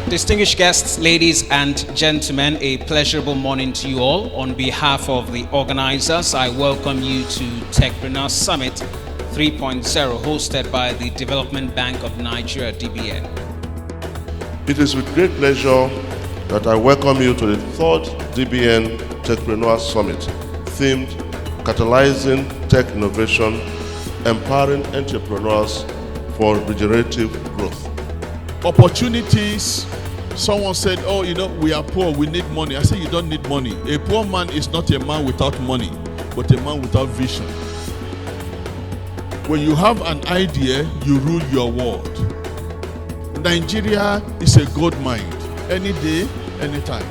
Distinguished guests, ladies and gentlemen, a pleasurable morning to you all. On behalf of the organizers, I welcome you to Techpreneur Summit 3.0, hosted by the Development Bank of Nigeria, DBN. It is with great pleasure that I welcome you to the third DBN Techpreneur Summit, themed Catalyzing Tech Innovation, Empowering Entrepreneurs for Regenerative Growth. Opportunities. Someone said, oh, we are poor, we need money. I say, you don't need money. A poor man is not a man without money, but a man without vision. When you have an idea, you rule your world. Nigeria is a gold mine. Any day, anytime.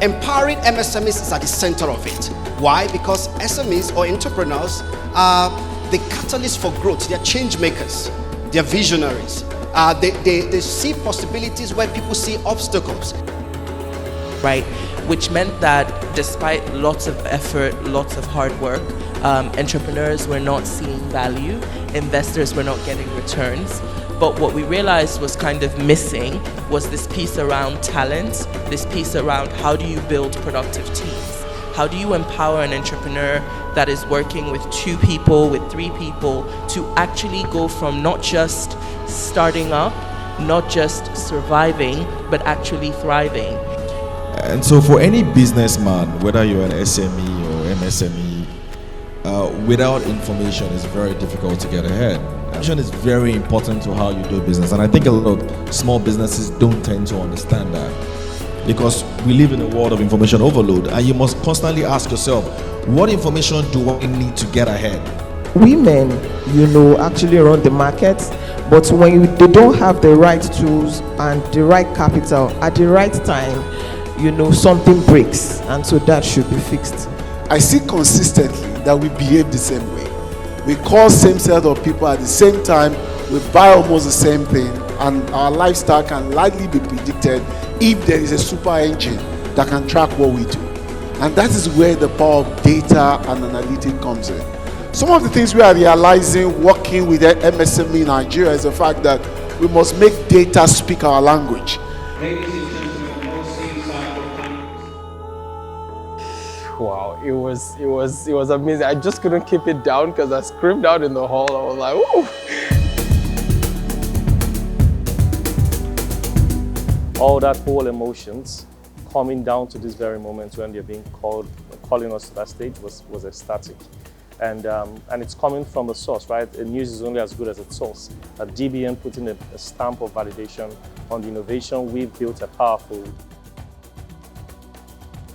Empowering MSMEs is at the center of it. Why? Because SMEs or entrepreneurs are the catalyst for growth. They're change makers. They're visionaries. They see possibilities where people see obstacles. Right, which meant that despite lots of effort, lots of hard work, entrepreneurs were not seeing value, investors were not getting returns. But what we realized was kind of missing was this piece around talent, this piece around how do you build productive teams? How do you empower an entrepreneur that is working with 2 people, with 3 people, to actually go from not just starting up, not just surviving, but actually thriving? And so for any businessman, whether you're an SME or MSME, without information it's very difficult to get ahead. Information is very important to how you do business, and I think a lot of small businesses don't tend to understand that, because we live in a world of information overload, and you must constantly ask yourself, what information do I need to get ahead? Women, actually run the markets, but when they don't have the right tools and the right capital at the right time, something breaks, and so that should be fixed. I see consistently that we behave the same way. We call same set of people at the same time, we buy almost the same thing, and our lifestyle can likely be predicted if there is a super engine that can track what we do. And that is where the power of data and analytics comes in. Some of the things we are realizing working with MSME in Nigeria is the fact that we must make data speak our language. Ladies and gentlemen, all scenes are Wow, it was amazing. I just couldn't keep it down because I screamed out in the hall. I was like, whoa! All that whole emotions coming down to this very moment when they're calling us to that stage was ecstatic. And it's coming from the source, right? The news is only as good as its source. At DBN putting a stamp of validation on the innovation, we've built a powerful.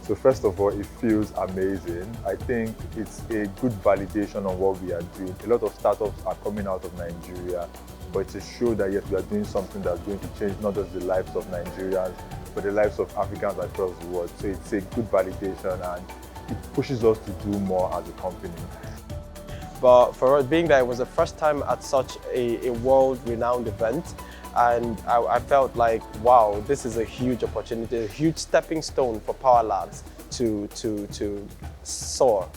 So first of all, it feels amazing. I think it's a good validation on what we are doing. A lot of startups are coming out of Nigeria, but to show that yes, we are doing something that's going to change not just the lives of Nigerians, but the lives of Africans across the world. So it's a good validation, and it pushes us to do more as a company. But for us, being that it was the first time at such a world-renowned event, and I felt like, wow, this is a huge opportunity, a huge stepping stone for Power Labs to soar.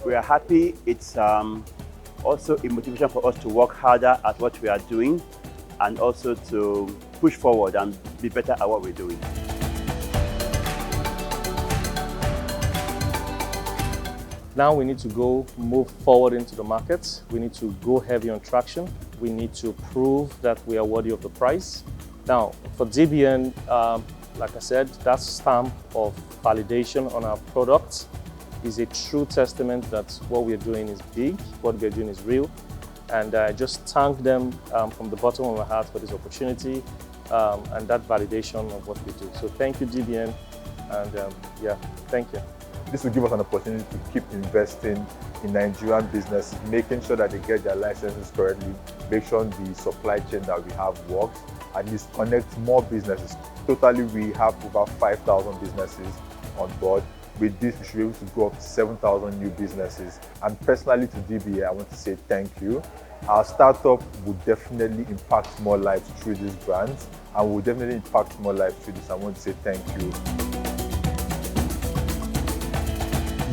We are happy. It's also a motivation for us to work harder at what we are doing, and also to push forward and be better at what we're doing. Now we need to move forward into the markets. We need to go heavy on traction. We need to prove that we are worthy of the prize. Now, for DBN, like I said, that stamp of validation on our products is a true testament that what we're doing is big, what we're doing is real. And I just thank them from the bottom of my heart for this opportunity and that validation of what we do. So thank you, DBN, and yeah, thank you. This will give us an opportunity to keep investing in Nigerian businesses, making sure that they get their licenses correctly, make sure the supply chain that we have works, and just connect more businesses. Totally, we have over 5,000 businesses on board. With this, we should be able to go up to 7,000 new businesses. And personally to DBA, I want to say thank you. Our startup will definitely impact more lives through these brands, and will definitely impact more lives through this. I want to say thank you.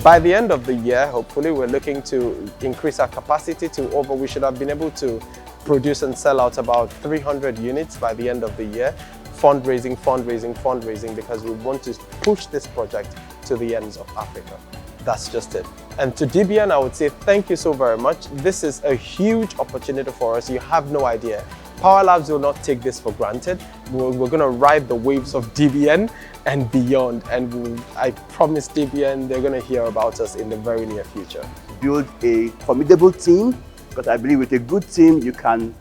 By the end of the year, hopefully, we're looking to increase our capacity to we should have been able to produce and sell out about 300 units by the end of the year. Fundraising, fundraising, fundraising, because we want to push this project to the ends of Africa. That's just it. And to DBN, I would say thank you so very much. This is a huge opportunity for us. You have no idea. Power Labs will not take this for granted. We're going to ride the waves of DBN and beyond. And I promise DBN, they're going to hear about us in the very near future. Build a formidable team, because I believe with a good team, you can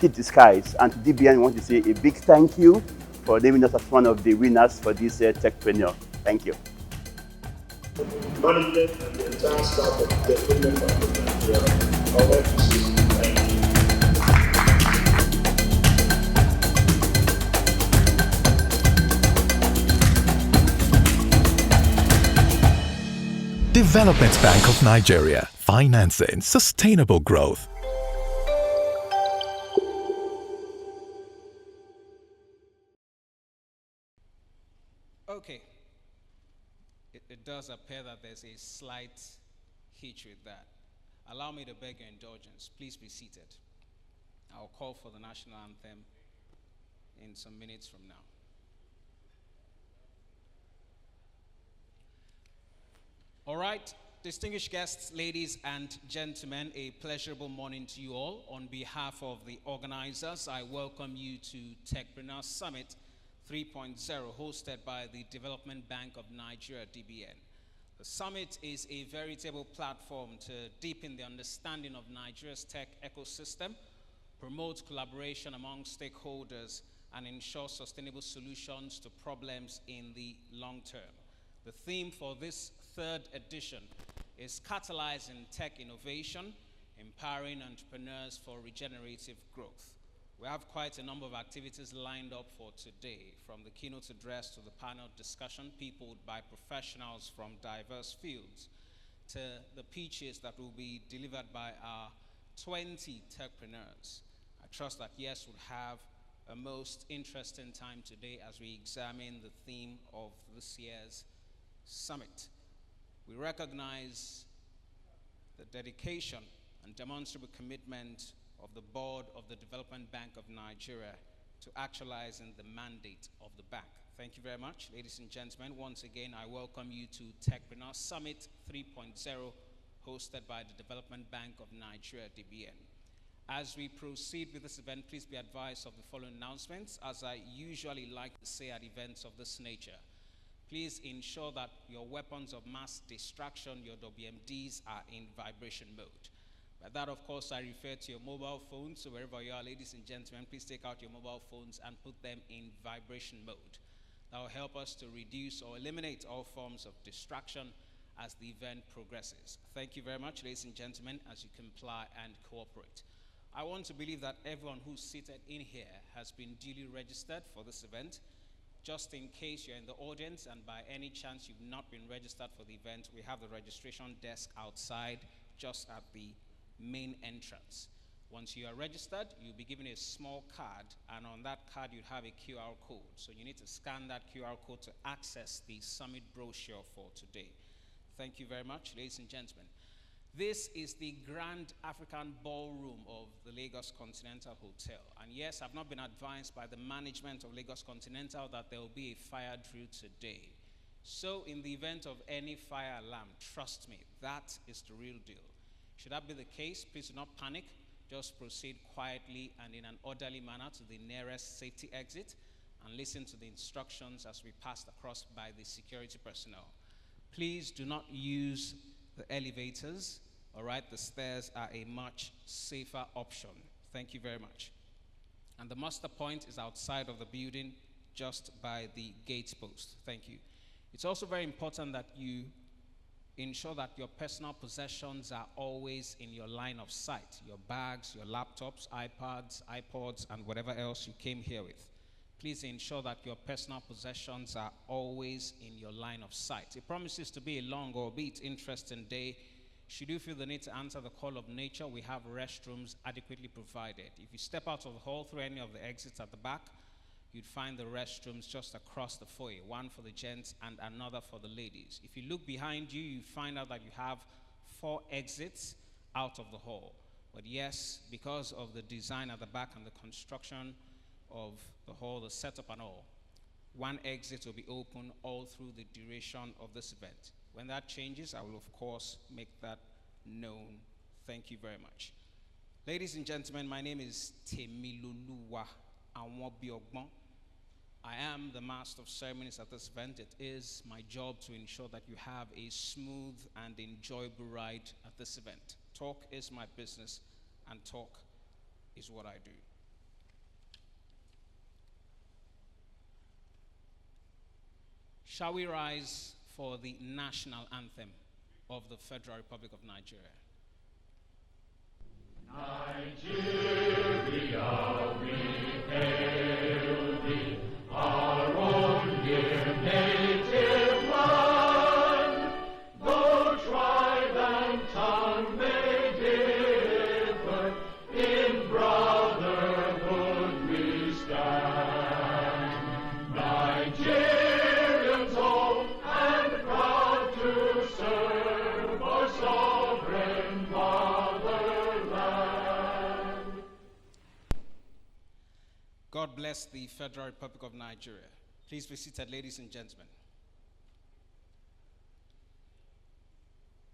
hit the skies. And to DBN, I want to say a big thank you for naming us as one of the winners for this Techpreneur. Thank you. Management and the entire staff of the Techpreneur Summit, I would like to say thank you. Development Bank of Nigeria, financing sustainable growth. Okay. It does appear that there's a slight hitch with that. Allow me to beg your indulgence. Please be seated. I'll call for the national anthem in some minutes from now. All right, distinguished guests, ladies and gentlemen, a pleasurable morning to you all. On behalf of the organizers, I welcome you to Techpreneur Summit 3.0, hosted by the Development Bank of Nigeria, DBN. The summit is a veritable platform to deepen the understanding of Nigeria's tech ecosystem, promote collaboration among stakeholders, and ensure sustainable solutions to problems in the long term. The theme for this third edition is catalyzing tech innovation, empowering entrepreneurs for regenerative growth. We have quite a number of activities lined up for today, from the keynote address to the panel discussion peopled by professionals from diverse fields, to the pitches that will be delivered by our 20 techpreneurs. I trust that yes, we'll have a most interesting time today as we examine the theme of this year's summit. We recognize the dedication and demonstrable commitment of the board of the Development Bank of Nigeria to actualizing the mandate of the bank. Thank you very much, ladies and gentlemen. Once again, I welcome you to Techpreneur Summit 3.0, hosted by the Development Bank of Nigeria, DBN. As we proceed with this event, please be advised of the following announcements. As I usually like to say at events of this nature, please ensure that your weapons of mass distraction, your WMDs, are in vibration mode. By that, of course, I refer to your mobile phones. So wherever you are, ladies and gentlemen, please take out your mobile phones and put them in vibration mode. That will help us to reduce or eliminate all forms of distraction as the event progresses. Thank you very much, ladies and gentlemen, as you comply and cooperate. I want to believe that everyone who's seated in here has been duly registered for this event. Just in case you're in the audience and by any chance you've not been registered for the event, we have the registration desk outside just at the main entrance. Once you are registered, you'll be given a small card, and on that card you have a QR code. So you need to scan that QR code to access the summit brochure for today. Thank you very much, ladies and gentlemen. This is the Grand African Ballroom of the Lagos Continental Hotel. And yes, I've not been advised by the management of Lagos Continental that there will be a fire drill today. So in the event of any fire alarm, trust me, that is the real deal. Should that be the case, please do not panic. Just proceed quietly and in an orderly manner to the nearest safety exit and listen to the instructions as we pass across by the security personnel. Please do not use the elevators. All right, the stairs are a much safer option. Thank you very much. And the muster point is outside of the building, just by the gate post. Thank you. It's also very important that you ensure that your personal possessions are always in your line of sight. Your bags, your laptops, iPads, iPods, and whatever else you came here with. Please ensure that your personal possessions are always in your line of sight. It promises to be a long, albeit interesting day. Should you feel the need to answer the call of nature, we have restrooms adequately provided. If you step out of the hall through any of the exits at the back, you'd find the restrooms just across the foyer, one for the gents and another for the ladies. If you look behind you, you find out that you have 4 exits out of the hall. But yes, because of the design at the back and the construction of the hall, the setup and all, one exit will be open all through the duration of this event. When that changes, I will of course make that known. Thank you very much. Ladies and gentlemen, my name is Temiloluwa Anwobiogbon. I am the master of ceremonies at this event. It is my job to ensure that you have a smooth and enjoyable ride at this event. Talk is my business, and talk is what I do. Shall we rise for the national anthem of the Federal Republic of Nigeria? Nigeria, we hail thee, our own dear native land. Though tribe and tongue may differ, in brotherhood we stand. Nigerians old and proud to serve our sovereign fatherland. God bless the Federal Republic of Nigeria. Please be seated, ladies and gentlemen.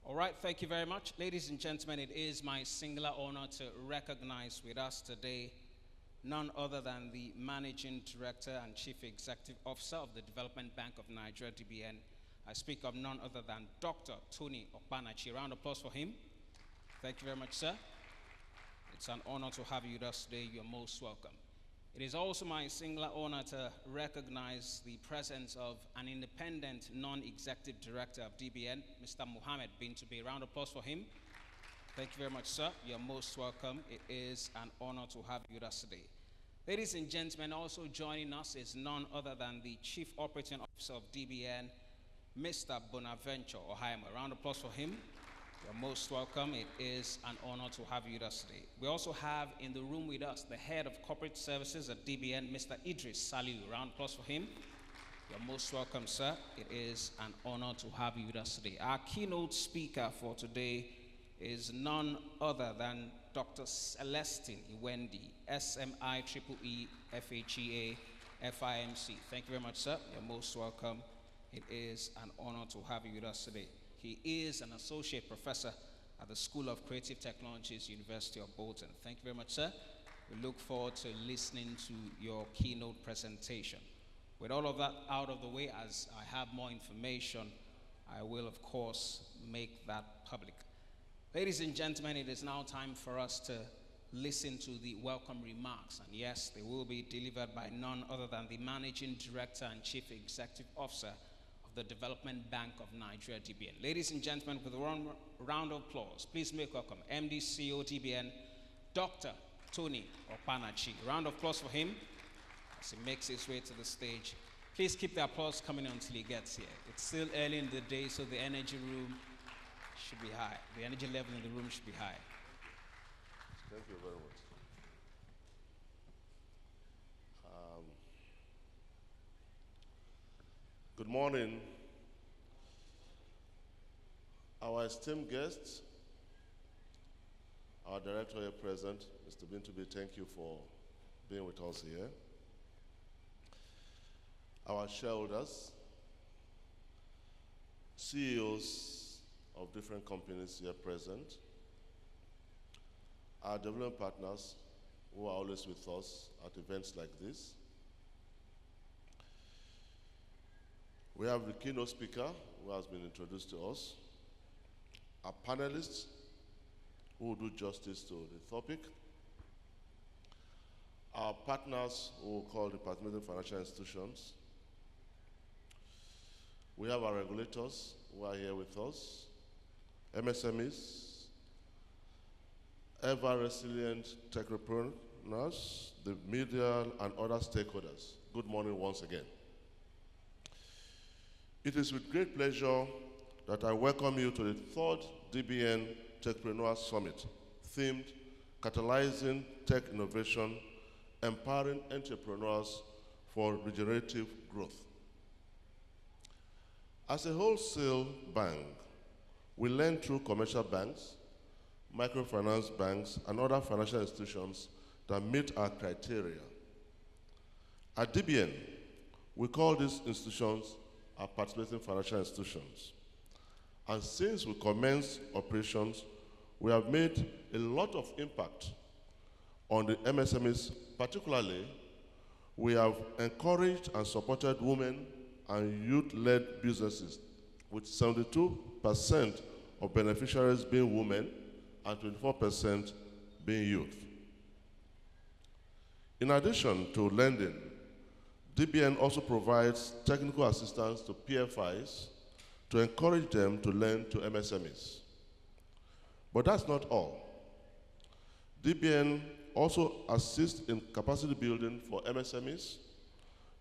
All right, thank you very much. Ladies and gentlemen, it is my singular honor to recognize with us today none other than the Managing Director and Chief Executive Officer of the Development Bank of Nigeria, DBN. I speak of none other than Dr. Tony Okpanachi. Round of applause for him. Thank you very much, sir. It's an honor to have you with us today. You're most welcome. It is also my singular honor to recognize the presence of an independent non-executive director of DBN, Mr. Mohammed Bintubi. Round of applause for him. Thank you very much, sir. You're most welcome. It is an honor to have you with us today. Ladies and gentlemen, also joining us is none other than the Chief Operating Officer of DBN, Mr. Bonaventure Ohaima. A round of applause for him. You're most welcome. It is an honor to have you with us today. We also have in the room with us the Head of Corporate Services at DBN, Mr. Idris Saliu. A round of applause for him. You're most welcome, sir. It is an honor to have you with us today. Our keynote speaker for today is none other than Dr. Celestine Iwendi, SMI EE FHEA FIMC. Thank you very much, sir. You're most welcome. It is an honor to have you with us today. He is an associate professor at the School of Creative Technologies, University of Bolton. Thank you very much, sir. We look forward to listening to your keynote presentation. With all of that out of the way, as I have more information, I will, of course, make that public. Ladies and gentlemen, it is now time for us to listen to the welcome remarks. And yes, they will be delivered by none other than the Managing Director and Chief Executive Officer of the Development Bank of Nigeria, DBN. Ladies and gentlemen, with a round of applause, please make welcome MD CEO DBN, Dr. Tony Okpanachi. A round of applause for him as he makes his way to the stage. Please keep the applause coming until he gets here. It's still early in the day, so the energy room should be high. The energy level in the room should be high. Thank you very much. Good morning. Our esteemed guests, our director here present, Mr. Bintubi, thank you for being with us here. Our shareholders, CEOs of different companies here present, our development partners who are always with us at events like this. We have the keynote speaker who has been introduced to us, our panelists who will do justice to the topic, our partners who will call the participating financial institutions. We have our regulators who are here with us, MSMEs, ever-resilient techpreneurs, the media, and other stakeholders. Good morning once again. It is with great pleasure that I welcome you to the third Dbn Techpreneur Summit, themed Catalyzing Tech Innovation, Empowering Entrepreneurs for Regenerative Growth. As a wholesale bank, we lend through commercial banks, microfinance banks, and other financial institutions that meet our criteria. At DBN, we call these institutions our participating financial institutions. And since we commenced operations, we have made a lot of impact on the MSMEs. Particularly, we have encouraged and supported women and youth-led businesses, with 72% of beneficiaries being women and 24% being youth. In addition to lending, DBN also provides technical assistance to PFIs to encourage them to lend to MSMEs. But that's not all. DBN also assists in capacity building for MSMEs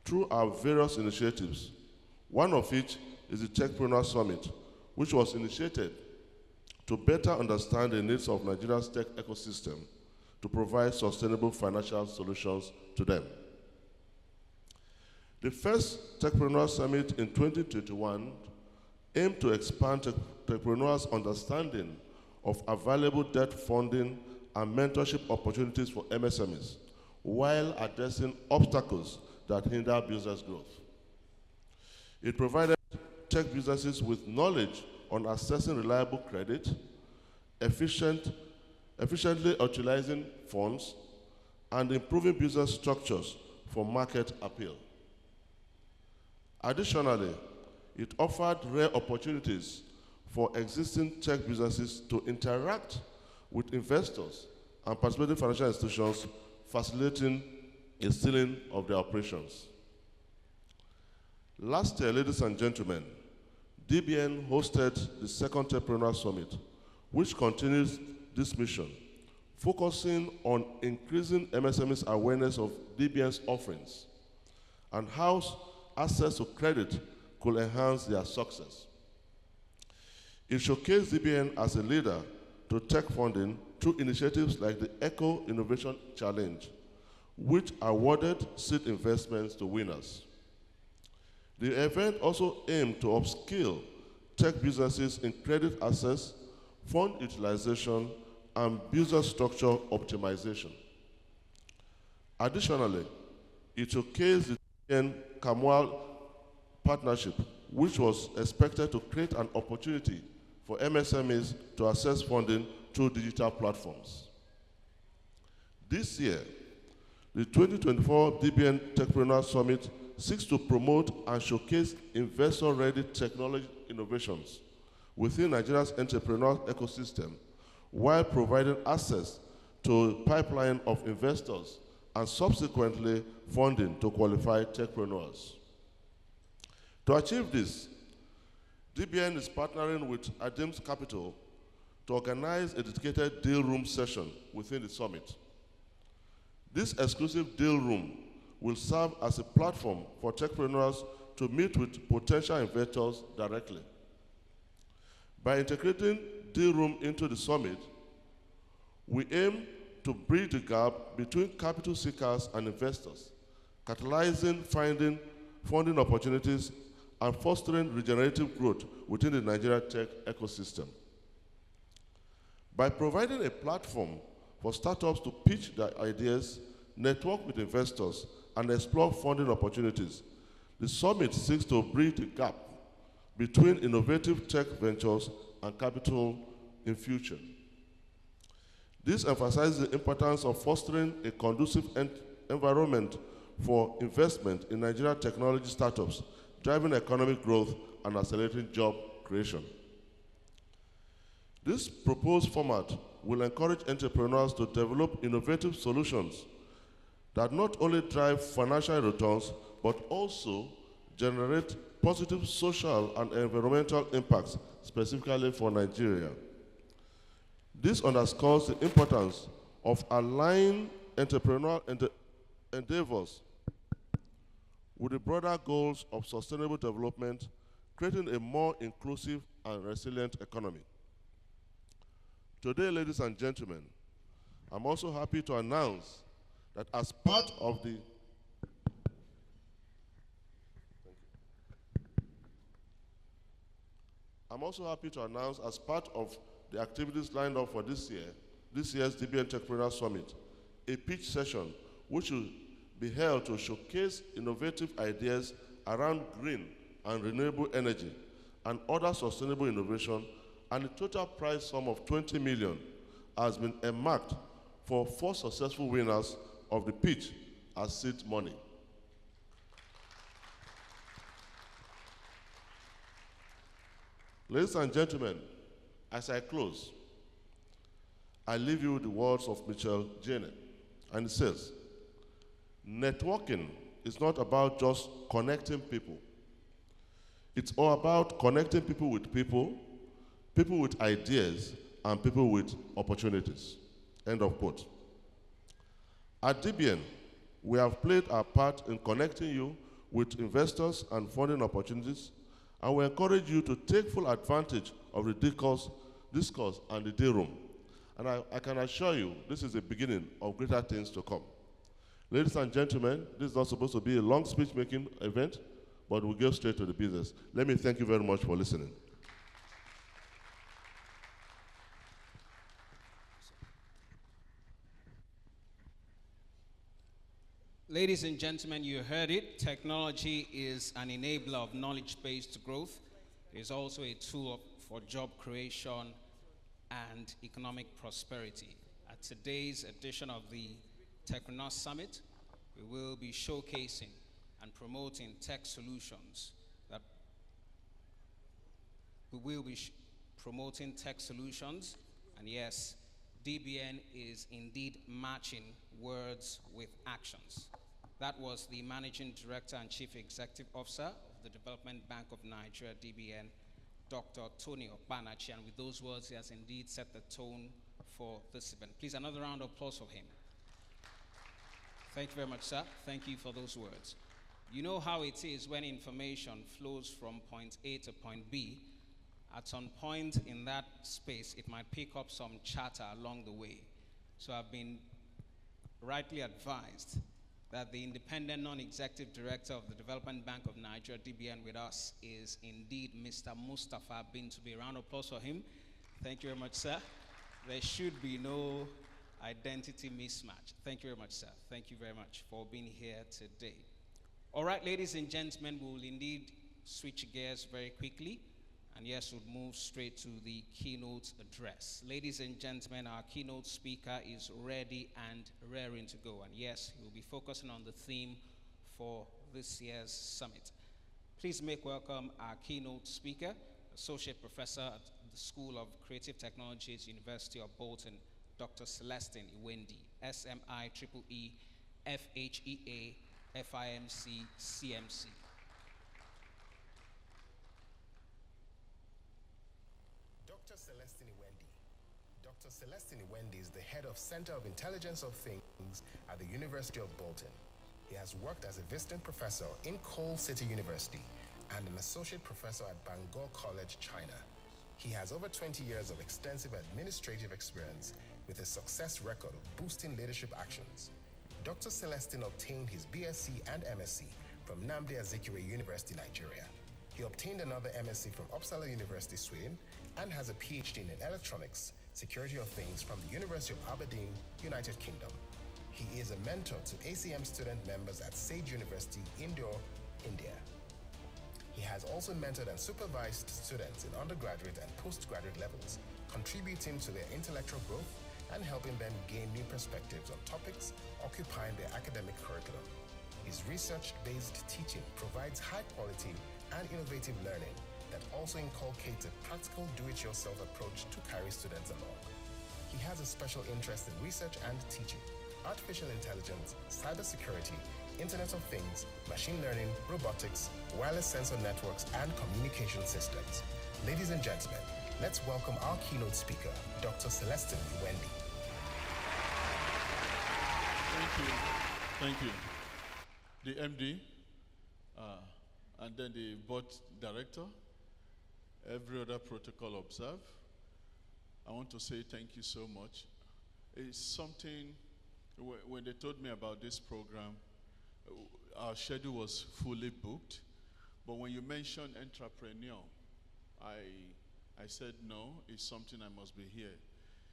through our various initiatives, one of which is the Techpreneur Summit, which was initiated to better understand the needs of Nigeria's tech ecosystem to provide sustainable financial solutions to them. The first Techpreneur Summit in 2021 aimed to expand Techpreneurs' understanding of available debt funding and mentorship opportunities for MSMEs, while addressing obstacles that hinder business growth. It provided tech businesses with knowledge on assessing reliable credit, efficiently utilizing funds, and improving business structures for market appeal. Additionally, it offered rare opportunities for existing tech businesses to interact with investors and participating financial institutions, facilitating a ceiling of their operations. Last year, ladies and gentlemen, DBN hosted the second Techpreneur Summit, which continues this mission, focusing on increasing MSMEs' awareness of DBN's offerings and how access to credit could enhance their success. It showcased DBN as a leader to tech funding through initiatives like the Eco Innovation Challenge, which awarded seed investments to winners. The event also aimed to upskill tech businesses in credit access, fund utilization, and business structure optimization. Additionally, it showcased the DBN Kamual partnership, which was expected to create an opportunity for MSMEs to access funding through digital platforms. This year, the 2024 DBN Techpreneur Summit seeks to promote and showcase investor-ready technology innovations within Nigeria's entrepreneurial ecosystem, while providing access to a pipeline of investors and subsequently funding to qualified techpreneurs. To achieve this, DBN is partnering with Adams Capital to organize a dedicated deal room session within the summit. This exclusive deal room will serve as a platform for techpreneurs to meet with potential investors directly. By integrating deal room into the summit, we aim to bridge the gap between capital seekers and investors, catalyzing funding opportunities and fostering regenerative growth within the Nigeria tech ecosystem. By providing a platform for startups to pitch their ideas, network with investors, and explore funding opportunities, the summit seeks to bridge the gap between innovative tech ventures and capital infusion. This emphasizes the importance of fostering a conducive environment for investment in Nigerian technology startups, driving economic growth and accelerating job creation. This proposed format will encourage entrepreneurs to develop innovative solutions that not only drive financial returns, but also generate positive social and environmental impacts, specifically for Nigeria. This underscores the importance of aligning entrepreneurial endeavors with the broader goals of sustainable development, creating a more inclusive and resilient economy. Today, ladies and gentlemen, I'm also happy to announce that as part of the the activities lined up for this year's Dbn Techpreneur Summit, a pitch session which will be held to showcase innovative ideas around green and renewable energy and other sustainable innovation, and a total prize sum of 20 million has been earmarked for 4 successful winners of the pitch as seed money. Ladies and gentlemen, as I close, I leave you with the words of Michel Jene, and it says, networking is not about just connecting people. It's all about connecting people with people with ideas, and people with opportunities. End of quote. At DBN, we have played our part in connecting you with investors and funding opportunities, and we encourage you to take full advantage of the discourse and the day room. And I can assure you, this is the beginning of greater things to come. Ladies and gentlemen, this is not supposed to be a long speech-making event, but we'll go straight to the business. Let me thank you very much for listening. Ladies and gentlemen, you heard it. Technology is an enabler of knowledge-based growth. It is also a tool for job creation and economic prosperity. At today's edition of the Techpreneur Summit, we will be showcasing and promoting tech solutions and yes, DBN is indeed matching words with actions. That was the Managing Director and Chief Executive Officer of the Development Bank of Nigeria, DBN, Dr. Tony Okpanachi, and with those words, he has indeed set the tone for this event. Please, another round of applause for him. Thank you very much, sir. Thank you for those words. You know how it is when information flows from point A to point B. At some point in that space, it might pick up some chatter along the way. So I've been rightly advised that the independent non-executive director of the Development Bank of Nigeria, DBN, with us is indeed Mr. Mustafa Bintubi. A round of applause for him. Thank you very much, sir. There should be no identity mismatch. Thank you very much, sir. Thank you very much for being here today. All right, ladies and gentlemen, we will indeed switch gears very quickly. And yes, we'll move straight to the keynote address. Ladies and gentlemen, our keynote speaker is ready and raring to go. And yes, we'll be focusing on the theme for this year's summit. Please make welcome our keynote speaker, Associate Professor at the School of Creative Technologies, University of Bolton, Dr. Celestine Iwendi, SMI-EE, FHEA, FIMC, CMC. Dr. Celestine Iwendi. Dr. Celestine Iwendi is the head of Center of Intelligence of Things at the University of Bolton. He has worked as a visiting professor in Coal City University and an associate professor at Bangor College, China. He has over 20 years of extensive administrative experience with a success record of boosting leadership actions. Dr. Celestine obtained his BSc and MSc from Nnamdi Azikiwe University, Nigeria. He obtained another MSc from Uppsala University, Sweden, and has a PhD in electronics, security of things from the University of Aberdeen, United Kingdom. He is a mentor to ACM student members at Sage University, Indore, India. He has also mentored and supervised students in undergraduate and postgraduate levels, contributing to their intellectual growth and helping them gain new perspectives on topics occupying their academic curriculum. His research-based teaching provides high-quality and innovative learning that also inculcates a practical do-it-yourself approach to carry students along. He has a special interest in research and teaching, artificial intelligence, cybersecurity, Internet of Things, machine learning, robotics, wireless sensor networks, and communication systems. Ladies and gentlemen, let's welcome our keynote speaker, Dr. Celestine Iwendi. Thank you. The MD, and then the board director, every other protocol observed. I want to say thank you so much. It's something, when they told me about this program, our schedule was fully booked, but when you mentioned entrepreneurial, I I said, no, it's something I must be here.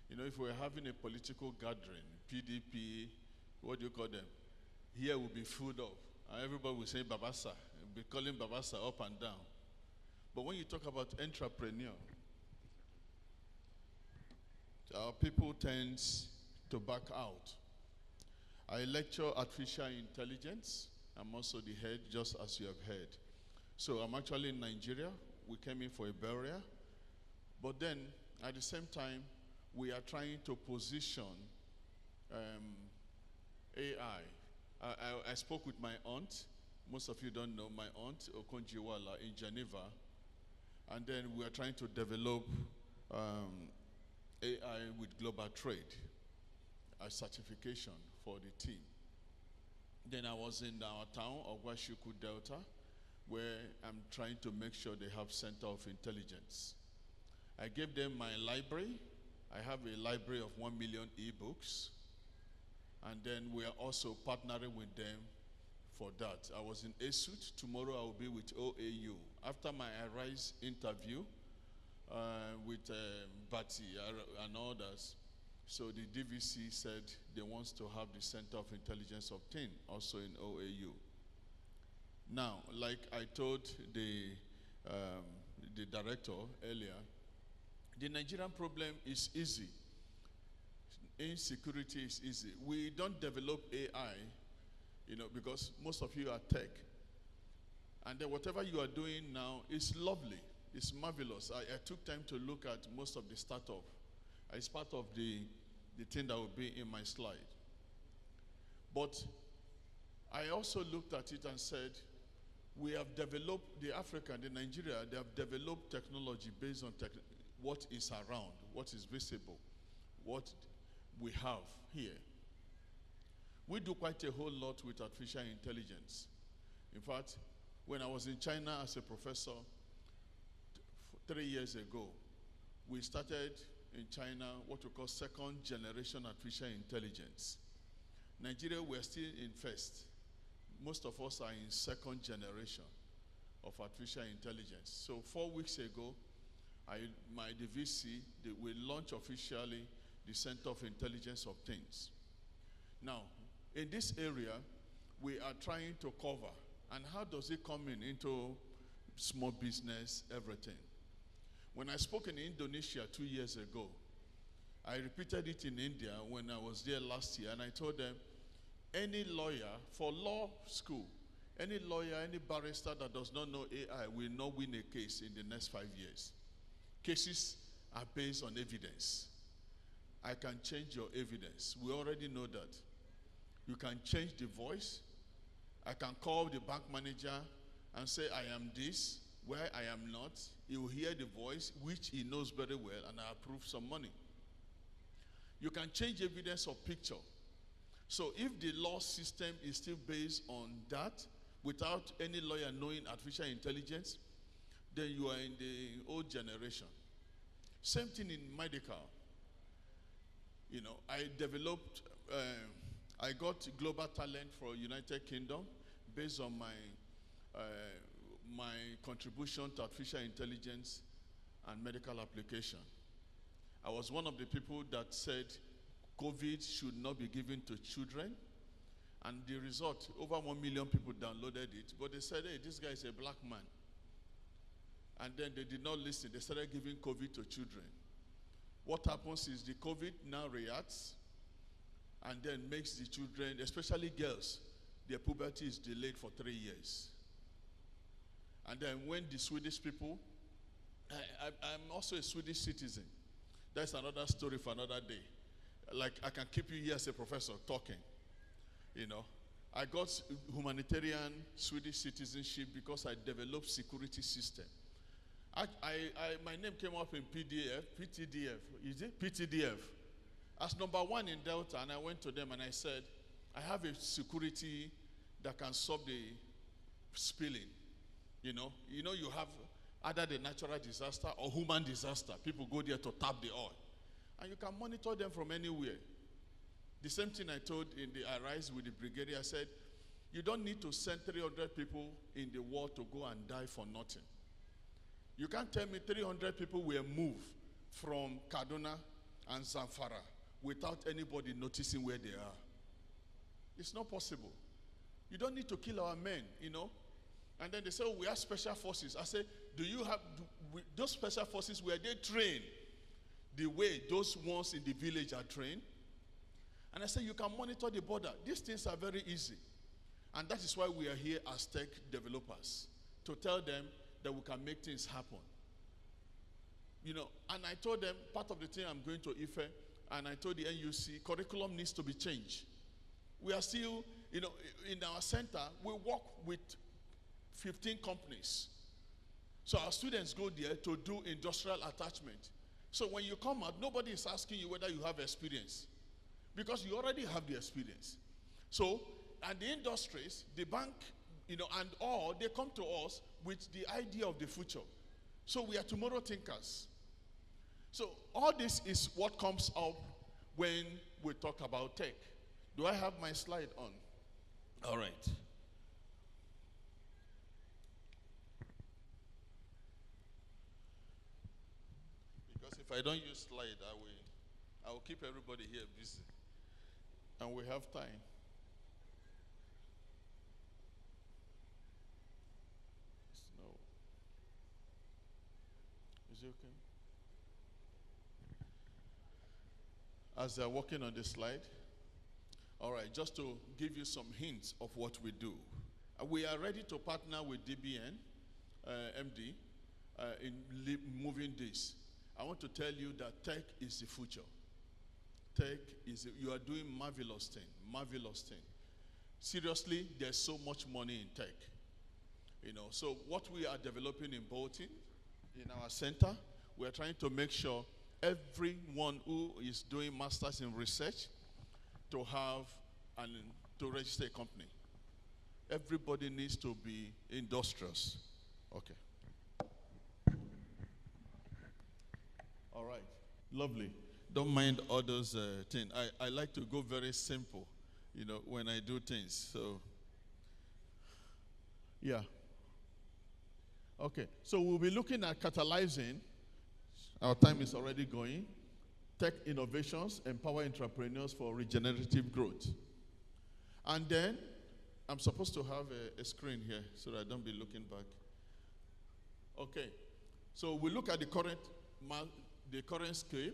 You know, if we're having a political gathering, PDP, what do you call them? Here will be filled up. And everybody will say Babasa, be calling Babasa up and down. But when you talk about entrepreneur, our people tend to back out. I lecture artificial intelligence. I'm also the head, just as you have heard. So I'm actually in Nigeria. We came in for a burial. But then, at the same time, we are trying to position AI. I spoke with my aunt. Most of you don't know my aunt, Okonjiwala, in Geneva. And then we are trying to develop AI with global trade, a certification for the team. Then I was in our town of Washuku Delta, where I'm trying to make sure they have Center of Intelligence. I gave them my library. I have a library of 1 million ebooks. And then we are also partnering with them for that. I was in ESUT. Tomorrow I will be with OAU. After my Arise interview with Bati and others, so the DVC said they want to have the Center of Intelligence obtained also in OAU. Now, like I told the director earlier, the Nigerian problem is easy. Insecurity is easy. We don't develop AI, you know, because most of you are tech. And then whatever you are doing now is lovely. It's marvelous. I took time to look at most of the startup. It's part of the thing that will be in my slide. But I also looked at it and said, we have developed, the Nigeria, they have developed technology based on what is around, what is visible, what we have here. We do quite a whole lot with artificial intelligence. In fact, when I was in China as a professor 3 years ago, we started in China what we call second generation artificial intelligence. Nigeria, we're still in first. Most of us are in second generation of artificial intelligence. So 4 weeks ago, my DVC, we launched officially the Center of Intelligence of Things. Now, in this area, we are trying to cover. And how does it come into small business, everything? When I spoke in Indonesia 2 years ago, I repeated it in India when I was there last year, and I told them, any lawyer for law school, any lawyer, any barrister that does not know AI will not win a case in the next 5 years. Cases are based on evidence. I can change your evidence. We already know that. You can change the voice. I can call the bank manager and say, I am this, where I am not. He will hear the voice, which he knows very well, and I approve some money. You can change evidence of picture. So if the law system is still based on that, without any lawyer knowing artificial intelligence, then you are in the old generation. Same thing in medical. You know, I developed, I got global talent for United Kingdom based on my contribution to artificial intelligence and medical application. I was one of the people that said COVID should not be given to children. And the result, over 1 million people downloaded it. But they said, hey, this guy is a black man. And then they did not listen. They started giving COVID to children. What happens is the COVID now reacts and then makes the children, especially girls, their puberty is delayed for 3 years. And then when the Swedish people, I'm also a Swedish citizen. That's another story for another day. Like, I can keep you here as a professor talking. You know, I got humanitarian Swedish citizenship because I developed security system. My name came up in PTDF. Is it? PTDF. As number 1 in Delta, and I went to them and I said, I have a security that can solve the spilling. You know, you have either the natural disaster or human disaster. People go there to tap the oil. And you can monitor them from anywhere. The same thing I told in the Arise with the brigadier. I said, you don't need to send 300 people in the war to go and die for nothing. You can't tell me 300 people were moved from Kaduna and Zamfara without anybody noticing where they are. It's not possible. You don't need to kill our men, you know. And then they say, oh, we have special forces. I say, those special forces, were they trained the way those ones in the village are trained? And I say, you can monitor the border. These things are very easy. And that is why we are here as tech developers, to tell them that we can make things happen. You know, and I told them, part of the thing I'm going to Ife, and I told the NUC, curriculum needs to be changed. We are still, you know, in our center, we work with 15 companies. So our students go there to do industrial attachment. So when you come out, nobody is asking you whether you have experience, because you already have the experience. So, and the industries, the bank, you know, and all, they come to us with the idea of the future. So we are tomorrow thinkers. So all this is what comes up when we talk about tech. Do I have my slide on? All right. Because if I don't use slide, I will keep everybody here busy. And we have time. No. Is it okay? As they're working on the slide. All right, just to give you some hints of what we do. We are ready to partner with DBN, MD, in moving this. I want to tell you that tech is the future. Tech is, you are doing marvelous thing, marvelous thing. Seriously, there's so much money in tech. You know, so what we are developing in Bolton, in our center, we are trying to make sure everyone who is doing masters in research to have and to register a company. Everybody needs to be industrious. Okay. All right. Lovely. Don't mind others' thing. I like to go very simple, you know, when I do things. So, yeah. Okay. So we'll be looking at catalyzing. Our time is already going. Tech innovations, empower entrepreneurs for regenerative growth. And then, I'm supposed to have a screen here so that I don't be looking back. Okay. So we look at the current scale.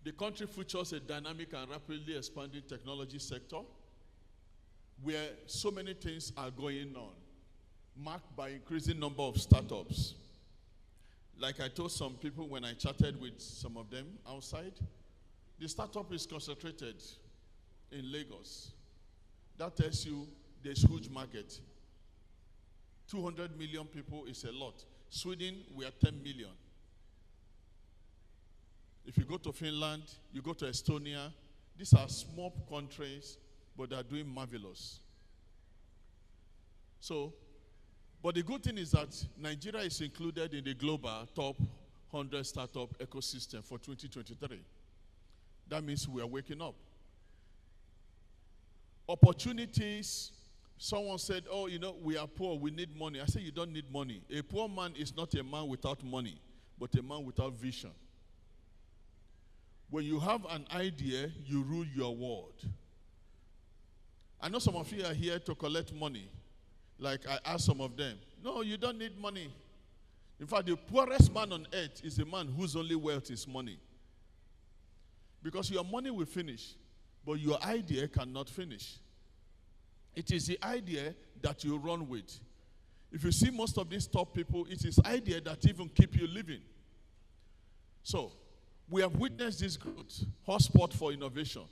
The country features a dynamic and rapidly expanding technology sector where so many things are going on, marked by increasing number of startups. Like I told some people when I chatted with some of them outside, the startup is concentrated in Lagos. That tells you there's huge market. 200 million people is a lot. Sweden, we are 10 million. If you go to Finland, you go to Estonia, these are small countries, but they are doing marvelous. So, but the good thing is that Nigeria is included in the global top 100 startup ecosystem for 2023. That means we are waking up. Opportunities, someone said, oh, you know, we are poor, we need money. I say, you don't need money. A poor man is not a man without money, but a man without vision. When you have an idea, you rule your world. I know some of you are here to collect money. Like I asked some of them, no, you don't need money. In fact, the poorest man on earth is a man whose only wealth is money. Because your money will finish, but your idea cannot finish. It is the idea that you run with. If you see most of these top people, it is idea that even keep you living. So, we have witnessed this growth, hotspot for innovation.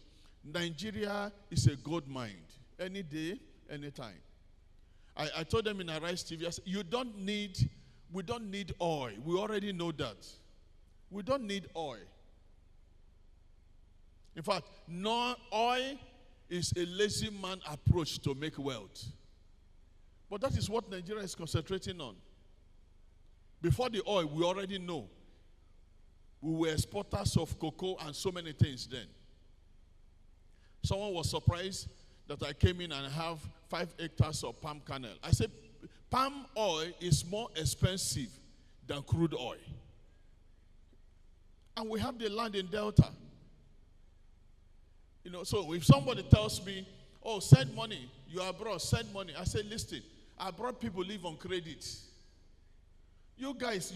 Nigeria is a gold mine, any day, anytime. I told them in Arise TV, I said, we don't need oil. We already know that. We don't need oil. In fact, no oil is a lazy man approach to make wealth. But that is what Nigeria is concentrating on. Before the oil, we already know. We were exporters of cocoa and so many things then. Someone was surprised that I came in and have 5 hectares of palm kernel. I said, palm oil is more expensive than crude oil. And we have the land in Delta. You know, so if somebody tells me, oh, send money, you are abroad, send money. I say, listen, abroad people live on credit. You guys,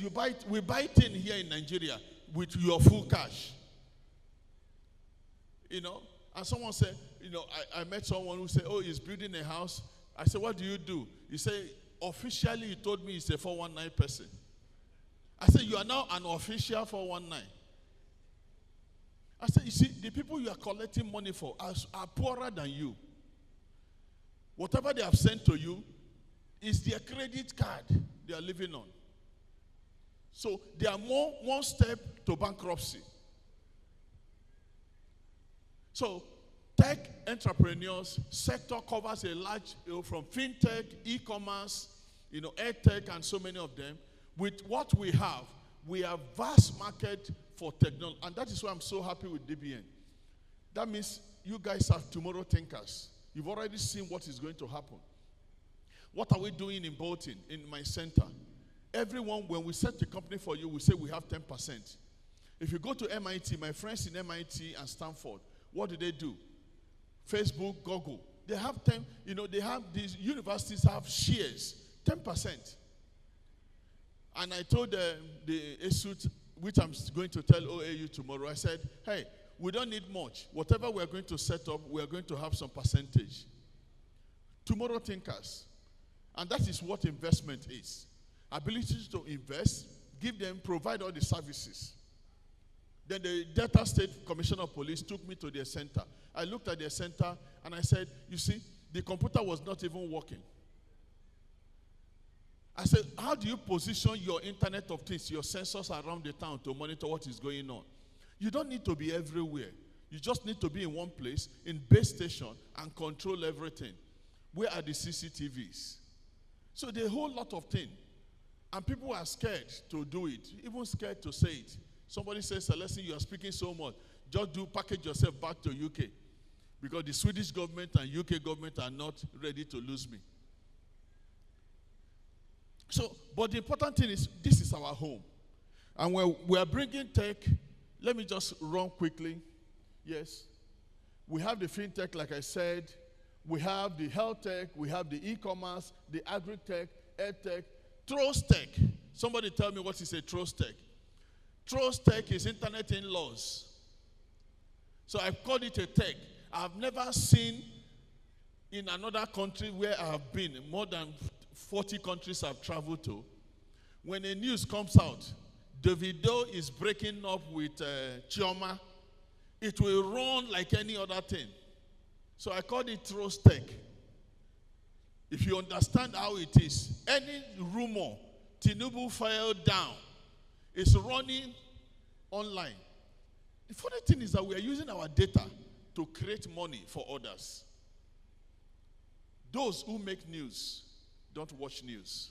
we buy things here in Nigeria with your full cash. You know, and someone said, you know, I met someone who said, oh, he's building a house. I said, what do you do? He said, officially, he told me he's a 419 person. I said, you are now an official 419. I said, you see, the people you are collecting money for are poorer than you. Whatever they have sent to you is their credit card they are living on. So they are one step to bankruptcy. So tech entrepreneurs sector covers a large, from fintech, e-commerce, edtech, and so many of them. With what we have vast market for technology, and that is why I'm so happy with DBN. That means you guys are tomorrow thinkers. You've already seen what is going to happen. What are we doing in Bolton, in my center? Everyone, when we set the company for you, we say we have 10%. If you go to MIT, my friends in MIT and Stanford, what do? Facebook, Google. They have 10, these universities have shares, 10%. And I told the institute, which I'm going to tell OAU tomorrow, I said, hey, we don't need much. Whatever we're going to set up, we're going to have some percentage. Tomorrow thinkers. And that is what investment is. Ability to invest, provide all the services. Then the Delta State Commissioner of Police took me to their center. I looked at their center and I said, you see, the computer was not even working. I said, how do you position your Internet of Things, your sensors around the town to monitor what is going on? You don't need to be everywhere. You just need to be in one place, in base station, and control everything. Where are the CCTVs? So there are a whole lot of things. And people are scared to do it, even scared to say it. Somebody says, Celestine, you are speaking so much. Just package yourself back to UK. Because the Swedish government and UK government are not ready to lose me. So, but the important thing is, this is our home. And when we are bringing tech, let me just run quickly. Yes. We have the fintech, like I said. We have the health tech. We have the e-commerce, the agri-tech, ed-tech. Trust Tech. Somebody tell me what is a Trust Tech. Trust Tech is internet in-laws. So I've called it a tech. I've never seen in another country where I have been, more than 40 countries I've traveled to, when a news comes out, Davido is breaking up with Chioma, it will run like any other thing. So I called it Trust Tech. If you understand how it is, any rumor, Tinubu fell down, is running online. The funny thing is that we are using our data to create money for others. Those who make news don't watch news.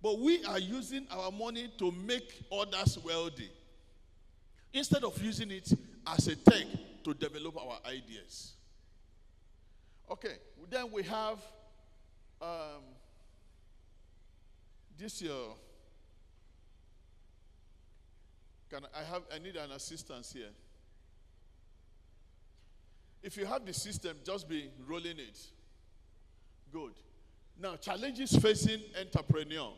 But we are using our money to make others wealthy, instead of using it as a tech to develop our ideas. Okay, then we have this year. I need an assistance here. If you have the system, just be rolling it. Good. Now, challenges facing entrepreneur.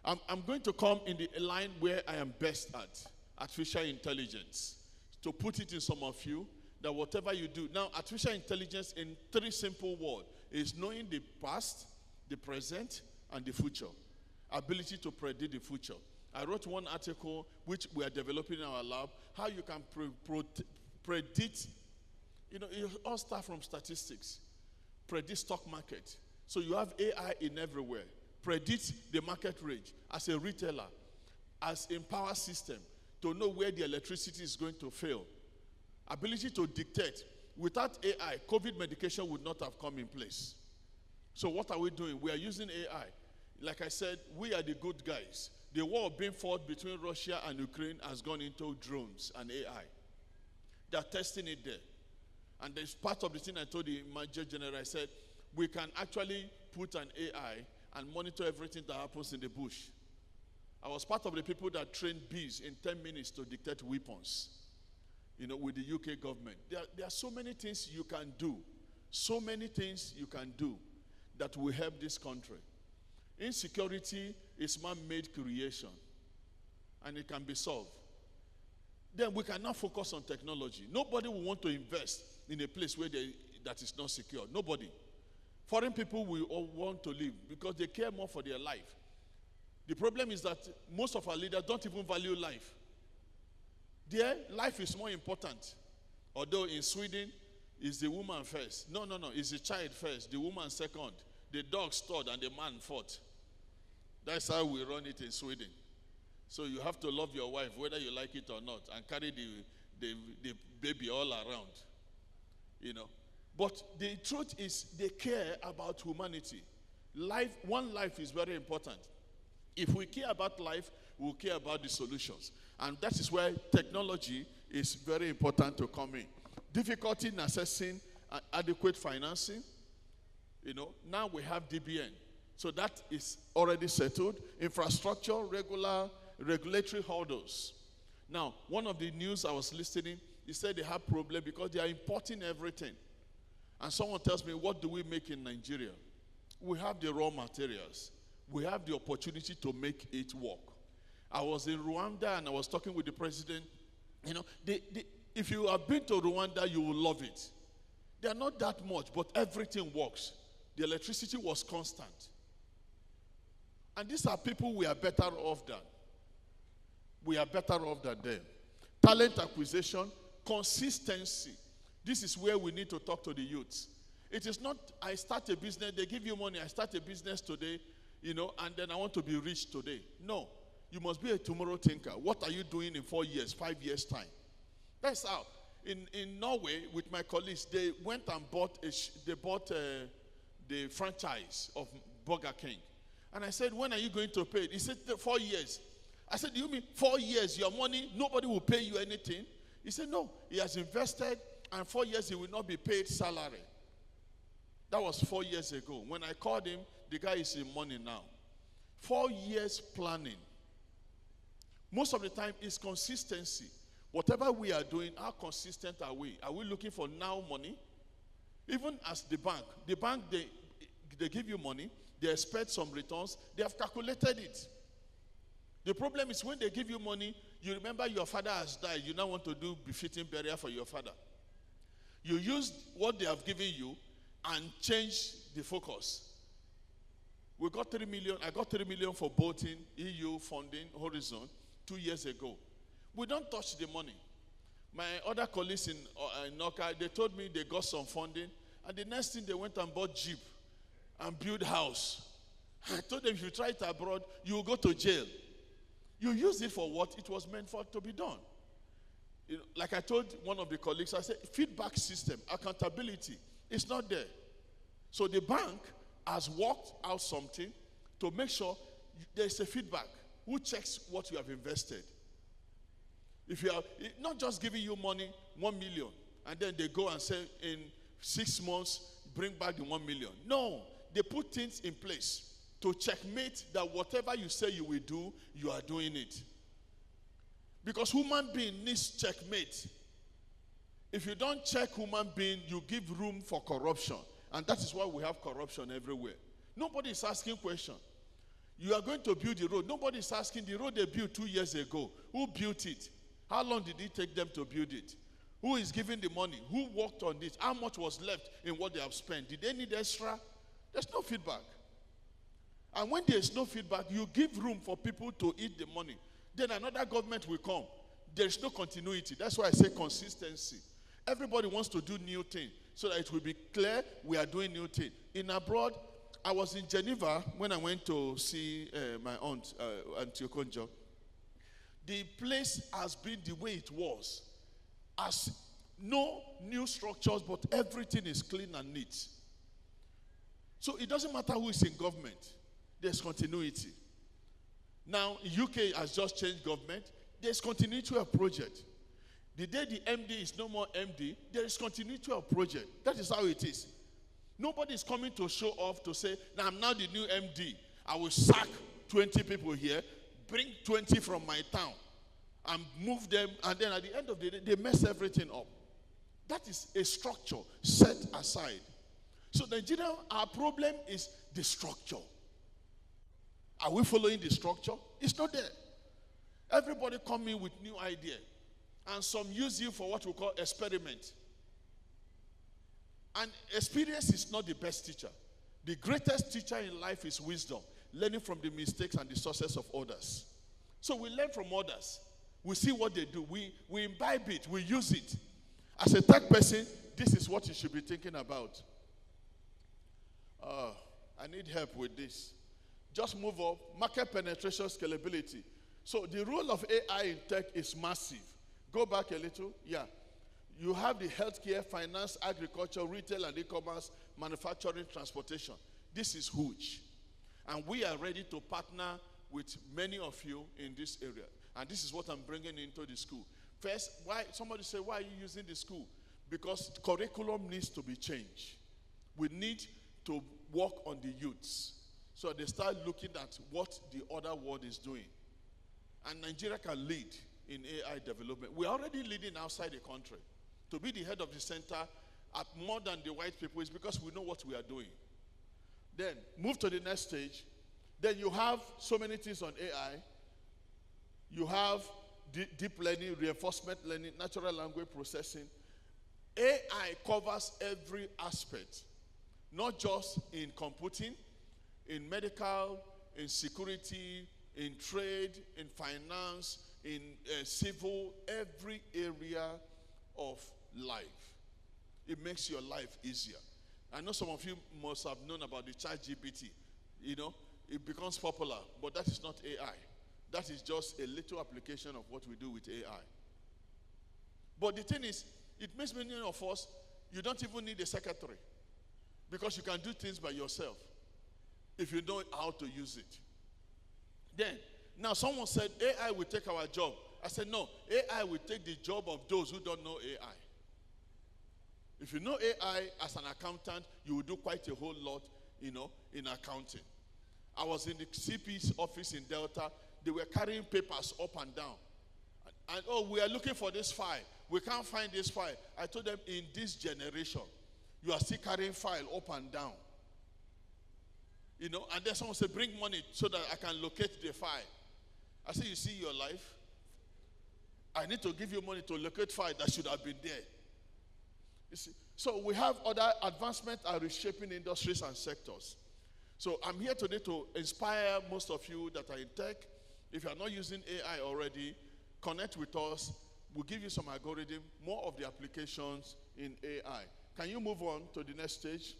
I'm going to come in the line where I am best at, artificial intelligence. To put it in some of you, that whatever you do. Now, artificial intelligence in 3 simple words is knowing the past, the present, and the future. Ability to predict the future. I wrote one article which we are developing in our lab, how you can predict, it all starts from statistics. Predict stock market. So you have AI in everywhere. Predict the market rate as a retailer, as in power system, to know where the electricity is going to fail. Ability to dictate. Without AI, COVID medication would not have come in place. So what are we doing? We are using AI. Like I said, we are the good guys. The war being fought between Russia and Ukraine has gone into drones and AI. They are testing it there. And there's part of the thing I told the Major General, I said, we can actually put an AI and monitor everything that happens in the bush. I was part of the people that trained bees in 10 minutes to detect weapons, with the UK government. There are so many things you can do, that will help this country. Insecurity is man-made creation, and it can be solved. Then we can now focus on technology. Nobody will want to invest in a place where that is not secure. Nobody. Foreign people will all want to live because they care more for their life. The problem is that most of our leaders don't even value life. Their life is more important. Although in Sweden, it's the woman first. No. It's the child first, the woman second, the dog third, and the man fourth. That's how we run it in Sweden. So you have to love your wife, whether you like it or not, and carry the baby all around. But the truth is, they care about humanity. One life is very important. If we care about life, we'll care about the solutions. And that is where technology is very important to come in. Difficulty in accessing adequate financing. Now we have DBN. So that is already settled. Infrastructure, regulatory hurdles. Now, one of the news I was listening, he said they have problem because they are importing everything. And someone tells me, what do we make in Nigeria? We have the raw materials. We have the opportunity to make it work. I was in Rwanda and I was talking with the president. If you have been to Rwanda, you will love it. They are not that much, but everything works. The electricity was constant. And these are people we are better off than. We are better off than them. Talent acquisition, consistency. This is where we need to talk to the youths. It is not, I start a business, they give you money, I start a business today, and then I want to be rich today. No. You must be a tomorrow thinker. What are you doing in 4 years, 5 years' time? That's how. In Norway, with my colleagues, they went and bought the franchise of Burger King. And I said, when are you going to pay it? He said, 4 years. I said, do you mean 4 years, your money, nobody will pay you anything? He said, no. He has invested, and 4 years he will not be paid salary. That was 4 years ago. When I called him, the guy is in money now. 4 years planning. Most of the time, it's consistency. Whatever we are doing, how consistent are we? Are we looking for now money? Even as the bank, they give you money, they expect some returns, they have calculated it. The problem is when they give you money, you remember your father has died, you now want to do befitting burial for your father. You use what they have given you and change the focus. We got 3 million, I got 3 million for boating, EU funding, Horizon, 2 years ago. We don't touch the money. My other colleagues in Noka, they told me they got some funding, and the next thing they went and bought Jeep and built house. I told them, if you try it abroad, you will go to jail. You use it for what it was meant for to be done. Like I told one of the colleagues, I said, feedback system, accountability, it's not there. So the bank has worked out something to make sure there's a feedback. Who checks what you have invested? If you are not just giving you money, 1 million, and then they go and say in 6 months, bring back the 1 million. No, they put things in place to checkmate that whatever you say you will do, you are doing it. Because human being needs checkmate. If you don't check human being, you give room for corruption. And that is why we have corruption everywhere. Nobody is asking questions. You are going to build the road. Nobody is asking the road they built 2 years ago. Who built it? How long did it take them to build it? Who is giving the money? Who worked on this? How much was left in what they have spent? Did they need extra? There's no feedback. And when there's no feedback, you give room for people to eat the money. Then another government will come. There's no continuity. That's why I say consistency. Everybody wants to do new things so that it will be clear we are doing new things. In abroad, I was in Geneva when I went to see my aunt, Auntie Okonjo. The place has been the way it was. As no new structures, but everything is clean and neat. So it doesn't matter who is in government. There's continuity. Now, UK has just changed government. There's continuity of project. The day the MD is no more MD, there is continuity of project. That is how it is. Nobody is coming to show off to say, now I'm now the new MD. I will sack 20 people here, bring 20 from my town, and move them, and then at the end of the day, they mess everything up. That is a structure set aside. So Nigeria, our problem is the structure. Are we following the structure? It's not there. Everybody come in with new idea, and some use you for what we call experiment. And experience is not the best teacher. The greatest teacher in life is wisdom, learning from the mistakes and the success of others. So we learn from others. We see what they do. We imbibe it. We use it. As a tech person, this is what you should be thinking about. I need help with this. Just move up. Market penetration, scalability. So the role of AI in tech is massive. Go back a little. Yeah. You have the healthcare, finance, agriculture, retail and e-commerce, manufacturing, transportation. This is huge. And we are ready to partner with many of you in this area. And this is what I'm bringing into the school. First, why somebody say, why are you using the school? Because curriculum needs to be changed. We need to work on the youths. So they start looking at what the other world is doing. And Nigeria can lead in AI development. We're already leading outside the country. To be the head of the center at more than the white people is because we know what we are doing. Then move to the next stage. Then you have so many things on AI. You have deep learning, reinforcement learning, natural language processing. AI covers every aspect, not just in computing, in medical, in security, in trade, in finance, in civil, every area of life. It makes your life easier. I know some of you must have known about the ChatGPT. You know, it becomes popular, but that is not AI. That is just a little application of what we do with AI. But the thing is, it makes many of us, you don't even need a secretary, because you can do things by yourself if you know how to use it. Then, now someone said AI will take our job. I said no, AI will take the job of those who don't know AI. If you know AI as an accountant, you will do quite a whole lot, you know, in accounting. I was in the CP's office in Delta. They were carrying papers up and down. And oh, we are looking for this file. We can't find this file. I told them, in this generation, you are still carrying file up and down. You know, and then someone said, bring money so that I can locate the file. I said, you see your life? I need to give you money to locate file that should have been there. You see? So we have other advancements are reshaping industries and sectors. So I'm here today to inspire most of you that are in tech. If you are not using AI already, connect with us. We'll give you some algorithm, more of the applications in AI. Can you move on to the next stage?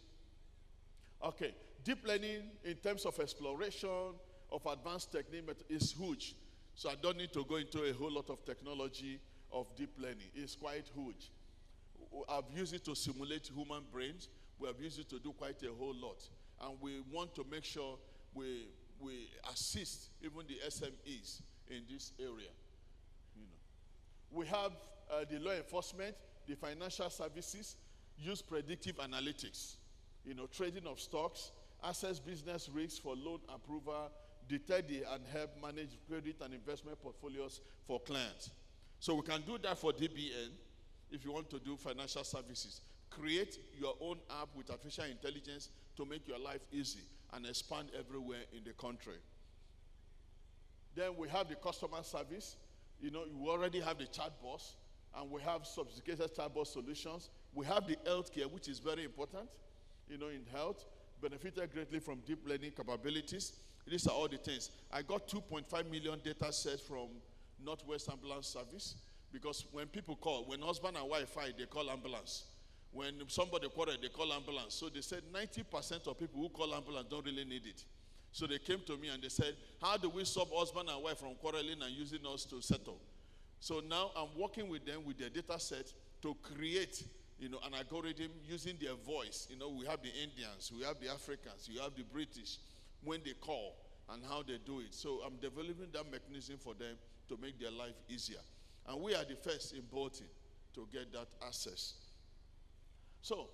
Okay, deep learning in terms of exploration of advanced technique is huge. So I don't need to go into a whole lot of technology of deep learning. It's quite huge. I've used it to simulate human brains. We have used it to do quite a whole lot. And we want to make sure we assist even the SMEs in this area. You know. We have the law enforcement, the financial services, use predictive analytics. You know, trading of stocks, assess business risks for loan approval, detect and help manage credit and investment portfolios for clients. So we can do that for DBN if you want to do financial services. Create your own app with artificial intelligence to make your life easy and expand everywhere in the country. Then we have the customer service. You know, we already have the chatbots, and we have sophisticated chatbot solutions. We have the healthcare, which is very important, you know, in health, benefited greatly from deep learning capabilities. These are all the things. I got 2.5 million data sets from Northwest Ambulance Service, because when people call, when husband and wife fight, they call ambulance. When somebody quarrel, they call ambulance. So they said 90% of people who call ambulance don't really need it. So they came to me and they said, how do we stop husband and wife from quarreling and using us to settle? So now I'm working with them with their data set to create, you know, an algorithm using their voice. You know, we have the Indians, we have the Africans, we have the British, when they call and how they do it. So I'm developing that mechanism for them to make their life easier. And we are the first in Bolton to get that access. So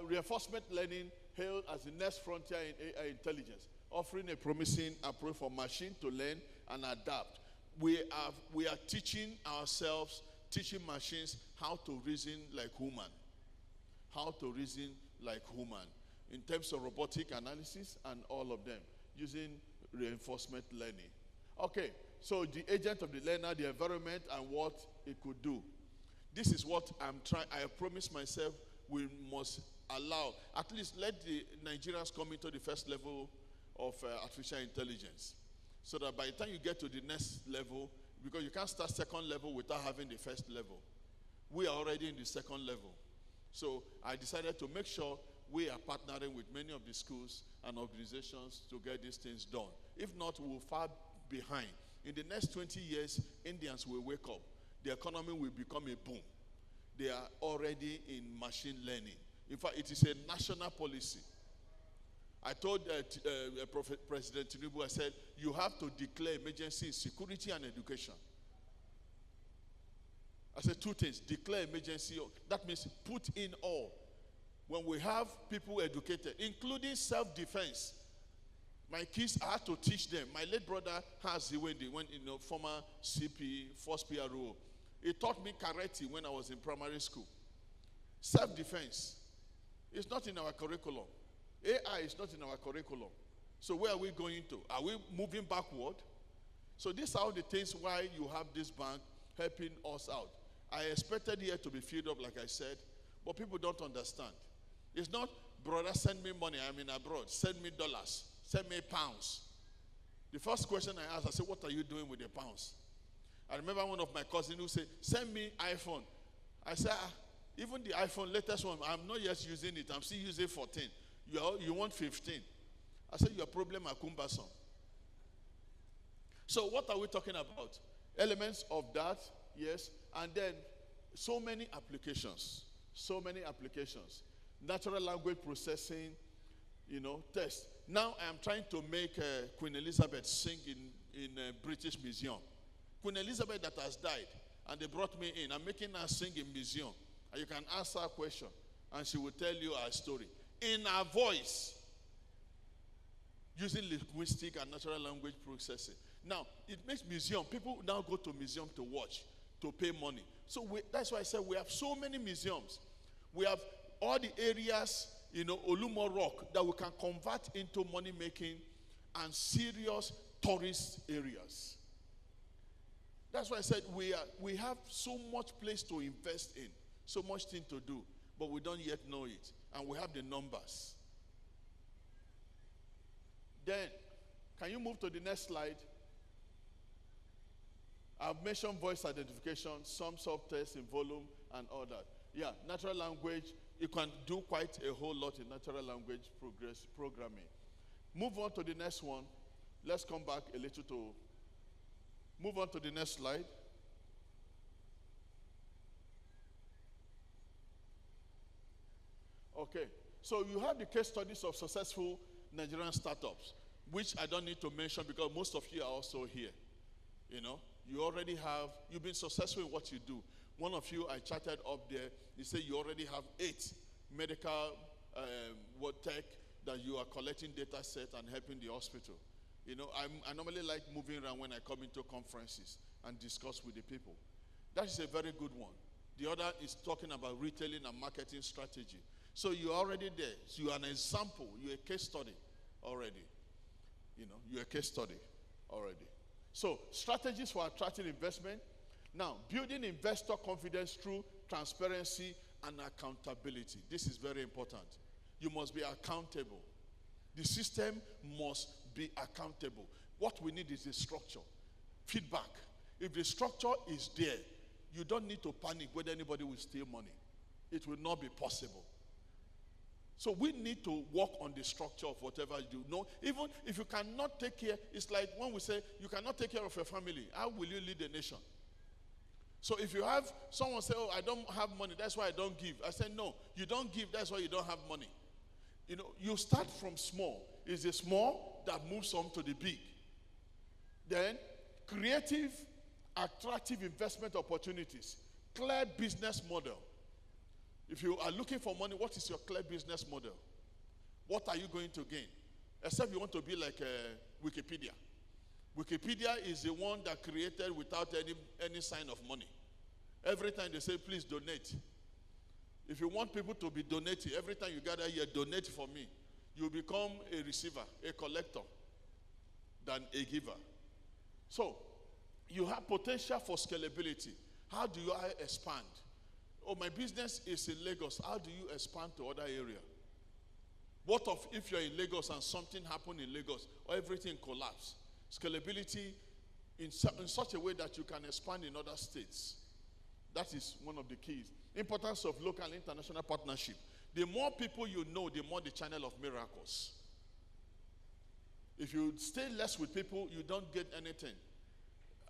Reinforcement learning hailed as the next frontier in AI intelligence, offering a promising approach for machine to learn and adapt. We are teaching ourselves, teaching machines how to reason like human. How to reason like human in terms of robotic analysis and all of them using reinforcement learning. Okay, so the agent of the learner, the environment, and what it could do. This is what I'm trying. I promise myself we must allow, at least let the Nigerians come into the first level of artificial intelligence. So that by the time you get to the next level, because you can't start second level without having the first level. We are already in the second level. So I decided to make sure we are partnering with many of the schools and organizations to get these things done. If not, we'll fall behind. In the next 20 years, Indians will wake up. The economy will become a boom. They are already in machine learning. In fact, it is a national policy. I told President Tinubu, I said, you have to declare emergency in security and education. I said two things. Declare emergency. That means put in all. When we have people educated, including self-defense. My kids, I had to teach them. My late brother has the former CP, first PRO. He taught me karate when I was in primary school. Self-defense. It's not in our curriculum. AI is not in our curriculum. So where are we going to? Are we moving backward? So these are the things why you have this bank helping us out. I expected here to be filled up, like I said, but people don't understand. It's not, brother, send me money, I'm in abroad. Send me dollars, send me pounds. The first question I asked, I said, what are you doing with the pounds? I remember one of my cousins who said, send me iPhone. I said, even the iPhone, latest one, I'm not yet using it. I'm still using 14. You want 15. I said, your problem are cumbersome. So what are we talking about? Elements of that, yes. And then so many applications. So many applications. Natural language processing, test. Now I am trying to make Queen Elizabeth sing in British Museum. Queen Elizabeth that has died, and they brought me in. I'm making her sing in museum. And you can ask her a question, and she will tell you her story. In her voice, using linguistic and natural language processing. Now, it makes museum. People now go to museum to watch, to pay money. So that's why I said we have so many museums. We have all the areas, Olumo Rock, that we can convert into money-making and serious tourist areas. That's why I said we have so much place to invest in, so much thing to do, but we don't yet know it. And we have the numbers. Then, can you move to the next slide? I've mentioned voice identification, some soft-tests in volume, and all that. Yeah, natural language, you can do quite a whole lot in natural language programming. Move on to the next one. Let's come back a little to... Move on to the next slide. Okay, so you have the case studies of successful Nigerian startups, which I don't need to mention because most of you are also here. You already have, you've been successful in what you do. One of you, I chatted up there, he said you already have 8 medical tech that you are collecting data set and helping the hospital. I normally like moving around when I come into conferences and discuss with the people. That is a very good one. The other is talking about retailing and marketing strategy. So you're already there. So you're an example. You're a case study already. You're a case study already. So strategies for attracting investment. Now, building investor confidence through transparency and accountability. This is very important. You must be accountable. The system must be accountable. What we need is a structure. Feedback. If the structure is there, you don't need to panic whether anybody will steal money. It will not be possible. So we need to work on the structure of whatever you do. Even if you cannot take care, it's like when we say you cannot take care of your family, how will you lead a nation? So if you have someone say, oh, I don't have money, that's why I don't give. I say, no, you don't give, that's why you don't have money. You start from small. It's the small that moves on to the big. Then, creative, attractive investment opportunities, clear business model. If you are looking for money, what is your clear business model? What are you going to gain? Except you want to be like Wikipedia. Wikipedia is the one that created without any sign of money. Every time they say, please donate. If you want people to be donating, every time you gather here, donate for me. You become a receiver, a collector, than a giver. So, you have potential for scalability. How do you expand? Oh, my business is in Lagos. How do you expand to other area? What if you're in Lagos and something happened in Lagos or everything collapsed? Scalability in such a way that you can expand in other states. That is one of the keys. Importance of local and international partnership. The more people you know, the more the channel of miracles. If you stay less with people, you don't get anything.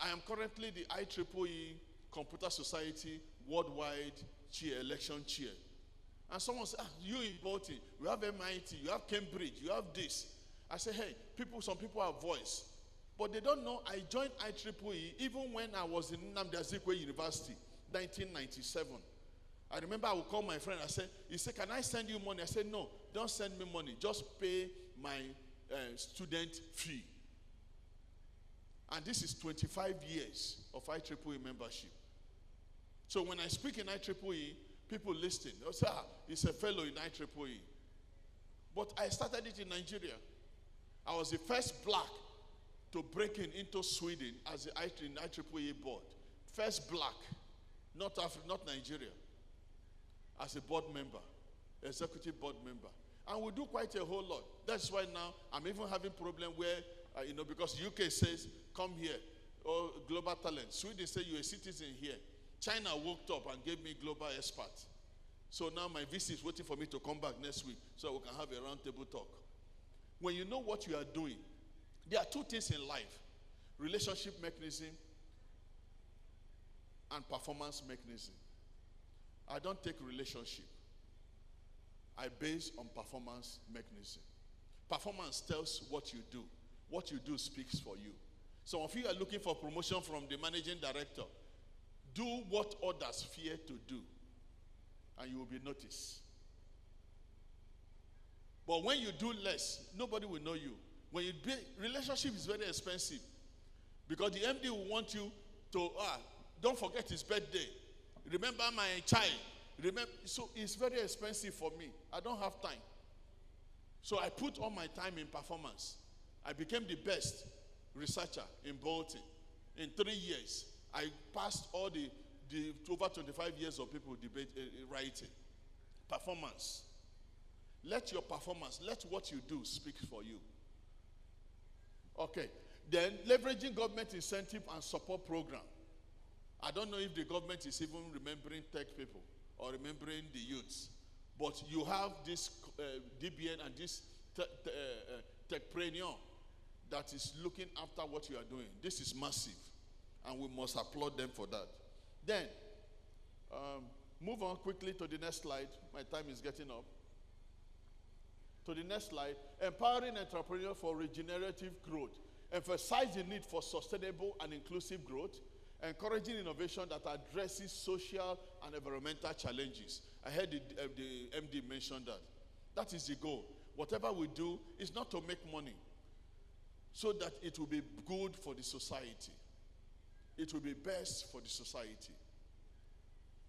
I am currently the IEEE Computer Society Worldwide Chair, Election Chair. And someone said, you in Baltimore, you have MIT, you have Cambridge, you have this. I say, hey, some people have voice. But they don't know I joined IEEE even when I was in Nnamdi Azikiwe University, 1997. I remember I would call my friend. He said, can I send you money? I said, no, don't send me money. Just pay my student fee. And this is 25 years of IEEE membership. So when I speak in IEEE, people listen. They'll say, he's a fellow in IEEE. But I started it in Nigeria. I was the first black to break into Sweden as the IEEE board. First black, not Nigeria, as a board member, executive board member. And we do quite a whole lot. That's why now I'm even having problem where, because UK says, come here, or global talent. Sweden says you're a citizen here. China woke up and gave me global expert. So now my visa is waiting for me to come back next week so we can have a roundtable talk. When you know what you are doing, there are two things in life: relationship mechanism and performance mechanism. I don't take relationship. I base on performance mechanism. Performance tells what you do. What you do speaks for you. Some of you are looking for promotion from the managing director. Do what others fear to do, and you will be noticed. But when you do less, nobody will know you. When you relationship is very expensive, because the MD will want you to don't forget his birthday. Remember my child. So it's very expensive for me. I don't have time. So I put all my time in performance. I became the best researcher in Bolton. In 3 years, I passed all the over 25 years of people writing. Performance. Let your performance, let what you do speak for you. Okay. Then leveraging government incentive and support program. I don't know if the government is even remembering tech people or remembering the youths. But you have this DBN and this Techpreneur that is looking after what you are doing. This is massive. And we must applaud them for that. Then, move on quickly to the next slide. My time is getting up. To the next slide. Empowering entrepreneurs for regenerative growth. Emphasize the need for sustainable and inclusive growth. Encouraging innovation that addresses social and environmental challenges. I heard the MD mention that. That is the goal. Whatever we do is not to make money, so that it will be good for the society. It will be best for the society.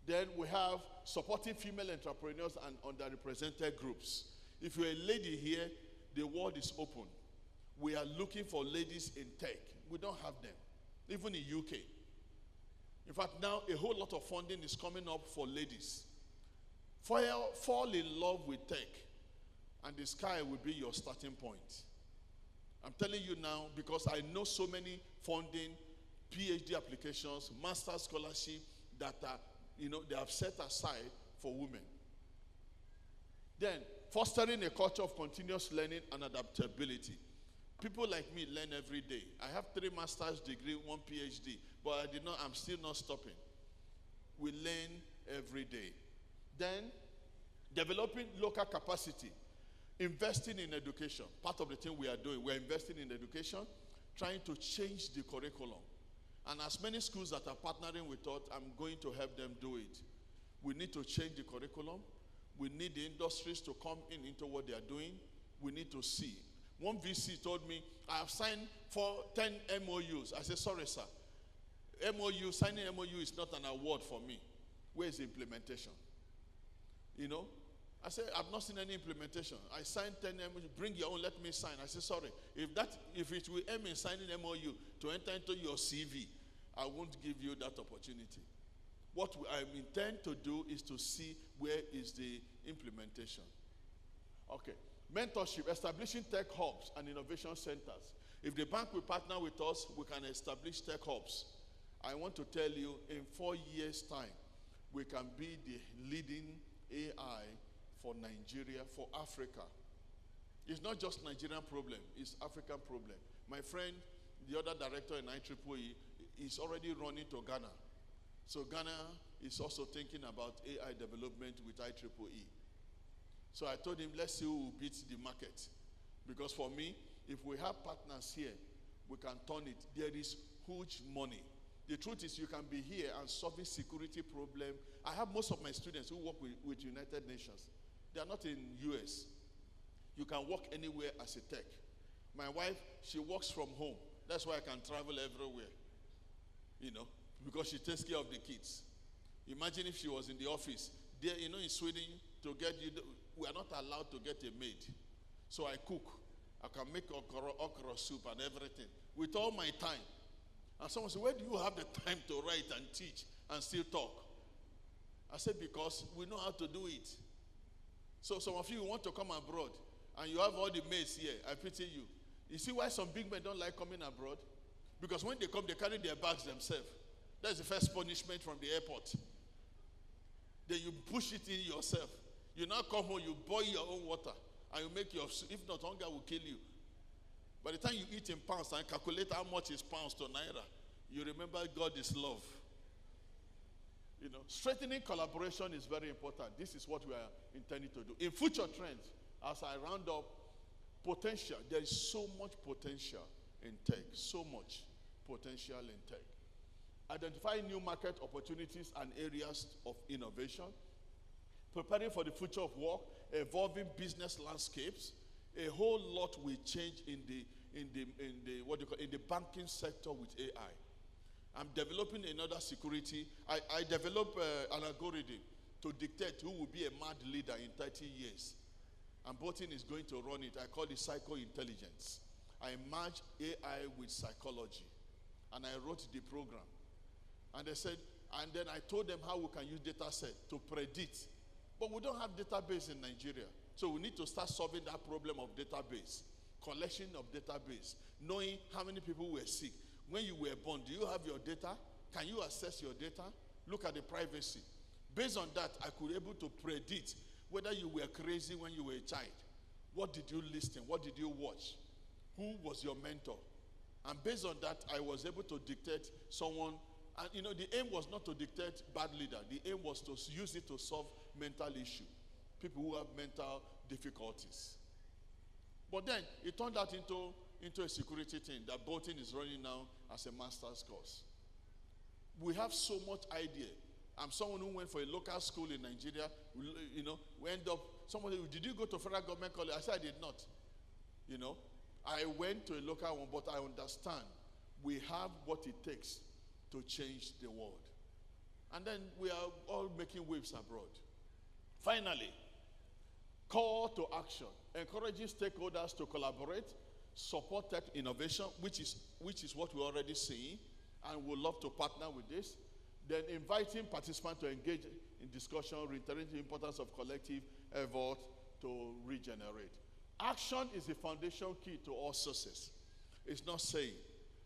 Then we have supporting female entrepreneurs and underrepresented groups. If you're a lady here, the world is open. We are looking for ladies in tech. We don't have them, even in UK. In fact, now a whole lot of funding is coming up for ladies. Fall in love with tech, and the sky will be your starting point. I'm telling you now because I know so many funding, PhD applications, master's scholarship that are, they have set aside for women. Then, fostering a culture of continuous learning and adaptability. People like me learn every day. I have 3 master's degrees, 1 PhD, but I'm still not stopping. We learn every day. Then, developing local capacity. Investing in education. Part of the thing we are doing, we're investing in education, trying to change the curriculum. And as many schools that are partnering with us, I'm going to help them do it. We need to change the curriculum. We need the industries to come into what they are doing. We need to see. One VC told me, I have signed for 10 MOUs. I said, sorry, sir. Signing MOU is not an award for me. Where is the implementation? You know? I said, I've not seen any implementation. I signed 10 MOU. Bring your own, let me sign. I said, sorry. If it will aim in signing MOU to enter into your CV, I won't give you that opportunity. What I intend to do is to see where is the implementation. Okay. Mentorship, establishing tech hubs and innovation centers. If the bank will partner with us, we can establish tech hubs. I want to tell you, in 4 years' time, we can be the leading AI for Nigeria, for Africa. It's not just Nigerian problem, it's African problem. My friend, the other director in IEEE, is already running to Ghana. So Ghana is also thinking about AI development with IEEE. So I told him, let's see who will beat the market. Because for me, if we have partners here, we can turn it. There is huge money. The truth is you can be here and solving security problem. I have most of my students who work with United Nations. They are not in US. You can work anywhere as a tech. My wife, she works from home. That's why I can travel everywhere. You know, because she takes care of the kids. Imagine if she was in the office. There, you know, in Sweden, we are not allowed to get a maid. So I cook. I can make okra soup and everything with all my time. And someone said, where do you have the time to write and teach and still talk? I said, because we know how to do it. So some of you want to come abroad and you have all the maids here. I pity you. You see why some big men don't like coming abroad? Because when they come, they carry their bags themselves. That's the first punishment from the airport. Then you push it in yourself. You now come home, you boil your own water, and you make your, if not, hunger will kill you. By the time you eat in pounds and calculate how much is pounds to naira, you remember God is love. You know, strengthening collaboration is very important. This is what we are intending to do. In future trends, as I round up, potential. There is so much potential in tech. So much potential in tech. Identifying new market opportunities and areas of innovation. Preparing for the future of work. Evolving business landscapes. A whole lot will change in the banking sector with AI. I'm developing another security. I develop an algorithm to dictate who will be a mad leader in 30 years. And Botin is going to run it. I call it psycho-intelligence. I merge AI with psychology. And I wrote the program. And they said, and then I told them how we can use data set to predict. But we don't have database in Nigeria. So we need to start solving that problem of database. Collection of database. Knowing how many people were sick. When you were born, do you have your data? Can you access your data? Look at the privacy. Based on that, I could be able to predict whether you were crazy when you were a child. What did you listen? What did you watch? Who was your mentor? And based on that, I was able to dictate someone. And you know, the aim was not to dictate bad leader. The aim was to use it to solve mental issue. People who have mental difficulties. But then, it turned out into a security thing that Bolton is running now as a master's course. We have so much idea. I'm someone who went for a local school in Nigeria. You know, we end up, someone said, did you go to federal government college? I said, I did not. You know, I went to a local one, but I understand we have what it takes to change the world. And then we are all making waves abroad. Finally, call to action. Encouraging stakeholders to collaborate, support tech innovation, which is what we're already seeing, and we'd love to partner with this. Then inviting participants to engage in discussion, reiterating the importance of collective effort to regenerate. Action is the foundation key to all success. It's not saying,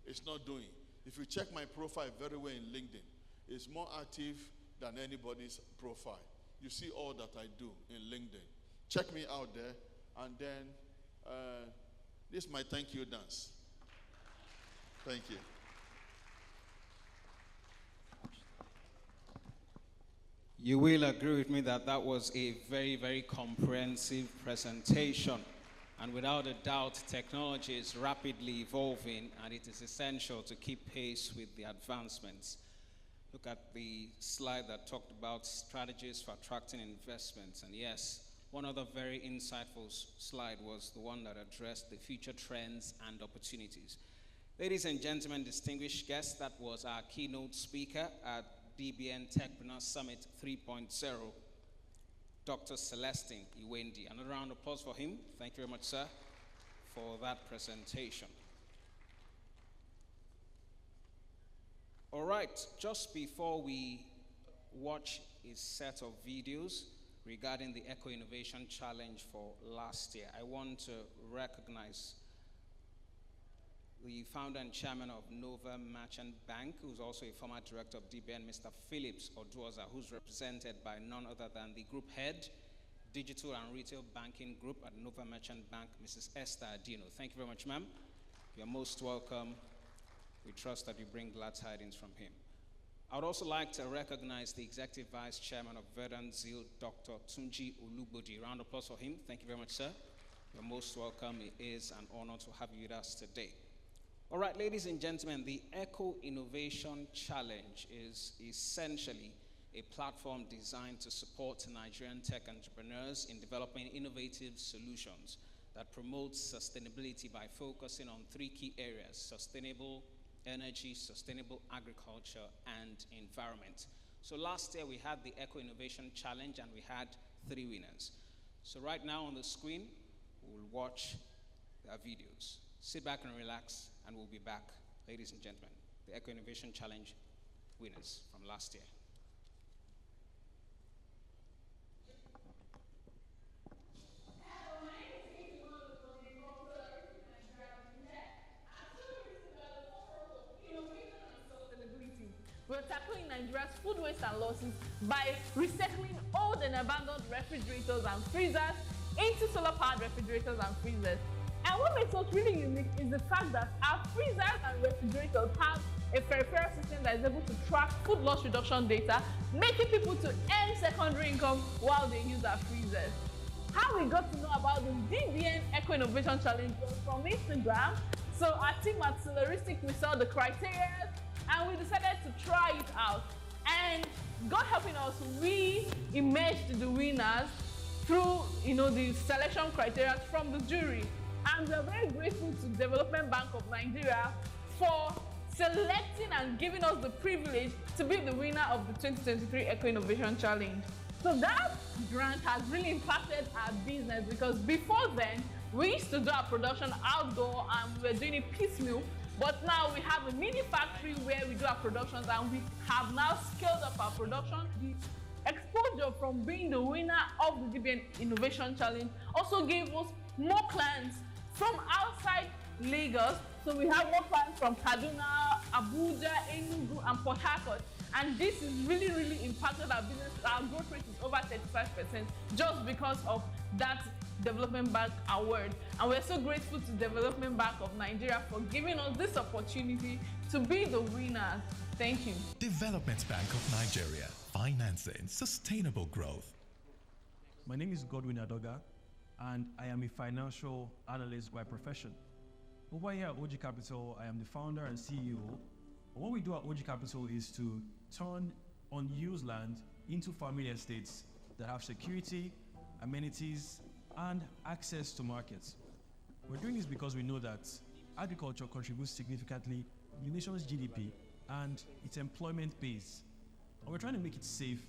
it's not doing. If you check my profile very well in LinkedIn, it's more active than anybody's profile. You see all that I do in LinkedIn. Check me out there, and then this is my thank you dance. Thank you. You will agree with me that that was a very, very comprehensive presentation. And without a doubt, technology is rapidly evolving, and it is essential to keep pace with the advancements. Look at the slide that talked about strategies for attracting investments. And yes, one other very insightful slide was the one that addressed the future trends and opportunities. Ladies and gentlemen, distinguished guests, that was our keynote speaker at Dbn Techpreneur Summit 3.0, Dr. Celestine Iwendi. Another round of applause for him. Thank you very much, sir, for that presentation. All right, just before we watch a set of videos regarding the Eco Innovation Challenge for last year, I want to recognize the founder and chairman of Nova Merchant Bank, who's also a former director of DBN, Mr. Phillips Oduoza, who's represented by none other than the group head, Digital and Retail Banking Group at Nova Merchant Bank, Mrs. Esther Adino. Thank you very much, ma'am. You're most welcome. We trust that you bring glad tidings from him. I would also like to recognize the Executive Vice Chairman of Verdant Zeal, Dr. Tunji Olubodi. Round of applause for him. Thank you very much, sir. You're most welcome. It is an honor to have you with us today. All right, ladies and gentlemen, the Eco Innovation Challenge is essentially a platform designed to support Nigerian tech entrepreneurs in developing innovative solutions that promote sustainability by focusing on three key areas: sustainable energy, sustainable agriculture, and environment. So last year we had the Eco Innovation Challenge and we had 3 winners. So right now on the screen, we'll watch their videos. Sit back and relax, and we'll be back. Ladies and gentlemen, the Eco Innovation Challenge winners from last year. We're tackling Nigeria's food waste and losses by recycling old and abandoned refrigerators and freezers into solar-powered refrigerators and freezers. And what makes us really unique is the fact that our freezers and refrigerators have a peripheral system that is able to track food loss reduction data, making people to earn secondary income while they use our freezers. How we got to know about the DBN Eco Innovation Challenge was from Instagram. So our team at Solaristic, we saw the criteria and we decided to try it out. And God helping us, we emerged the winners through the selection criteria from the jury. And we're very grateful to Development Bank of Nigeria for selecting and giving us the privilege to be the winner of the 2023 Eco Innovation Challenge. So that grant has really impacted our business, because before then, we used to do our production outdoor and we were doing it piecemeal. But now we have a mini factory where we do our productions, and we have now scaled up our production. The exposure from being the winner of the DBN Innovation Challenge also gave us more clients from outside Lagos. So we have more clients from Kaduna, Abuja, Enugu, and Port Harcourt. And this has really impacted our business. Our growth rate is over 35% just because of that Development Bank award. And we're so grateful to Development Bank of Nigeria for giving us this opportunity to be the winners. Thank you. Development Bank of Nigeria, financing sustainable growth. My name is Godwin Adoga, and I am a financial analyst by profession. Over here at OG Capital, I am the founder and CEO. What we do at OG Capital is to turn unused land into family estates that have security, amenities, and access to markets. We're doing this because we know that agriculture contributes significantly to the nation's GDP and its employment base. And we're trying to make it safe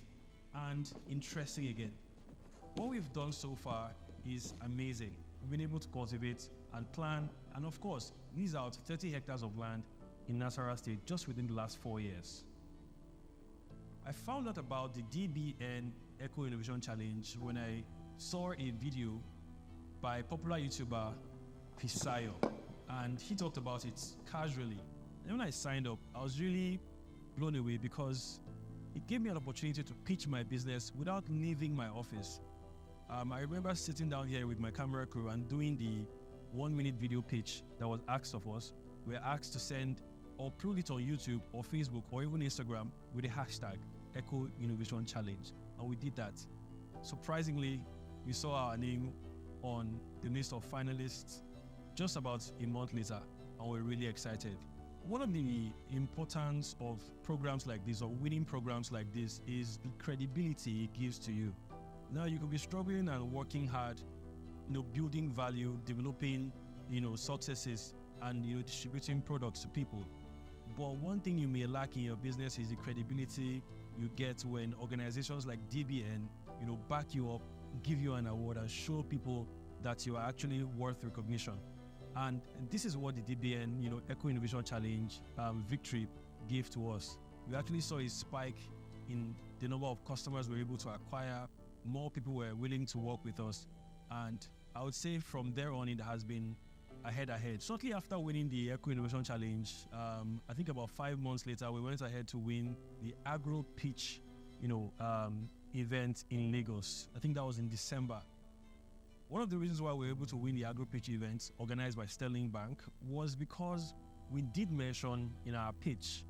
and interesting again. What we've done so far is amazing. We've been able to cultivate and plan and, of course, lease out 30 hectares of land in Nasarawa State just within the last 4 years. I found out about the DBN Eco Innovation Challenge when I saw a video by popular YouTuber Fisayo, and he talked about it casually. And when I signed up, I was really blown away because it gave me an opportunity to pitch my business without leaving my office. I remember sitting down here with my camera crew and doing the 1-minute video pitch that was asked of us. We were asked to send or upload it on YouTube or Facebook or even Instagram with the hashtag Eco Innovation Challenge, and we did that. Surprisingly, we saw our name on the list of finalists just about a month later, and we're really excited. one of the importance of programs like this, or winning programs like this, is the credibility it gives to you. Now, you could be struggling and working hard, building value, developing, successes, and distributing products to people. But one thing you may lack in your business is the credibility you get when organizations like DBN, back you up, give you an award, and show people that you are actually worth recognition. And this is what the DBN, Eco Innovation Challenge victory gave to us. We actually saw a spike in the number of customers we were able to acquire. More people were willing to work with us. And I would say from there on, it has been ahead. Shortly after winning the Eco Innovation Challenge, I think about 5 months later, we went ahead to win the Agro Pitch, event in Lagos. I think that was in December. One of the reasons why we were able to win the Agro Pitch event organized by Sterling Bank was because we did mention in our pitch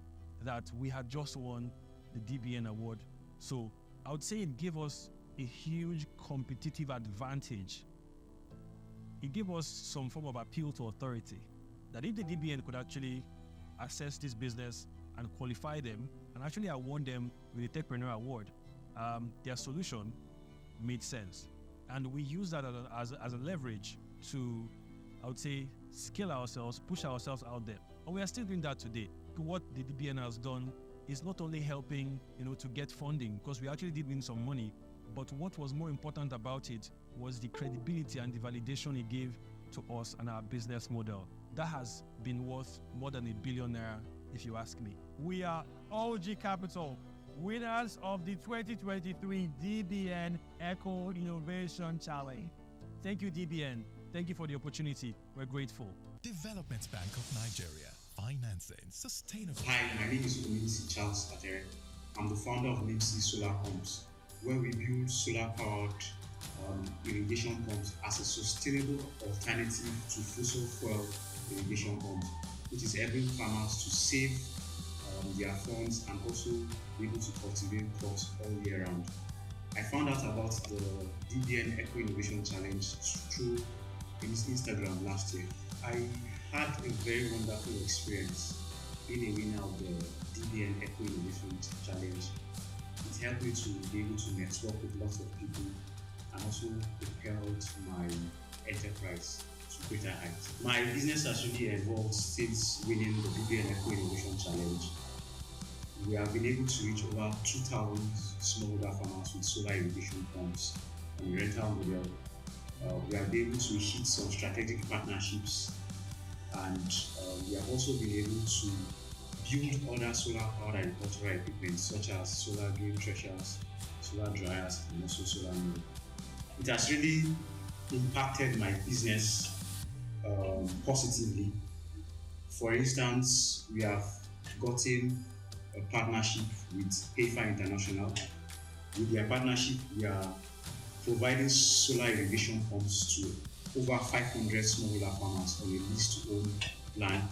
that we had just won the DBN award. So I would say it gave us a huge competitive advantage. It gave us some form of appeal to authority, that if the DBN could actually assess this business and qualify them and actually award them with the Techpreneur Award, their solution made sense. And we use that as a leverage to, I would say, scale ourselves, push ourselves out there. And we are still doing that today. What the DBN has done is not only helping, to get funding, because we actually did win some money, but what was more important about it was the credibility and the validation it gave to us and our business model. That has been worth more than $1 billion, if you ask me. We are OG Capital, winners of the 2023 DBN Eco Innovation Challenge. Thank you, DBN. Thank you for the opportunity. We're grateful. Development Bank of Nigeria, financing sustainable. Hi, my name is Onimsi Charles Adere. I'm the founder of NIMSI Solar Pumps, where we build solar-powered irrigation pumps as a sustainable alternative to fossil fuel irrigation pumps, which is helping farmers to save their funds and also be able to cultivate crops all year round. I found out about the DBN Eco Innovation Challenge through Instagram last year. I had a very wonderful experience being a winner of the DBN Eco Innovation Challenge. It helped me to be able to network with lots of people and also propelled my enterprise to greater heights. My business has really evolved since winning the DBN Eco Innovation Challenge. We have been able to reach over 2,000 smallholder farmers with solar irrigation pumps on the rental model. We have been able to hit some strategic partnerships, and we have also been able to build other solar-powered agricultural equipment such as solar grain threshers, solar dryers, and also solar mill. It has really impacted my business positively. For instance, we have gotten a partnership with PayFar International. With their partnership, we are providing solar irrigation pumps to over 500 smallholder farmers on a lease-to-own plan.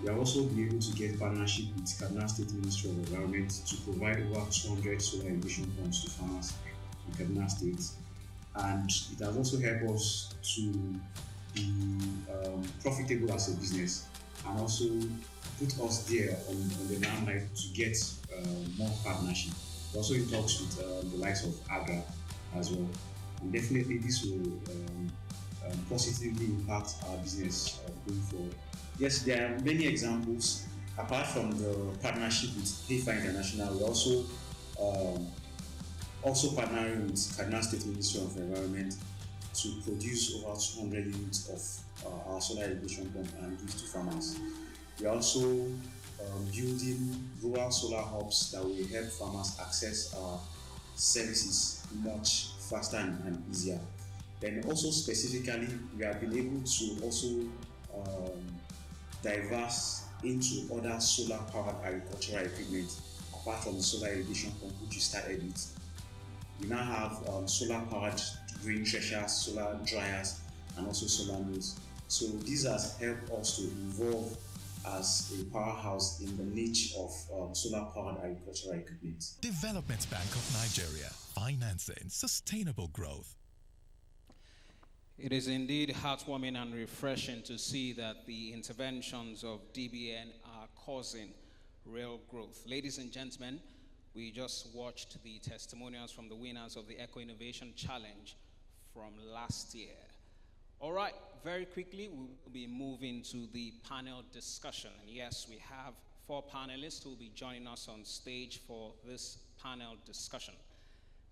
We are also be able to get partnership with Kaduna State Ministry of Environment to provide over 200 solar irrigation pumps to farmers in Kaduna State. And it has also helped us to be profitable as a business, and also put us there on the limelight to get more partnership. We're also in talks with the likes of AGRA as well. And definitely this will positively impact our business going forward. Yes, there are many examples. Apart from the partnership with PayFar International, we're also partnering with Kaduna State Ministry of Environment to produce over 200 units of our solar irrigation pump and give to farmers. We are also building rural solar hubs that will help farmers access our services much faster and easier. Then also specifically, we have been able to also diverse into other solar-powered agricultural equipment apart from the solar irrigation pump which we started with. We now have solar-powered grain threshers, solar dryers, and also solar mills. So this has helped us to evolve as a powerhouse in the niche of solar-powered agricultural equipment. Development Bank of Nigeria, financing sustainable growth. It is indeed heartwarming and refreshing to see that the interventions of DBN are causing real growth. Ladies and gentlemen, we just watched the testimonials from the winners of the Eco Innovation Challenge from last year. All right, very quickly, we'll be moving to the panel discussion. And yes, we have 4 panelists who will be joining us on stage for this panel discussion.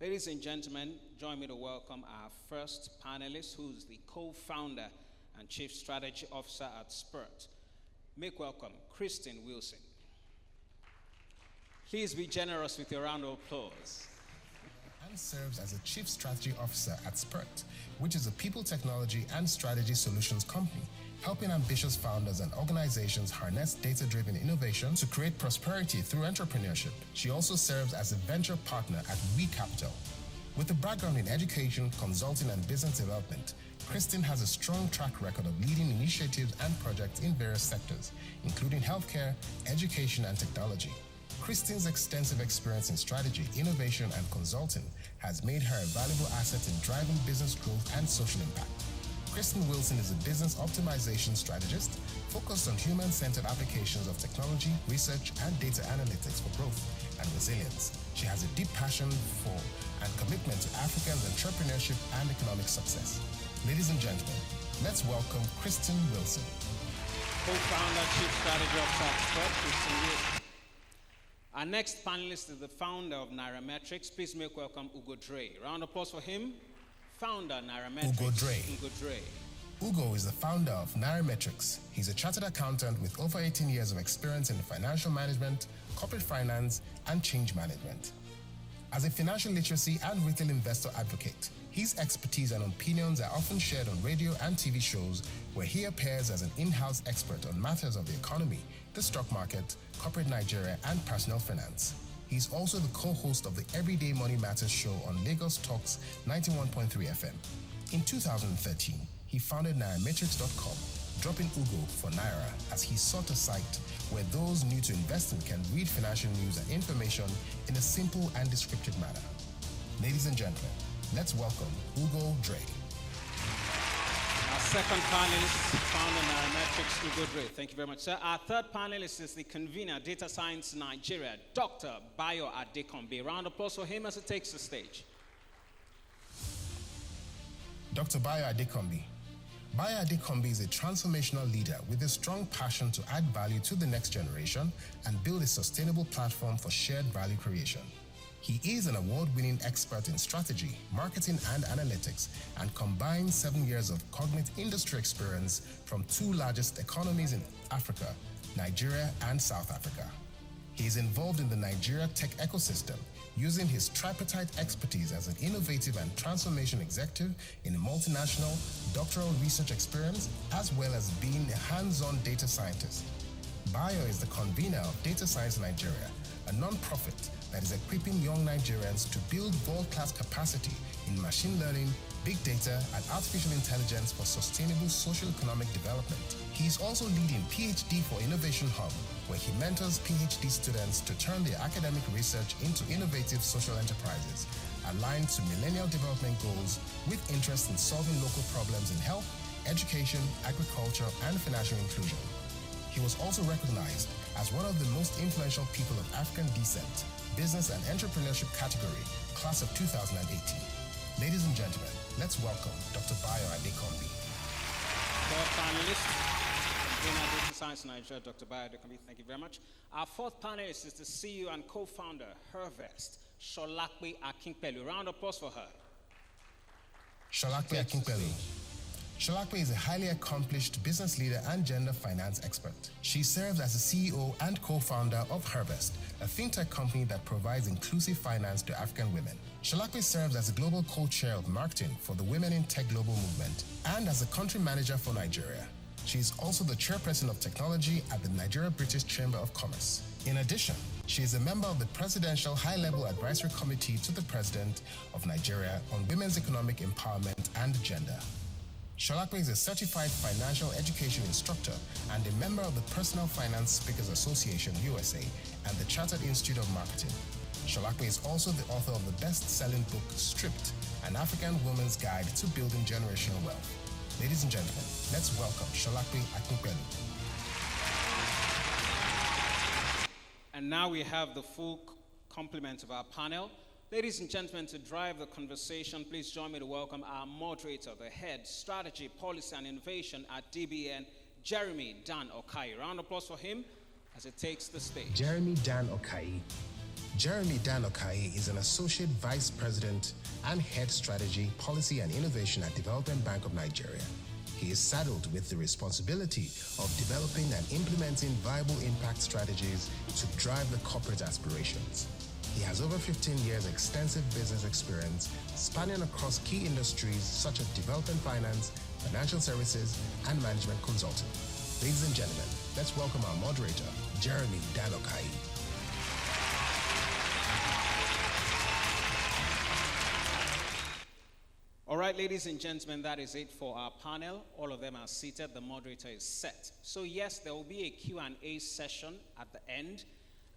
Ladies and gentlemen, join me to welcome our first panelist, who's the co-founder and chief strategy officer at Spurt. Make welcome Kristen Wilson. Please be generous with your round of applause. And serves as a chief strategy officer at Spurt, which is a people technology and strategy solutions company, helping ambitious founders and organizations harness data-driven innovation to create prosperity through entrepreneurship. She also serves as a venture partner at We Capital. With a background in education, consulting, and business development, Kristen has a strong track record of leading initiatives and projects in various sectors, including healthcare, education, and technology. Kristen's extensive experience in strategy, innovation, and consulting has made her a valuable asset in driving business growth and social impact. Kristen Wilson is a business optimization strategist focused on human-centered applications of technology, research, and data analytics for growth and resilience. She has a deep passion for and commitment to Africans' entrepreneurship and economic success. Ladies and gentlemen, let's welcome Kristen Wilson. Co-founder, chief strategy officer at Spurt, Kristen Wilson. Our next panelist is the founder of Nairametrics. Please make welcome Ugo Dre. Round of applause for him. Founder, Nairametrics. Ugo Dre. Ugo Dre. Ugo is the founder of Nairametrics. He's a chartered accountant with over 18 years of experience in financial management, corporate finance, and change management. As a financial literacy and retail investor advocate, his expertise and opinions are often shared on radio and TV shows where he appears as an in-house expert on matters of the economy, the stock market, corporate Nigeria, and personal finance. He's also the co-host of the Everyday Money Matters show on Lagos Talks 91.3 FM. In 2013, he founded Nairametrics.com, dropping Ugo for Naira as he sought a site where those new to investing can read financial news and information in a simple and descriptive manner. Ladies and gentlemen, let's welcome Ugo Dre. Our second panelist, founder Nairametrics, Ugo Dre. Thank you very much, sir. Our third panelist is the convener, Data Science Nigeria, Dr. Bayo Adekombi. Round of applause for him as he takes the stage. Dr. Bayo Adekombi. Bayo Adekombi is a transformational leader with a strong passion to add value to the next generation and build a sustainable platform for shared value creation. He is an award-winning expert in strategy, marketing, and analytics, and combines 7 years of cognate industry experience from 2 largest economies in Africa, Nigeria and South Africa. He is involved in the Nigeria tech ecosystem, using his tripartite expertise as an innovative and transformation executive in a multinational doctoral research experience, as well as being a hands-on data scientist. Bayo is the convener of Data Science Nigeria, a non-profit that is equipping young Nigerians to build world-class capacity in machine learning, big data, and artificial intelligence for sustainable socio-economic development. He is also leading PhD for Innovation Hub, where he mentors PhD students to turn their academic research into innovative social enterprises, aligned to Millennial Development Goals with interest in solving local problems in health, education, agriculture, and financial inclusion. He was also recognized as one of the most influential people of African descent, business and entrepreneurship category, class of 2018. Ladies and gentlemen, let's welcome Dr. Bayo Adekombi. Third panelist, Data Science Nigeria, Dr. Bayo Adekombi. Thank you very much. Our fourth panelist is the CEO and co-founder, Hervest, Sholakwe Akinpelu. Round of applause for her. Sholakwe Akinpelu. Sholakwe is a highly accomplished business leader and gender finance expert. She serves as the CEO and co-founder of Hervest, a fintech company that provides inclusive finance to African women. Sholakwe serves as a global co-chair of marketing for the Women in Tech Global Movement and as a country manager for Nigeria. She is also the chairperson of technology at the Nigeria British Chamber of Commerce. In addition, she is a member of the Presidential High-Level Advisory Committee to the President of Nigeria on Women's Economic Empowerment and Gender. Sholakwe is a certified financial education instructor and a member of the Personal Finance Speakers Association USA and the Chartered Institute of Marketing. Sholakwe is also the author of the best-selling book, Stripped, an African woman's guide to building generational wealth. Ladies and gentlemen, let's welcome Sholakwe Akinpelu. And now we have the full complement of our panel. Ladies and gentlemen, to drive the conversation, please join me to welcome our moderator, the head strategy, policy, and innovation at DBN, Jeremy Dan Okai. Round of applause for him as he takes the stage. Jeremy Dan Okai. Jeremy Dan Okai is an associate vice president and head strategy, policy, and innovation at Development Bank of Nigeria. He is saddled with the responsibility of developing and implementing viable impact strategies to drive the corporate aspirations. He has over 15 years extensive business experience spanning across key industries such as development finance, financial services, and management consulting. Ladies and gentlemen, let's welcome our moderator, Jeremy Dan Okai. All right, ladies and gentlemen, that is it for our panel. All of them are seated. The moderator is set. So yes, there will be a Q&A session at the end.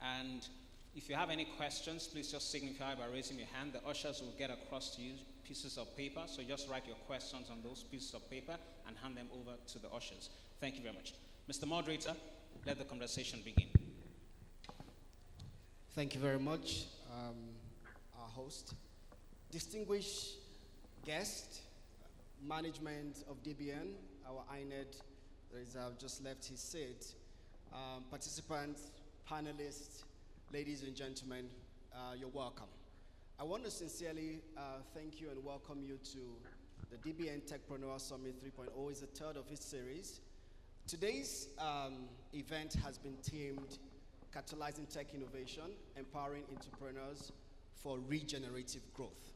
And if you have any questions, please just signify by raising your hand. The ushers will get across to you pieces of paper. So just write your questions on those pieces of paper and hand them over to the ushers. Thank you very much. Mr. Moderator, let the conversation begin. Thank you very much, our host. Distinguished guest, management of DBN, our INED, just left his seat. Participants, panelists, ladies and gentlemen, you're welcome. I want to sincerely thank you and welcome you to the DBN Techpreneur Summit 3.0. It's the third of its series. Today's event has been themed Catalyzing Tech Innovation, Empowering Entrepreneurs for Regenerative Growth.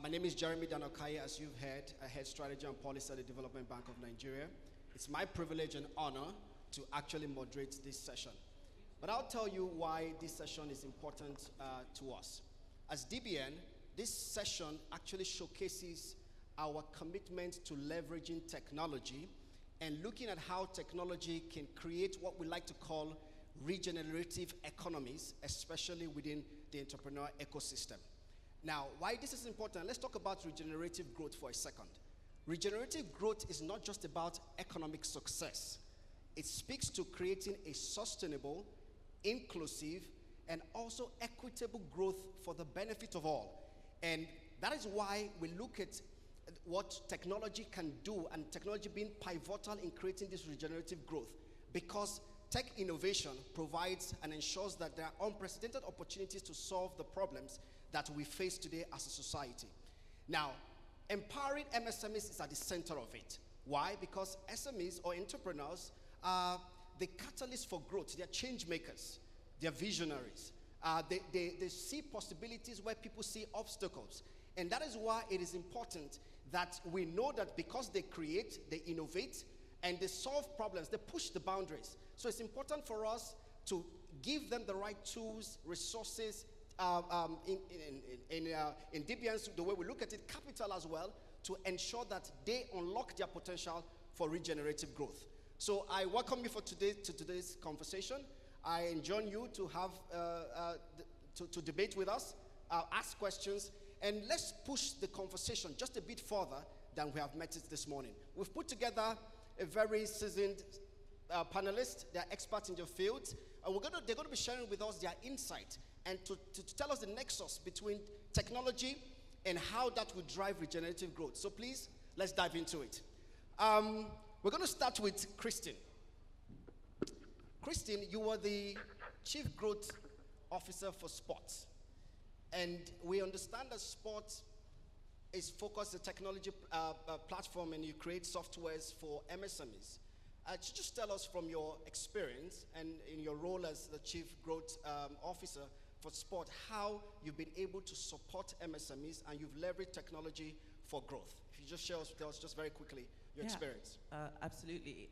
My name is Jeremy Dan Okai, as you've heard, I head strategy and policy at the Development Bank of Nigeria. It's my privilege and honor to actually moderate this session. But I'll tell you why this session is important to us. As DBN, this session actually showcases our commitment to leveraging technology and looking at how technology can create what we like to call regenerative economies, especially within the entrepreneur ecosystem. Now, why this is important, let's talk about regenerative growth for a second. Regenerative growth is not just about economic success. It speaks to creating a sustainable, inclusive, and also equitable growth for the benefit of all. And that is why we look at what technology can do, and technology being pivotal in creating this regenerative growth, because tech innovation provides and ensures that there are unprecedented opportunities to solve the problems that we face today as a society. Now, empowering MSMEs is at the center of it. Why? Because SMEs or entrepreneurs are the catalyst for growth. They're change makers. They're visionaries. They see possibilities where people see obstacles. And that is why it is important that we know that because they create, they innovate, and they solve problems, they push the boundaries. So it's important for us to give them the right tools, resources, in DBN's, the way we look at it, capital as well, to ensure that they unlock their potential for regenerative growth. So I welcome you for today's conversation. I enjoin you to have to debate with us, ask questions, and let's push the conversation just a bit further than we have met it this morning. We've put together a very seasoned panelists. They're experts in their fields, and they're going to be sharing with us their insight and to tell us the nexus between technology and how that will drive regenerative growth. So please, let's dive into it. We're going to start with Christine. Christine, you were the Chief Growth Officer for sports. And we understand that sports is focused on technology platform, and you create softwares for MSMEs. Just tell us from your experience and in your role as the Chief Growth Officer for sport, how you've been able to support MSMEs and you've leveraged technology for growth. If you just share with us just very quickly your experience. Absolutely.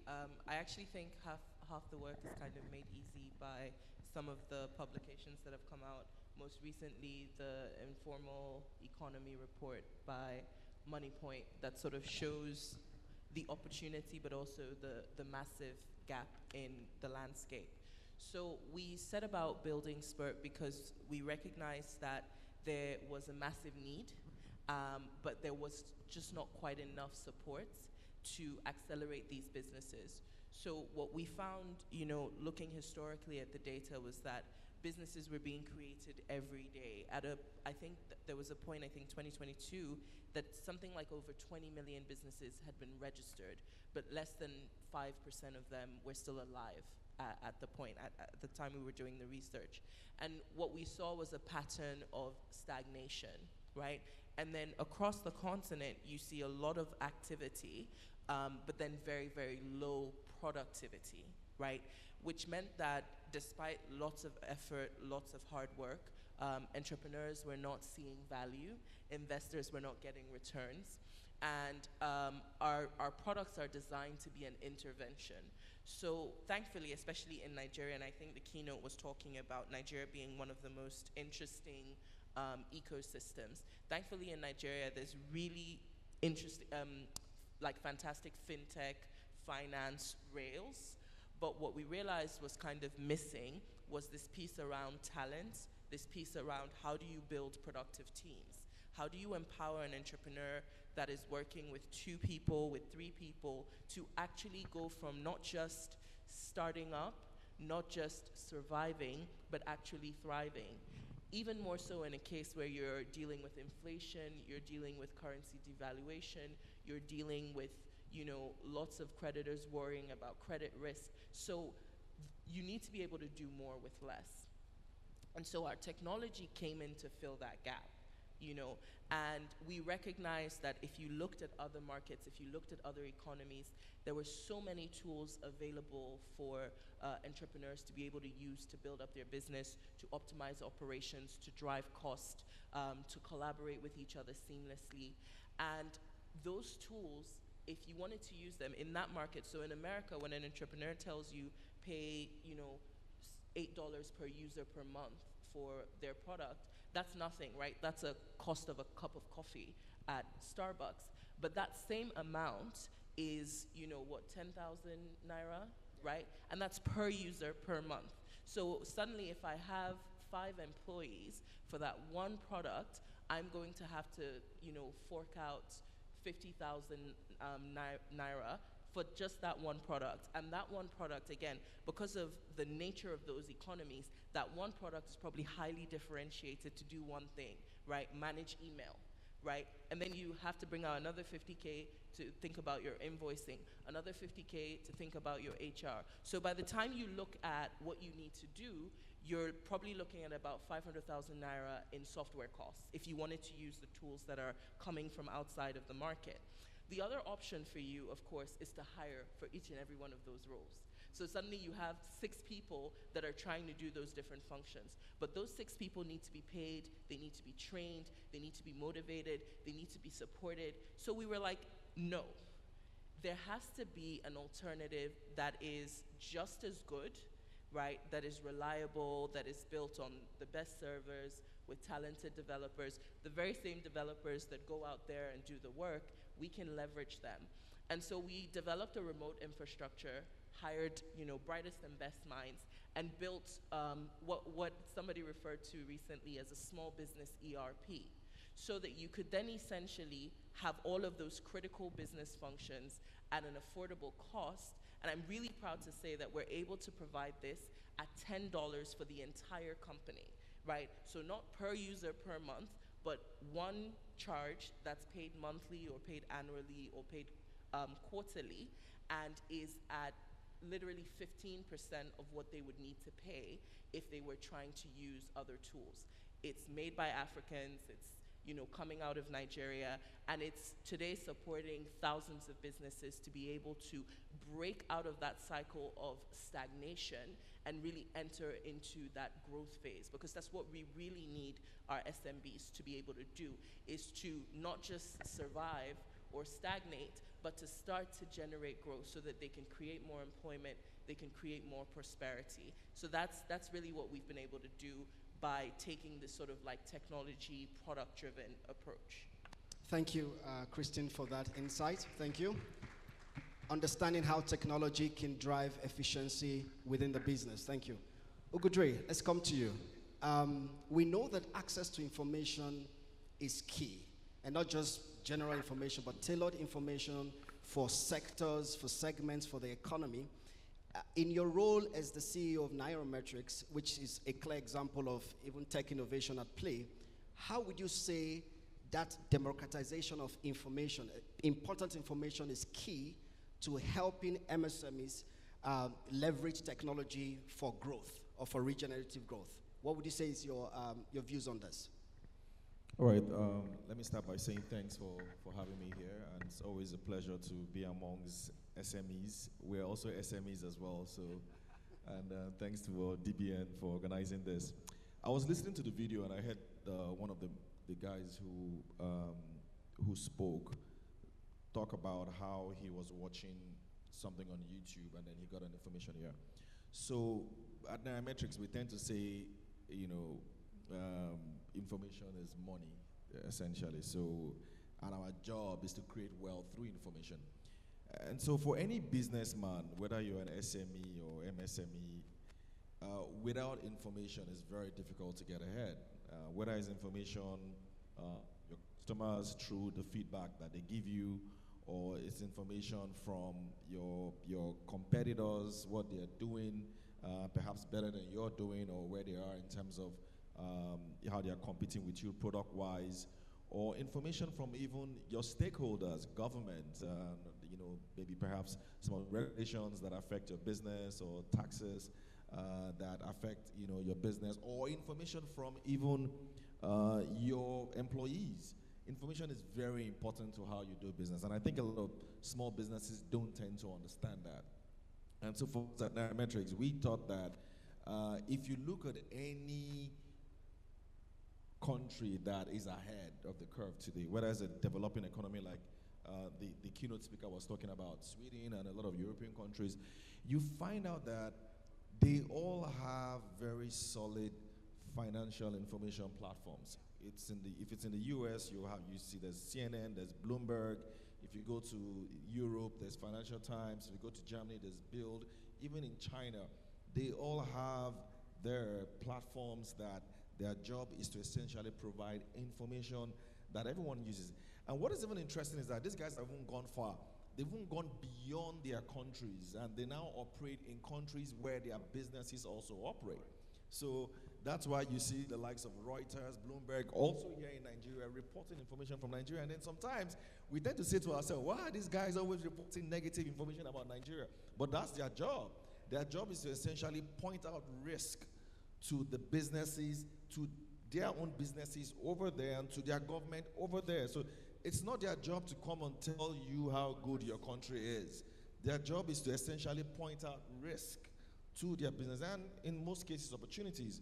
I actually think half the work is kind of made easy by some of the publications that have come out. Most recently, the Informal Economy report by MoneyPoint that sort of shows the opportunity but also the massive gap in the landscape. So we set about building Spurt because we recognized that there was a massive need but there was just not quite enough support to accelerate these businesses. So what we found, looking historically at the data, was that businesses were being created every day. I think there was a point, 2022, that something like over 20 million businesses had been registered, but less than 5% of them were still alive at the time we were doing the research. And what we saw was a pattern of stagnation, right? And then across the continent, you see a lot of activity, but then very, very low productivity, right? Which meant that despite lots of effort, lots of hard work, entrepreneurs were not seeing value, investors were not getting returns, and our products are designed to be an intervention. So thankfully, especially in Nigeria, and I think the keynote was talking about Nigeria being one of the most interesting ecosystems. Thankfully in Nigeria, there's really interesting, fantastic fintech, finance rails. But what we realized was kind of missing was this piece around talent, this piece around how do you build productive teams? How do you empower an entrepreneur that is working with 2 people, with 3 people, to actually go from not just starting up, not just surviving, but actually thriving? Even more so in a case where you're dealing with inflation, you're dealing with currency devaluation, you're dealing with lots of creditors worrying about credit risk. So you need to be able to do more with less. And so our technology came in to fill that gap, and we recognized that if you looked at other markets, if you looked at other economies, there were so many tools available for entrepreneurs to be able to use to build up their business, to optimize operations, to drive cost, to collaborate with each other seamlessly. And those tools, if you wanted to use them in that market, so in America, when an entrepreneur tells you pay, $8 per user per month for their product, that's nothing, right? That's a cost of a cup of coffee at Starbucks. But that same amount is, 10,000 naira, right? And that's per user per month. So suddenly if I have 5 employees for that one product, I'm going to have to, fork out 50,000 naira for just that one product. And that one product, again, because of the nature of those economies, that one product is probably highly differentiated to do one thing, right? Manage email, right? And then you have to bring out another 50K to think about your invoicing, another 50K to think about your HR. So by the time you look at what you need to do, you're probably looking at about 500,000 naira in software costs if you wanted to use the tools that are coming from outside of the market. The other option for you, of course, is to hire for each and every one of those roles. So suddenly you have 6 people that are trying to do those different functions. But those 6 people need to be paid, they need to be trained, they need to be motivated, they need to be supported. So we were like, no. There has to be an alternative that is just as good, right, that is reliable, that is built on the best servers with talented developers, the very same developers that go out there and do the work, we can leverage them. And so we developed a remote infrastructure, hired, brightest and best minds, and built what somebody referred to recently as a small business ERP, so that you could then essentially have all of those critical business functions at an affordable cost. And I'm really proud to say that we're able to provide this at $10 for the entire company, right? So not per user per month, but one charge that's paid monthly or paid annually or paid quarterly, and is at literally 15% of what they would need to pay if they were trying to use other tools. It's made by Africans, it's coming out of Nigeria, and it's today supporting thousands of businesses to be able to break out of that cycle of stagnation and really enter into that growth phase, because that's what we really need our SMBs to be able to do, is to not just survive or stagnate, but to start to generate growth so that they can create more employment, they can create more prosperity. So that's really what we've been able to do by taking this sort of technology product-driven approach. Thank you, Christine, for that insight. Thank you. Understanding how technology can drive efficiency within the business. Thank you. Ugudre, let's come to you. We know that access to information is key. and not just general information, but tailored information for sectors, for segments, for the economy. In your role as the CEO of Nairametrics, which is a clear example of even tech innovation at play, how would you say that democratization of information, important information, is key to helping MSMEs leverage technology for growth or for regenerative growth? What would you say is your views on this? All right, let me start by saying thanks for having me here, and it's always a pleasure to be amongst SMEs. We're also SMEs as well, so, and thanks to DBN for organizing this. I was listening to the video and I heard one of the guys who spoke talk about how he was watching something on YouTube and then he got an information here. So at Nairametrics, we tend to say, you know, information is money, essentially. So, and our job is to create wealth through information. And so for any businessman, whether you're an SME or MSME, without information, it's very difficult to get ahead. Whether it's information, your customers through the feedback that they give you, or it's information from your competitors, what they're doing, perhaps better than you're doing, or where they are in terms of how they are competing with you product-wise, or information from even your stakeholders, government, you know, maybe perhaps some of the regulations that affect your business, or taxes that affect, you know, your business, or information from even your employees. Information is very important to how you do business, and I think a lot of small businesses don't tend to understand that. And so for us at Nairametrics, we thought that if you look at any country that is ahead of the curve today, whether it's a developing economy like the keynote speaker was talking about, Sweden and a lot of European countries, you find out that they all have very solid financial information platforms. If it's in the US, you see there's CNN, there's Bloomberg. If you go to Europe, there's Financial Times. If you go to Germany, there's Bild. Even in China, they all have their platforms that their job is to essentially provide information that everyone uses. And what is even interesting is that these guys have even gone far. They've even gone beyond their countries, and they now operate in countries where their businesses also operate. So that's why you see the likes of Reuters, Bloomberg, also here in Nigeria, reporting information from Nigeria. And then sometimes we tend to say to ourselves, why are these guys always reporting negative information about Nigeria? But that's their job. Their job is to essentially point out risk to the businesses, to their own businesses over there, and to their government over there. So it's not their job to come and tell you how good your country is. Their job is to essentially point out risk to their business, and in most cases, opportunities.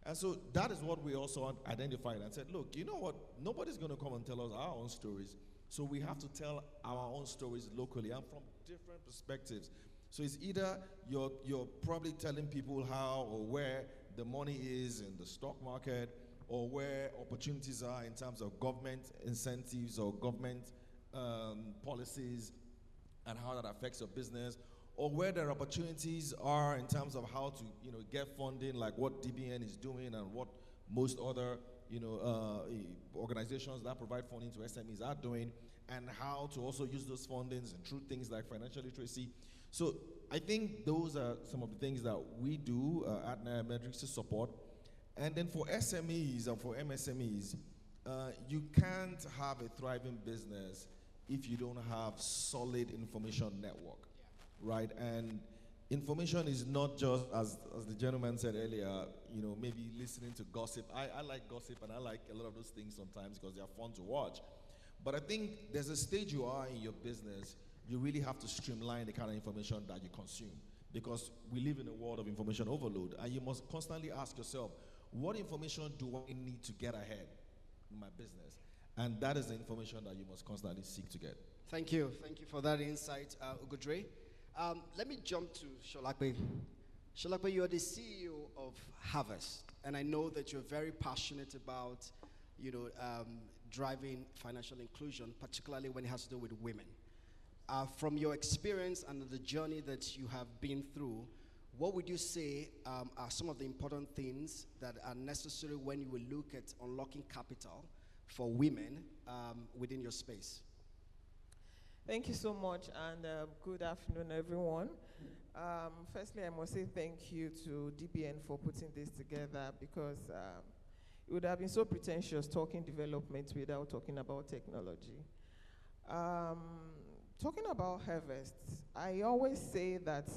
And so that is what we also identified and said, look, you know what? Nobody's going to come and tell us our own stories. So we have to tell our own stories locally and from different perspectives. So it's either you're probably telling people how or where the money is in the stock market, or where opportunities are in terms of government incentives or government policies and how that affects your business, or where their opportunities are in terms of how to, you know, get funding, like what DBN is doing and what most other, you know, organizations that provide funding to SMEs are doing, and how to also use those fundings and through things like financial literacy. So I think those are some of the things that we do at Nairametrics to support. And then for SMEs and for MSMEs, you can't have a thriving business if you don't have solid information network. Right, and information is not just, as the gentleman said earlier, you know, maybe listening to gossip. I like gossip, and I like a lot of those things sometimes because they are fun to watch. But I think there's a stage you are in your business, you really have to streamline the kind of information that you consume, because we live in a world of information overload, and you must constantly ask yourself, what information do I need to get ahead in my business? And that is the information that you must constantly seek to get. Thank you for that insight, Ugudre. Let me jump to Sholakwe. Sholakwe, you're the CEO of Harvest, and I know that you're very passionate about, you know, driving financial inclusion, particularly when it has to do with women. From your experience and the journey that you have been through, what would you say are some of the important things that are necessary when you will look at unlocking capital for women within your space? Thank you so much, and good afternoon, everyone. Firstly, I must say thank you to DBN for putting this together, because it would have been so pretentious talking development without talking about technology. Talking about harvests, I always say that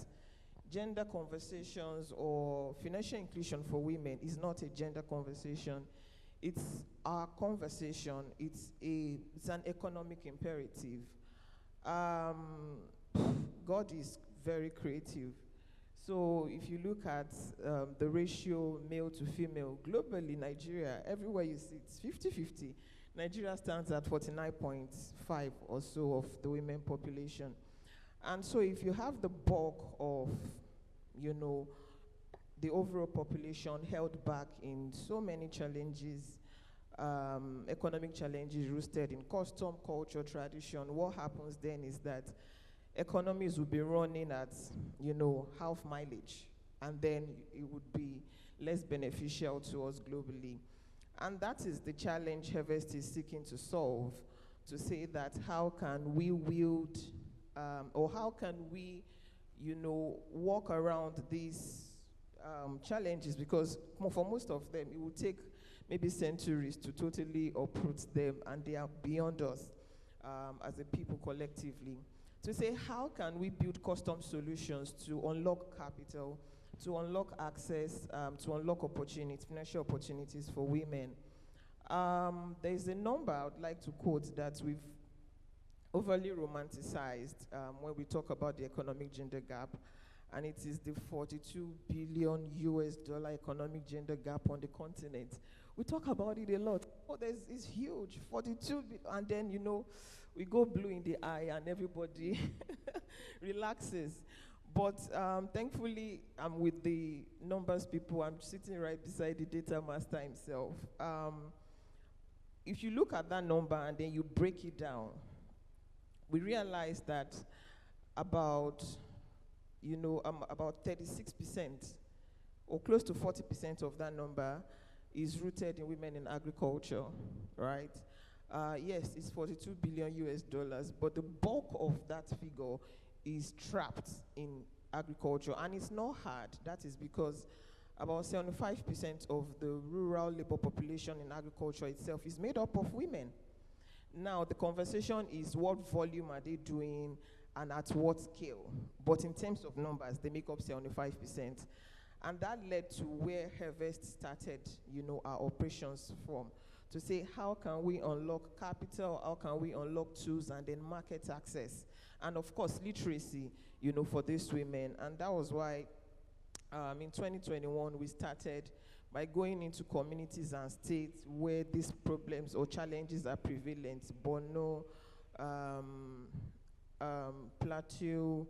gender conversations or financial inclusion for women is not a gender conversation. It's our conversation. It's an economic imperative. God is very creative. So if you look at the ratio male to female, globally, Nigeria, everywhere you see, it's 50-50. Nigeria stands at 49.5 or so of the women population. And so if you have the bulk of, the overall population held back in so many challenges, economic challenges rooted in custom, culture, tradition, what happens then is that economies will be running at, half mileage, and then it would be less beneficial to us globally. And that is the challenge Harvest is seeking to solve, to say that how can we wield, or how can we, walk around these challenges, because for most of them, it will take maybe centuries to totally uproot them, and they are beyond us as a people collectively. To say, how can we build custom solutions to unlock capital, to unlock access, to unlock opportunities, financial opportunities for women? There's a number I would like to quote that we've overly romanticized when we talk about the economic gender gap, and it is the $42 billion economic gender gap on the continent. We talk about it a lot. Oh, it's huge, 42 billion, and then, we go blue in the eye and everybody relaxes. But thankfully, I'm with the numbers people. I'm sitting right beside the data master himself. If you look at that number and then you break it down, we realize that about 36% or close to 40% of that number is rooted in women in agriculture, right? Yes, it's $42 billion, but the bulk of that figure is trapped in agriculture, and it's not hard. That is because about 75% of the rural labor population in agriculture itself is made up of women. Now, the conversation is what volume are they doing and at what scale? But in terms of numbers, they make up 75%. And that led to where Harvest started, our operations from, to say, how can we unlock capital, how can we unlock tools, and then market access, and of course, literacy, for these women. And that was why in 2021, we started by going into communities and states where these problems or challenges are prevalent: Borno, Plateau,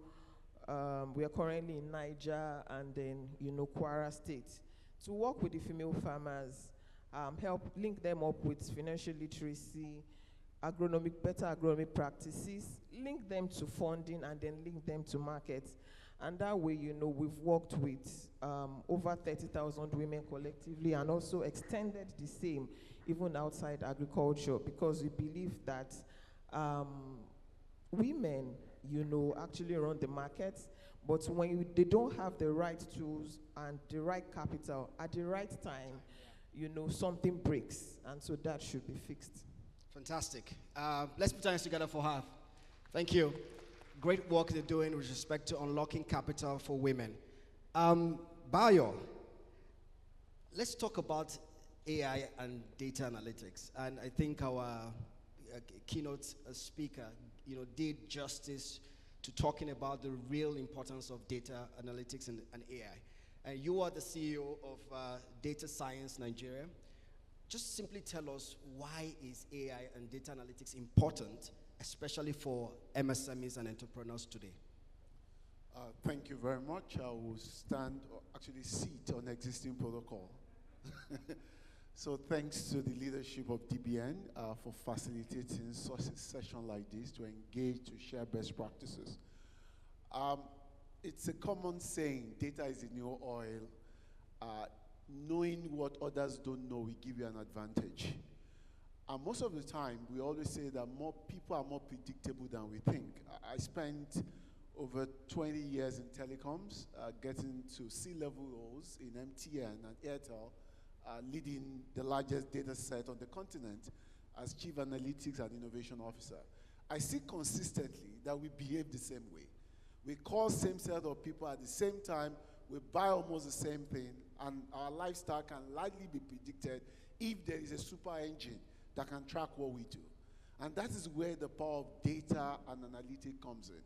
we are currently in Niger, and then, Kwara State, to work with the female farmers, help link them up with financial literacy, better agronomic practices, link them to funding, and then link them to markets. And that way, we've worked with over 30,000 women collectively, and also extended the same even outside agriculture, because we believe that women, actually run the markets, but when they don't have the right tools and the right capital at the right time, something breaks, and so that should be fixed. Fantastic. Let's put our hands together for her. Thank you. Great work they're doing with respect to unlocking capital for women. Bayo, let's talk about AI and data analytics. And I think our keynote speaker, did justice to talking about the real importance of data analytics and AI. And you are the CEO of Data Science Nigeria. Just simply tell us, why is AI and data analytics important, especially for MSMEs and entrepreneurs today? Thank you very much. I will sit on existing protocol. So thanks to the leadership of DBN for facilitating such a session like this to engage, to share best practices. It's a common saying, data is the new oil. Knowing what others don't know will give you an advantage. And most of the time, we always say that more people are more predictable than we think. I spent over 20 years in telecoms, getting to C-level roles in MTN and Airtel, leading the largest data set on the continent as Chief Analytics and Innovation Officer. I see consistently that we behave the same way. We call same set of people at the same time, we buy almost the same thing, and our lifestyle can likely be predicted if there is a super engine that can track what we do. And that is where the power of data and analytics comes in.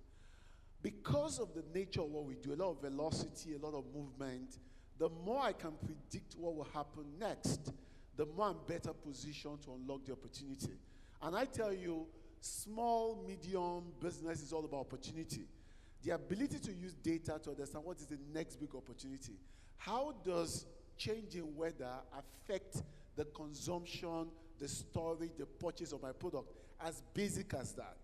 Because of the nature of what we do, a lot of velocity, a lot of movement, the more I can predict what will happen next, the more I'm better positioned to unlock the opportunity. And I tell you, small, medium business is all about opportunity. The ability to use data to understand what is the next big opportunity. How does changing weather affect the consumption, the storage, the purchase of my product? As basic as that.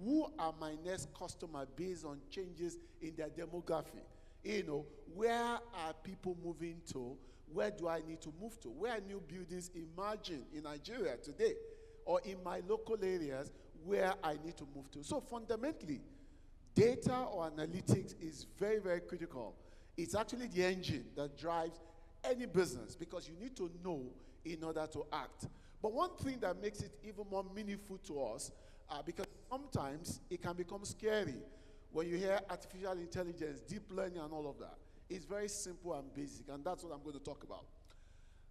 Who are my next customer based on changes in their demography? You know, where are people moving to? Where do I need to move to? Where are new buildings emerging in Nigeria today? Or in my local areas where I need to move to? So fundamentally, data or analytics is very, very critical. It's actually the engine that drives any business because you need to know in order to act. But one thing that makes it even more meaningful to us, because sometimes it can become scary when you hear artificial intelligence, deep learning and all of that. It's very simple and basic, and that's what I'm going to talk about.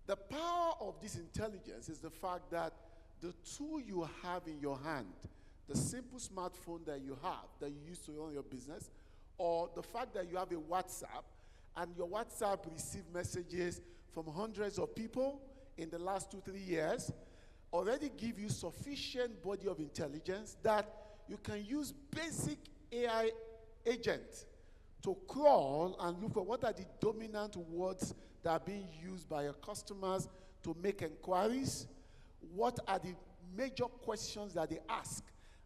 The power of this intelligence is the fact that the tool you have in your hand, the simple smartphone that you have, that you use to run your business, or the fact that you have a WhatsApp, and your WhatsApp receive messages from hundreds of people in the last 2-3 years, already give you sufficient body of intelligence that you can use basic AI agent to crawl and look for what are the dominant words that are being used by your customers to make inquiries, what are the major questions that they ask,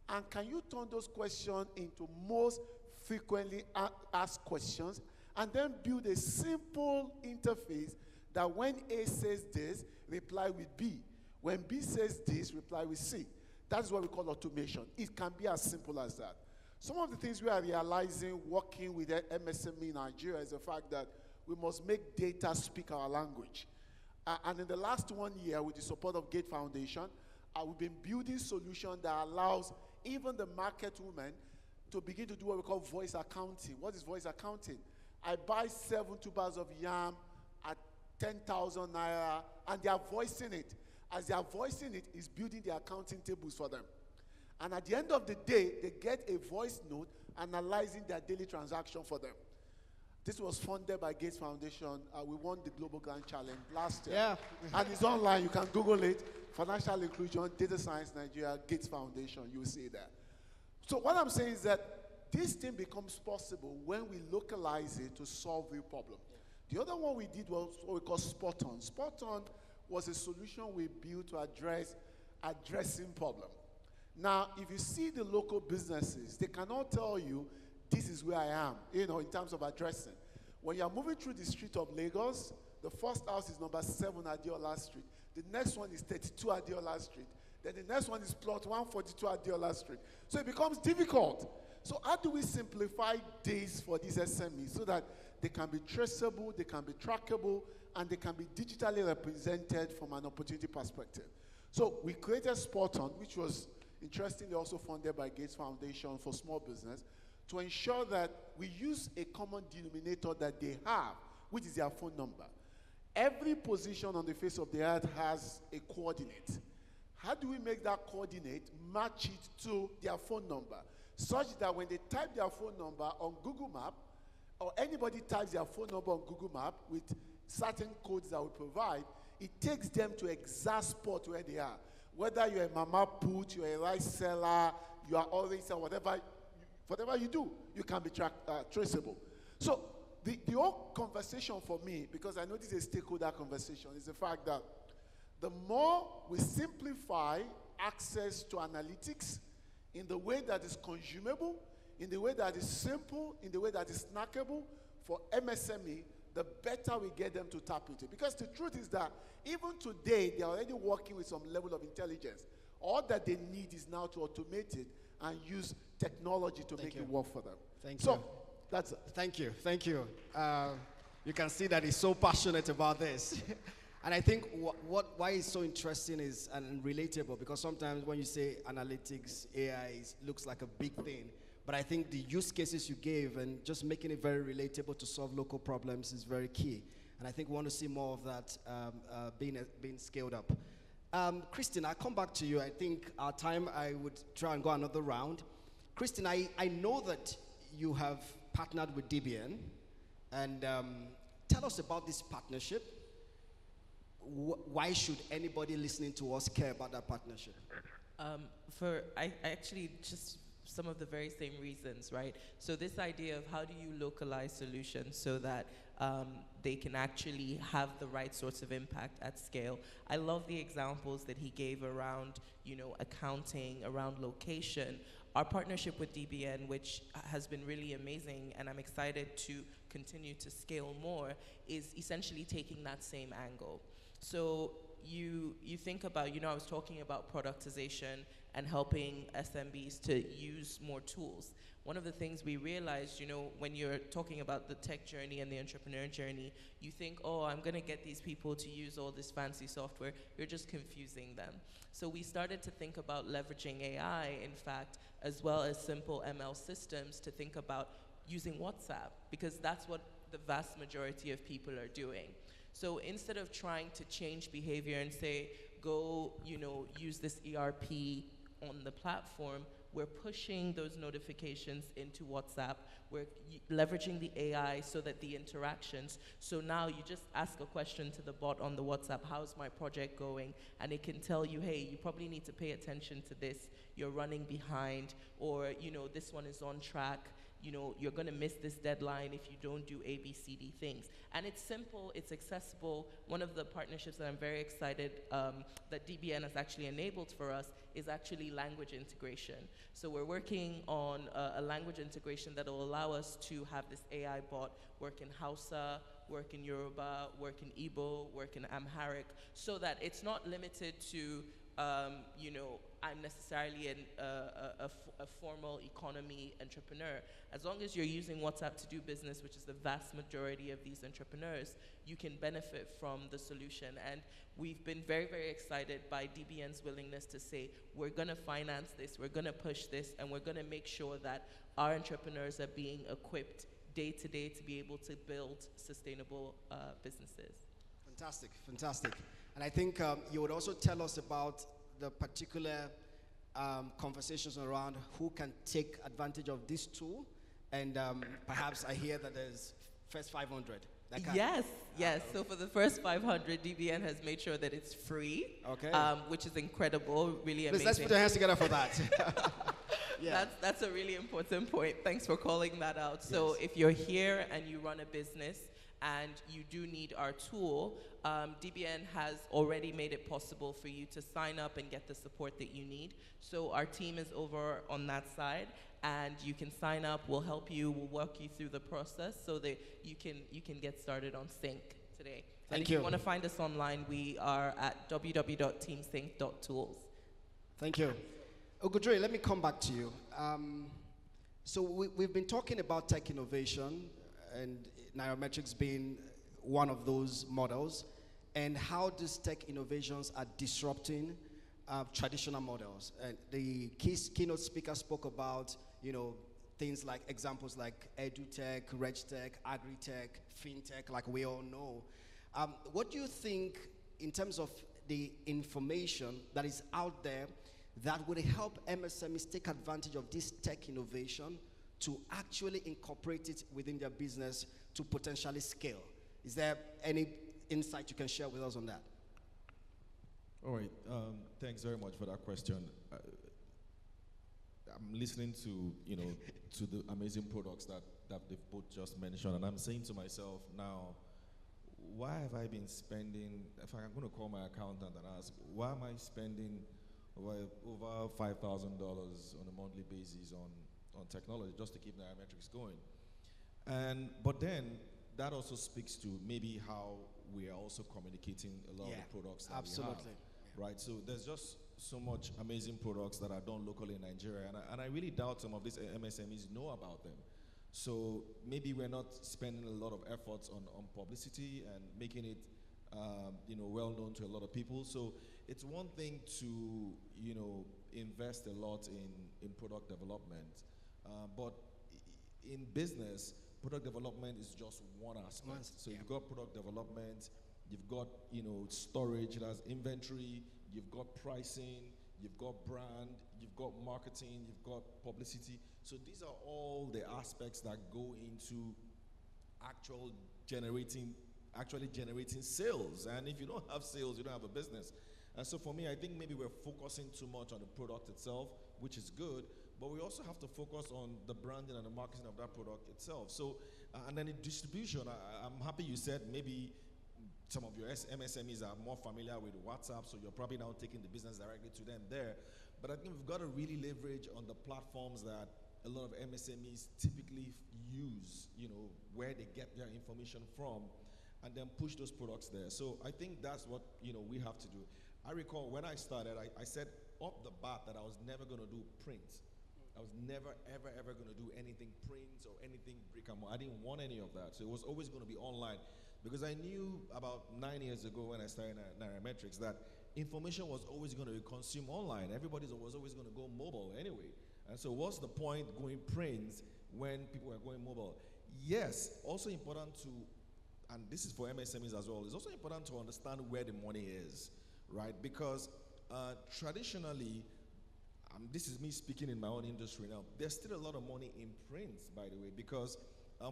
and can you turn those questions into most frequently asked questions, and then build a simple interface that when A says this, reply with B. When B says this, reply with C. That's what we call automation. It can be as simple as that. Some of the things we are realizing working with MSME in Nigeria is the fact that we must make data speak our language. And in the last 1 year, with the support of Gate Foundation, we've been building solutions that allows even the market women to begin to do what we call voice accounting. What is voice accounting? I buy 7 tubers of yam at 10,000 naira, and they are voicing it. As they are voicing it, it's building the accounting tables for them. And at the end of the day, they get a voice note analyzing their daily transaction for them. This was funded by Gates Foundation. We won the Global Grand Challenge last year. Yeah. And it's online. You can Google it. Financial Inclusion, Data Science Nigeria, Gates Foundation. You will see that. So what I'm saying is that this thing becomes possible when we localize it to solve real problems. The other one we did was what we call Spot On. Spot On was a solution we built to address addressing problem. Now, if you see the local businesses, they cannot tell you, this is where I am, you know, in terms of addressing. When you're moving through the street of Lagos, the first house is number 7 Adeola Street. The next one is 32 Adeola Street. Then the next one is plot 142 Adeola Street. So it becomes difficult. So how do we simplify this for these SMEs so that they can be traceable, they can be trackable, and they can be digitally represented from an opportunity perspective? So we created Spot On, which was interestingly also funded by Gates Foundation for small business, to ensure that we use a common denominator that they have, which is their phone number. Every position on the face of the earth has a coordinate. How do we make that coordinate match it to their phone number, such that when they type their phone number on Google Map, or anybody types their phone number on Google Map with certain codes that we provide, it takes them to exact spot where they are. Whether you're a mama put, you're a rice seller, you are always whatever you do, you can be traceable. So the whole conversation for me, because I know this is a stakeholder conversation, is the fact that the more we simplify access to analytics in the way that is consumable, in the way that is simple, in the way that is snackable for MSME, the better we get them to tap into it. Because the truth is that even today, they're already working with some level of intelligence. All that they need is now to automate it and use technology to make it work for them. Thank so, you. That's it. Thank you. Thank you. You can see that he's so passionate about this. And I think why it's so interesting is and relatable, because sometimes when you say analytics, AI looks like a big thing. But I think the use cases you gave and just making it very relatable to solve local problems is very key. And I think we want to see more of that being scaled up. Christine, I'll come back to you. I think our time, I would try and go another round. Christine, I know that you have partnered with DBN. And tell us about this partnership. Why should anybody listening to us care about that partnership? I actually just some of the very same reasons, right? So this idea of how do you localize solutions so that they can actually have the right sorts of impact at scale. I love the examples that he gave around, accounting, around location. Our partnership with DBN, which has been really amazing, and I'm excited to continue to scale more, is essentially taking that same angle. So you think about, I was talking about productization and helping SMBs to use more tools. One of the things we realized, when you're talking about the tech journey and the entrepreneur journey, you think, oh, I'm going to get these people to use all this fancy software. You're just confusing them. So we started to think about leveraging AI, in fact, as well as simple ML systems to think about using WhatsApp, because that's what the vast majority of people are doing. So instead of trying to change behavior and say, go, use this ERP on the platform, we're pushing those notifications into WhatsApp. We're leveraging the AI so that the interactions, so now you just ask a question to the bot on the WhatsApp, how's my project going? And it can tell you, hey, you probably need to pay attention to this. You're running behind, or, this one is on track. You're going to miss this deadline if you don't do A, B, C, D things. And it's simple, it's accessible. One of the partnerships that I'm very excited that DBN has actually enabled for us is actually language integration. So we're working on a language integration that will allow us to have this AI bot work in Hausa, work in Yoruba, work in Igbo, work in Amharic, so that it's not limited to I'm necessarily a formal economy entrepreneur. As long as you're using WhatsApp to do business, which is the vast majority of these entrepreneurs, you can benefit from the solution. And we've been very, very excited by DBN's willingness to say, we're going to finance this, we're going to push this, and we're going to make sure that our entrepreneurs are being equipped day to day to be able to build sustainable businesses. Fantastic, fantastic. And I think you would also tell us about the particular conversations around who can take advantage of this tool. And perhaps I hear that there's first 500. Yes. So for the first 500, DBN has made sure that it's free, which is incredible, really amazing. Let's put our hands together for that. Yeah. That's a really important point. Thanks for calling that out. So if you're here and you run a business, and you do need our tool, DBN has already made it possible for you to sign up and get the support that you need. So our team is over on that side, and you can sign up. We'll help you. We'll walk you through the process so that you can get started on Sync today. And if you want to find us online, we are at www.teamsync.tools. Thank you. Ogudre, let me come back to you. So we've been talking about tech innovation, and Nairametrics being one of those models, and how these tech innovations are disrupting traditional models. And the keynote speaker spoke about, things like examples like edutech, regtech, agritech, fintech, like we all know. What do you think in terms of the information that is out there that would help MSMEs take advantage of this tech innovation to actually incorporate it within their business to potentially scale? Is there any insight you can share with us on that? All right, thanks very much for that question. I'm listening to, to the amazing products that they've both just mentioned, and I'm saying to myself now, why have I been spending, if I'm going to call my accountant and ask, why am I spending over $5,000 on a monthly basis on technology just to keep Nairametrics going? But then that also speaks to maybe how we are also communicating a lot of the products that absolutely. we have, right? So there's just so much amazing products that are done locally in Nigeria, and I really doubt some of these MSMEs know about them. So maybe we're not spending a lot of efforts on publicity and making it well known to a lot of people. So it's one thing to invest a lot in product development, but in business, product development is just one aspect. So you've got product development, you've got storage, that's inventory, you've got pricing, you've got brand, you've got marketing, you've got publicity. So these are all the aspects that go into actually generating sales. And if you don't have sales, you don't have a business. And so for me, I think maybe we're focusing too much on the product itself, which is good, but we also have to focus on the branding and the marketing of that product itself. So, and then in distribution, I'm happy you said maybe some of your MSMEs are more familiar with WhatsApp, so you're probably now taking the business directly to them there. But I think we've got to really leverage on the platforms that a lot of MSMEs typically use, where they get their information from, and then push those products there. So I think that's what we have to do. I recall when I started, I said off the bat that I was never going to do print. I was never, ever, ever going to do anything print or anything brick and mortar. I didn't want any of that. So it was always going to be online, because I knew about 9 years ago when I started Nairametrics that information was always going to be consumed online. Everybody was always going to go mobile anyway. And so what's the point going print when people are going mobile? Yes, also important to, and this is for MSMEs as well, it's also important to understand where the money is, right? Because traditionally, this is me speaking in my own industry now, there's still a lot of money in print, by the way, because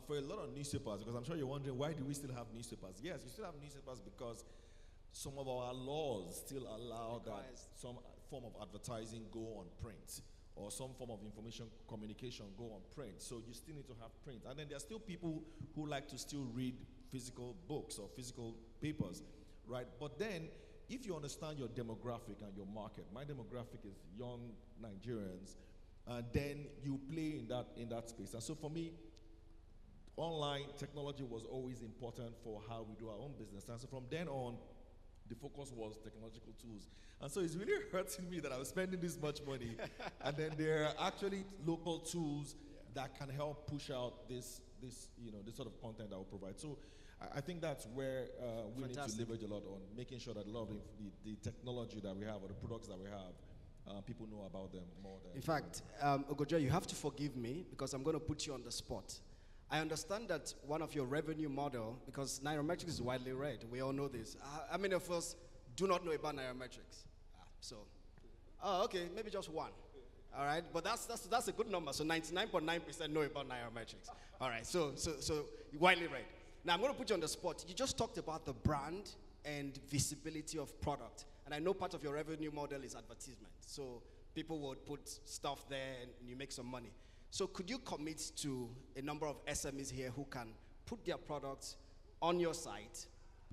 for a lot of newspapers, because I'm sure you're wondering, why do we still have newspapers? Yes, you still have newspapers because some of our laws still allow that some form of advertising go on print, or some form of information communication go on print. So you still need to have print. And then there are still people who like to still read physical books or physical papers, right? But then, if you understand your demographic and your market, my demographic is young Nigerians, then you play in that space. And so for me, online technology was always important for how we do our own business. And so from then on, the focus was technological tools. And so it's really hurting me that I was spending this much money, and then there are actually local tools that can help push out this sort of content that we provide. So I think that's where we need to leverage a lot on making sure that a lot of the technology that we have, or the products that we have, people know about them more than. In fact, Ogojo, you have to forgive me because I'm going to put you on the spot. I understand that one of your revenue model, because Nairametrics is widely read, we all know this. How many of us do not know about Nairametrics? Okay, maybe just one. All right, but that's a good number. So 99.9% know about Nairametrics. All right, so widely read. Now I'm going to put you on the spot. You just talked about the brand and visibility of product, and I know part of your revenue model is advertisement. So people would put stuff there, and you make some money. So could you commit to a number of SMEs here who can put their products on your site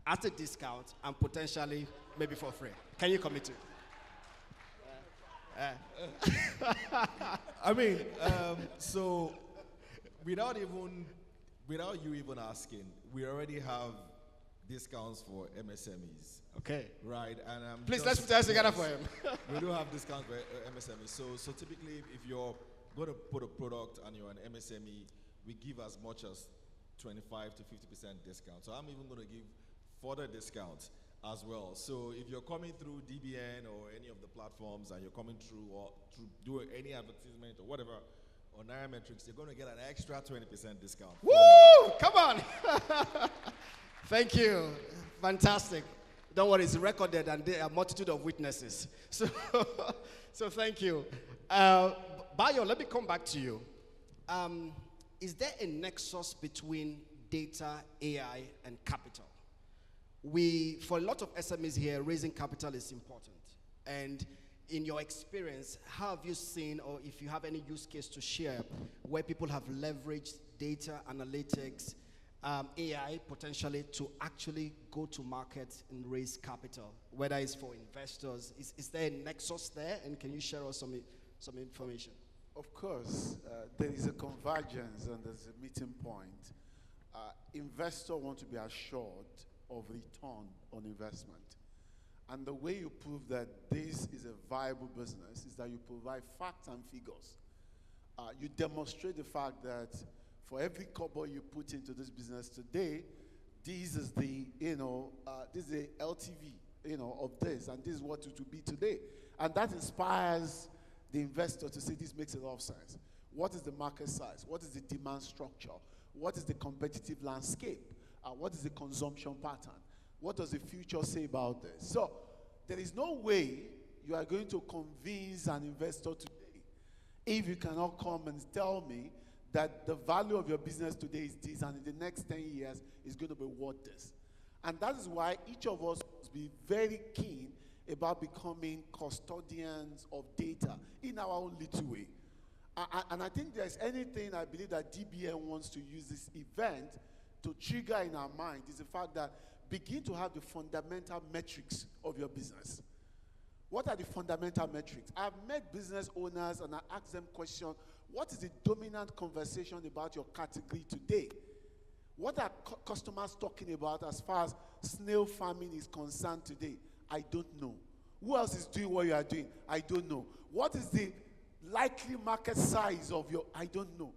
at a discount and potentially maybe for free? Can you commit to it? I mean, so without you even asking, we already have discounts for MSMEs. Okay. Right, and please let's put us together for him. We do have discounts for MSMEs. So typically, if you're going to put a product and you're an MSME, we give as much as 25 to 50% discount. So I'm even going to give further discounts as well. So if you're coming through DBN or any of the platforms, and you're coming through or to do any advertisement or whatever on Nairametrics, you're going to get an extra 20% discount. Woo! Come on! Thank you. Fantastic. Don't worry, it's recorded, and there are a multitude of witnesses. So thank you. Bayo, let me come back to you. Is there a nexus between data, AI, and capital? For a lot of SMEs here, raising capital is important. And in your experience, how have you seen, or if you have any use case to share, where people have leveraged data analytics, AI potentially to actually go to market and raise capital, whether it's for investors? Is there a nexus there, and can you share us some information? Of course, there is a convergence and there's a meeting point. investors want to be assured of return on investment. And the way you prove that this is a viable business is that you provide facts and figures. You demonstrate the fact that for every kobo you put into this business today, this is the, this is the LTV, of this, and this is what it will be today. And that inspires the investor to say this makes a lot of sense. What is the market size? What is the demand structure? What is the competitive landscape? What is the consumption pattern? What does the future say about this? So there is no way you are going to convince an investor today if you cannot come and tell me that the value of your business today is this, and in the next 10 years is going to be worth this. And that is why each of us must be very keen about becoming custodians of data in our own little way. And I think there's anything I believe that DBN wants to use this event to trigger in our mind is the fact that begin to have the fundamental metrics of your business. What are the fundamental metrics? I've met business owners and I ask them questions, what is the dominant conversation about your category today? What are customers talking about as far as snail farming is concerned today? I don't know. Who else is doing what you are doing? I don't know. What is the likely market size of your, I don't know.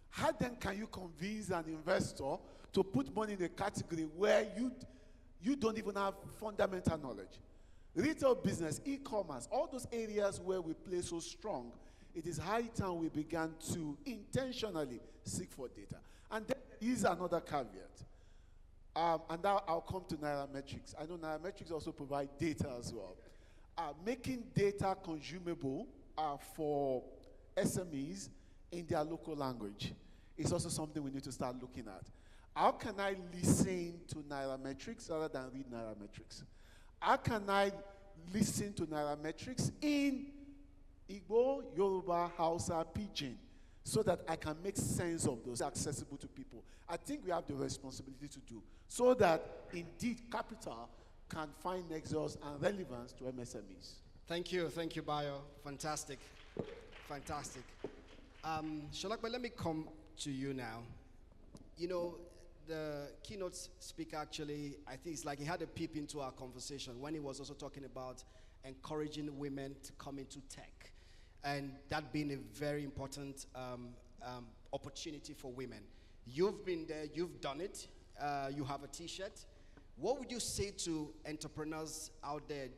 How then can you convince an investor to put money in a category where you don't even have fundamental knowledge? Retail business, e-commerce, all those areas where we play so strong, it is high time we began to intentionally seek for data. And then there is another caveat. And now I'll come to Nairametrics. I know Nairametrics also provide data as well. Making data consumable for SMEs in their local language is also something we need to start looking at. How can I listen to Nairametrics rather than read Nairametrics? How can I listen to Nairametrics in Igbo, Yoruba, Hausa, Pidgin, so that I can make sense of those accessible to people? I think we have the responsibility to do so that indeed capital can find nexus and relevance to MSMEs. Thank you, Bayo. Fantastic. Sholakbe, let me come to you now. The keynote speaker actually, I think it's like he had a peep into our conversation when he was also talking about encouraging women to come into tech, and that being a very important opportunity for women. You've been there, you've done it, you have a t-shirt. What would you say to entrepreneurs out there,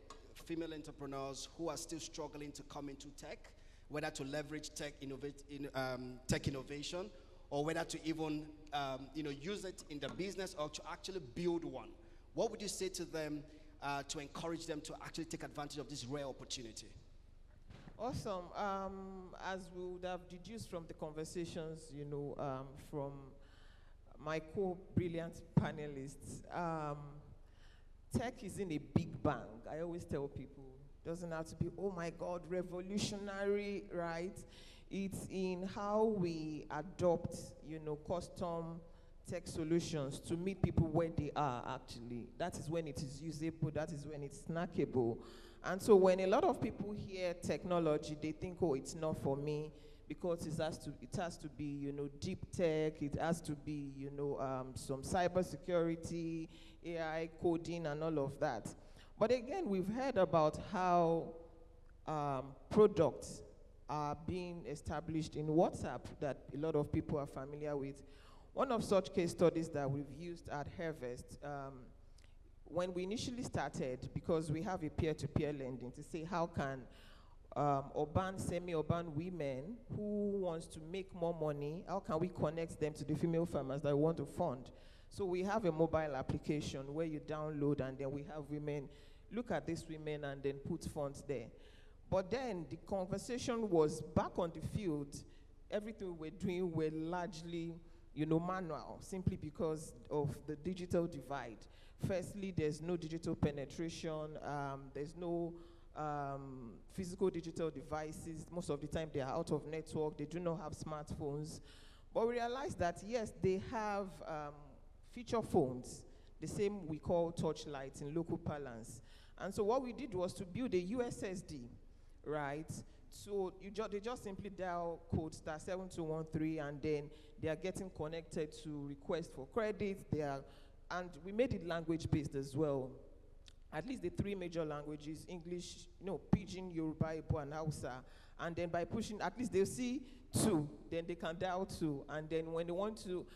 female entrepreneurs who are still struggling to come into tech, whether to leverage tech innovation, or whether to even use it in the business or to actually build one? What would you say to them to encourage them to actually take advantage of this rare opportunity? Awesome. As we would have deduced from the conversations, from my co-brilliant panelists, tech is in a big bang. I always tell people, it doesn't have to be, oh my God, revolutionary, right? It's in how we adopt, custom tech solutions to meet people where they are, actually. That is when it is usable, that is when it's snackable. And so when a lot of people hear technology, they think, oh, it's not for me, because it has to be, deep tech, it has to be, some cybersecurity, AI coding, and all of that. But again, we've heard about how products are being established in WhatsApp that a lot of people are familiar with. One of such case studies that we've used at Harvest, when we initially started, because we have a peer-to-peer lending, to say how can urban, semi-urban women who wants to make more money, how can we connect them to the female farmers that want to fund? So we have a mobile application where you download, and then we have women look at these women and then put funds there. But then the conversation was back on the field. Everything we were doing were largely, manual, simply because of the digital divide. Firstly, there's no digital penetration. There's no physical digital devices. Most of the time, they are out of network. They do not have smartphones. But we realized that, yes, they have feature phones, the same we call touchlights in local parlance. And so what we did was to build a USSD, right, So they just simply dial code *7213, and then they are getting connected to request for credit. And we made it language based as well. At least the 3 major languages: English, Pidgin, Yoruba, Igbo, and Hausa. And then by pushing, at least they'll see 2, then they can dial 2. And then when they want to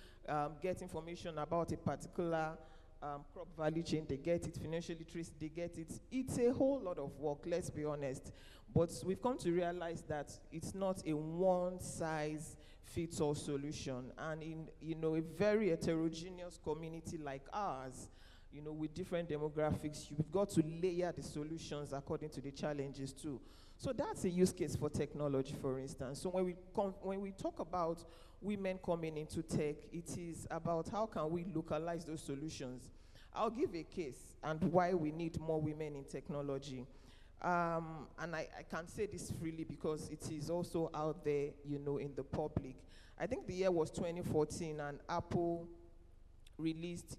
get information about a particular crop value chain, they get it. Financial literacy, they get it. It's a whole lot of work, let's be honest. But we've come to realize that it's not a one-size-fits-all solution. And in a very heterogeneous community like ours, with different demographics, you've got to layer the solutions according to the challenges too. So that's a use case for technology, for instance. So when we talk about women coming into tech, it is about how can we localize those solutions. I'll give a case and why we need more women in technology. And I can say this freely because it is also out there, in the public. I think the year was 2014, and Apple released,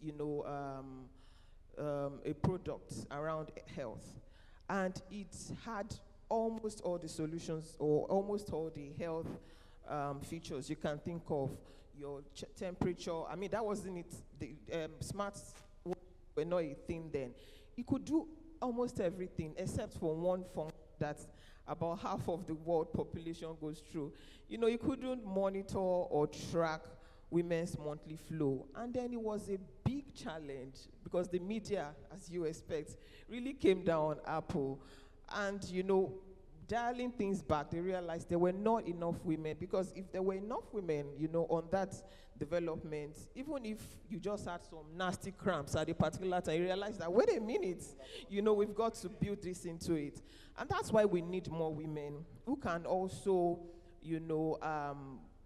a product around health. And it had almost all the solutions, or almost all the health features you can think of. Your temperature, I mean, that wasn't it. The smarts were not a thing then. It could do almost everything except for one function that about half of the world population goes through. You couldn't monitor or track women's monthly flow. And then it was a big challenge because the media, as you expect, really came down on Apple. And, dialing things back, they realized there were not enough women, because if there were enough women, on that development, even if you just had some nasty cramps at a particular time, you realize that, wait a minute, we've got to build this into it. And that's why we need more women who can also,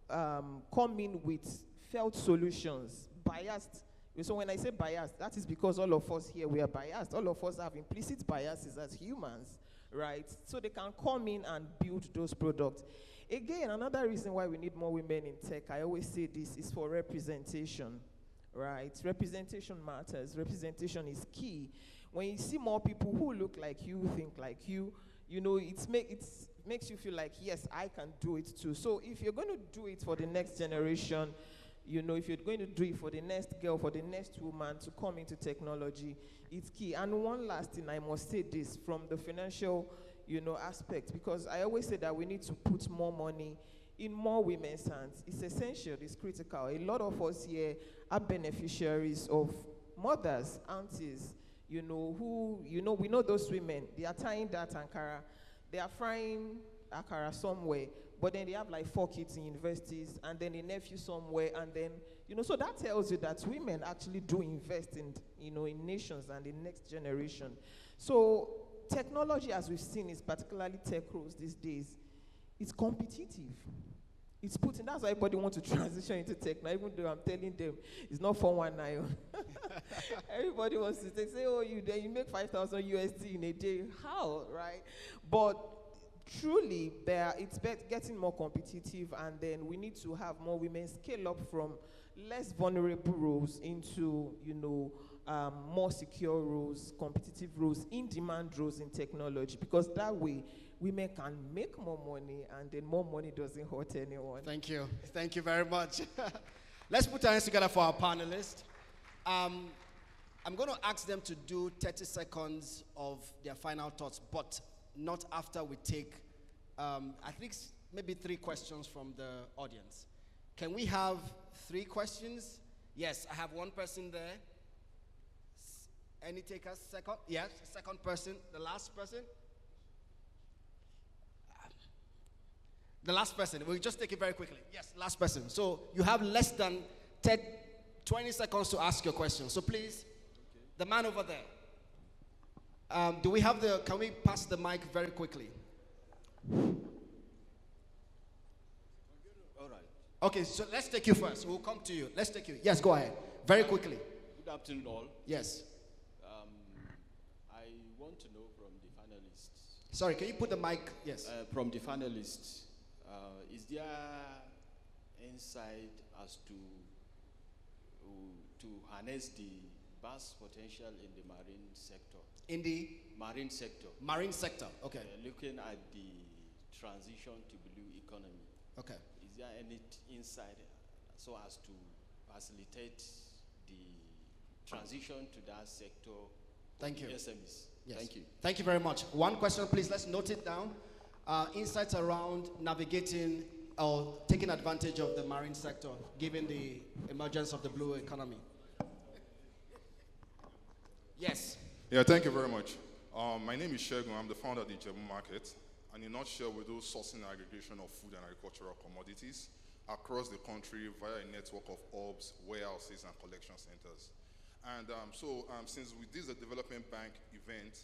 come in with felt solutions, biased. So when I say biased, that is because all of us here, we are biased. All of us have implicit biases as humans, right? So they can come in and build those products. Again, another reason why we need more women in tech, I always say this, is for representation, right? Representation matters. Representation is key. When you see more people who look like you, think like you, it makes you feel like, yes, I can do it too. So if you're going to do it for the next generation, if you're going to do it for the next girl, for the next woman to come into technology, it's key. And one last thing, I must say this from the financial, aspect, because I always say that we need to put more money in more women's hands. It's essential, it's critical. A lot of us here are beneficiaries of mothers, aunties, who, we know those women, they are tying that Ankara, they are frying Akara somewhere, but then they have like 4 kids in universities, and then a nephew somewhere, and then, so that tells you that women actually do invest in, in nations and the next generation. So technology, as we've seen, is particularly tech roles these days, it's competitive. It's putting, that's why everybody wants to transition into tech now, even though I'm telling them it's not 419. Everybody wants to say, oh, you make 5,000 USD in a day. How, right? But truly, it's getting more competitive, and then we need to have more women scale up from less vulnerable roles into, more secure roles, competitive roles, in-demand roles in technology, because that way women can make more money, and then more money doesn't hurt anyone. Thank you. Thank you very much. Let's put our hands together for our panelists. I'm going to ask them to do 30 seconds of their final thoughts, but not after we take, I think maybe 3 questions from the audience. Can we have 3 questions? Yes, I have one person there. Any takers? Second? Yes, second person. The last person? The last person. We'll just take it very quickly. Yes, last person. So you have less than 20 seconds to ask your question. So please, the man over there. Do we have can we pass the mic very quickly? All right. Okay, so let's take you first. We'll come to you. Let's take you. Yes, go ahead. Very quickly. Good afternoon, all. Yes. I want to know from the panelists. Sorry, can you put the mic? Yes. From the panelists, is there insight as to harness the vast potential in the marine sector? In the? Marine sector. Marine sector, okay. Looking at the transition to blue economy. Okay. Is there any insight so as to facilitate the transition to that sector? Thank you. SMEs. Yes. Thank you. Thank you very much. One question, please. Let's note it down. Insights around navigating or taking advantage of the marine sector, given the emergence of the blue economy. Yes. Yeah, thank you very much. My name is Shegun. I'm the founder of the Jebu Market. And in a nutshell, we do sourcing and aggregation of food and agricultural commodities across the country via a network of hubs, warehouses, and collection centers. And since we did the development bank event,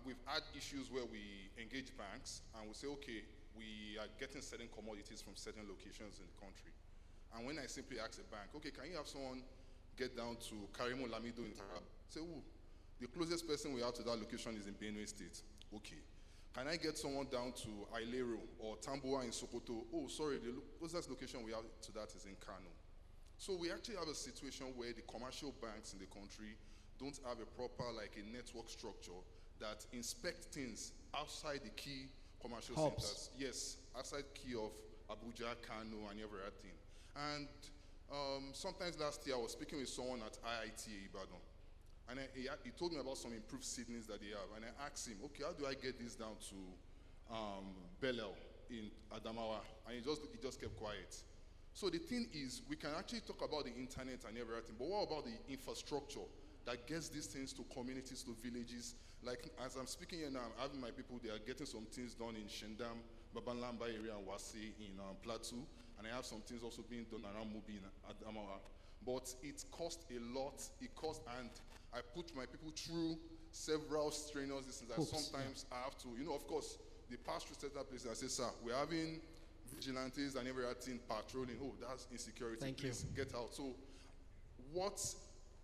we've had issues where we engage banks and we say, okay, we are getting certain commodities from certain locations in the country. And when I simply ask a bank, okay, can you have someone get down to Karimo Lamido in Taraba? Say, oh, the closest person we have to that location is in Benue State. Okay. Can I get someone down to Ailero or Tamboa in Sokoto? Oh, sorry, the closest location we have to that is in Kano. So we actually have a situation where the commercial banks in the country don't have a proper, like a network structure that inspect things outside the key commercial centers. Yes, outside key of Abuja, Kano, and every other thing. And sometimes last year I was speaking with someone at IITA Ibadan. And he told me about some improved seedlings that they have. And I asked him, okay, how do I get this down to Belel in Adamawa? And he just kept quiet. So the thing is, we can actually talk about the internet and everything, but what about the infrastructure that gets these things to communities, to villages? Like, as I'm speaking here now, I'm having my people, they are getting some things done in Shendam, Babanlamba area, and Wasi in Plateau. And I have some things also being done around Mubi in Adamawa. But it costs a lot. It costs, and I put my people through several strenuous things that sometimes I have to, of course, they pass through certain places. I say, sir, we're having vigilantes and everything patrolling. Oh, that's insecurity. Please get out. So what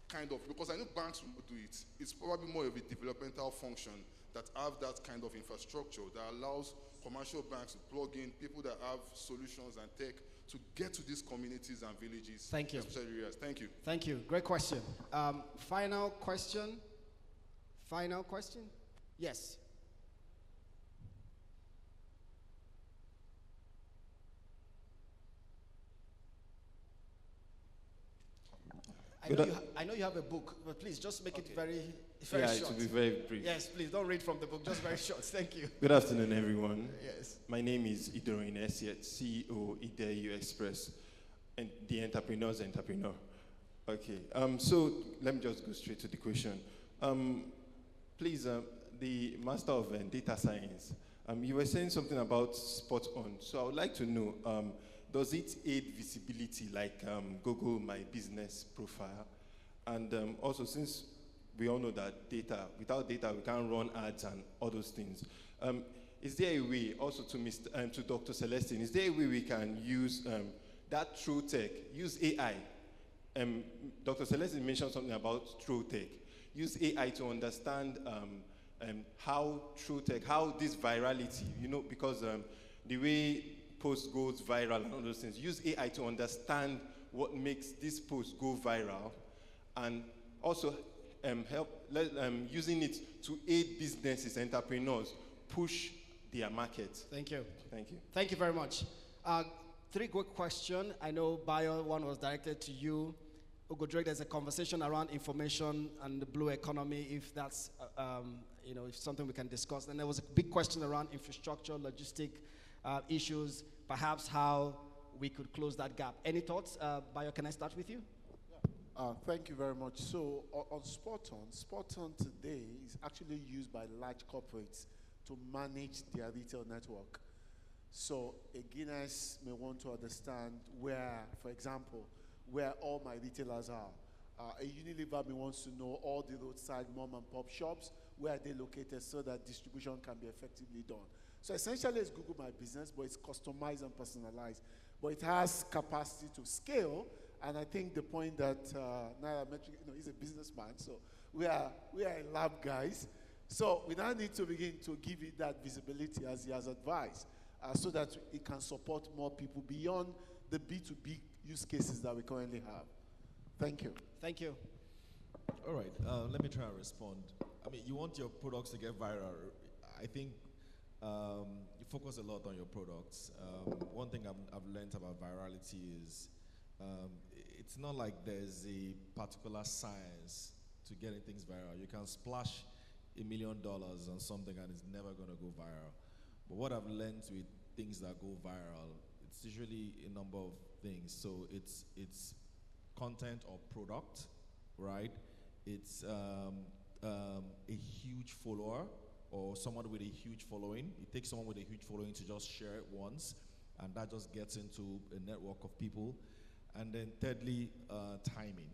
kind of, because I know banks will do it, it's probably more of a developmental function that have that kind of infrastructure that allows commercial banks to plug in people that have solutions and tech to get to these communities and villages. Thank you. Especially areas. Thank you. Thank you. Great question. Final question? Final question? Yes. I know you have a book, but please just make it very short. To be very brief. Yes, please don't read from the book, just very short. Thank you. Good afternoon, everyone. Yes. My name is Idorin Esiet, CEO Ideyu Express, and the entrepreneur's entrepreneur. Okay. So let me just go straight to the question. Please, the master of data science. You were saying something about spot on. So I would like to know. Does it aid visibility like Google My Business Profile? And also, since we all know that without data, we can't run ads and all those things. Is there a way, also to Dr. Celestine, is there a way we can use that true tech, use AI? Dr. Celestine mentioned something about true tech. Use AI to understand how true tech, how this virality, because the way post goes viral and all those things. Use AI to understand what makes this post go viral, and also using it to aid businesses, entrepreneurs, push their market. Thank you. Thank you. Thank you very much. 3 quick questions. I know, Bayo, one was directed to you. Ugodrek, there's a conversation around information and the blue economy, if that's if something we can discuss. And there was a big question around infrastructure, logistic issues, perhaps how we could close that gap. Any thoughts? Bayo, can I start with you? Thank you very much. So on Spot On today is actually used by large corporates to manage their retail network. So a Guinness may want to understand where, for example, where all my retailers are. A Unilever may wants to know all the roadside mom and pop shops, where are they located, so that distribution can be effectively done. So essentially it's Google My Business, but it's customized and personalized. But it has capacity to scale, and I think the point that Naira Metric, he's a businessman, so we are lab guys. So we now need to begin to give it that visibility as he has advised, so that it can support more people beyond the B2B use cases that we currently have. Thank you. Thank you. All right, let me try and respond. I mean, you want your products to get viral. I think you focus a lot on your products. One thing I've learned about virality is it's not like there's a particular science to getting things viral. You can splash $1 million on something and it's never going to go viral. But what I've learned with things that go viral, it's usually a number of things. So it's content or product, right? It's a huge follower or someone with a huge following. It takes someone with a huge following to just share it once, and that just gets into a network of people. And then thirdly, timing.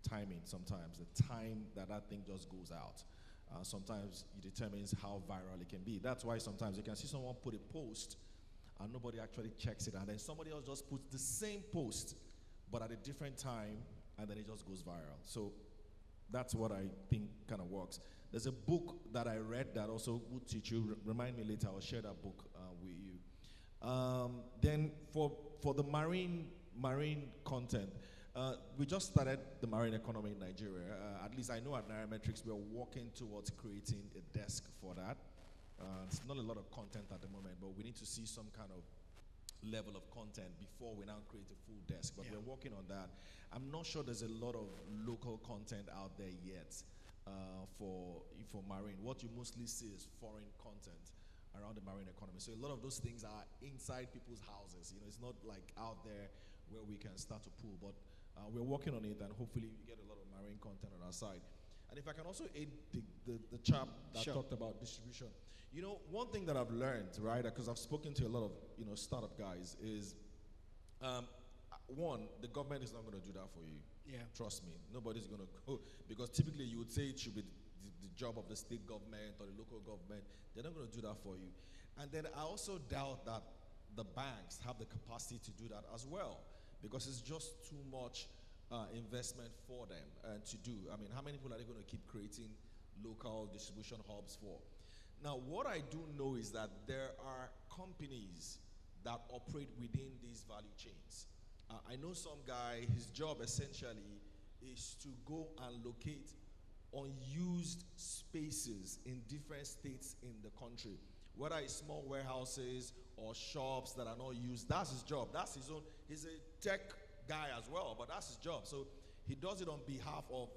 Timing sometimes, the time that thing just goes out. Sometimes it determines how viral it can be. That's why sometimes you can see someone put a post and nobody actually checks it, and then somebody else just puts the same post but at a different time, and then it just goes viral. So that's what I think kind of works. There's a book that I read that also would teach you. Remind me later, I'll share that book with you. Then for the marine content, we just started the marine economy in Nigeria. At least I know at Nairametrics we're working towards creating a desk for that. It's not a lot of content at the moment, but we need to see some kind of level of content before we now create a full desk. But we're working on that. I'm not sure there's a lot of local content out there yet for marine. What you mostly see is foreign content around the marine economy. So a lot of those things are inside people's houses. You know, it's not like out there where we can start to pull. But we're working on it, and hopefully we get a lot of marine content on our side. And if I can also aid the chap that talked about distribution. You know, one thing that I've learned, right, because I've spoken to a lot of, startup guys, is one, the government is not going to do that for you. Yeah. Trust me. Nobody's going to go. Because typically you would say it should be the job of the state government or the local government. They're not going to do that for you. And then I also doubt that the banks have the capacity to do that as well, because it's just too much investment for them to do. I mean, how many people are they going to keep creating local distribution hubs for? Now, what I do know is that there are companies that operate within these value chains. I know some guy, his job essentially is to go and locate unused spaces in different states in the country. Whether it's small warehouses or shops that are not used, that's his job. That's his own. He's a tech guy as well, but that's his job. So he does it on behalf of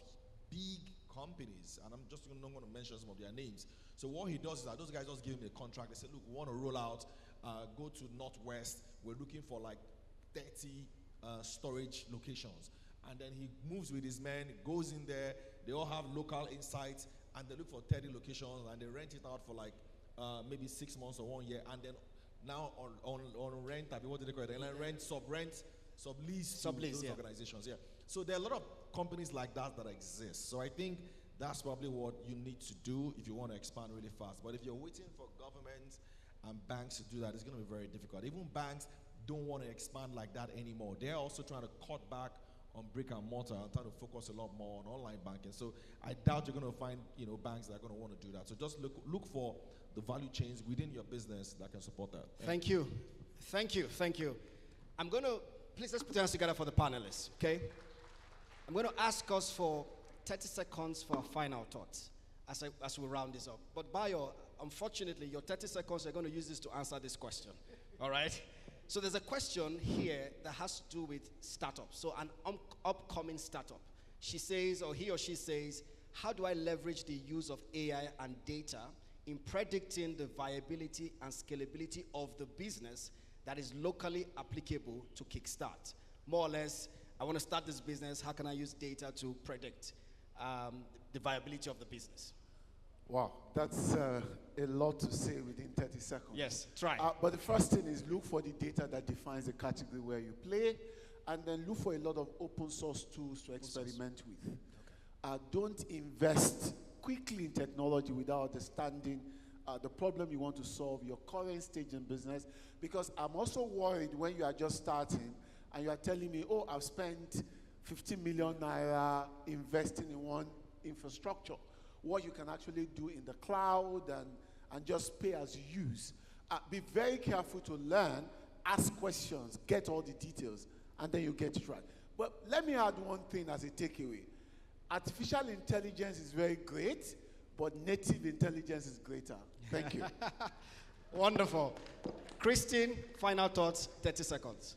big companies, and I'm just not going to mention some of their names. So what he does is that those guys just give him a contract. They say, look, we want to roll out, go to Northwest. We're looking for like 30 storage locations. And then he moves with his men, goes in there. They all have local insights, and they look for 30 locations, and they rent it out for like maybe 6 months or 1 year. And then now on rent, what do they call it? They rent, sublease to those organizations. Yeah. So there are a lot of companies like that exist. So I think that's probably what you need to do if you want to expand really fast. But if you're waiting for government and banks to do that, it's going to be very difficult. Even banks don't want to expand like that anymore. They're also trying to cut back on brick and mortar and trying to focus a lot more on online banking. So I doubt you're going to find banks that are going to want to do that. So just look for the value chains within your business that can support that. Thank you. I'm going to, please let's put our hands together for the panelists, okay? I'm going to ask us for 30 seconds for our final thoughts as we round this up. But Bayo, unfortunately, your 30 seconds, you're going to use this to answer this question, all right? So there's a question here that has to do with startups. So an upcoming startup, she says, or he or she says, how do I leverage the use of AI and data in predicting the viability and scalability of the business that is locally applicable to kickstart? More or less, I want to start this business. How can I use data to predict the viability of the business? Wow, that's a lot to say within 30 seconds. Yes, try. But the first thing is look for the data that defines the category where you play, and then look for a lot of open source tools to experiment with. Okay. Don't invest quickly in technology without understanding the problem you want to solve, your current stage in business, because I'm also worried when you are just starting and you are telling me, oh, I've spent 50 million naira investing in one infrastructure. What you can actually do in the cloud and just pay as you use. Be very careful to learn, ask questions, get all the details, and then you get it right. But let me add one thing as a takeaway. Artificial intelligence is very great, but native intelligence is greater. Thank you. Wonderful. Christine, final thoughts, 30 seconds.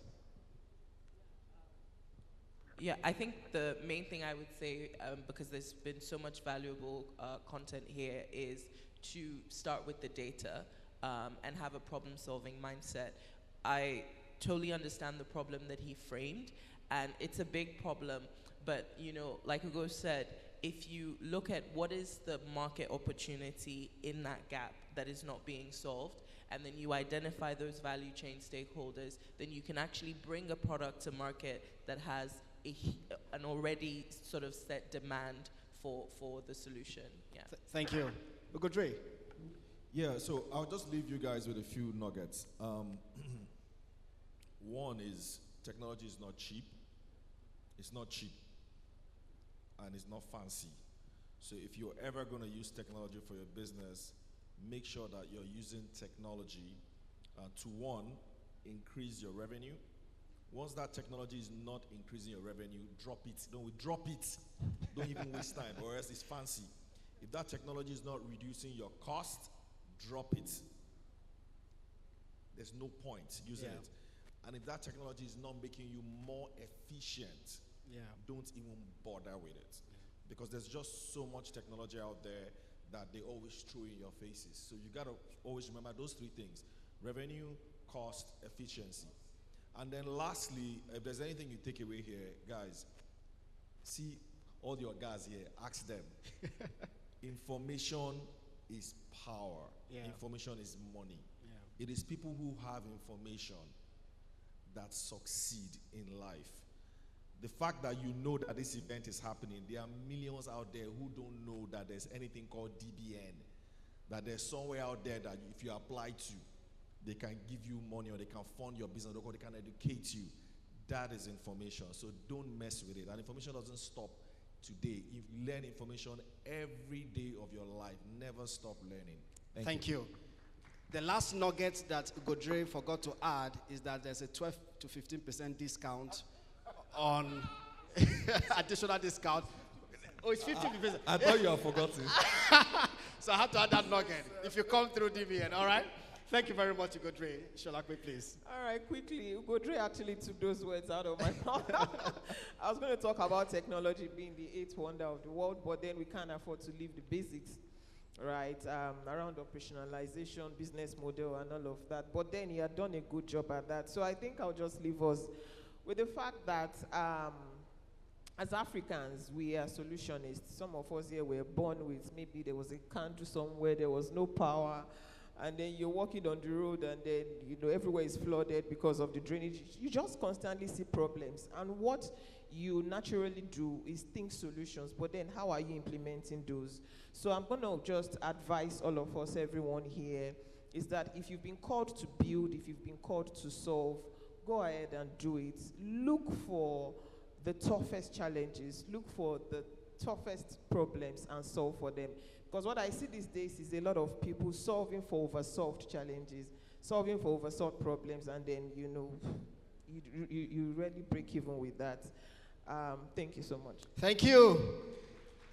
Yeah, I think the main thing I would say, because there's been so much valuable content here, is to start with the data and have a problem-solving mindset. I totally understand the problem that he framed, and it's a big problem. But you know, like Ugo said, if you look at what is the market opportunity in that gap that is not being solved, and then you identify those value chain stakeholders, then you can actually bring a product to market that has an already sort of set demand for the solution. Yeah. Thank you. Ugo Dre. Yeah, so I'll just leave you guys with a few nuggets. One is technology is not cheap. It's not cheap. And it's not fancy. So if you're ever going to use technology for your business, make sure that you're using technology to, one, increase your revenue. Once that technology is not increasing your revenue, drop it. Don't drop it. Don't even waste time, or else it's fancy. If that technology is not reducing your cost, drop it. There's no point using it. And if that technology is not making you more efficient, don't even bother with it. Because there's just so much technology out there that they always throw in your faces. So you gotta always remember those three things: revenue, cost, efficiency. And then lastly, if there's anything you take away here, guys, see all your guys here, ask them. Information is power. Information is money. It is people who have information that succeed in life. The fact that you know that this event is happening, there are millions out there who don't know that there's anything called DBN, that there's somewhere out there that if you apply to, they can give you money, or they can fund your business, or they can educate you. That is information. So don't mess with it. And information doesn't stop today. You learn information every day of your life. Never stop learning. Thank you. The last nugget that Godre forgot to add is that there's a 12 to 15% discount on additional discount. Oh, it's 50%. I thought you had forgotten. So I have to add that nugget if you come through DBN, all right? Thank you very much, Ugodre. Sholakwe, please. All right, quickly. Ugodre actually took those words out of my mouth. I was going to talk about technology being the eighth wonder of the world, but then we can't afford to leave the basics, right, around operationalization, business model, and all of that. But then he had done a good job at that. So I think I'll just leave us with the fact that as Africans, we are solutionists. Some of us here were born with maybe there was a candle somewhere, there was no power, and then you're walking on the road, and then everywhere is flooded because of the drainage. You just constantly see problems, and what you naturally do is think solutions, but then how are you implementing those? So I'm going to just advise all of us, everyone here, is that if you've been called to build, if you've been called to solve, go ahead and do it. Look for the toughest challenges, look for the toughest problems and solve for them. Because what I see these days is a lot of people solving for oversolved challenges, solving for oversolved problems, and then, you really break even with that. Thank you so much. Thank you.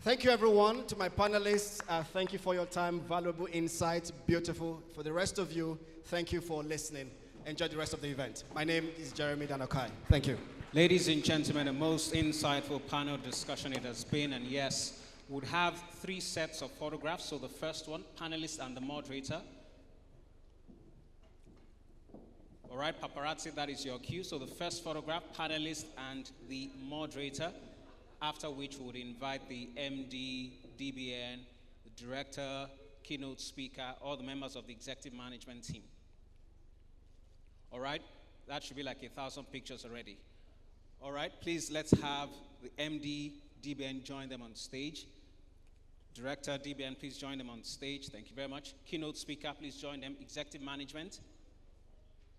Thank you, everyone. To my panelists, thank you for your time, valuable insights, beautiful. For the rest of you, thank you for listening. Enjoy the rest of the event. My name is Jeremy Danokai. Thank you. Ladies and gentlemen, the most insightful panel discussion it has been, and yes, would have 3 sets of photographs. So the first one, panelist and the moderator. All right, paparazzi, that is your cue. So the first photograph, panelist and the moderator, after which we would invite the MD, DBN, the director, keynote speaker, all the members of the executive management team. All right, that should be like 1,000 pictures already. All right, please let's have the MD, DBN join them on stage. Director, DBN, please join them on stage. Thank you very much. Keynote speaker, please join them. Executive management,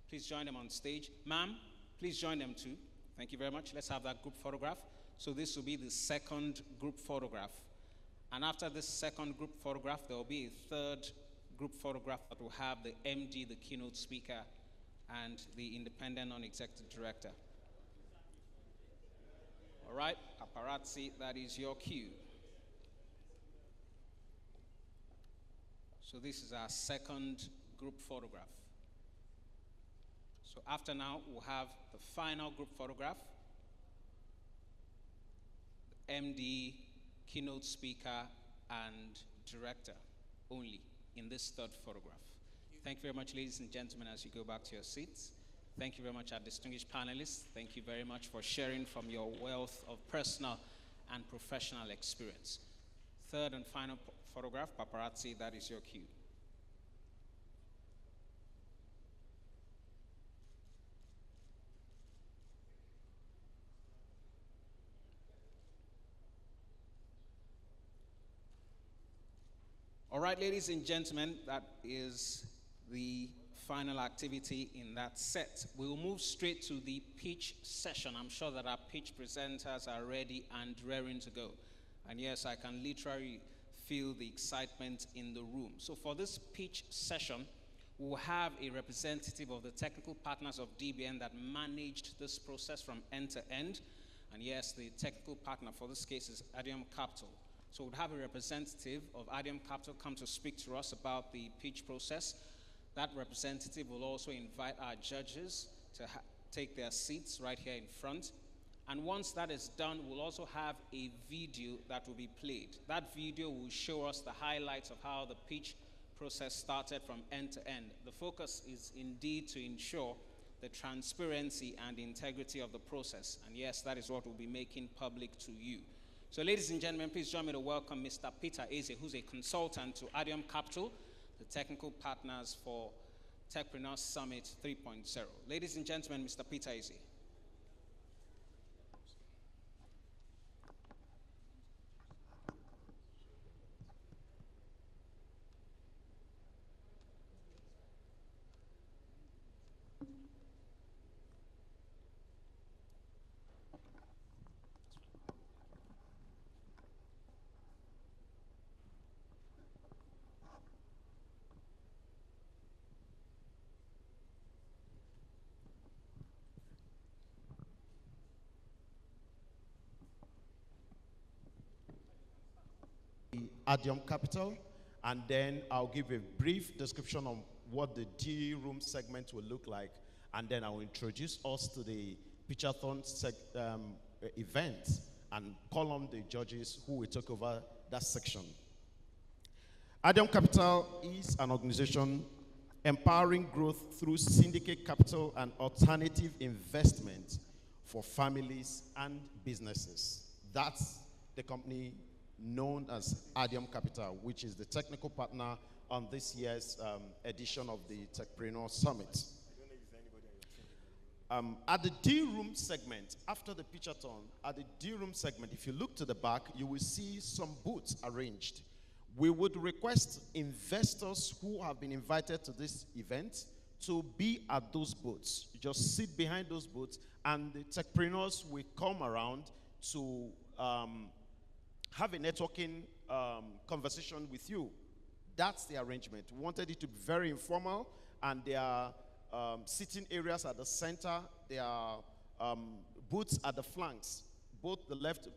please join them on stage. Ma'am, please join them too. Thank you very much. Let's have that group photograph. So this will be the second group photograph. And after this second group photograph, there will be a third group photograph that will have the MD, the keynote speaker, and the independent non-executive director. All right, paparazzi, that is your cue. So this is our second group photograph. So after now, we'll have the final group photograph. The MD, keynote speaker, and director only in this third photograph. Thank you very much, ladies and gentlemen, as you go back to your seats. Thank you very much, our distinguished panelists. Thank you very much for sharing from your wealth of personal and professional experience. Third and final photograph, paparazzi, that is your cue. All right, ladies and gentlemen, that is the final activity in that set. We will move straight to the pitch session. I'm sure that our pitch presenters are ready and raring to go. And yes, I can literally feel the excitement in the room. So for this pitch session, we'll have a representative of the technical partners of DBN that managed this process from end to end. And yes, the technical partner for this case is Adium Capital. So we'll have a representative of Adium Capital come to speak to us about the pitch process. That representative will also invite our judges to take their seats right here in front. And once that is done, we'll also have a video that will be played. That video will show us the highlights of how the pitch process started from end to end. The focus is indeed to ensure the transparency and integrity of the process. And yes, that is what we'll be making public to you. So ladies and gentlemen, please join me to welcome Mr. Peter Eze, who's a consultant to Adium Capital, the technical partners for Techpreneur Summit 3.0. Ladies and gentlemen, Mr. Peter Eze. Adium Capital, and then I'll give a brief description of what the D room segment will look like, and then I'll introduce us to the Pitchathon event and call on the judges who will take over that section. Adium Capital is an organization empowering growth through syndicate capital and alternative investment for families and businesses. That's the company known as Adium Capital, which is the technical partner on this year's edition of the Techpreneur Summit. At the D-Room segment, after the Pitchathon, at the D-Room segment, if you look to the back, you will see some booths arranged. We would request investors who have been invited to this event to be at those booths. You just sit behind those booths, and the Techpreneurs will come around to have a networking conversation with you. That's the arrangement. We wanted it to be very informal, and there are sitting areas at the center. There are booths at the flanks, both the left,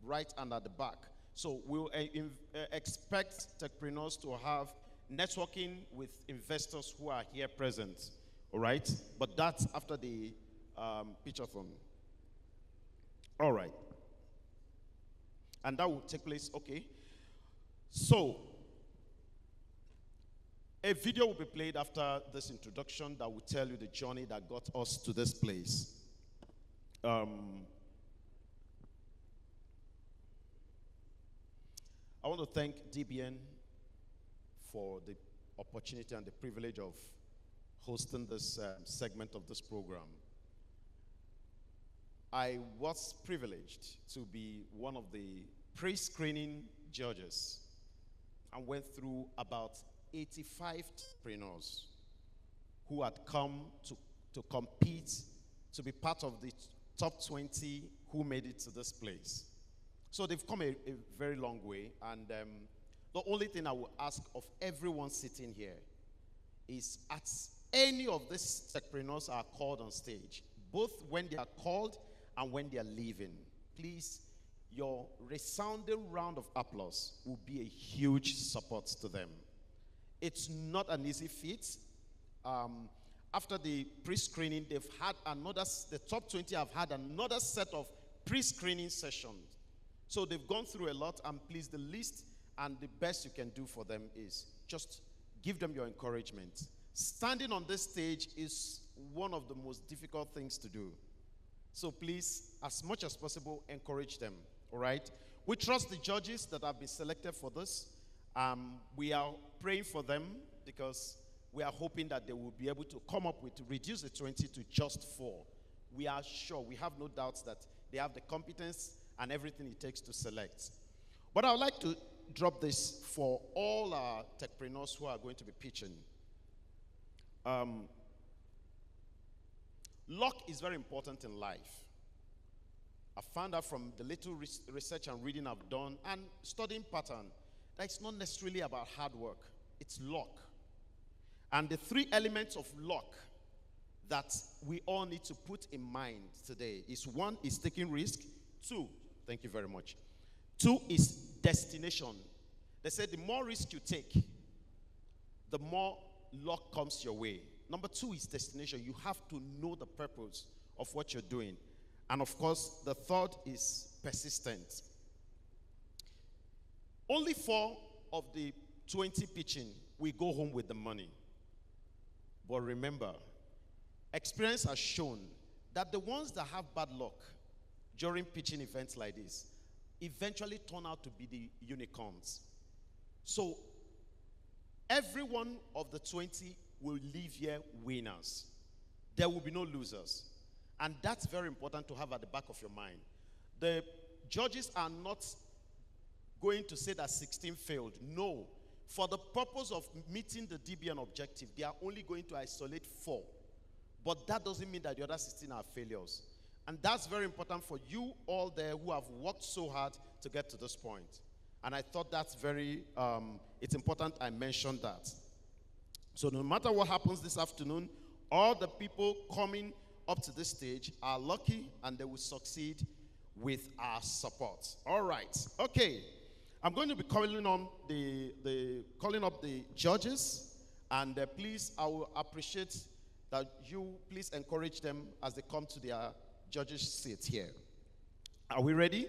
right, and at the back. So we'll expect Techpreneurs to have networking with investors who are here present, all right? But that's after the Pitchathon. All right. And that will take place, okay. So, a video will be played after this introduction that will tell you the journey that got us to this place. I want to thank DBN for the opportunity and the privilege of hosting this segment of this program. I was privileged to be one of the pre-screening judges and went through about 85 entrepreneurs who had come to compete, to be part of the top 20 who made it to this place. So they've come a very long way, and the only thing I will ask of everyone sitting here is at any of these techpreneurs are called on stage, both when they are called and when they are leaving, please, your resounding round of applause will be a huge support to them. It's not an easy feat. After the pre-screening, they've had the top 20 have had another set of pre-screening sessions. So they've gone through a lot, and please, the least and the best you can do for them is just give them your encouragement. Standing on this stage is one of the most difficult things to do. So please, as much as possible, encourage them, all right? We trust the judges that have been selected for this. We are praying for them because we are hoping that they will be able to come up with, to reduce the 20 to just 4. We are sure, we have no doubts that they have the competence and everything it takes to select. But I would like to drop this for all our techpreneurs who are going to be pitching. Luck is very important in life. I found out from the little research and reading I've done and studying pattern that it's not necessarily about hard work, it's luck. And the 3 elements of luck that we all need to put in mind today is 1 is taking risk, 2, thank you very much. 2 is destination. They said the more risk you take, the more luck comes your way. Number 2 is destination. You have to know the purpose of what you're doing. And of course, the 3rd is persistent. Only 4 of the 20 pitching will go home with the money. But remember, experience has shown that the ones that have bad luck during pitching events like this eventually turn out to be the unicorns. So, every one of the 20 will leave here winners. There will be no losers. And that's very important to have at the back of your mind. The judges are not going to say that 16 failed. No. For the purpose of meeting the DBN objective, they are only going to isolate 4. But that doesn't mean that the other 16 are failures. And that's very important for you all there who have worked so hard to get to this point. And I thought that's it's important I mentioned that. So no matter what happens this afternoon, all the people coming up to this stage are lucky and they will succeed with our support. All right. Okay. I'm going to be calling on calling up the judges, and please, I will appreciate that you please encourage them as they come to their judges' seat here. Are we ready?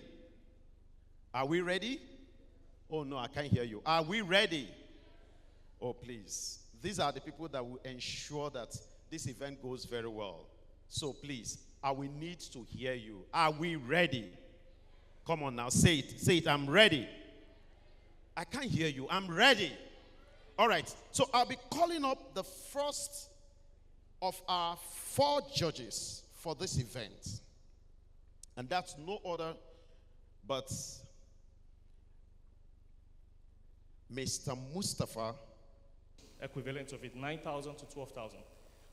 Are we ready? Oh no, I can't hear you. Are we ready? Oh please. These are the people that will ensure that this event goes very well. So please, I will need to hear you. Are we ready? Come on now, say it. Say it, I'm ready. I can't hear you. I'm ready. All right. So I'll be calling up the first of our 4 judges for this event. And that's no other but Mr. Mustafa. Equivalent of it, 9,000 to 12,000.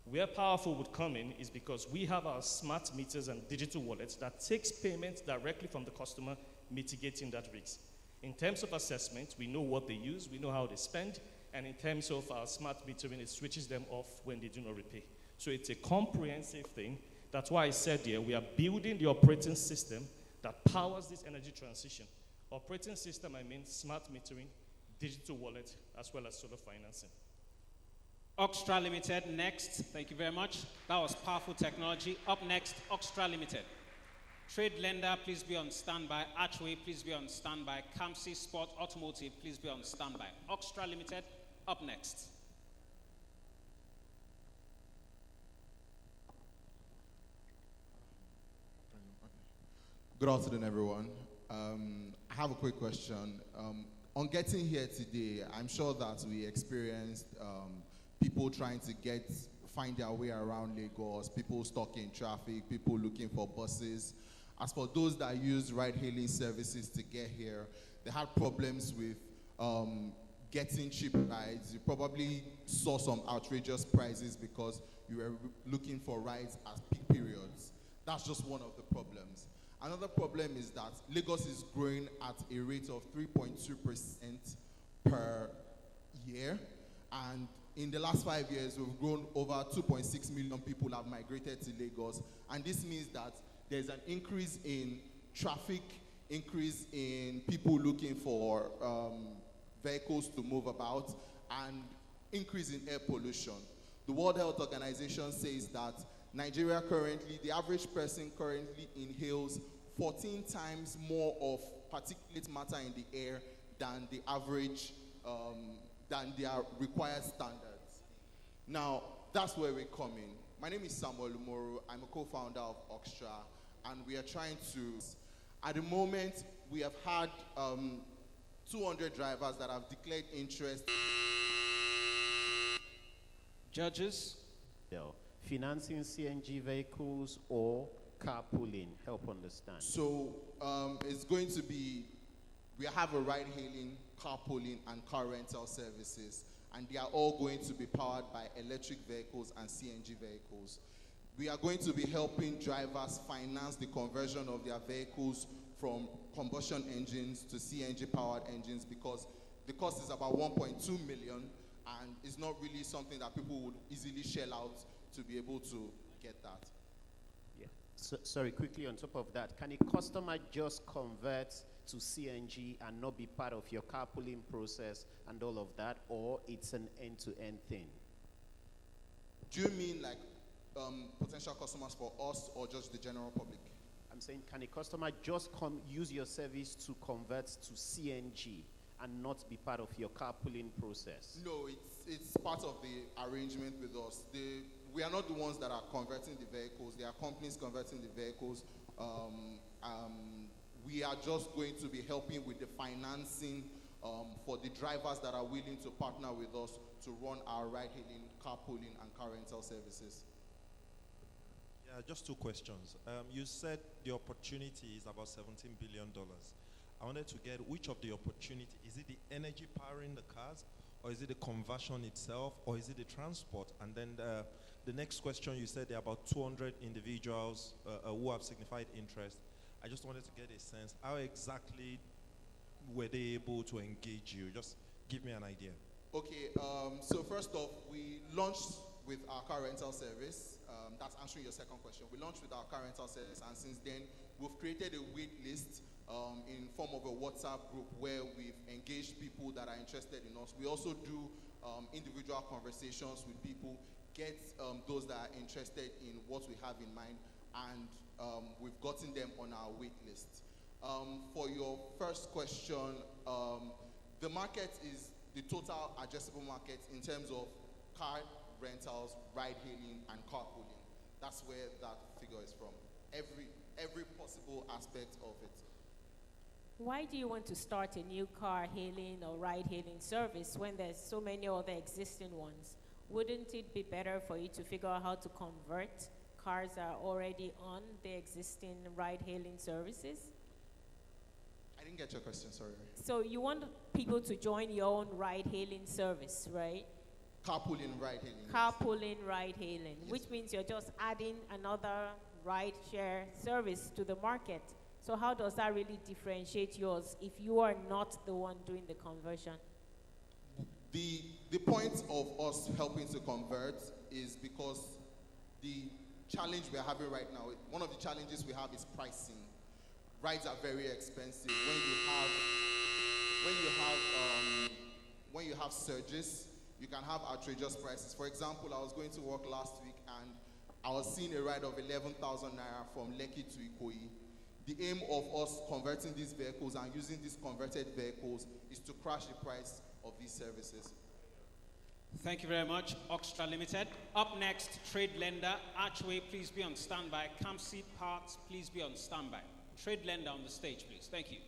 Where Powerful would come in is because we have our smart meters and digital wallets that takes payments directly from the customer, mitigating that risk. In terms of assessment, we know what they use, we know how they spend, and in terms of our smart metering, it switches them off when they do not repay. So it's a comprehensive thing. That's why I said here, we are building the operating system that powers this energy transition. Operating system, I mean smart metering, digital wallet, as well as solar financing. Oxtra Limited, next. Thank you very much. That was powerful technology. Up next, Oxtra Limited. Trade Lender, please be on standby. Archway, please be on standby. Camsi Sport Automotive, please be on standby. Oxtra Limited, up next. Good afternoon, everyone. I have a quick question. On getting here today, I'm sure that we experienced people trying to find their way around Lagos, people stuck in traffic, people looking for buses. As for those that use ride-hailing services to get here, they had problems with getting cheap rides. You probably saw some outrageous prices because you were looking for rides at peak periods. That's just one of the problems. Another problem is that Lagos is growing at a rate of 3.2% per year. And in the last 5 years, we've grown over 2.6 million people have migrated to Lagos. And this means that there's an increase in traffic, increase in people looking for vehicles to move about, and increase in air pollution. The World Health Organization says that Nigeria currently, the average person currently inhales 14 times more of particulate matter in the air than the average, than their required standards. Now, that's where we come in. My name is Samuel Umoro. I'm a co-founder of Oxtra, and we are trying to, at the moment, we have had 200 drivers that have declared interest. Judges? Financing CNG vehicles or carpooling, help understand. So it's going to be, we have a ride-hailing, carpooling, and car rental services, and they are all going to be powered by electric vehicles and CNG vehicles. We are going to be helping drivers finance the conversion of their vehicles from combustion engines to CNG-powered engines, because the cost is about 1.2 million, and it's not really something that people would easily shell out to be able to get that. Yeah. So, sorry, quickly on top of that, can a customer just convert to CNG and not be part of your carpooling process and all of that, or it's an end-to-end thing? Do you mean like potential customers for us or just the general public? I'm saying, can a customer just come use your service to convert to CNG and not be part of your carpooling process? No, it's part of the arrangement with us. We are not the ones that are converting the vehicles. There are companies converting the vehicles. We are just going to be helping with the financing for the drivers that are willing to partner with us to run our ride-hailing, carpooling, and car rental services. Yeah, just two questions. You said the opportunity is about $17 billion. I wanted to get which of the opportunity, is it the energy powering the cars, or is it the conversion itself, or is it the transport? And then the next question, you said there are about 200 individuals who have signified interest. I just wanted to get a sense, how exactly were they able to engage you? Just give me an idea. Okay, so first off, we launched with our car rental service. That's answering your second question. We launched with our car rental service, and since then, we've created a wait list in form of a WhatsApp group where we've engaged people that are interested in us. We also do individual conversations with people, get those that are interested in what we have in mind, and we've gotten them on our wait list. For your first question, the market is the total addressable market in terms of car rentals, ride-hailing, and carpooling. That's where that figure is from. Every possible aspect of it. Why do you want to start a new car hailing or ride hailing service when there's so many other existing ones? Wouldn't it be better for you to figure out how to convert cars that are already on the existing ride hailing services? I didn't get your question, sorry. So you want people to join your own ride hailing service, right? Carpooling, ride hailing. Carpooling, ride hailing, yes, which means you're just adding another ride share service to the market. So how does that really differentiate yours if you are not the one doing the conversion? The point of us helping to convert is because the challenge we're having right now, one of the challenges we have is pricing. Rides are very expensive. When you have surges, you can have outrageous prices. For example, I was going to work last week and I was seeing a ride of 11,000 naira from Lekki to Ikoyi. The aim of us converting these vehicles and using these converted vehicles is to crash the price of these services. Thank you very much, Oxtra Limited. Up next, Trade Lender. Archway, please be on standby. Campsy Parts, please be on standby. Trade Lender on the stage, please. Thank you.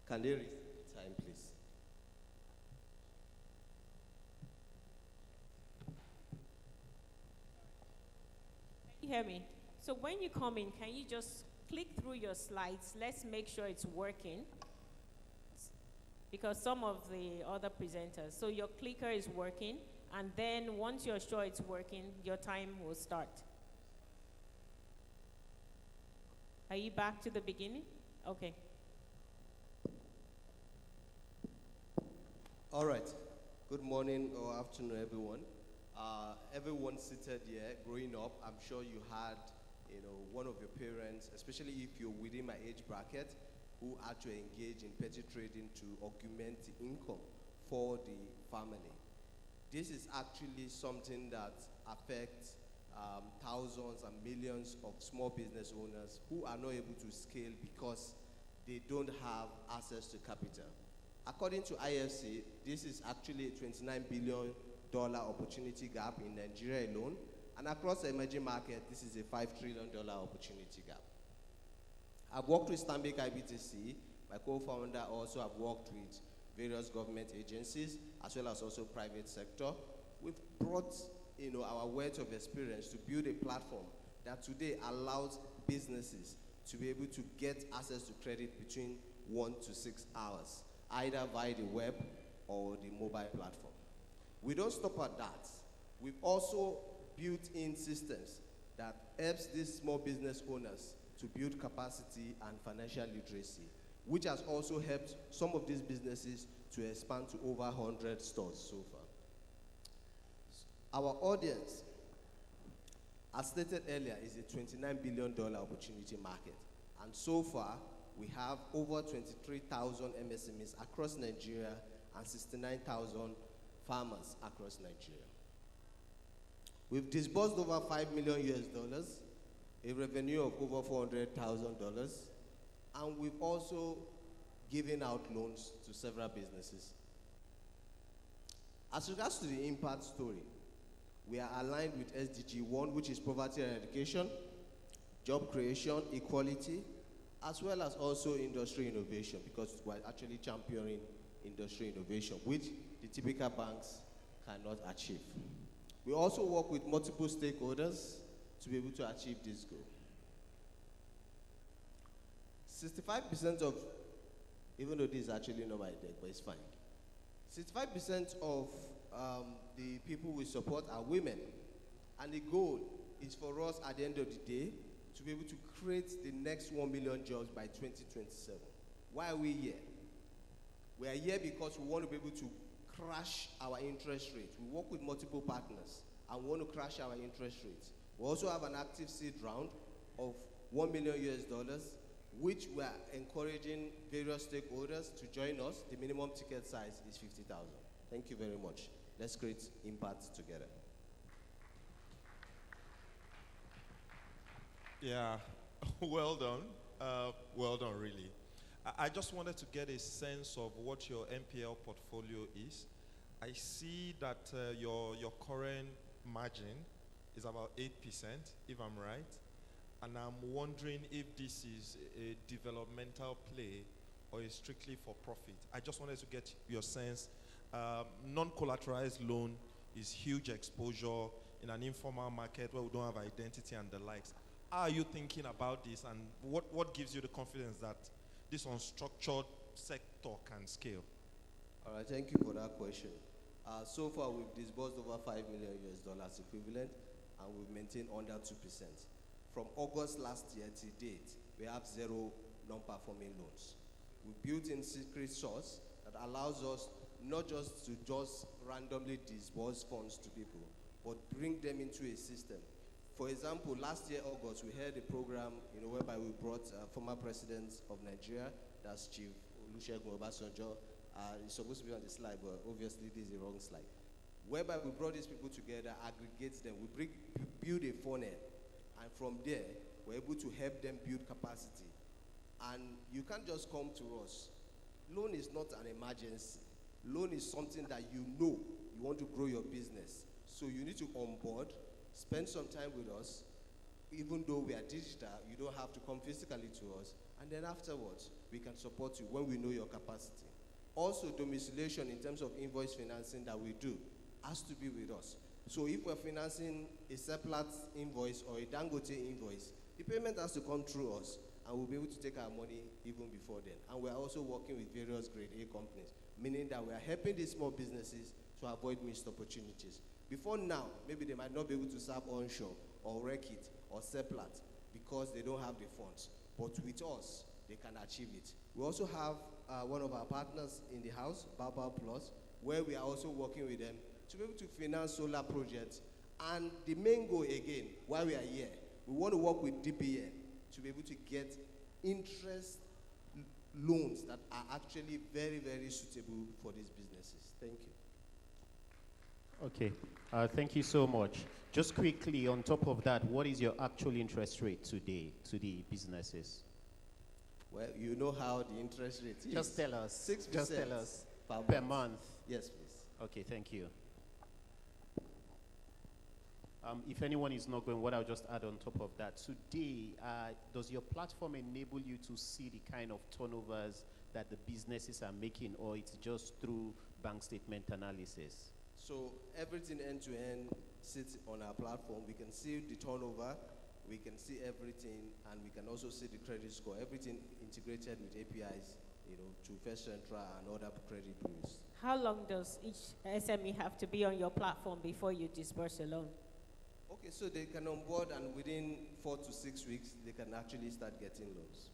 Can they reset the time, please? you hear me? So when you come in, can you just click through your slides? Let's make sure it's working. Because some of the other presenters, so your clicker is working, and then once you're sure it's working, your time will start. Are you back to the beginning? Okay. All right. Good morning or afternoon, everyone. Everyone seated here, growing up, I'm sure you had, one of your parents, especially if you're within my age bracket, who actually engage in petty trading to augment the income for the family. This is actually something that affects thousands and millions of small business owners who are not able to scale because they don't have access to capital. According to IFC, this is actually a $29 billion opportunity gap in Nigeria alone, and across the emerging market, this is a $5 trillion opportunity gap. I've worked with Stanbic IBTC. My co-founder also have worked with various government agencies as well as also private sector. We've brought our wealth of experience to build a platform that today allows businesses to be able to get access to credit between 1 to 6 hours, either via the web or the mobile platform. We don't stop at that. We've also built in systems that helps these small business owners to build capacity and financial literacy, which has also helped some of these businesses to expand to over 100 stores so far. Our audience, as stated earlier, is a $29 billion opportunity market. And so far, we have over 23,000 MSMEs across Nigeria and 69,000 farmers across Nigeria. We've disbursed over $5 million, a revenue of over $400,000, and we've also given out loans to several businesses. As regards to the impact story, we are aligned with SDG 1, which is poverty eradication, job creation, equality, as well as also industry innovation, because we're actually championing industry innovation, which the typical banks cannot achieve. We also work with multiple stakeholders to be able to achieve this goal. 65% of, even though this is actually not my deck, but it's fine. 65% of the people we support are women. And the goal is for us at the end of the day to be able to create the next 1 million jobs by 2027. Why are we here? We are here because we want to be able to crash our interest rates. We work with multiple partners and want to crash our interest rates. We also have an active seed round of $1 million, which we are encouraging various stakeholders to join us. The minimum ticket size is 50,000. Thank you very much. Let's create impact together. Yeah, well done. Well done, really. I just wanted to get a sense of what your NPL portfolio is. I see that your current margin is about 8%, if I'm right. And I'm wondering if this is a developmental play or is strictly for profit. I just wanted to get your sense. Non-collateralized loan is huge exposure in an informal market where we don't have identity and the likes. How are you thinking about this, and what gives you the confidence that this unstructured sector can scale? All right, thank you for that question. So far, we've disbursed over $5 million equivalent, and we've maintained under 2%. From August last year to date, we have 0 non-performing loans. We built in secret source that allows us not just to randomly disburse funds to people, but bring them into a system. For example, last year, August, we had a program, whereby we brought former president of Nigeria, that's Chief Olusegun Obasanjo. It's supposed to be on the slide, but obviously this is the wrong slide. Whereby we brought these people together, aggregate them, we build a funnel, and from there, we're able to help them build capacity. And you can't just come to us. Loan is not an emergency. Loan is something that you want to grow your business. So you need to onboard, spend some time with us. Even though we are digital, you don't have to come physically to us. And then afterwards, we can support you when we know your capacity. Also, domiciliation in terms of invoice financing that we do has to be with us. So if we're financing a Seplat invoice or a Dangote invoice, the payment has to come through us, and we'll be able to take our money even before then. And we're also working with various grade A companies, meaning that we are helping these small businesses to avoid missed opportunities. Before now, maybe they might not be able to serve onshore or Rekit or Seplat because they don't have the funds. But with us, they can achieve it. We also have one of our partners in the house, Baba Plus, where we are also working with them to be able to finance solar projects. And the main goal again, while we are here, we want to work with DBN to be able to get interest loans that are actually very, very suitable for these businesses. Thank you. Okay, thank you so much. Just quickly, on top of that, what is your actual interest rate today to the businesses? Well, you know how the interest rate is. Just tell us. 6% Just tell us. per month. Yes, please. Okay, thank you. If anyone is not going, what I'll just add on top of that. Today, does your platform enable you to see the kind of turnovers that the businesses are making, or it's just through bank statement analysis? So everything end-to-end sits on our platform. We can see the turnover, we can see everything, and we can also see the credit score. Everything integrated with APIs, to First Central and other credit bureaus. How long does each SME have to be on your platform before you disburse a loan? Okay, so they can onboard, and within 4 to 6 weeks, they can actually start getting loans.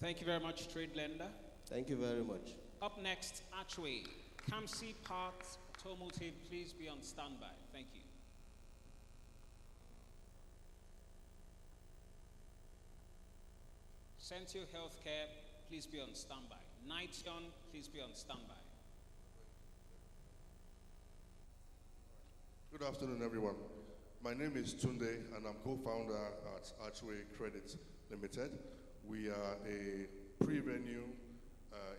Thank you very much, Trade Lender. Thank you very much. Up next, Archway. Kamsi Parts Automotive, please be on standby. Thank you. Centio Healthcare, please be on standby. Nition, please be on standby. Good afternoon, everyone. My name is Tunde, and I'm co-founder at Archway Credit Limited. We are a pre-revenue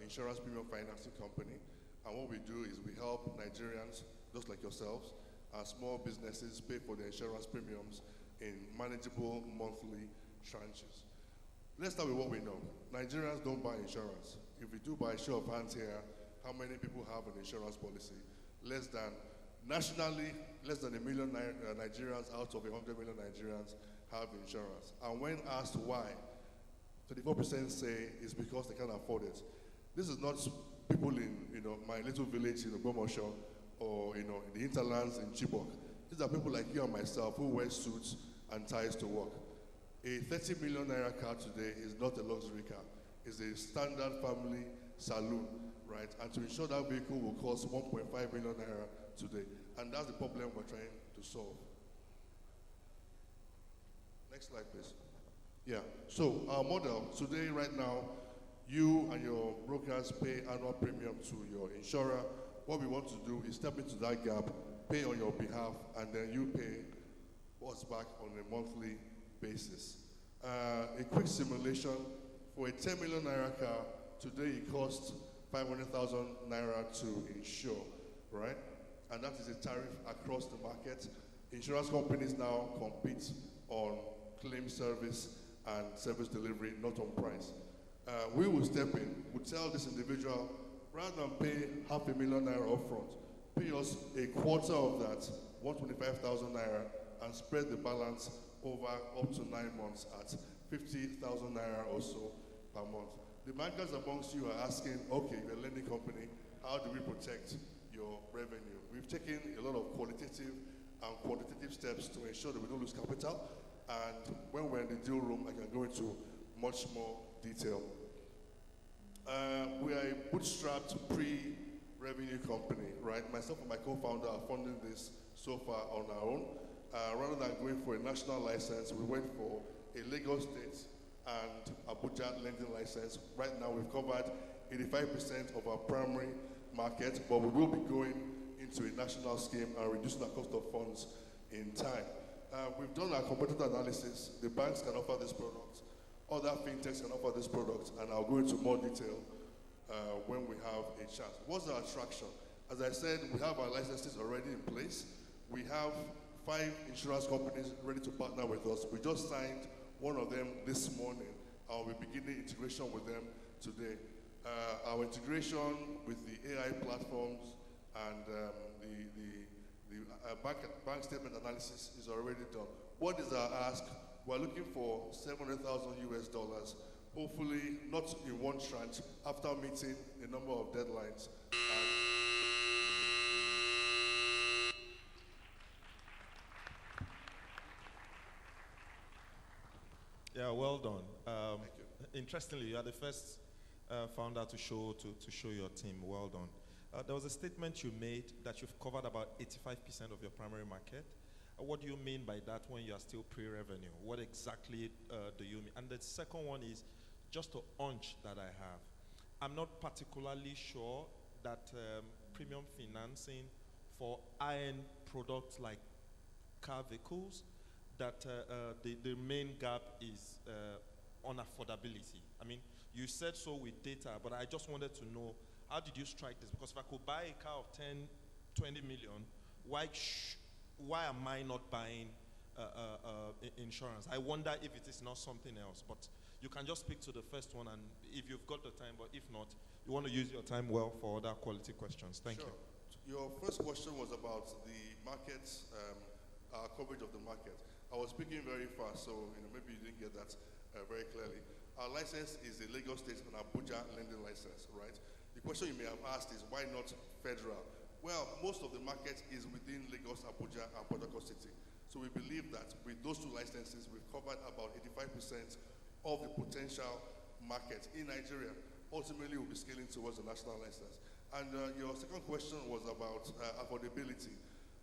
insurance premium financing company, and what we do is we help Nigerians, just like yourselves, and small businesses pay for their insurance premiums in manageable monthly tranches. Let's start with what we know. Nigerians don't buy insurance. If we do by show of hands here, how many people have an insurance policy? Nationally, less than 1 million Nigerians out of 100 million Nigerians have insurance. And when asked why, 34% say it's because they can't afford it. This is not people in my little village in Ogbomoso or in the hinterlands in Chibok. These are people like you and myself who wear suits and ties to work. A 30 million naira car today is not a luxury car. It's a standard family saloon, right? And to ensure that vehicle will cost 1.5 million naira today. And that's the problem we're trying to solve. Next slide, please. Yeah, so our model today, right now, you and your brokers pay annual premium to your insurer. What we want to do is step into that gap, pay on your behalf, and then you pay us back on a monthly basis. A quick simulation, for a 10 million naira car, today it costs 500,000 naira to insure, right? And that is a tariff across the market. Insurance companies now compete on claim service and service delivery, not on price. We will step in, we'll tell this individual, rather than pay 500,000 naira upfront, pay us a quarter of that, 125,000 naira, and spread the balance over up to 9 months at 50,000 naira or so per month. The bankers amongst you are asking, okay, you're a lending company, how do we protect your revenue? We've taken a lot of qualitative and quantitative steps to ensure that we don't lose capital. And when we're in the deal room, I can go into much more detail. We are a bootstrapped pre-revenue company, right? Myself and my co-founder are funding this so far on our own. Rather than going for a national license, we went for a Lagos State and Abuja lending license. Right now, we've covered 85% of our primary market, but we will be going into a national scheme and reducing our cost of funds in time. We've done our competitor analysis. The banks can offer this product. Other fintechs can offer this product, and I'll go into more detail when we have a chance. What's our attraction? As I said, we have our licenses already in place. We have 5 insurance companies ready to partner with us. We just signed one of them this morning. I'll be beginning integration with them today. Our integration with the AI platforms and the bank statement analysis is already done. What is our ask? We're looking for $700,000 hopefully not in one tranche after meeting a number of deadlines. Yeah, well done. Interestingly, you are the first founder to show your team. Well done. There was a statement you made that you've covered about 85% of your primary market. What do you mean by that when you are still pre-revenue? What exactly do you mean? And the second one is just a hunch that I have. I'm not particularly sure that premium financing for high-end products like car vehicles, that the main gap is on affordability. I mean, you said so with data, but I just wanted to know, how did you strike this? Because if I could buy a car of 10, 20 million, why am I not buying insurance? I wonder if it is not something else, but you can just speak to the first one, and if you've got the time, but if not, you want to use your time well for other quality questions. Thank you. Your first question was about the markets, coverage of the market. I was speaking very fast, so maybe you didn't get that very clearly. Our license is a Lagos State and Abuja lending license, right? The question you may have asked is why not federal? Well, most of the market is within Lagos, Abuja, and Port Harcourt City. So we believe that with those two licenses, we've covered about 85% of the potential market in Nigeria. Ultimately, we'll be scaling towards the national license. And your second question was about affordability.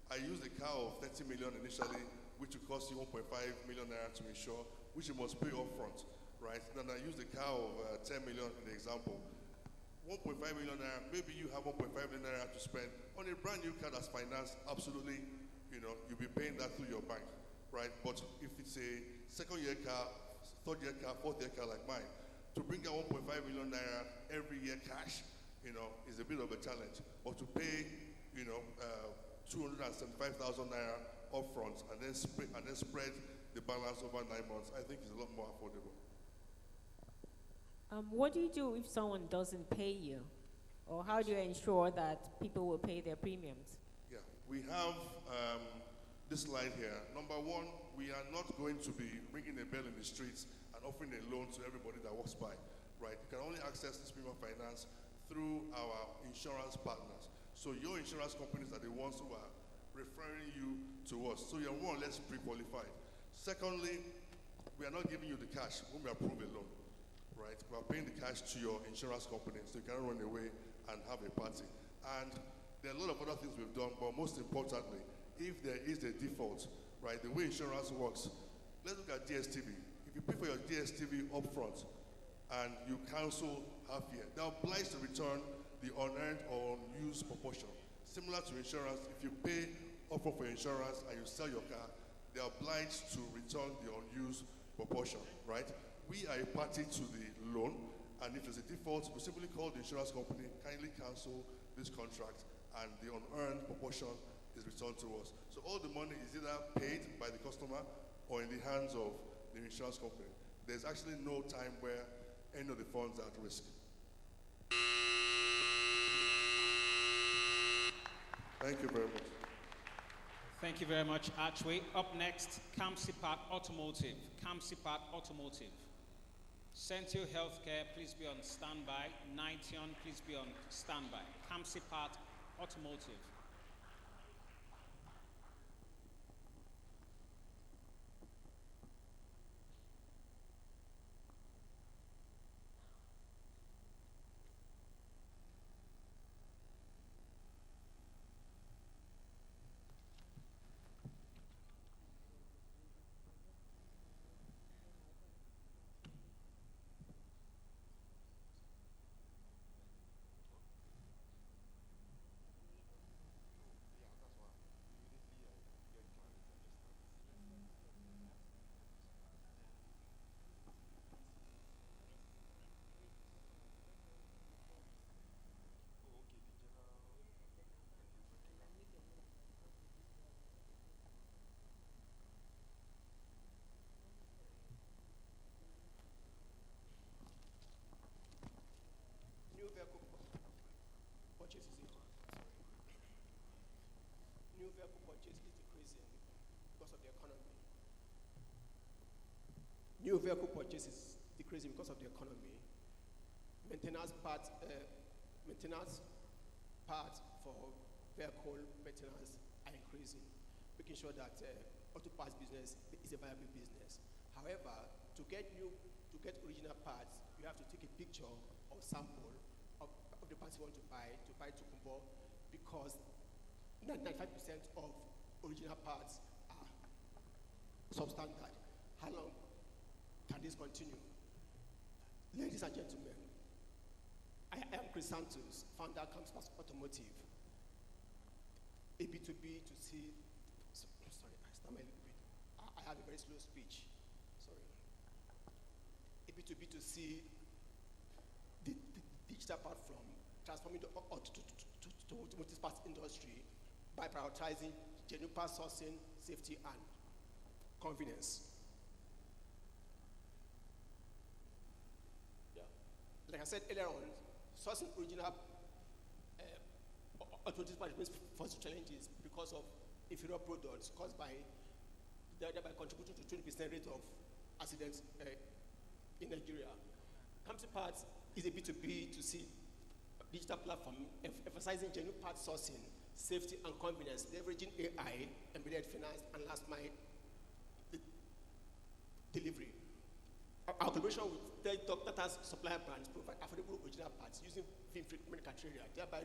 I used a car of 30 million initially, which will cost you 1.5 million naira to insure, which you must pay up front, right? Then I used a car of 10 million in the example. 1.5 million naira, maybe you have 1.5 million naira to spend on a brand new car that's financed, absolutely, you'll be paying that through your bank, right? But if it's a second-year car, third-year car, fourth-year car like mine, to bring out 1.5 million naira every year cash, is a bit of a challenge. Or to pay, 275,000 naira upfront and then spread the balance over 9 months, I think is a lot more affordable. What do you do if someone doesn't pay you? Or how do you ensure that people will pay their premiums? Yeah, we have this slide here. Number one, we are not going to be ringing a bell in the streets and offering a loan to everybody that walks by, right? You can only access this premium finance through our insurance partners. So your insurance companies are the ones who are referring you to us. So you're more or less pre-qualified. Secondly, we are not giving you the cash when we approve a loan, right? We are paying the cash to your insurance company so you can run away and have a party. And there are a lot of other things we've done, but most importantly, if there is a default, right, the way insurance works, let's look at DSTV. If you pay for your DSTV upfront and you cancel half year, they're obliged to return the unearned or unused proportion. Similar to insurance, if you pay upfront for insurance and you sell your car, they're obliged to return the unused proportion, right? We are a party to the loan, and if there's a default, we simply call the insurance company, kindly cancel this contract, and the unearned proportion is returned to us. So all the money is either paid by the customer or in the hands of the insurance company. There's actually no time where any of the funds are at risk. Thank you very much. Thank you very much, Archway. Up next, Kamsipat Automotive. Kamsipat Automotive. Centio Healthcare, please be on standby. Nition, please be on standby. Kamsipat Automotive. because of the economy. New vehicle purchases decreasing because of the economy. Maintenance parts for vehicle maintenance are increasing, making sure that auto parts business is a viable business. However, to get original parts, you have to take a picture or sample of the parts you want to buy Tukumbo, because 95% of original parts are substandard. How long can this continue? Ladies and gentlemen, I am Chris Santos, founder of Campus Automotive, a B2B to C. Sorry, I stammer a little bit. I have a very slow speech. Sorry. A B2B to C, the digital platform, transforming the automotive parts industry by prioritizing genuine part sourcing, safety, and convenience. Yeah. Like I said earlier on, sourcing original automotive parts faces challenges because of inferior products caused by thereby contributing to 20% rate of accidents in Nigeria. Campus Parts is a B2B to C digital platform emphasizing genuine part sourcing, safety, and convenience, leveraging AI, embedded finance, and last mile delivery. Our collaboration with Tata's supplier brands provide affordable original parts using film-free criteria, thereby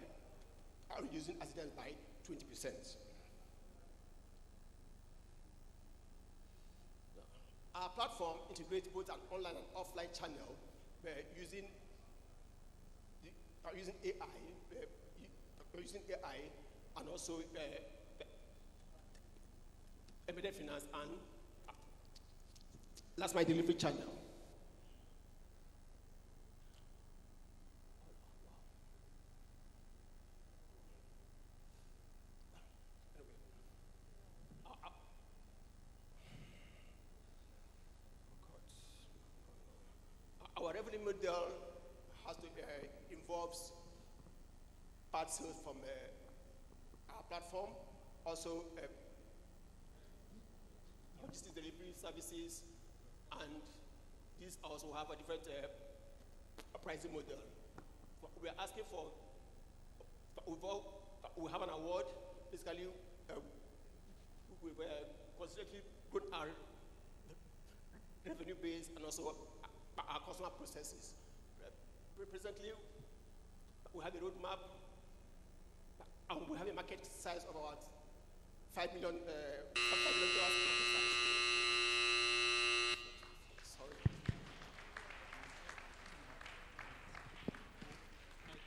reducing accidents by 20%. Our platform integrates both an online and offline channel using AI, and also embedded finance and last mile delivery channel. Our revenue model has to involves part sales from our platform, also logistics delivery services, and these also have a different pricing model. We are asking for, we have an award. Basically, we were constantly grown our revenue base and also our customer processes. Presently, we have a roadmap, and we have a market size of about $5 million. Sorry.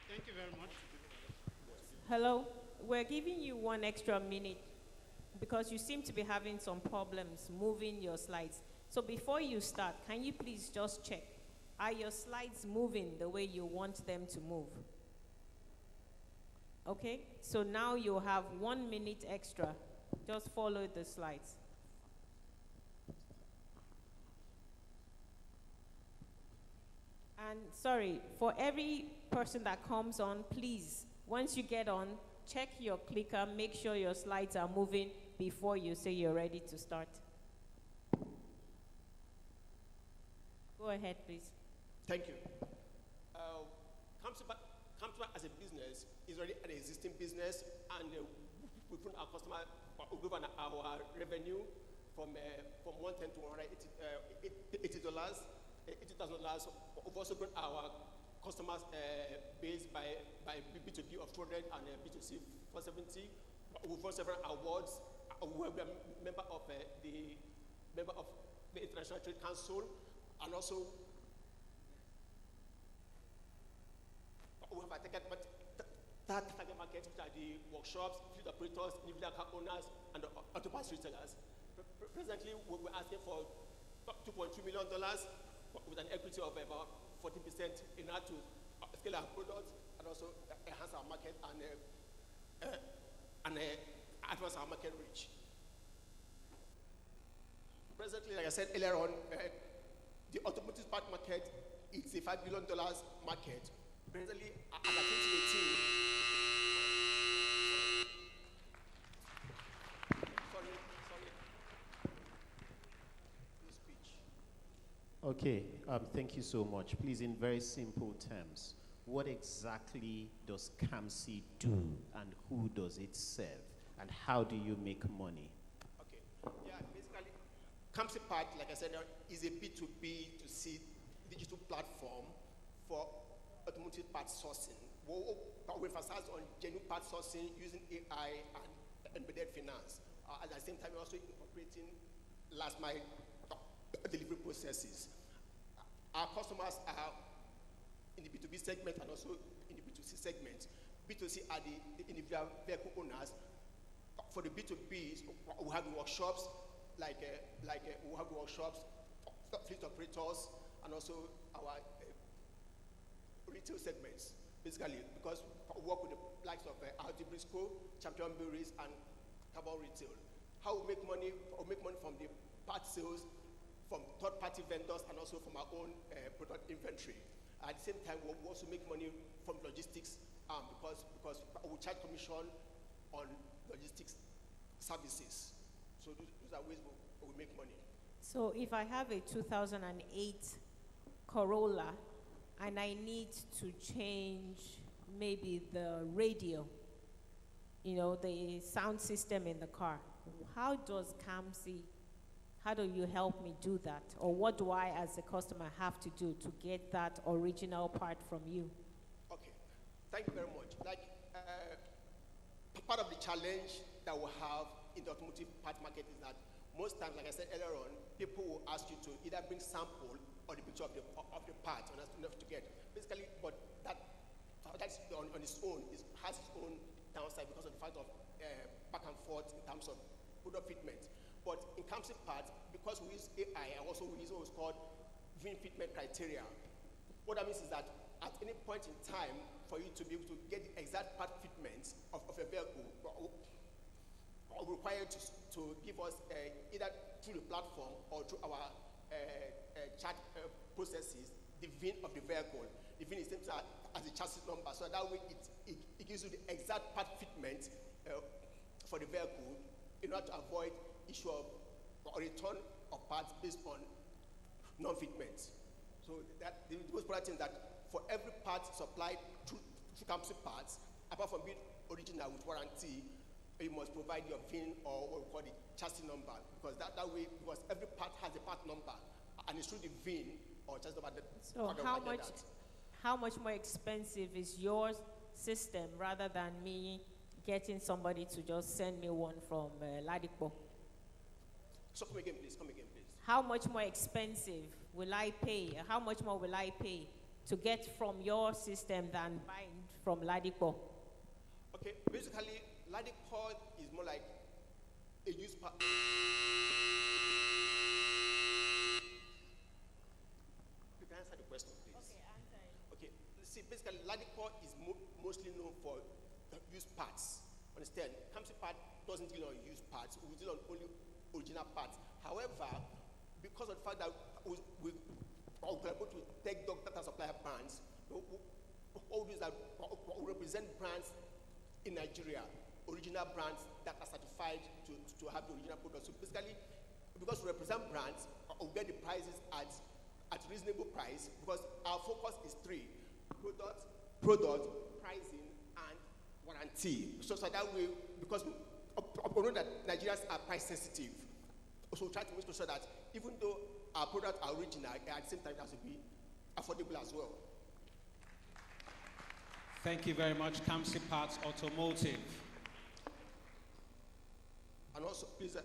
Thank you very much. Hello, we're giving you 1 extra minute because you seem to be having some problems moving your slides. So before you start, can you please just check, are your slides moving the way you want them to move? Okay, so now you have 1 minute extra. Just follow the slides. And sorry, for every person that comes on, please, once you get on, check your clicker, make sure your slides are moving before you say you're ready to start. Go ahead, please. Thank you. Campus as a business is already an existing business, and we put our customer, we give our revenue from $110 to $180, $80,000. We've also grown our customers base by B2B of 200 and B2C 470. We've won several awards. We are a member of the International Trade Council, and also we have a target market, which are the workshops, fleet operators, individual car owners, and the auto parts retailers. Presently, we're asking for $2.2 million with an equity of about 40% in order to scale our products and also enhance our market and advance our market reach. Presently, like I said earlier on, the automotive part market is a $5 billion market. Presently, as of 2018, sorry. Okay, thank you so much. Please, in very simple terms, what exactly does CAMC do and who does it serve? And how do you make money? Okay, yeah, basically, CAMC Part, like I said, is a B2B to C digital platform for automotive part sourcing. We emphasize on genuine part sourcing using AI and embedded finance. At the same time, we're also incorporating last mile delivery processes. Our customers are in the B2B segment and also in the B2C segment. B2C are the individual vehicle owners. For the B2Bs, we have workshops, we have workshops, fleet operators, and also our retail segments, basically, because we work with the likes of Audi Briscoe, Champion Breweries, and Cabal Retail. How we make money? We make money from the part sales, from third-party vendors, and also from our own product inventory. At the same time, we also make money from logistics because we charge commission on logistics services. So those are ways we make money. So if I have a 2008 Corolla and I need to change maybe the radio, the sound system in the car, how do you help me do that? Or what do I as a customer have to do to get that original part from you? Okay, thank you very much. Part of the challenge that we have in the automotive part market is that most times, like I said earlier on, people will ask you to either bring sample or the picture of the part, and that's enough to get. Basically, but that's on its own, has its own downside because of the fact of back and forth in terms of product fitment. But in CAMC part, because we use AI, and also we use what's called VIN fitment criteria. What that means is that at any point in time, for you to be able to get the exact part fitment of a vehicle, we require you to give us either through the platform or through our chat processes, the VIN of the vehicle. The VIN is same as the chassis number, so that way it gives you the exact part fitment for the vehicle in order to avoid issue of or return of parts based on non-fitment. So that the most important thing is that for every part supplied through CAMC parts, apart from being original with warranty, you must provide your VIN or what we call the chassis number, because that way, because every part has a part number, and it's through the VIN or chassis number that. So how much more expensive is your system rather than me getting somebody to just send me one from Ladipo? So come again, please. How much more expensive will I pay? How much more will I pay to get from your system than buying from Ladipo? Okay, basically, Ladipo is more like a used part. You can answer the question, please. Okay, answer it. Okay, see, basically, Ladipo is mostly known for used parts. Understand? CAMC part doesn't deal on used parts. We deal on only original parts. However, because of the fact that we are able to take data supplier brands, all these that represent brands in Nigeria, original brands that are certified to have the original product. So basically, because we represent brands, we get the prices at reasonable price, because our focus is three: product, pricing, and warranty. So that way, because we know that Nigerians are price sensitive, so we try to make sure that even though our products are original, at the same time it has to be affordable as well. Thank you very much, CAMC Parts Automotive. And also, please,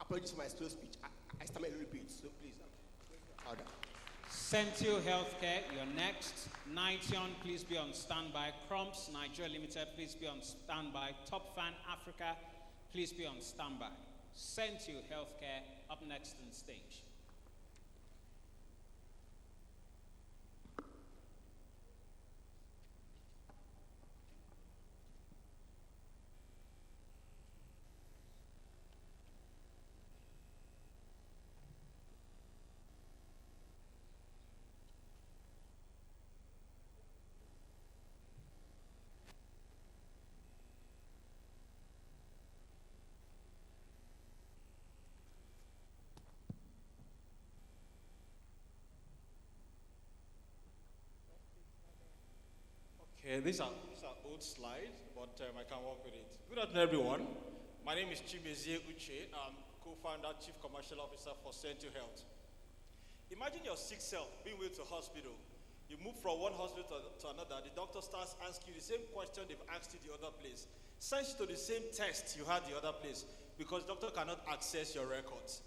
apologies for my slow speech. I stammer a little bit, so please, harder. Centio Healthcare, you're next. Nition, please be on standby. Crumps, Nigeria Limited, please be on standby. Top Fan Africa, please be on standby. Centio Healthcare, up next on stage. These are old slides, but I can work with it. Good afternoon, everyone. My name is Chimezie Uche. I'm co-founder, chief commercial officer for Central Health. Imagine your sick self being wheeled to hospital. You move from one hospital to another. The doctor starts asking you the same question they've asked you the other place. Sends you to the same test you had the other place because the doctor cannot access your records.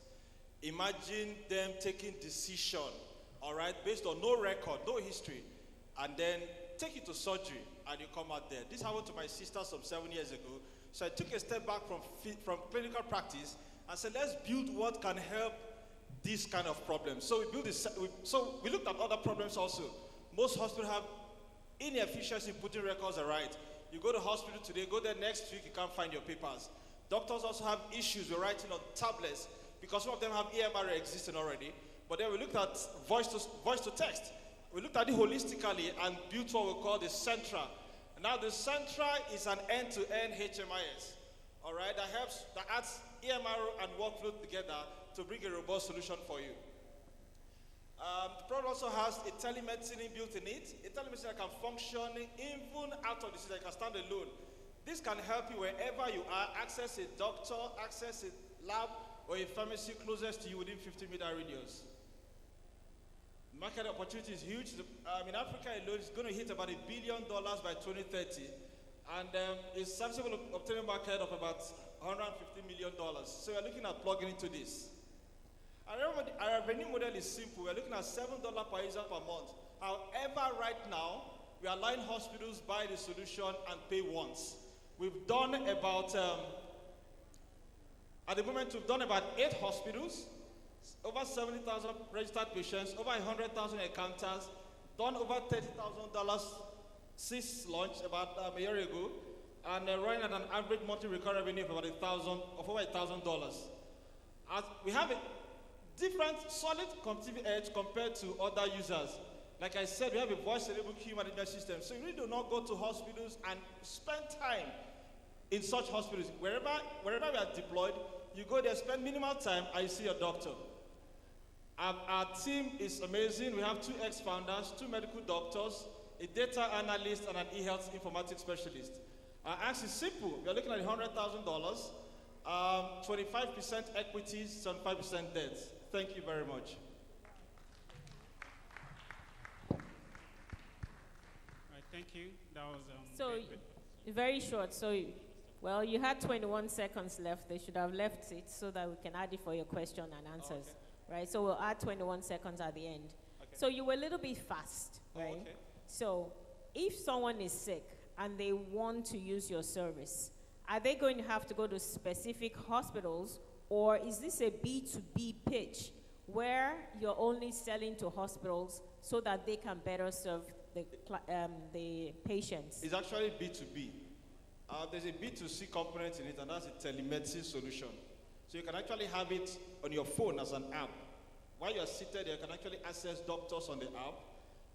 Imagine them taking decision, all right, based on no record, no history, and then take you to surgery and you come out there. This happened to my sister some 7 years ago. So I took a step back from clinical practice and said, let's build what can help this kind of problem. So we built this. So we looked at other problems also. Most hospitals have inefficiency in putting records right. You go to hospital today, go there next week, you can't find your papers. Doctors also have issues with writing on tablets because some of them have EMR existing already. But then we looked at voice to text. We looked at it holistically and built what we call the Centra. Now the Centra is an end-to-end HMIS, all right, that adds EMR and workflow together to bring a robust solution for you. The product also has a telemedicine built in it, a telemedicine that can function even out of the system, it can stand alone. This can help you wherever you are, access a doctor, access a lab, or a pharmacy closest to you within 50-meter radius. Market opportunity is huge. In Africa alone, it's going to hit about $1 billion by 2030, and it's serviceable obtaining market of about $150 million. So we're looking at plugging into this. Our revenue model is simple. We're looking at $7 per user per month. However, right now, we are allowing hospitals buy the solution and pay once. We've done about, at the moment, we've done about 8 hospitals, over 70,000 registered patients, over 100,000 encounters, done over $30,000 since launch about a year ago, and running at an average monthly recurring revenue of over $1,000. We have a different solid competitive edge compared to other users. Like I said, we have a voice-enabled queue management system, so you really do not go to hospitals and spend time in such hospitals. Wherever we are deployed, you go there, spend minimal time, and you see your doctor. Our team is amazing. We have 2 ex-founders, 2 medical doctors, a data analyst, and an e-health informatics specialist. Our ask is simple. We are looking at $100,000, 25% equities, 75% debt. Thank you very much. All right, thank you. That was so very short. So, well, you had 21 seconds left. They should have left it so that we can add it for your question and answers. Okay. Right, so we'll add 21 seconds at the end. Okay. So you were a little bit fast, right? Okay. So if someone is sick and they want to use your service, are they going to have to go to specific hospitals, or is this a B2B pitch where you're only selling to hospitals so that they can better serve the patients? It's actually B2B. There's a B2C component in it, and that's a telemedicine solution. So you can actually have it on your phone as an app. While you're seated, you can actually access doctors on the app.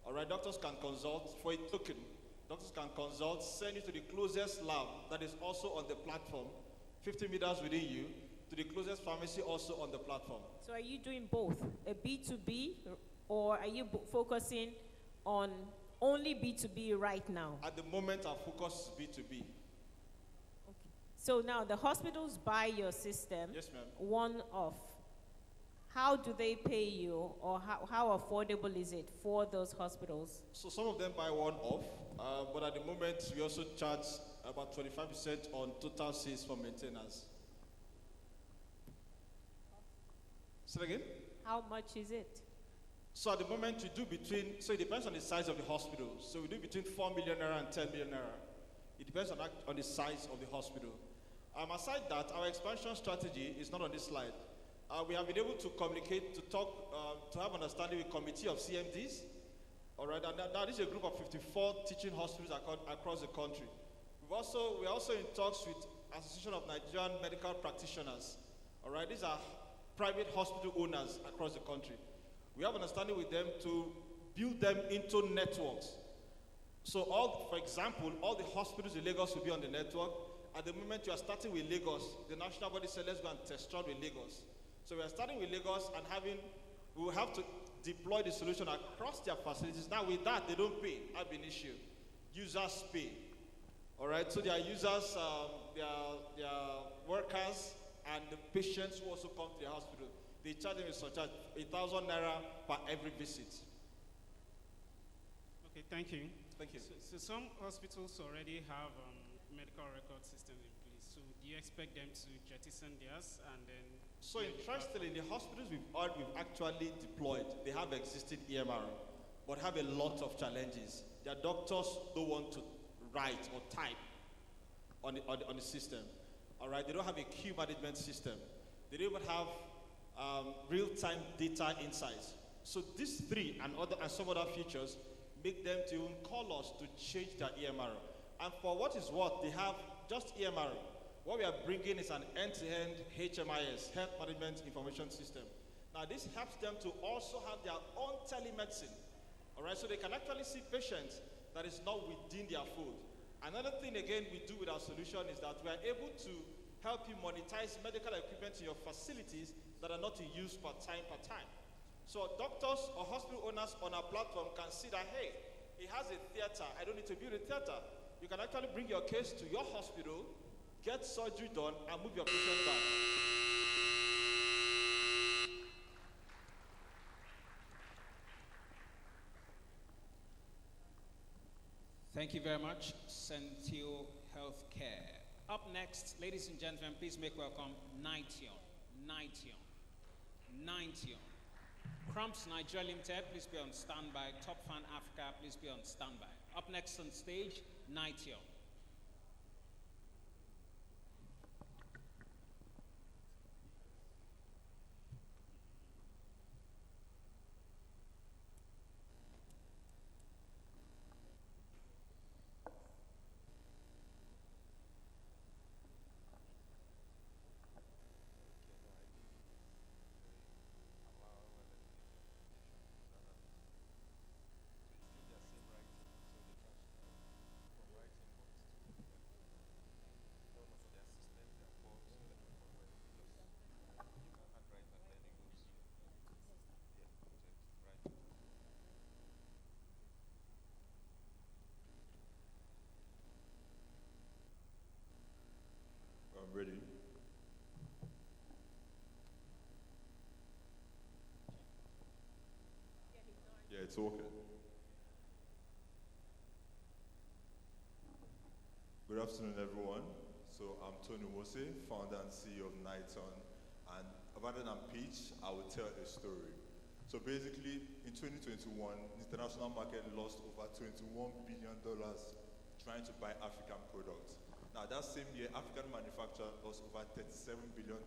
All right, doctors can consult for a token. Doctors can consult, send you to the closest lab that is also on the platform, 50 meters within you, to the closest pharmacy also on the platform. So are you doing both, a B2B, or are you focusing on only B2B right now? At the moment, our focus is B2B. So now the hospitals buy your system, yes, ma'am, one-off. How do they pay you, or how affordable is it for those hospitals? So some of them buy one-off, but at the moment we also charge about 25% on total sales for maintenance. Say again? How much is it? So at the moment we do so it depends on the size of the hospital. So we do between 4 million naira and 10 million naira. It depends on the size of the hospital. Aside that, our expansion strategy is not on this slide. We have been able to communicate, to talk, to have understanding with committee of CMDs. All right, and now this is a group of 54 teaching hospitals across the country. We're also in talks with Association of Nigerian Medical Practitioners. All right, these are private hospital owners across the country. We have understanding with them to build them into networks. So for example, all the hospitals in Lagos will be on the network. At the moment, you are starting with Lagos. The national body said, let's go and test run with Lagos. So we are starting with Lagos and we will have to deploy the solution across their facilities. Now with that, they don't pay ab initio. users pay. All right, so their users, their workers, and the patients who also come to the hospital, they charge them with such as 1,000 naira per every visit. Okay, thank you. Thank you. So some hospitals already have medical record systems in place. So do you expect them to jettison theirs and then? So interestingly, the hospitals we've actually deployed, they have existing EMR, but have a lot of challenges. Their doctors don't want to write or type on the system. All right, they don't have a queue management system. They don't even have real-time data insights. So these three and some other features make them to even call us to change their EMR. And for what is what, they have just EMR. What we are bringing is an end-to-end HMIS, Health Management Information System. Now this helps them to also have their own telemedicine. All right, so they can actually see patients that is not within their fold. Another thing again we do with our solution is that we are able to help you monetize medical equipment in your facilities that are not in use per time. So doctors or hospital owners on our platform can see that, hey, it has a theater, I don't need to build a theater. You can actually bring your case to your hospital, get surgery done, and move your patient back. Thank you very much, Centio Healthcare. Up next, ladies and gentlemen, please make welcome Nition. Cramps Nigeria Limited, please be on standby. Top Fan Africa, please be on standby. Up next on stage, Nition. Ready? Yeah, it's okay. Good afternoon, everyone. So I'm Tony Wose, founder and CEO of Niton, and rather than pitch, I will tell a story. So basically, in 2021, the international market lost over $21 billion trying to buy African products. Now, that same year, African manufacturers lost over $37 billion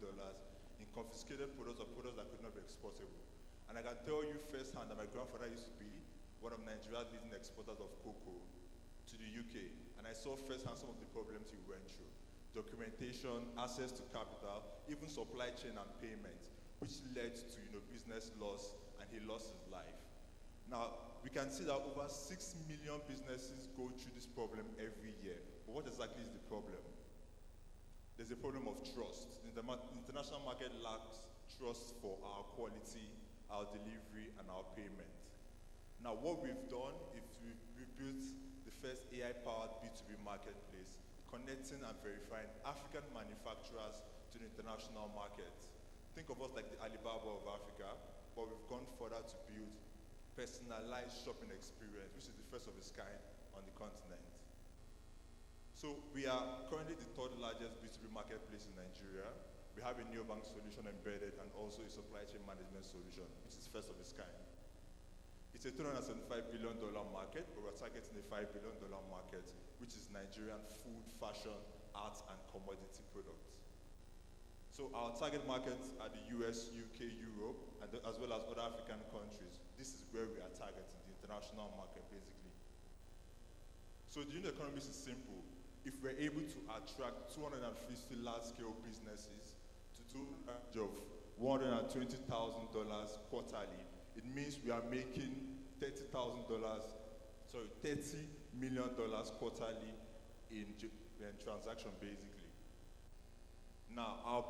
in confiscated products or products that could not be exportable. And I can tell you firsthand that my grandfather used to be one of Nigeria's leading exporters of cocoa to the UK. And I saw firsthand some of the problems he went through. Documentation, access to capital, even supply chain and payment, which led to business loss, and he lost his life. Now, we can see that over 6 million businesses go through this problem every year. But what exactly is the problem? There's a problem of trust. The international market lacks trust for our quality, our delivery, and our payment. Now, what we've done is we've built the first AI-powered B2B marketplace, connecting and verifying African manufacturers to the international market. Think of us like the Alibaba of Africa, but we've gone further to build personalized shopping experience, which is the first of its kind on the continent. So we are currently the third largest B2B marketplace in Nigeria. We have a neobank solution embedded and also a supply chain management solution, which is first of its kind. It's a $275 billion market, but we're targeting a $5 billion market, which is Nigerian food, fashion, arts, and commodity products. So our target markets are the US, UK, Europe, and as well as other African countries. This is where we are targeting, the international market, basically. So the unit economics is simple. If we're able to attract 250 large-scale businesses to a range of $120,000 quarterly, it means we are making $30 million quarterly in transaction, basically. Now, our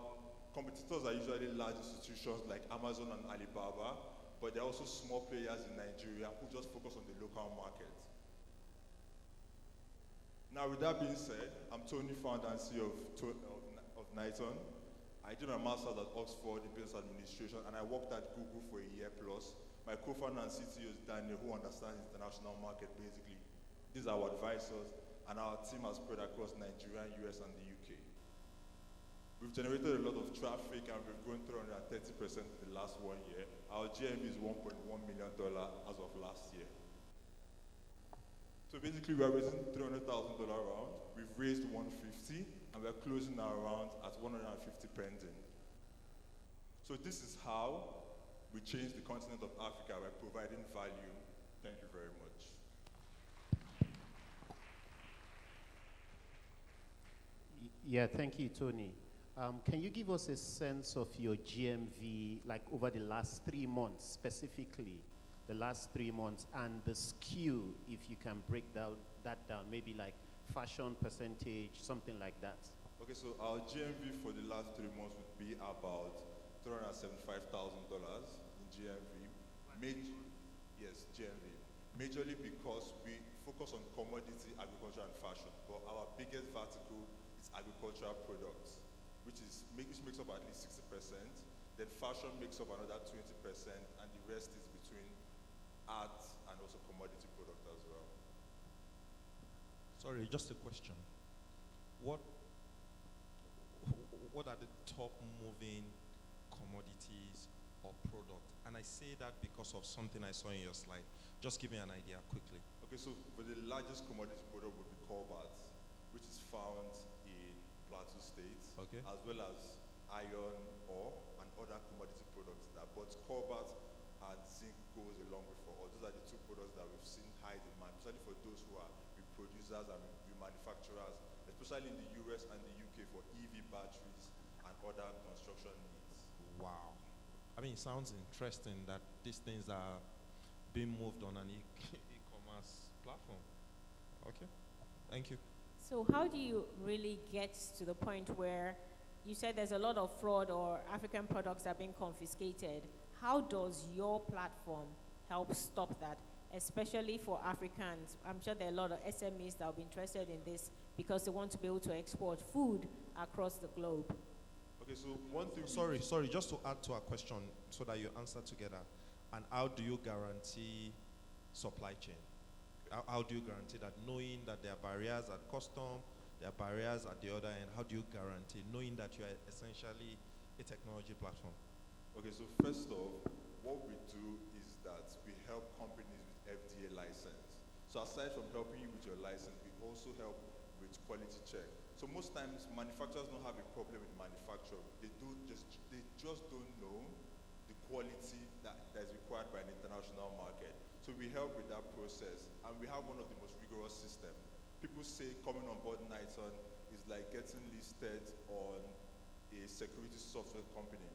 competitors are usually large institutions like Amazon and Alibaba, but there are also small players in Nigeria who just focus on the local market. Now, with that being said, I'm Tony, founder and CEO of Niton. I did my master's at Oxford in business administration, and I worked at Google for a year plus. My co-founder and CTO is Daniel, who understands the international market basically. These are our advisors, and our team has spread across Nigeria, US, and the UK. We've generated a lot of traffic, and we've grown 330% in the last 1 year. Our GMV is $1.1 million as of last year. So basically, we are raising $300,000 round. We've raised 150, and we're closing our round at 150 pending. So this is how we change the continent of Africa by providing value. Thank you very much. Yeah, thank you, Tony. Can you give us a sense of your GMV, like over the last 3 months specifically? The last 3 months, and the skew, if you can break that down, maybe like fashion percentage, something like that. Okay, so our GMV for the last 3 months would be about $375,000 in GMV. Yes, GMV. Majorly because we focus on commodity, agriculture, and fashion. But our biggest vertical is agricultural products, which makes up at least 60%. Then fashion makes up another 20%, and the rest is between art and also commodity product as well. Sorry, just a question. What are the top moving commodities or product? And I say that because of something I saw in your slide. Just give me an idea quickly. Okay, so for the largest commodity product would be cobalt, which is found in Plateau State, okay, as well as iron ore and other commodity products. But cobalt and zinc goes along with for all. Those are the two products that we've seen high demand, especially for those who are producers and manufacturers, especially in the US and the UK for EV batteries and other construction needs. Wow. I mean, it sounds interesting that these things are being moved on an e-commerce platform. Okay, thank you. So how do you really get to the point where you said there's a lot of fraud or African products are being confiscated? How does your platform help stop that, especially for Africans? I'm sure there are a lot of SMEs that will be interested in this because they want to be able to export food across the globe. Okay, so one thing. Sorry, just to add to our question so that you answer together. And how do you guarantee supply chain? How do you guarantee that, knowing that there are barriers at custom, there are barriers at the other end? How do you guarantee, knowing that you are essentially a technology platform? Okay, so first off, what we do is that we help companies with FDA license. So aside from helping you with your license, we also help with quality check. So most times manufacturers don't have a problem with manufacturing. They just don't know the quality that is required by an international market. So we help with that process, and we have one of the most rigorous systems. People say coming on board Niton is like getting listed on a security software company,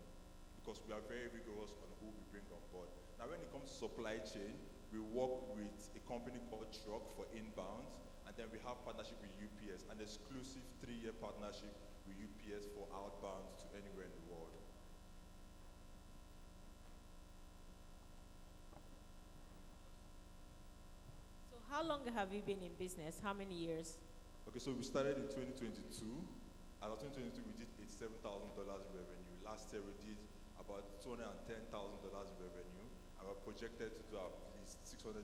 because we are very rigorous on who we bring on board. Now, when it comes to supply chain, we work with a company called Truck for inbound, and then we have partnership with UPS, an exclusive 3-year partnership with UPS for outbound to anywhere in the world. So how long have you been in business? How many years? Okay, so we started in 2022. As of 2022, we did $87,000 in revenue. Last year, we did about $210,000 in revenue, and we're projected to do at least $607,000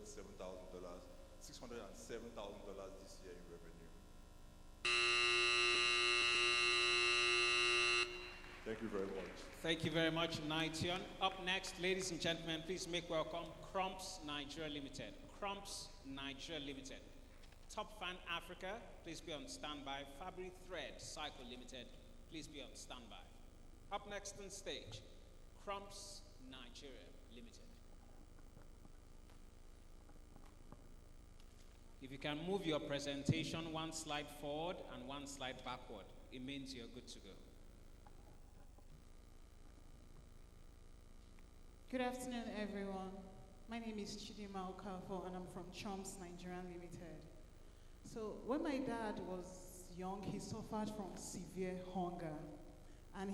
this year in revenue. Thank you very much. Thank you very much, Niton. Up next, ladies and gentlemen, please make welcome Crumps Nigeria Limited. Crumps Nigeria Limited. Top Fan Africa, please be on standby. Fabric Thread Cycle Limited, please be on standby. Up next on stage, Crumps Nigeria Limited. If you can move your presentation 1 slide forward and 1 slide backward, it means you're good to go. Good afternoon, everyone. My name is Chidima Okafo, and I'm from Chomps Nigeria Limited. So when my dad was young, he suffered from severe hunger. And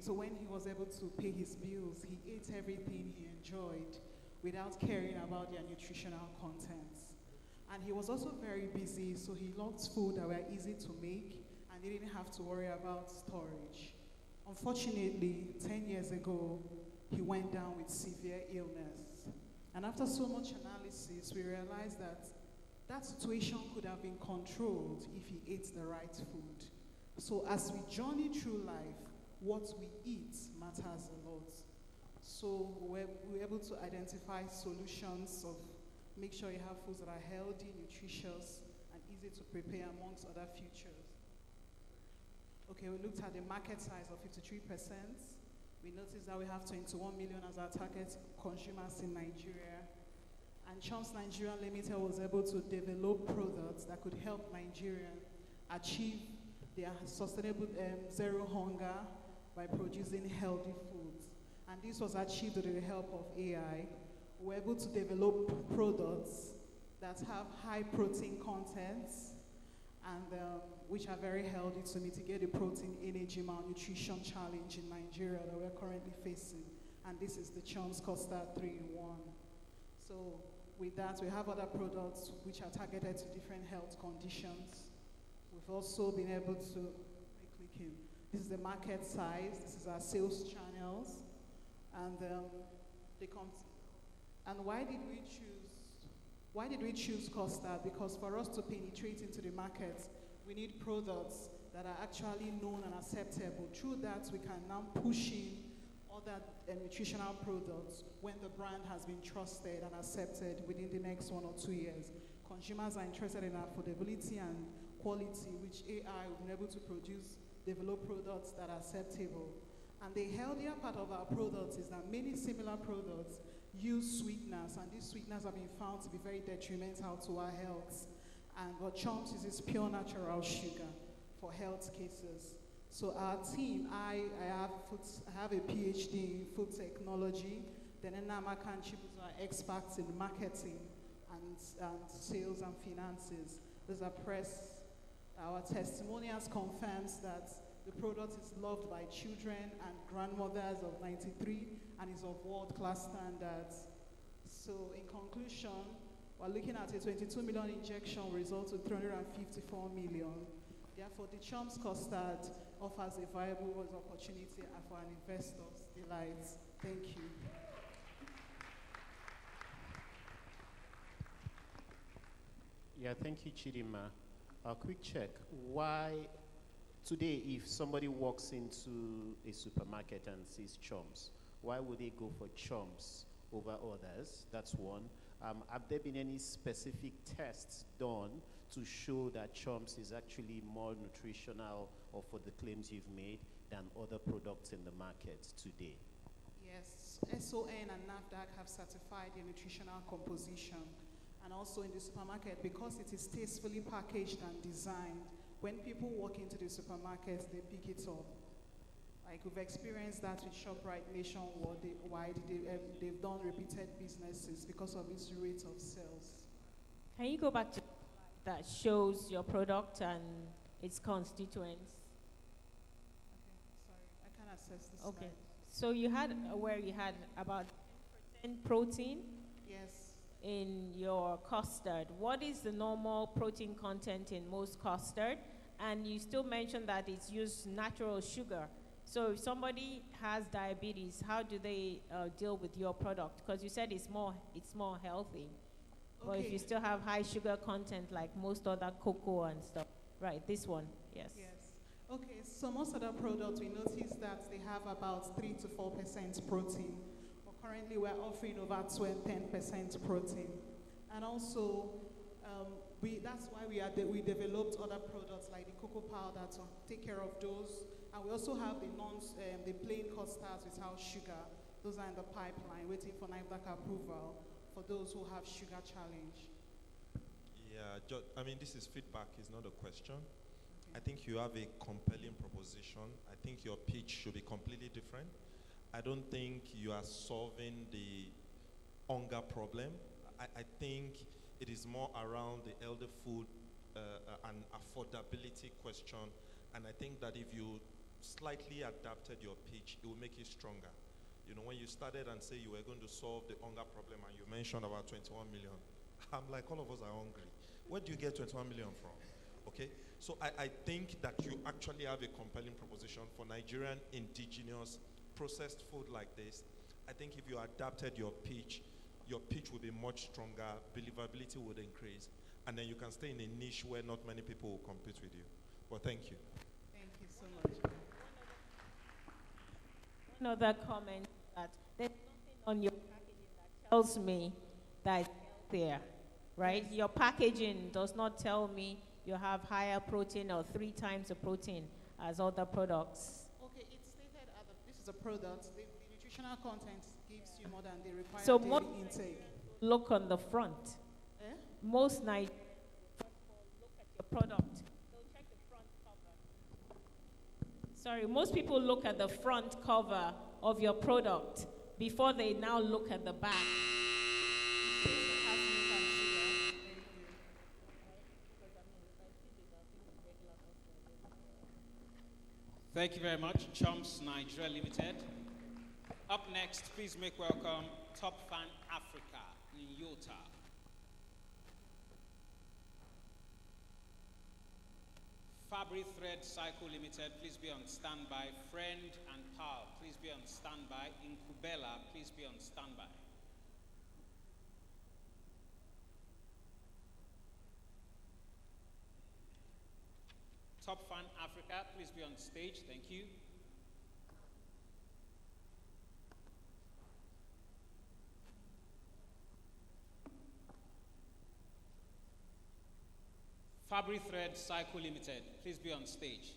so when he was able to pay his bills, he ate everything he enjoyed without caring about their nutritional contents. And he was also very busy, so he loved food that were easy to make and he didn't have to worry about storage. Unfortunately, 10 years ago, he went down with severe illness. And after so much analysis, we realized that that situation could have been controlled if he ate the right food. So as we journey through life, what we eat matters a lot. So we're able to identify solutions of make sure you have foods that are healthy, nutritious, and easy to prepare amongst other features. Okay, we looked at the market size of 53%. We noticed that we have 21 million as our target consumers in Nigeria. And Chomps Nigeria Limited was able to develop products that could help Nigerians achieve their sustainable zero hunger by producing healthy foods. And this was achieved with the help of AI. We're able to develop products that have high protein contents and which are very healthy to mitigate the protein, energy, malnutrition challenge in Nigeria that we're currently facing. And this is the Chomps Custard 3-in-1. So with that, we have other products which are targeted to different health conditions. We've also been able to, this is the market size, this is our sales channels, and why did we choose custard? Because for us to penetrate into the market, we need products that are actually known and acceptable. Through that, we can now push in other nutritional products when the brand has been trusted and accepted within the next 1 or 2 years. Consumers are interested in affordability and quality, which AI will be able to develop products that are acceptable. And the healthier part of our products is that many similar products use sweeteners, and these sweeteners have been found to be very detrimental to our health. And what Chomps uses pure natural sugar for health cases. So our team, I have a PhD in food technology. Then Enama Kanchibus are experts in marketing and sales and finances. There's a press. Our testimonials confirms that the product is loved by children and grandmothers of 93 and is of world-class standards. So in conclusion, we're looking at a 22 million injection results with 354 million. Therefore, the Chomps Custard offers a viable opportunity for an investor's delight. Thank you. Yeah, thank you, Chidima. A quick check. Why today, if somebody walks into a supermarket and sees Chomps, why would they go for Chomps over others? That's one. Have there been any specific tests done to show that Chomps is actually more nutritional or for the claims you've made than other products in the market today? Yes, SON and NAFDAC have certified the nutritional composition. And also in the supermarket, because it is tastefully packaged and designed, when people walk into the supermarket, they pick it up. Like we've experienced that with ShopRite nationwide. They've done repeated businesses because of its rate of sales. Can you go back to that shows your product and its constituents? Okay, sorry, I can't access this. Okay, slide. so you had where you had about 10% protein. Yes. In your custard. What is the normal protein content in most custard? And you still mentioned that it's used natural sugar. So if somebody has diabetes, how do they deal with your product? Because you said it's more healthy. Okay. But if you still have high sugar content like most other cocoa and stuff. Right, this one, yes. Yes. Okay, so most other products, we notice that they have about 3 to 4% protein. Currently, we're offering over 10% protein. And also, that's why we developed other products like the cocoa powder to take care of those. And we also have the plain custards without sugar. Those are in the pipeline, waiting for NAFDAC approval for those who have sugar challenge. Yeah, I mean, this is feedback, it's not a question. Okay. I think you have a compelling proposition. I think your pitch should be completely different. I don't think you are solving the hunger problem. I think it is more around the elder food and affordability question. And I think that if you slightly adapted your pitch, it will make you stronger. You know, when you started and say you were going to solve the hunger problem and you mentioned about 21 million, I'm like, all of us are hungry. Where do you get 21 million from? Okay, so I think that you actually have a compelling proposition for Nigerian indigenous processed food like this. I think if you adapted your pitch will be much stronger, believability would increase, and then you can stay in a niche where not many people will compete with you. Well, thank you. Thank you so much. Another comment that there's nothing on your packaging that tells me that it's healthier, right? Your packaging does not tell me you have higher protein or 3 times the protein as other products. Okay, it's stated this is a product. The nutritional content gives you more than the required So daily intake. look on the front. Eh? Most Nigerians look at your product. They'll check the front cover. Sorry, most people look at the front cover of your product before they now look at the back. Thank you very much, Chomps Nigeria Limited. Up next, please make welcome Top Fan Africa in Yota. Fabric Thread Cycle Limited, please be on standby. Friend and Pal, please be on standby. Incubella, please be on standby. Top Fan Africa, please be on stage. Thank you. Fabric Thread Cycle Limited, please be on stage.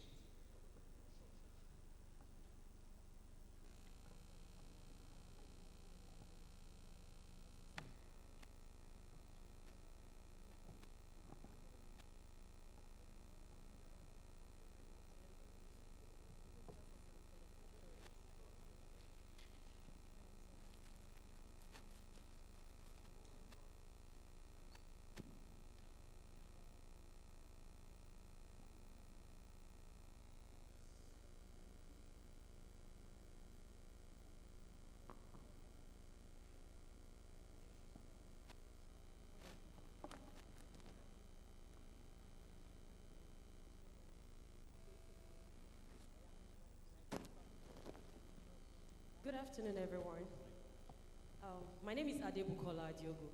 Good afternoon, everyone. My name is Adebukola Diogo.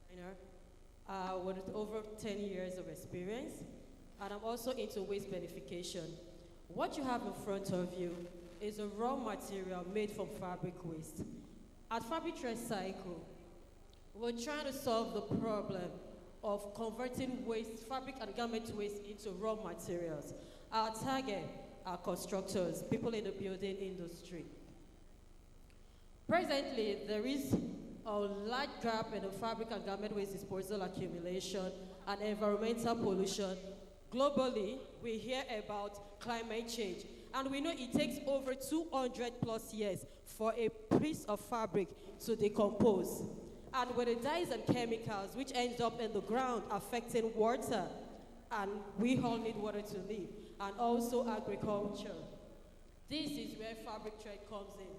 Designer with over 10 years of experience, and I'm also into waste beneficiation. What you have in front of you is a raw material made from fabric waste. At Fabric Thread Cycle, we're trying to solve the problem of converting waste, fabric and garment waste into raw materials. Our target are constructors, people in the building industry. Presently, there is a large gap in the fabric and garment waste disposal accumulation and environmental pollution. Globally, we hear about climate change, and we know it takes over 200 plus years for a piece of fabric to decompose. And with the dyes and chemicals, which ends up in the ground affecting water, and we all need water to live, and also agriculture. This is where Fabric Thread comes in.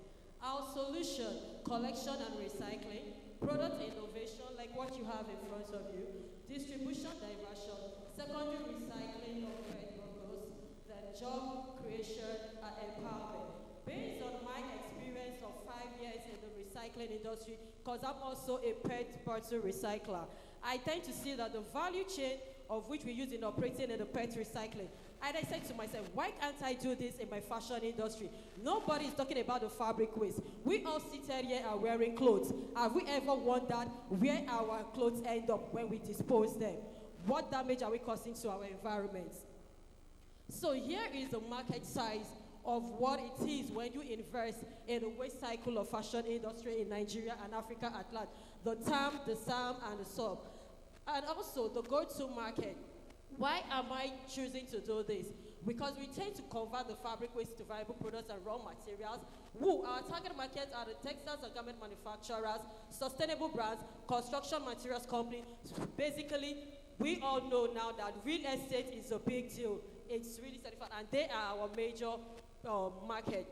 Our solution, collection and recycling, product innovation, like what you have in front of you, distribution diversion, secondary recycling of thread workers, then job creation and empowerment. Based on my experience of 5 years in the recycling industry, because I'm also a PET bottle recycler, I tend to see that the value chain of which we use in operating in the PET recycling. And I said to myself, why can't I do this in my fashion industry? Nobody is talking about the fabric waste. We all seated here are wearing clothes. Have we ever wondered where our clothes end up when we dispose them? What damage are we causing to our environment? So here is the market size of what it is when you invest in the waste cycle of fashion industry in Nigeria and Africa at large. The TAM, the SAM, and the SUB. And also the go-to market. Why am I choosing to do this? Because we tend to convert the fabric waste to viable products and raw materials. Our target markets are the textiles and garment manufacturers, sustainable brands, construction materials companies. Basically, we all know now that real estate is a big deal. It's really certified, and they are our major market.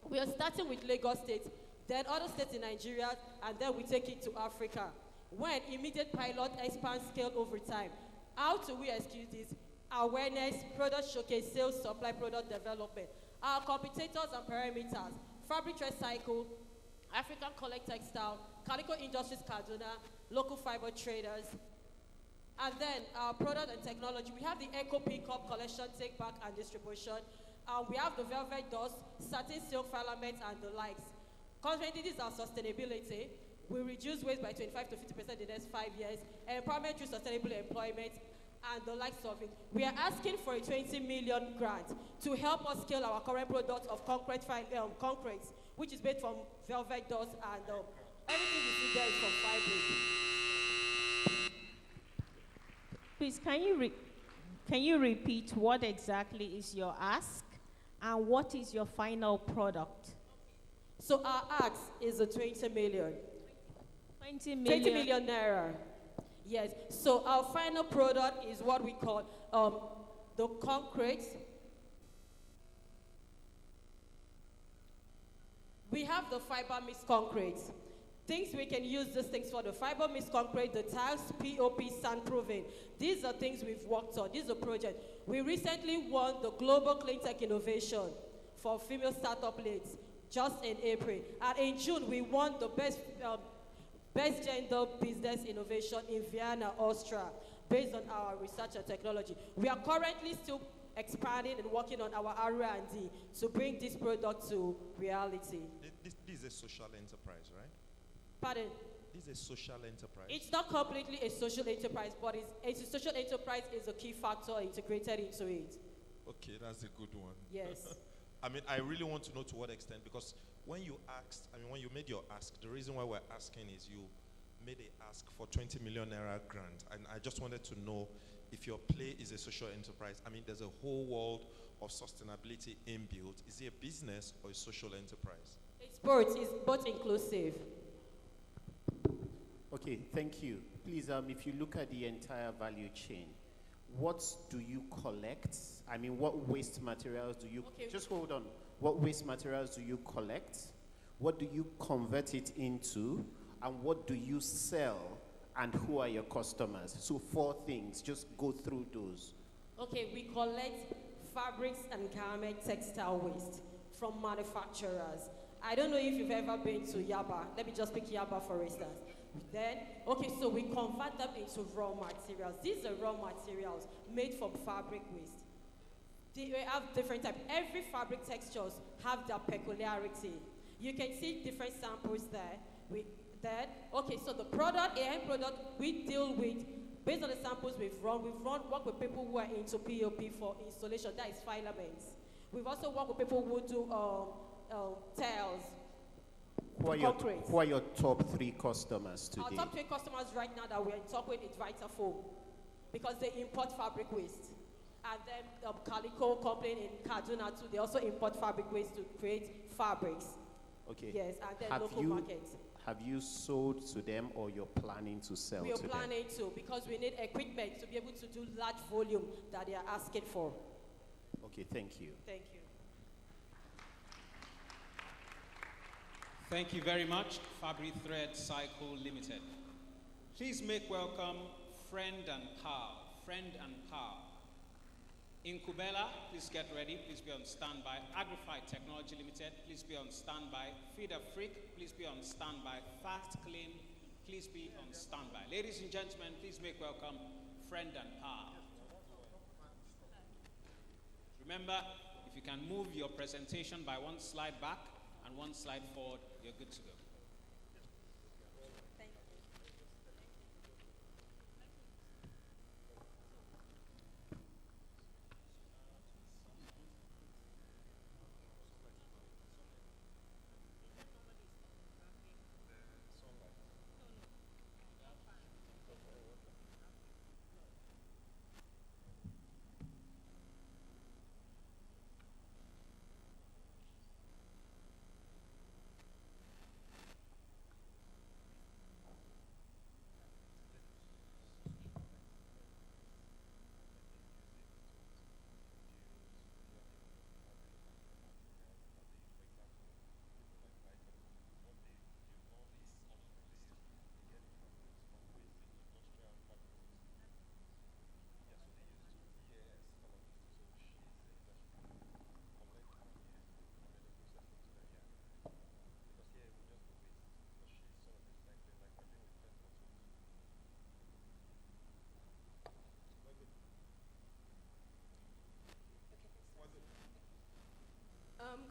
We are starting with Lagos State, then other states in Nigeria, and then we take it to Africa. When immediate pilot expands scale over time. How do we execute this? Awareness, product showcase, sales, supply, product development. Our competitors and parameters: fabric trade cycle, African Collect Textile, Calico Industries Kaduna, local fiber traders. And then our product and technology. We have the Eco Pickup collection, take back and distribution. We have the velvet dust, satin silk filaments, and the likes. Consequently, this is our sustainability. We reduce waste by 25 to 50% in the next 5 years. Empowerment through sustainable employment, and the likes of it. We are asking for a 20 million grant to help us scale our current product of concrete, which is made from velvet dust, and everything you see there is from fabric. Please, can you repeat what exactly is your ask and what is your final product? So our ask is a 20 million. 20 million. 20 million naira. Yes. So our final product is what we call the concrete. We have the fiber mixed concrete. Things we can use these things for: the fiber mixed concrete, the tiles, POP, sandproofing. These are things we've worked on. This is a project. We recently won the Global Clean Tech Innovation for female startup leads just in April. And in June, we won the best gender business innovation in Vienna, Austria, based on our research and technology. We are currently still expanding and working on our R&D to bring this product to reality. This is a social enterprise, right? Pardon? This is a social enterprise. It's not completely a social enterprise, but it's a social enterprise is a key factor integrated into it. Okay, that's a good one. Yes. I mean, I really want to know to what extent, because when you made your ask, the reason why we're asking is you made a ask for 20 million naira grant, and I just wanted to know if your play is a social enterprise. I mean, there's a whole world of sustainability inbuilt. Is it a business or a social enterprise? It's both inclusive. Okay, thank you. Please, if you look at the entire value chain, what do you collect? I mean, what waste materials do you, just hold on. What waste materials do you collect? What do you convert it into? And what do you sell? And who are your customers? So 4 things, just go through those. Okay, we collect fabrics and garment textile waste from manufacturers. I don't know if you've ever been to Yaba. Let me just pick Yaba for instance. Then, okay, so we convert them into raw materials. These are raw materials made from fabric waste. They have different types. Every fabric textures have their peculiarity. You can see different samples there. Okay, so the product, end product, we deal with, based on the samples we've worked with people who are into POP for installation, that is filaments. We've also worked with people who do tiles. Who are your top 3 customers today? Our top 3 customers right now that we're in talk with is Vitafoam, because they import fabric waste. And then Calico company in Kaduna too, they also import fabric waste to create fabrics. Okay. Yes, and then local markets. Have you sold to them, or you're planning to sell to them? We are planning to, because we need equipment to be able to do large volume that they are asking for. Okay, thank you. Thank you. Thank you very much, Fabric Thread Cycle Limited. Please make welcome Friend and Pal. Friend and Pal. Incubella, please get ready. Please be on standby. Agrified Technology Limited, please be on standby. Feed Freak, please be on standby. Fast Clean, please be on standby. Ladies and gentlemen, please make welcome Friend and Pal. Remember, if you can move your presentation by 1 slide back and 1 slide forward, you're good to go.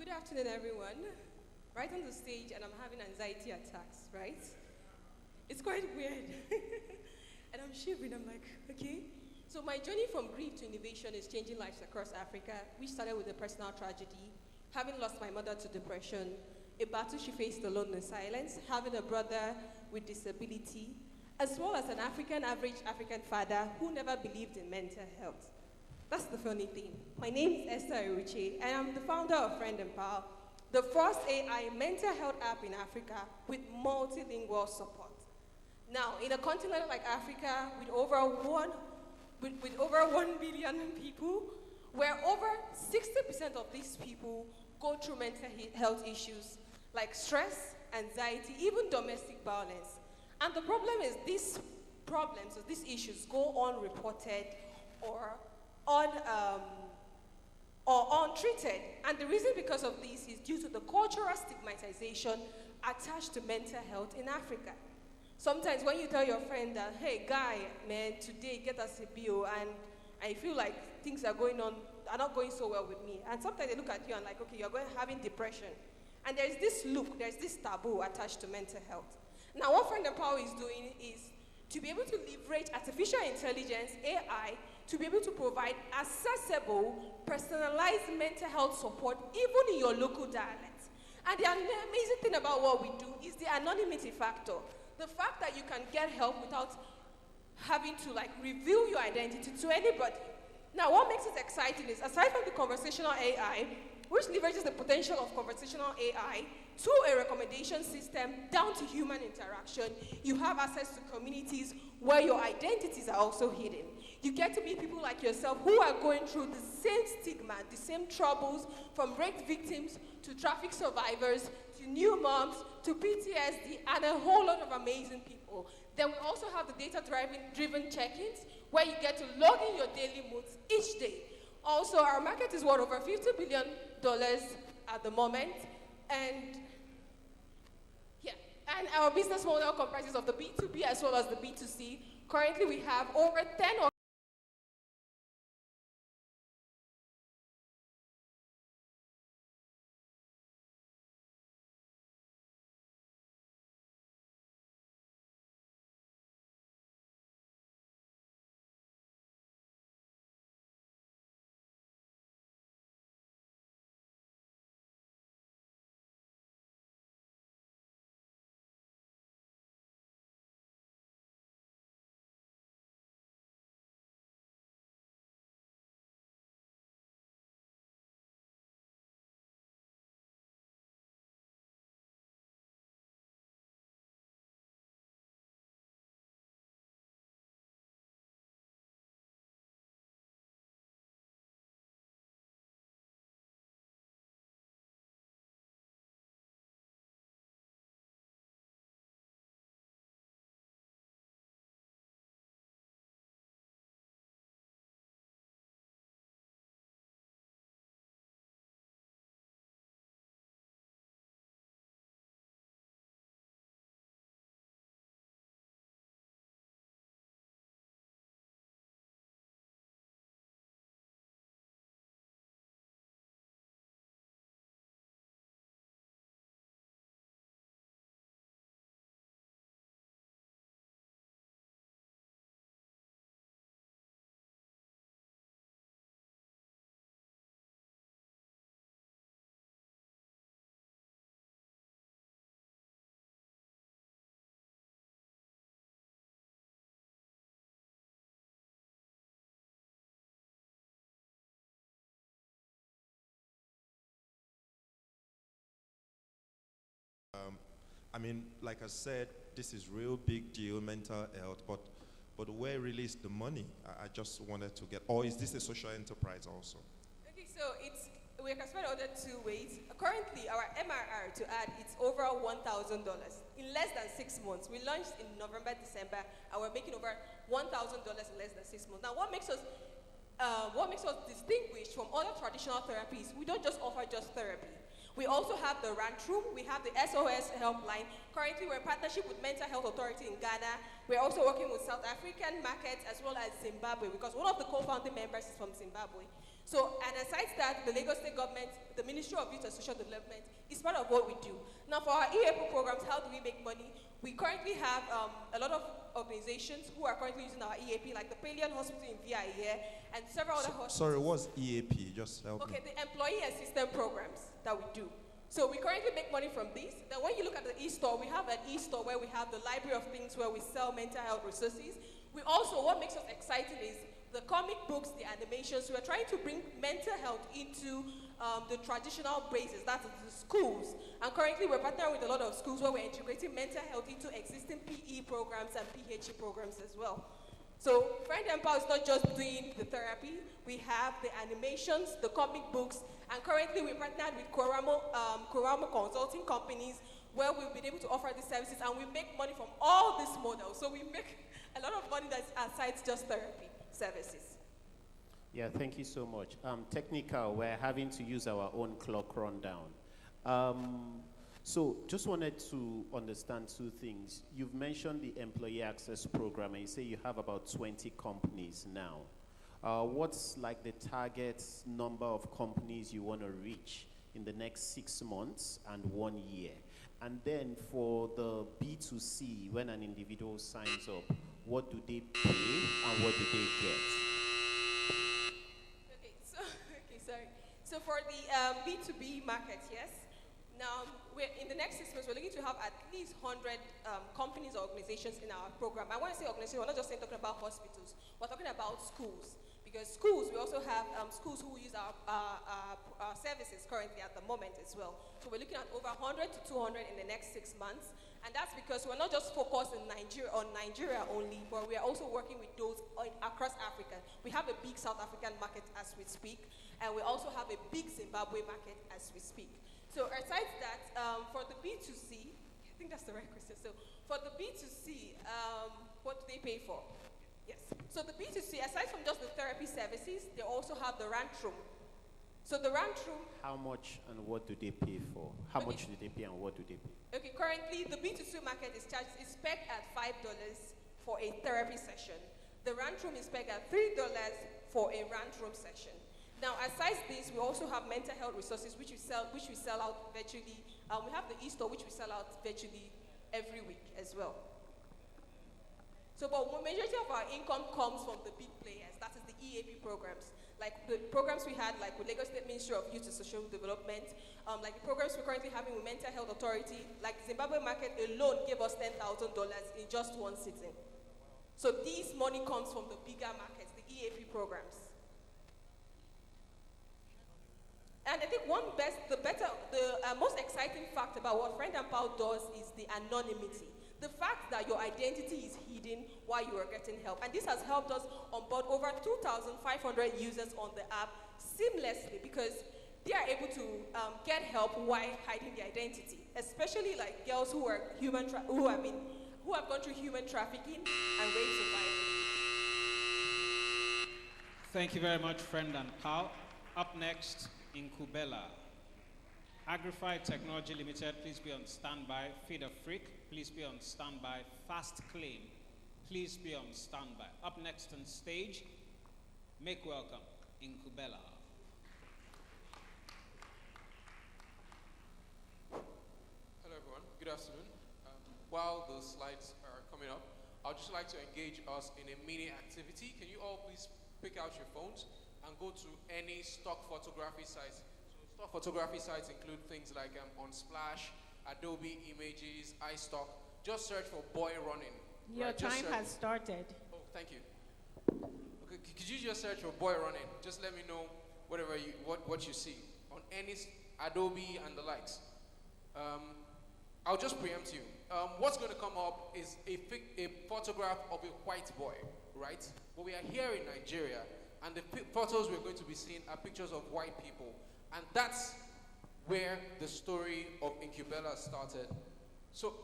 Good afternoon, everyone. Right on the stage, and I'm having anxiety attacks, right? It's quite weird. And I'm shivering, I'm like, okay. So my journey from grief to innovation is changing lives across Africa, which started with a personal tragedy, having lost my mother to depression, a battle she faced alone in silence, having a brother with disability, as well as an average African father who never believed in mental health. That's the funny thing. My name is Esther Eruche, and I'm the founder of Friend Empower, the first AI mental health app in Africa with multilingual support. Now, in a continent like Africa with over 1 billion people, where over 60% of these people go through mental health issues like stress, anxiety, even domestic violence. And the problem is these problems or these issues go unreported or untreated. And the reason because of this is due to the cultural stigmatization attached to mental health in Africa. Sometimes when you tell your friend that, hey, guy, man, today get us a bill, and I feel like things are not going so well with me. And sometimes they look at you and like, okay, you're having depression. And there's this taboo attached to mental health. Now, what Friend Empower is doing is to be able to leverage artificial intelligence, AI, to be able to provide accessible, personalized mental health support, even in your local dialect. And the amazing thing about what we do is the anonymity factor. The fact that you can get help without having to reveal your identity to anybody. Now, what makes it exciting is, aside from the conversational AI, which leverages the potential of conversational AI to a recommendation system down to human interaction, you have access to communities where your identities are also hidden. You get to meet people like yourself who are going through the same stigma, the same troubles, from rape victims to traffic survivors, to new moms, to PTSD, and a whole lot of amazing people. Then we also have the data-driven check-ins, where you get to log in your daily moods each day. Also, our market is worth over $50 billion at the moment, and our business model comprises of the B2B as well as the B2C. Currently, we have over 10 like I said, this is real big deal, mental health, but where really is the money? I just wanted to get, or is this a social enterprise also? Okay, so we can spend other 2 ways. Currently, our MRR to add, it's over $1,000 in less than 6 months. We launched in November, December, and we're making over $1,000 in less than 6 months. Now, what makes us distinguished from other traditional therapies? We don't just offer just therapy. We also have the rant room, we have the SOS helpline. Currently, we're in partnership with Mental Health Authority in Ghana. We're also working with South African markets as well as Zimbabwe, because one of the co-founding members is from Zimbabwe. So, and aside that, the Lagos State government, the Ministry of Youth and Social Development is part of what we do. Now, for our EAP programs, how do we make money? We currently have a lot of organizations who are currently using our EAP, like the Palian Hospital in VIA here, and several other hospitals. Sorry, what's EAP? Just help me. Okay, the employee assistance programs that we do. So we currently make money from these. Then when you look at the e-store, we have an e-store where we have the library of things where we sell mental health resources. We also, what makes us excited is the comic books, the animations. We're trying to bring mental health into the traditional bases, that's the schools. And currently we're partnering with a lot of schools where we're integrating mental health into existing PE programs and PHE programs as well. So Friend Empower is not just doing the therapy, we have the animations, the comic books, and currently we partnered with Koramo consulting companies where we've been able to offer these services, and we make money from all these models. So we make a lot of money that's aside just therapy services. Yeah, thank you so much. Technical, we're having to use our own clock rundown. So just wanted to understand two things. You've mentioned the employee access program, and you say you have about 20 companies now. What's like the target number of companies you want to reach in the next 6 months and 1 year? And then for the B2C, when an individual signs up, what do they pay and what do they get? So for the B2B market, yes. Now, in the next 6 months, we're looking to have at least 100 companies or organizations in our program. I want to say organizations, we're not just talking about hospitals, we're talking about schools. Because schools, we also have schools who use our services currently at the moment as well. So we're looking at over 100 to 200 in the next 6 months. And that's because we're not just focused on Nigeria only, but we are also working with those across Africa. We have a big South African market as we speak, and we also have a big Zimbabwe market as we speak. So aside that, for the B2C, I think that's the right question. So for the B2C, what do they pay for? Yes. So the B2C, aside from just the therapy services, they also have the rent room. So the rent room. How much and what do they pay for? How much do they pay and what do they pay? Okay, currently the B2C market is pegged at $5 for a therapy session. The rent room is pegged at $3 for a rent room session. Now, aside this, we also have mental health resources which we sell out virtually. We have the e-store which we sell out virtually every week as well. So, but the majority of our income comes from the big players. That is the EAP programs. Like the programs we had, like with Lagos State Ministry of Youth and Social Development, like the programs we're currently having with Mental Health Authority, like the Zimbabwe market alone gave us $10,000 in just one sitting. So this money comes from the bigger markets, the EAP programs. And I think the most exciting fact about what Friend Empower does is the anonymity. The fact that your identity is hidden while you are getting help. And this has helped us onboard over 2,500 users on the app seamlessly because they are able to get help while hiding their identity, especially like girls who are who have gone through human trafficking and rape survivors. Thank you very much, friend and pal. Up next, Incubella. Agrify Technology Limited, please be on standby. Feed a Freak, please be on standby. Fast Claim, please be on standby. Up next on stage, make welcome, Incubella. Hello everyone, good afternoon. While the slides are coming up, I'd just like to engage us in a mini activity. Can you all please pick out your phones and go to any stock photography sites? So stock photography sites include things like Unsplash, Adobe Images, iStock. Just search for boy running. Your time has started. Oh, thank you. Okay, could you just search for boy running? Just let me know what you see on any Adobe and the likes. I'll just preempt you. What's going to come up is a photograph of a white boy, right? But we are here in Nigeria, and the photos we're going to be seeing are pictures of white people. And that's where the story of Incubella started. So,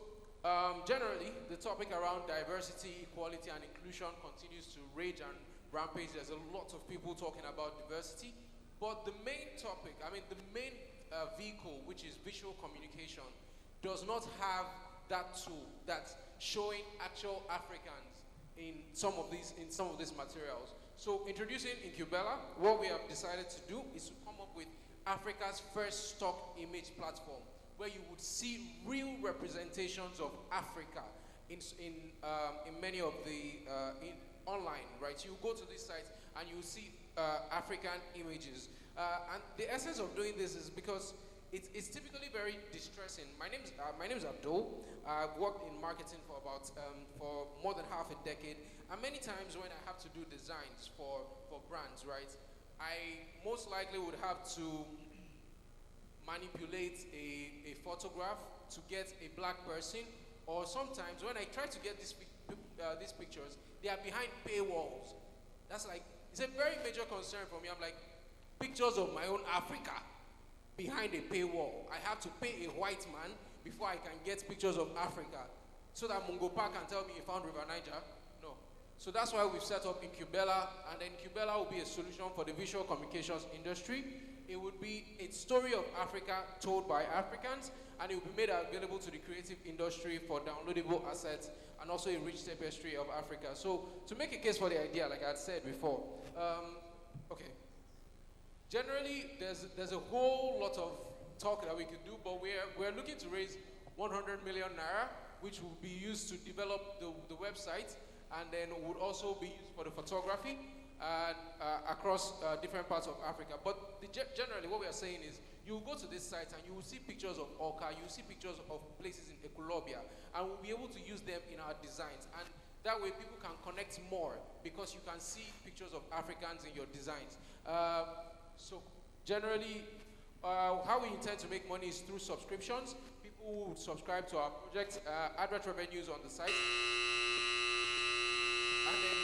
generally, the topic around diversity, equality, and inclusion continues to rage and rampage. There's a lot of people talking about diversity. But the main topic, the main vehicle, which is visual communication, does not have that tool that's showing actual Africans in some of these materials. So introducing Incubella, what we have decided to do is to come up with Africa's first stock image platform, where you would see real representations of Africa in many of the online, right? You go to these sites and you see African images. And the essence of doing this is because it's typically very distressing. My name's Abdul. I've worked in marketing for about for more than half a decade, and many times when I have to do designs for brands, right, I most likely would have to manipulate a photograph to get a black person, or sometimes when I try to get these pictures, they are behind paywalls. That's like, it's a very major concern for me. I'm like, pictures of my own Africa behind a paywall. I have to pay a white man before I can get pictures of Africa, so that Mungo Park can tell me he found River Niger. No. So that's why we've set up Incubella, and then Incubella will be a solution for the visual communications industry. It would be a story of Africa told by Africans, and it will be made available to the creative industry for downloadable assets, and also a rich tapestry of Africa. So to make a case for the idea, like I had said before, okay. Generally, there's a whole lot of talk that we could do, but we're looking to raise 100 million naira, which will be used to develop the website, and then would also be used for the photography and across different parts of Africa. But generally, what we are saying is, you will go to this site and you will see pictures of Oka, you will see pictures of places in Ekulobia, and we'll be able to use them in our designs. And that way, people can connect more because you can see pictures of Africans in your designs. So generally, how we intend to make money is through subscriptions. People who subscribe to our project, advert revenues on the site. And then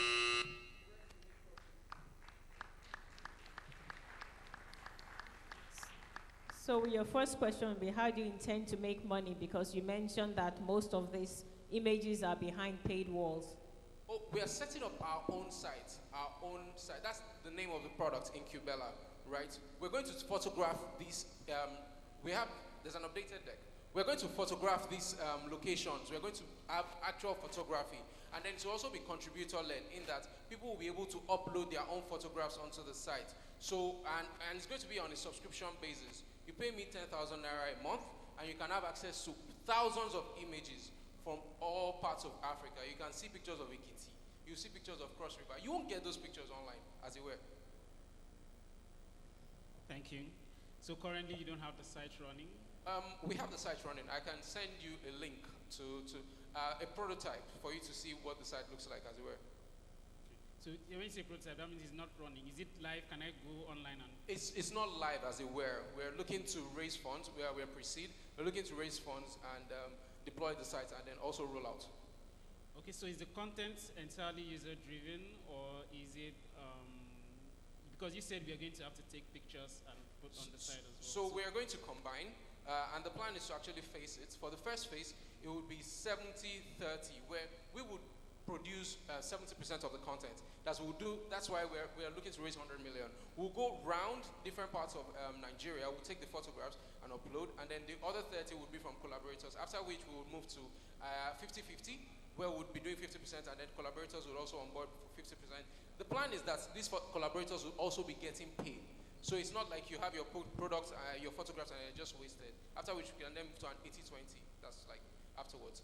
So your first question would be, how do you intend to make money? Because you mentioned that most of these images are behind paid walls. Oh, we are setting up our own site. That's the name of the product, Incubella, right? We're going to photograph these. There's an updated deck. We're going to photograph these locations. We're going to have actual photography, and then to also be contributor-led, in that people will be able to upload their own photographs onto the site. So, and it's going to be on a subscription basis. You pay me 10,000 naira a month, and you can have access to thousands of images from all parts of Africa. You can see pictures of Ikiti. You see pictures of Cross River. You won't get those pictures online, as it were. Thank you. So currently you don't have the site running? We have the site running. I can send you a link to a prototype for you to see what the site looks like, as it were. So when you say prototype, that means it's not running. Is it live? Can I go online and? It's not live, as it were. We're looking to raise funds. We're pre-seed. We're looking to raise funds and deploy the site, and then also roll out. Okay, so is the content entirely user-driven, or is it, because you said we are going to have to take pictures and put on the site as well. So we are going to combine, and the plan is to actually phase it. For the first phase, it would be 70-30, where we would produce 70% of the content. That's why we're looking to raise 100 million. We'll go round different parts of Nigeria. We'll take the photographs and upload, and then the other 30 would be from collaborators, after which we would move to 50-50, where we'll be doing 50%, and then collaborators will also onboard for 50%. The plan is that these collaborators will also be getting paid. So it's not like you have your products, your photographs, and they're just wasted. After which we can then move to an 80-20. That's like afterwards.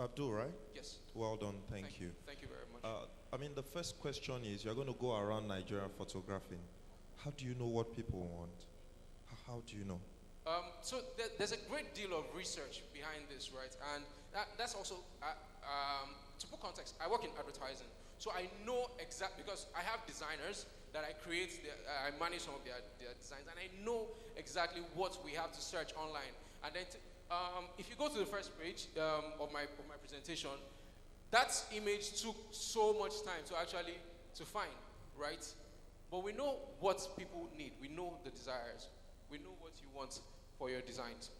Abdul, right? Yes. Well done, thank you. Thank you very much. I mean, the first question is, you're going to go around Nigeria photographing. How do you know what people want? How do you know? So there's a great deal of research behind this, right? And that's also, to put context, I work in advertising. So I know exactly, because I have designers that I create, I manage some of their designs, and I know exactly what we have to search online. And then if you go to the first page of my presentation, that image took so much time to find, right? But we know what people need. We know the desires. We know what you want for your designs.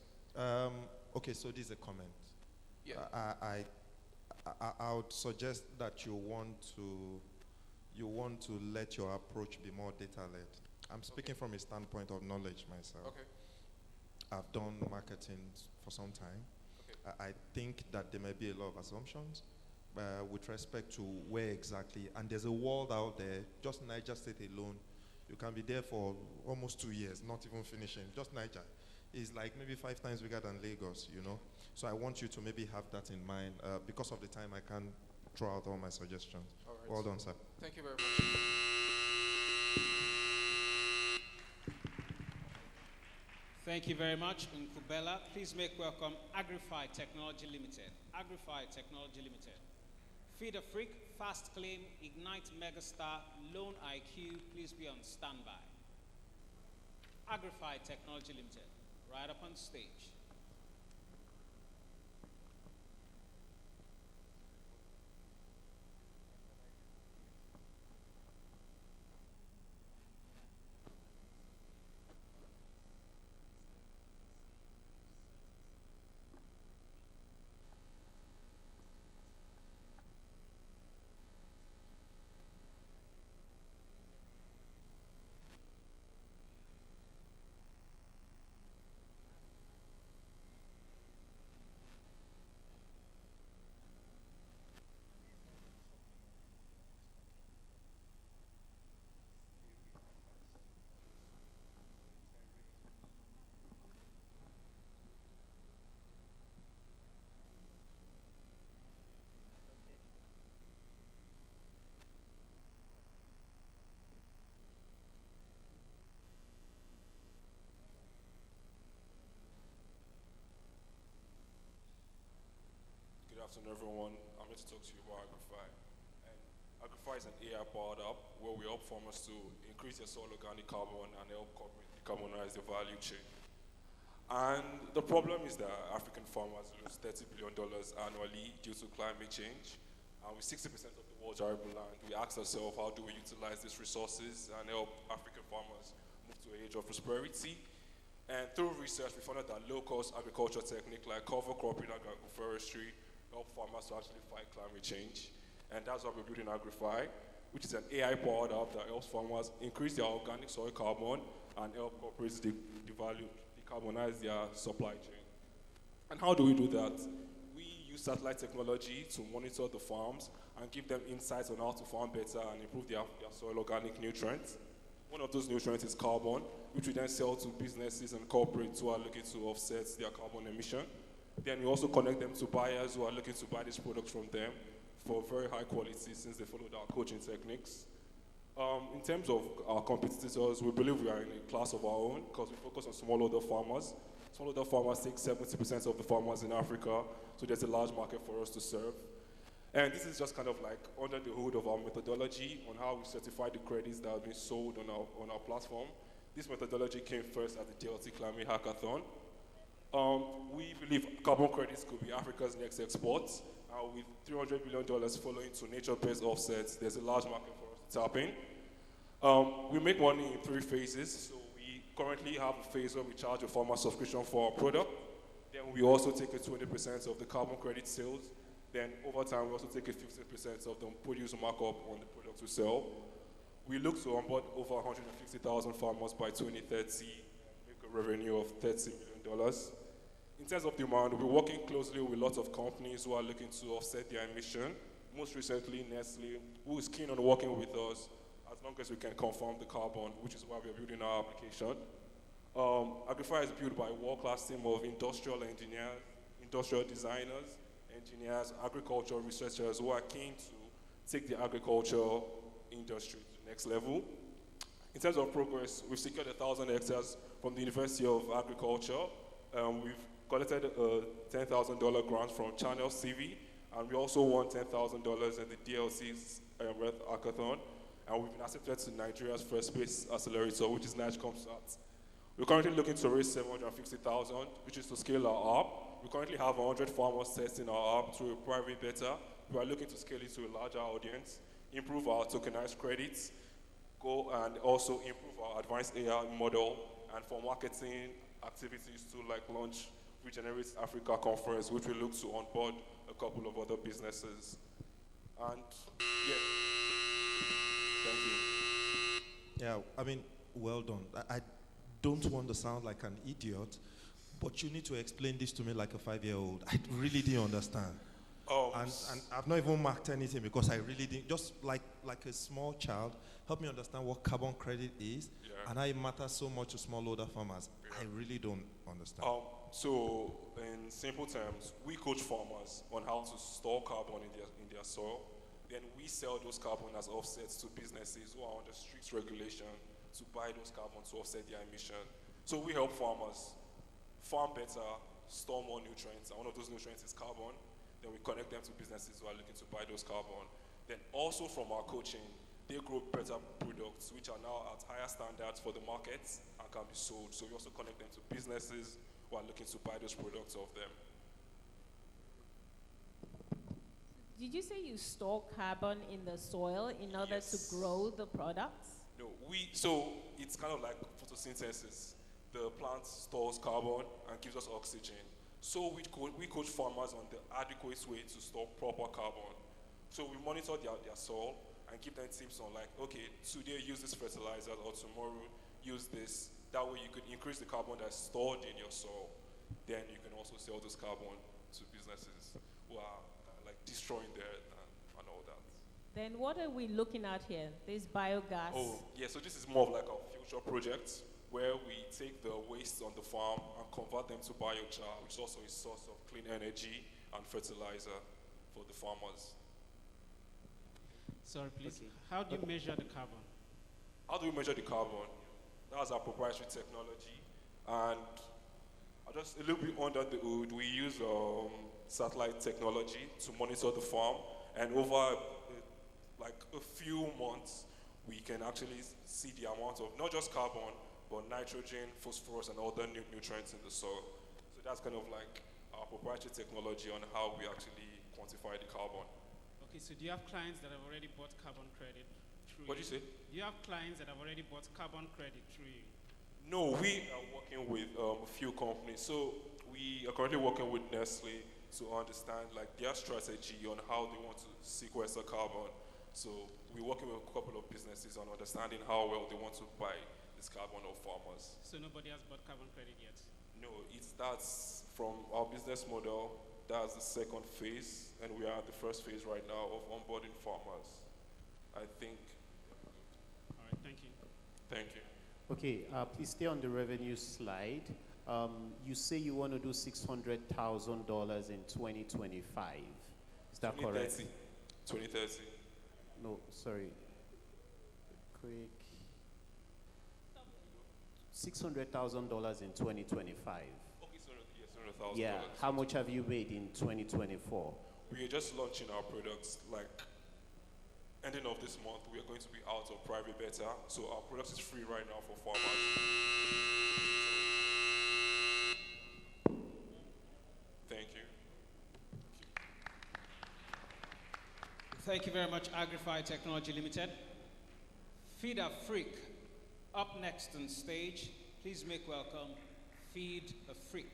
Okay, so this is a comment. Yeah. I would suggest that you want to let your approach be more data-led. I'm speaking from a standpoint of knowledge myself. Okay. I've done marketing for some time. Okay. I think that there may be a lot of assumptions, with respect to where exactly, and there's a world out there, just Niger State alone, you can be there for almost 2 years, not even finishing. Just Niger is like maybe 5 times bigger than Lagos, you know. So I want you to maybe have that in mind. Because of the time, I can't throw out all my suggestions. All right. Well done, sir. Thank you very much. Thank you very much, Nkubela. Please make welcome Agrify Technology Limited. Agrify Technology Limited. Feed a Freak, Fast Claim, Ignite Megastar, Loan IQ, please be on standby. Agrify Technology Limited, right up on stage. Good afternoon, everyone. I'm here to talk to you about Agrify. And Agrify is an AI-powered app where we help farmers to increase their soil organic carbon and help corporate decarbonize the value chain. And the problem is that African farmers lose $30 billion annually due to climate change. And with 60% of the world's arable land, we ask ourselves, how do we utilize these resources and help African farmers move to an age of prosperity? And through research, we found out that low-cost agriculture techniques like cover cropping and agroforestry help farmers to actually fight climate change. And that's why we're building Agrify, which is an AI-powered app that helps farmers increase their organic soil carbon and help corporates decarbonize their supply chain. And how do we do that? We use satellite technology to monitor the farms and give them insights on how to farm better and improve their soil organic nutrients. One of those nutrients is carbon, which we then sell to businesses and corporates who are looking to offset their carbon emission. Then we also connect them to buyers who are looking to buy these products from them for very high quality since they followed our coaching techniques. In terms of our competitors, we believe we are in a class of our own because we focus on smallholder farmers. Smallholder farmers take 70% of the farmers in Africa, so there's a large market for us to serve. And this is just kind of like under the hood of our methodology on how we certify the credits that have been sold on our platform. This methodology came first at the DLT Climate Hackathon. We believe carbon credits could be Africa's next export. With $300 billion following to nature-based offsets, there's a large market for us to tap in. We make money in 3 phases. So we currently have a phase where we charge a farmer subscription for our product. Then we also take a 20% of the carbon credit sales. Then over time, we also take a 15% of the produce markup on the product we sell. We look to onboard over 150,000 farmers by 2030, make a revenue of $30 million. In terms of demand, we're working closely with lots of companies who are looking to offset their emission. Most recently, Nestle, who is keen on working with us as long as we can confirm the carbon, which is why we're building our application. Agrify is built by a world-class team of industrial engineers, industrial designers, engineers, agricultural researchers who are keen to take the agriculture industry to the next level. In terms of progress, we've secured 1,000 hectares from the University of Agriculture. We've collected a $10,000 grant from Channel CV, and we also won $10,000 in the DLC's Red Hackathon, and we've been accepted to Nigeria's first space accelerator, which is NIGEComSat. We're currently looking to raise $750,000, which is to scale our app. We currently have 100 farmers testing our app through a private beta. We are looking to scale it to a larger audience, improve our tokenized credits, and also improve our advanced AI model, and for marketing activities to like launch Regenerate Africa conference, which we look to onboard a couple of other businesses. And yeah, thank you. Yeah, I mean, well done. I don't want to sound like an idiot, but you need to explain this to me like a 5-year-old. I really didn't understand. And I've not even marked anything because I really didn't, just like a small child, help me understand what carbon credit is and how it matters so much to smallholder farmers. I really don't understand. So, in simple terms, we coach farmers on how to store carbon in their soil. Then we sell those carbon as offsets to businesses who are under strict regulation to buy those carbon to offset their emission. So we help farmers farm better, store more nutrients, and one of those nutrients is carbon. Then we connect them to businesses who are looking to buy those carbon. Then also from our coaching, they grow better products which are now at higher standards for the markets and can be sold. So we also connect them to businesses who are looking to buy those products of them. Did you say you store carbon in the soil in order to grow the products? No, so it's kind of like photosynthesis. The plant stores carbon and gives us oxygen. So we coach farmers on the adequate way to store proper carbon. So we monitor their soil and give them tips on like, okay, today use this fertilizer or tomorrow use this. That way you could increase the carbon that's stored in your soil. Then you can also sell this carbon to businesses who are like destroying the earth and all that. Then what are we looking at here? This biogas. Oh, yeah, so this is more of like a future project where we take the waste on the farm and convert them to biochar, which is also a source of clean energy and fertilizer for the farmers. Sorry, please. Okay. How do you measure the carbon? How do we measure the carbon? That's our proprietary technology. And just a little bit under the hood, we use satellite technology to monitor the farm. And over like a few months, we can actually see the amount of not just carbon, but nitrogen, phosphorus, and other nutrients in the soil. So that's kind of like our proprietary technology on how we actually quantify the carbon. Okay, so do you have clients that have already bought carbon credit through What do you say? Do you have clients that have already bought carbon credit through you? No, we are working with a few companies. So we are currently working with Nestle to understand like their strategy on how they want to sequester carbon. So we're working with a couple of businesses on understanding how well they want to buy this carbon of farmers. So nobody has bought carbon credit yet? No, that's from our business model. That's the second phase, and we are at the first phase right now of onboarding farmers. I think. All right, thank you. Thank you. Okay, please stay on the revenue slide. You say you want to do $600,000 in 2025. Is that correct? 2030. No, sorry. Quick. $600,000 in 2025. Okay, $600,000. Yeah. How much have you made in 2024? We are just launching our products like ending of this month. We are going to be out of private beta, so our product is free right now for farmers. Thank you. Thank you very much, Agrify Technology Limited. Feed a Freak, up next on stage. Please make welcome Feed a Freak.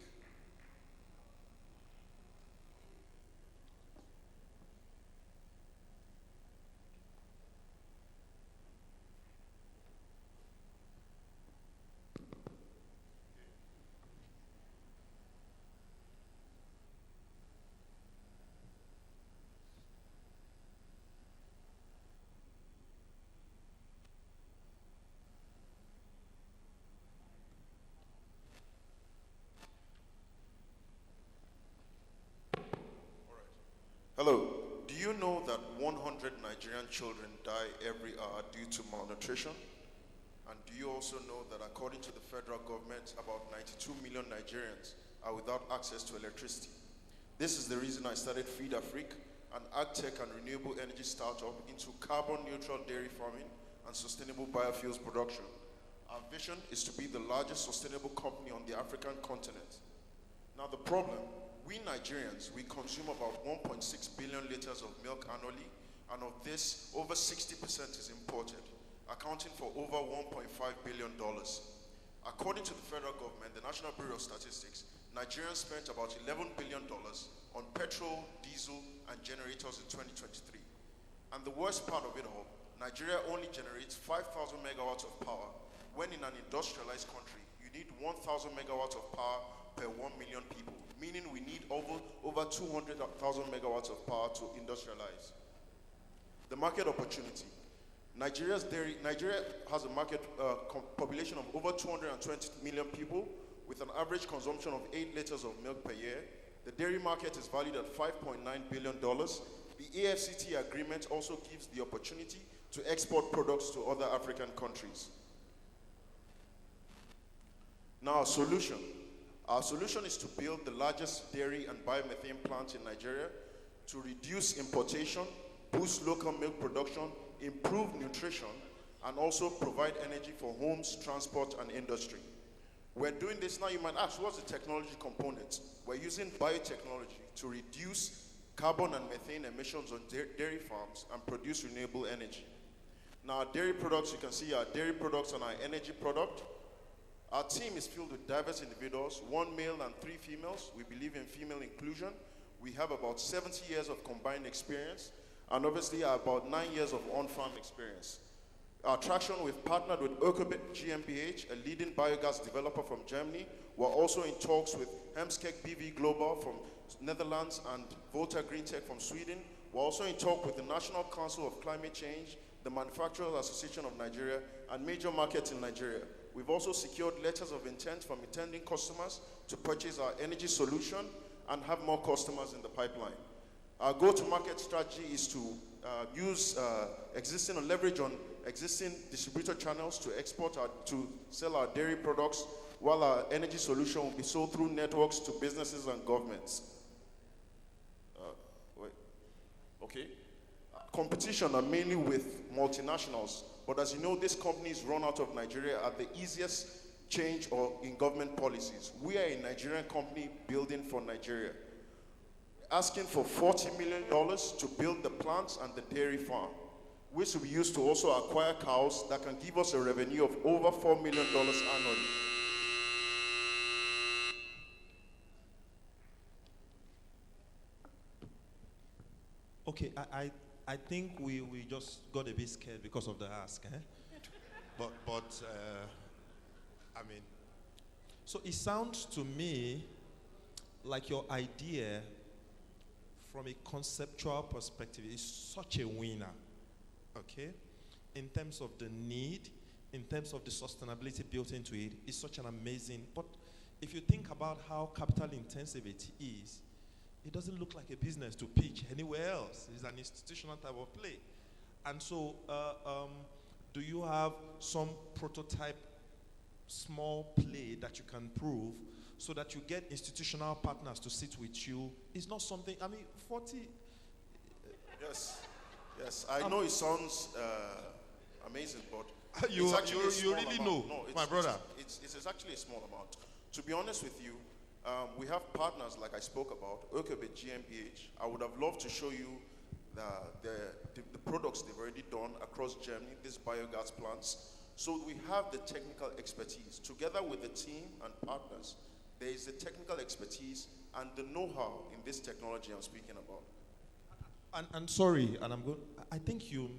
Hello. Do you know that 100 Nigerian children die every hour due to malnutrition? And do you also know that according to the federal government, about 92 million Nigerians are without access to electricity? This is the reason I started Feed Afrique, an ag-tech and renewable energy startup into carbon-neutral dairy farming and sustainable biofuels production. Our vision is to be the largest sustainable company on the African continent. Now the problem, we Nigerians, we consume about 1.6 billion liters of milk annually, and of this, over 60% is imported, accounting for over $1.5 billion. According to the federal government, the National Bureau of Statistics, Nigerians spent about $11 billion on petrol, diesel, and generators in 2023. And the worst part of it all, Nigeria only generates 5,000 megawatts of power, when in an industrialized country, you need 1,000 megawatts of power per 1 million people, meaning we need over 200,000 megawatts of power to industrialize. The market opportunity. Nigeria has a market population of over 220 million people with an average consumption of 8 liters of milk per year. The dairy market is valued at $5.9 billion. The AFCT agreement also gives the opportunity to export products to other African countries. Now, our solution. Our solution is to build the largest dairy and biomethane plant in Nigeria to reduce importation, boost local milk production, improve nutrition, and also provide energy for homes, transport, and industry. We're doing this now. You might ask, what's the technology component? We're using biotechnology to reduce carbon and methane emissions on dairy farms and produce renewable energy. Now, our dairy products, you can see our dairy products and our energy product. Our team is filled with diverse individuals, 1 male and 3 females. We believe in female inclusion. We have about 70 years of combined experience, and obviously about 9 years of on-farm experience. Our traction, we've partnered with Ökobit GmbH, a leading biogas developer from Germany. We're also in talks with Hemskek BV Global from Netherlands and Volta Green Tech from Sweden. We're also in talk with the National Council of Climate Change, the Manufacturers Association of Nigeria, and major markets in Nigeria. We've also secured letters of intent from intending customers to purchase our energy solution and have more customers in the pipeline. Our go-to-market strategy is to leverage on existing distributor channels to sell our dairy products, while our energy solution will be sold through networks to businesses and governments. Competition are mainly with multinationals, but as you know, these companies run out of Nigeria at the easiest change or in government policies. We are a Nigerian company building for Nigeria, asking for $40 million to build the plants and the dairy farm, which will be used to also acquire cows that can give us a revenue of over $4 million annually. Okay, I think we just got a bit scared because of the ask, eh? I mean, so it sounds to me like your idea from a conceptual perspective is such a winner, okay? In terms of the need, in terms of the sustainability built into it, it's such an amazing, but if you think about how capital intensive it is, it doesn't look like a business to pitch anywhere else. It's an institutional type of play. And so, do you have some prototype small play that you can prove so that you get institutional partners to sit with you? It's not something, I mean, 40. Yes, I know it sounds amazing, but you it's actually a small really amount. know, No, my brother. It's actually a small amount. To be honest with you, we have partners like I spoke about, Ökobit GmbH. I would have loved to show you the products they've already done across Germany, these biogas plants. So we have the technical expertise. Together with the team and partners, there is the technical expertise and the know-how in this technology I'm speaking about. And sorry, and I think you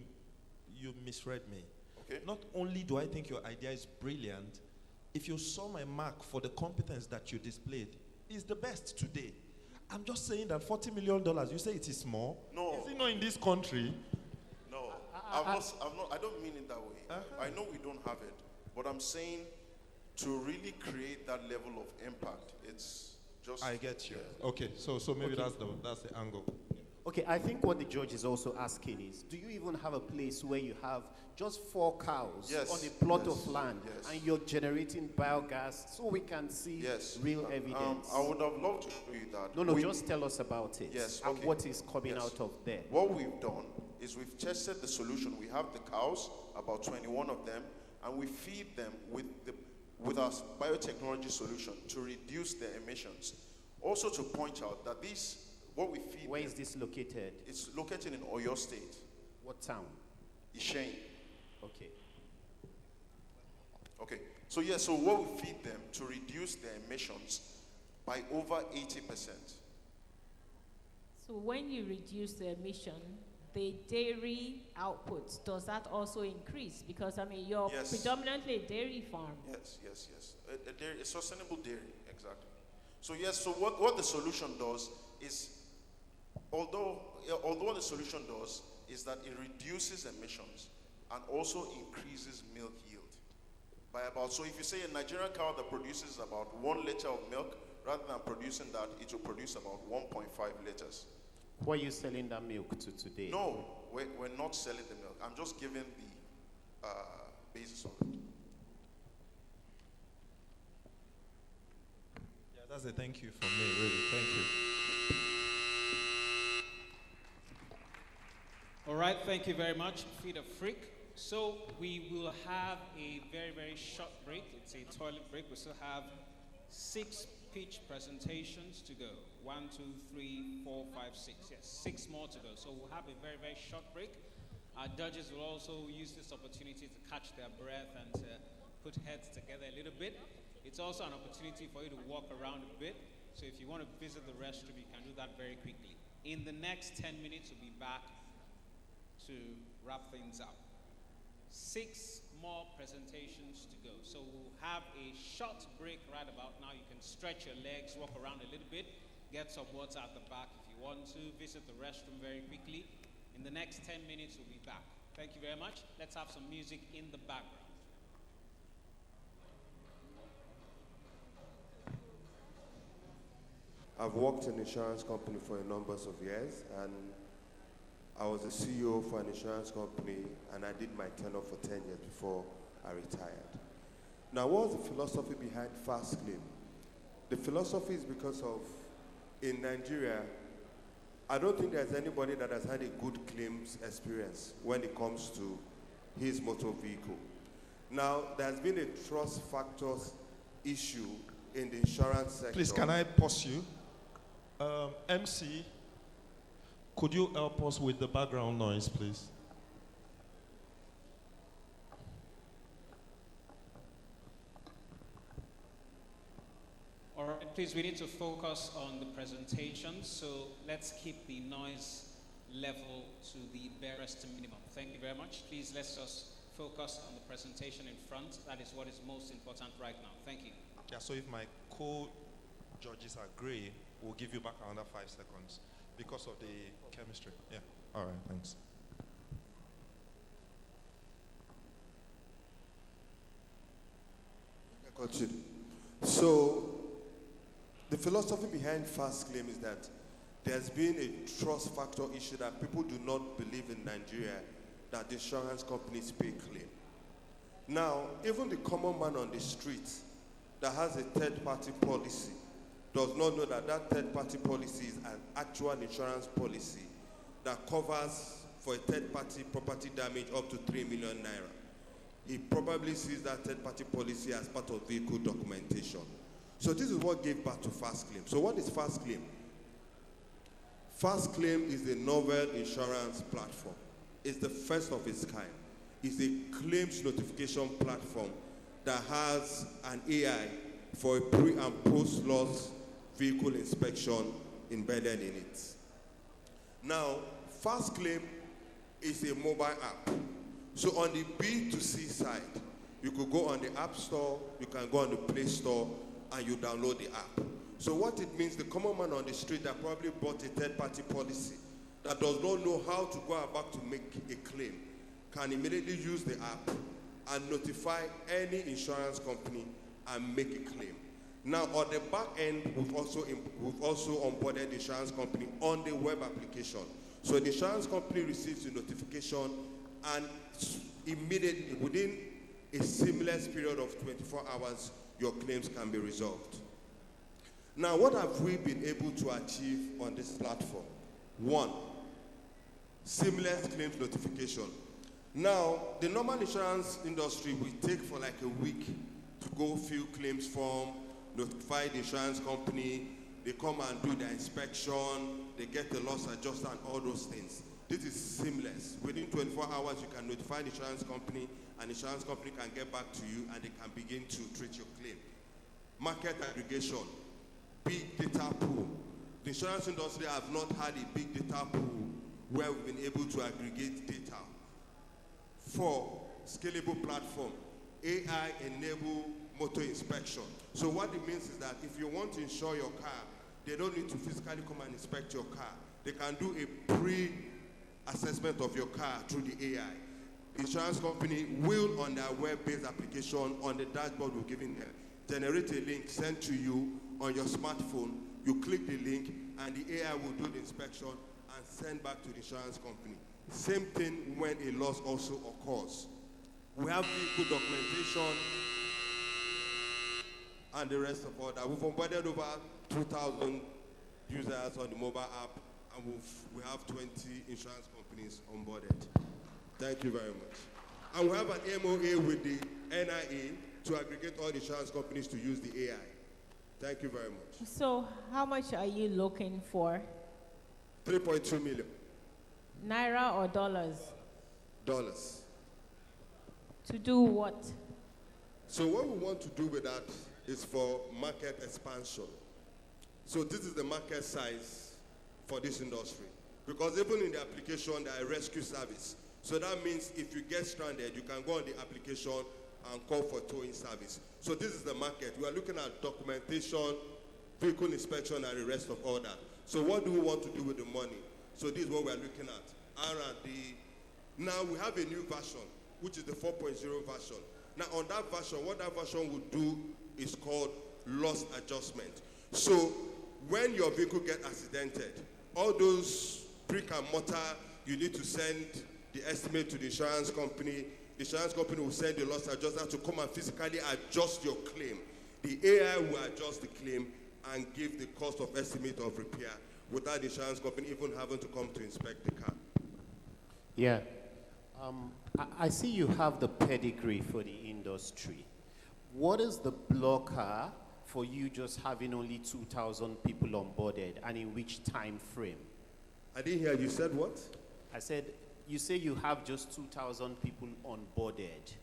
misread me. Okay. Not only do I think your idea is brilliant, if you saw my mark for the competence that you displayed, it's the best today. I'm just saying that $40 million, you say it is small? No. Is it not in this country? No, I don't mean it that way. I know we don't have it, but I'm saying to really create that level of impact, it's just... I get you. Okay, so maybe Okay. that's the angle. Okay, I think what the judge is also asking is, do you even have a place where you have just 4 cows on a plot of land and you're generating biogas so we can see real evidence? I would have loved to show you that. No, just tell us about it and what is coming out of there. What we've done is we've tested the solution. We have the cows, about 21 of them, and we feed them with our biotechnology solution to reduce their emissions. Also to point out that what we feed Where is this located? It's located in Oyo State. What town? Ishane. Okay. Okay. So what we feed them to reduce their emissions by over 80%. So when you reduce the emission, the dairy output, does that also increase? Because, I mean, you're predominantly a dairy farm. Yes. A sustainable dairy, exactly. So yes, so what the solution does is, although what the solution does is that it reduces emissions and also increases milk yield by about, so if you say a Nigerian cow that produces about 1 liter of milk, rather than producing that, it will produce about 1.5 liters. Who are you selling that milk to today? No, we're not selling the milk. I'm just giving the basis of it. Yeah, that's a thank you from me, really. Thank you. All right, thank you very much, Feed a Freak. So we will have a very, very short break. It's a toilet break. We still have 6 pitch presentations to go. 1, 2, 3, 4, 5, 6. Yes, 6 more to go. So we'll have a very, very short break. Our judges will also use this opportunity to catch their breath and to put heads together a little bit. It's also an opportunity for you to walk around a bit. So if you want to visit the restroom, you can do that very quickly. In the next 10 minutes, we'll be back to wrap things up. 6 more presentations to go. So we'll have a short break right about now. You can stretch your legs, walk around a little bit, get some water at the back if you want to, visit the restroom very quickly. In the next 10 minutes, we'll be back. Thank you very much. Let's have some music in the background. I've worked in an insurance company for a number of years, and I was a CEO for an insurance company, and I did my tenure for 10 years before I retired. Now, what was the philosophy behind Fast Claim? The philosophy is because of, in Nigeria, I don't think there's anybody that has had a good claims experience when it comes to his motor vehicle. Now, there's been a trust factors issue in the insurance sector. Please, can I pause you? MC, could you help us with the background noise, please? All right, please, we need to focus on the presentation, so let's keep the noise level to the barest minimum. Thank you very much. Please, let's just focus on the presentation in front. That is what is most important right now. Thank you. Yeah, so if my co-judges agree, we'll give you back another 5 seconds because of the chemistry. Yeah, all right, thanks. So, the philosophy behind Fast Claim is that there's been a trust factor issue that people do not believe in Nigeria that the insurance companies pay claim. Now, even the common man on the street that has a third-party policy does not know that that third-party policy is an actual insurance policy that covers for a third-party property damage up to 3 million naira. He probably sees that third-party policy as part of vehicle documentation. So this is what gave birth to Fast Claim. So what is Fast Claim? Fast Claim is a novel insurance platform. It's the first of its kind. It's a claims notification platform that has an AI for a pre- and post-loss vehicle inspection embedded in it. Now, Fast Claim is a mobile app. So on the B2C side, you could go on the App Store, you can go on the Play Store, and you download the app. So what it means, the common man on the street that probably bought a third-party policy that does not know how to go about to make a claim can immediately use the app and notify any insurance company and make a claim. Now, on the back end, we've also onboarded the insurance company on the web application. So the insurance company receives the notification, and immediately, within a seamless period of 24 hours, your claims can be resolved. Now, what have we been able to achieve on this platform? 1, seamless claims notification. Now, the normal insurance industry will take for like a week to go fill claims form, notify the insurance company, they come and do the inspection, they get the loss adjuster and all those things. This is seamless. Within 24 hours, you can notify the insurance company, and the insurance company can get back to you, and they can begin to treat your claim. Market aggregation, big data pool. The insurance industry have not had a big data pool where we've been able to aggregate data. 4, scalable platform. AI-enabled motor inspection. So what it means is that if you want to insure your car, they don't need to physically come and inspect your car. They can do a pre-assessment of your car through the AI. The insurance company will, on their web-based application, on the dashboard we're giving them, generate a link sent to you on your smartphone. You click the link, and the AI will do the inspection and send back to the insurance company. Same thing when a loss also occurs. We have vehicle documentation and the rest of all that. We've onboarded over 2,000 users on the mobile app, and we have 20 insurance companies onboarded. Thank you very much. And we have an MOA with the NIA to aggregate all the insurance companies to use the AI. Thank you very much. So how much are you looking for? 3.2 million. Naira or dollars? Dollars. To do what? So what we want to do with that is for market expansion. So this is the market size for this industry. Because even in the application, there are rescue service. So that means if you get stranded, you can go on the application and call for towing service. So this is the market. We are looking at documentation, vehicle inspection, and the rest of all that. So what do we want to do with the money? So this is what we are looking at. R&D. Now we have a new version, which is the 4.0 version. Now on that version, what that version will do is called loss adjustment. So when your vehicle gets accidented, all those brick and mortar, you need to send the estimate to the insurance company. The insurance company will send the loss adjuster to come and physically adjust your claim. The AI will adjust the claim and give the cost of estimate of repair without the insurance company even having to come to inspect the car. Yeah. I see you have the pedigree for the industry. What is the blocker for you just having only 2,000 people onboarded, and in which time frame? I didn't hear you said what? I said, you say you have just 2,000 people onboarded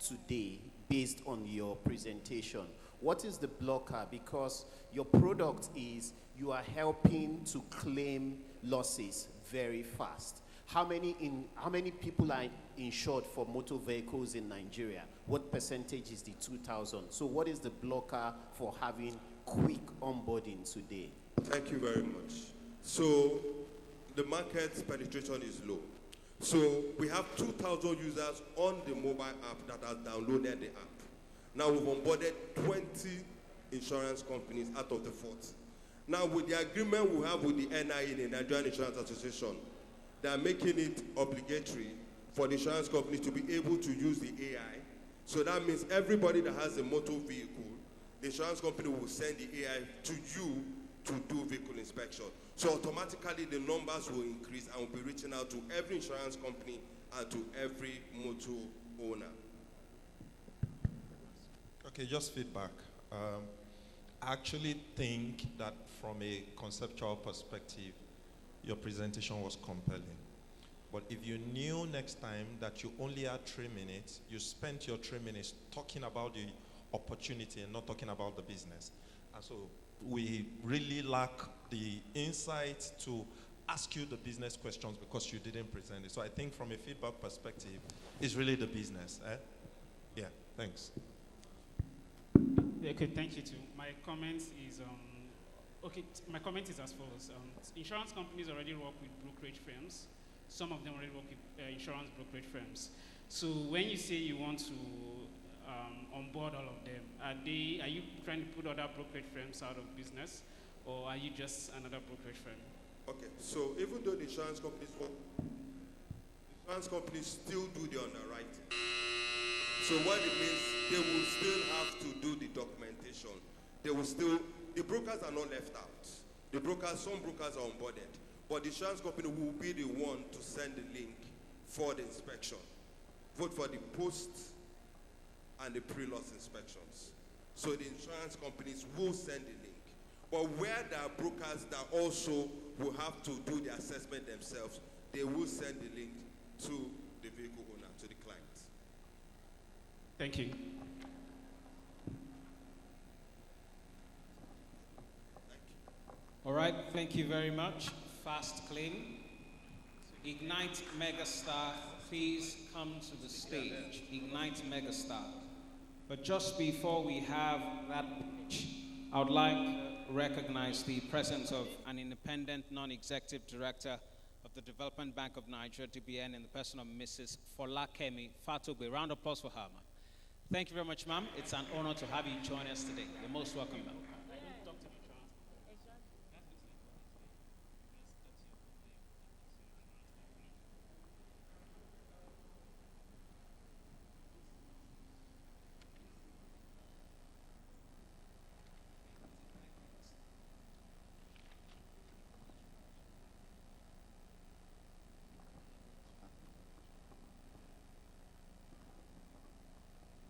today based on your presentation. What is the blocker? Because your product is you are helping to claim losses very fast. How many people are insured for motor vehicles in Nigeria? What percentage is the 2,000? So what is the blocker for having quick onboarding today? Thank you very much. So the market penetration is low. So we have 2,000 users on the mobile app that have downloaded the app. Now we've onboarded 20 insurance companies out of the 40. Now with the agreement we have with the NIA, the Nigerian Insurance Association, they are making it obligatory for the insurance companies to be able to use the AI. So that means everybody that has a motor vehicle, the insurance company will send the AI to you to do vehicle inspection. So automatically the numbers will increase and we'll be reaching out to every insurance company and to every motor owner. Okay, just feedback. I actually think that from a conceptual perspective, your presentation was compelling. But if you knew next time that you only had 3 minutes, you spent your 3 minutes talking about the opportunity and not talking about the business. And so we really lack the insight to ask you the business questions because you didn't present it. So I think from a feedback perspective, it's really the business. Yeah, thanks. Okay, thank you too. My comment is my comment is as follows. Insurance companies already work with brokerage firms. Some of them already work with insurance brokerage firms. So when you say you want to onboard all of them, are you trying to put other brokerage firms out of business, or are you just another brokerage firm? Okay, so even though the insurance companies still do the underwriting. So what it means, they will still have to do the documentation. The brokers are not left out. Some brokers are onboarded, but the insurance company will be the one to send the link for the inspection, both for the post and the pre-loss inspections. So the insurance companies will send the link. But where there are brokers that also will have to do the assessment themselves, they will send the link to the vehicle owner, to the client. Thank you. All right, thank you very much. Fast claim. Ignite Megastar, please come to the stage. Ignite Megastar. But just before we have that pitch, I would like to recognize the presence of an independent non-executive director of the Development Bank of Nigeria, DBN, in the person of Mrs. Folakemi Fatogbe. Round of applause for her, ma'am. Thank you very much, ma'am. It's an honor to have you join us today. You're most welcome, ma'am.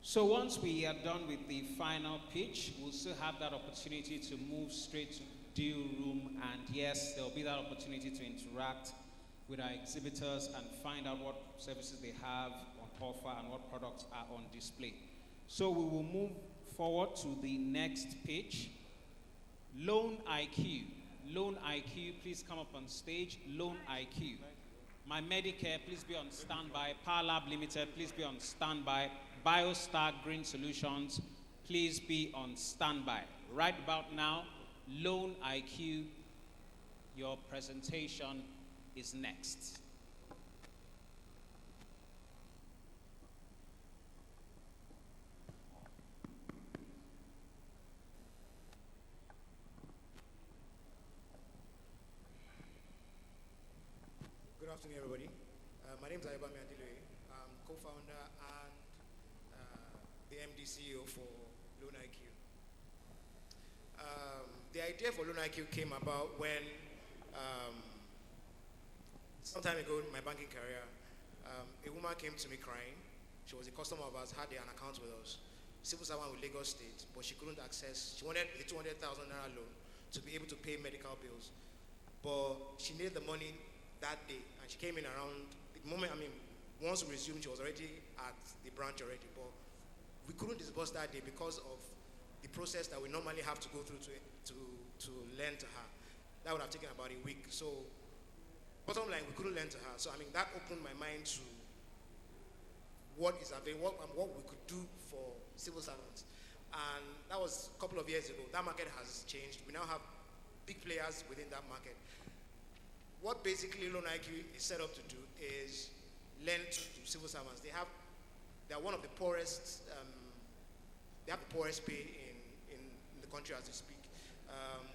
So once we are done with the final pitch, we'll still have that opportunity to move straight to deal room, and yes, there'll be that opportunity to interact with our exhibitors and find out what services they have on offer and what products are on display. So we will move forward to the next pitch. Loan IQ. Loan IQ, please come up on stage. Loan IQ. My Medicare, please be on standby. Power Lab Limited, please be on standby. BioStar Green Solutions, please be on standby. Right about now, Loan IQ, your presentation is next. Good afternoon, everybody. My name is Ayobami Adiloye. I'm co-founder and the MD CEO for Loan IQ. The idea for Loan IQ came about when some time ago in my banking career, a woman came to me crying. She was a customer of ours, had an account with us, civil servant with Lagos State, but she couldn't access, she wanted a 200,000 naira loan to be able to pay medical bills. But she needed the money that day, and she came in around the moment, once we resumed, she was already at the branch already, but we couldn't disburse that day because of the process that we normally have to go through to lend to her. That would have taken about a week. So, bottom line, we couldn't lend to her. So, that opened my mind to what is available, what we could do for civil servants. And that was a couple of years ago. That market has changed. We now have big players within that market. What basically Loan IQ is set up to do is lend to civil servants. They are one of the poorest, they have the poorest pay in the country as we speak,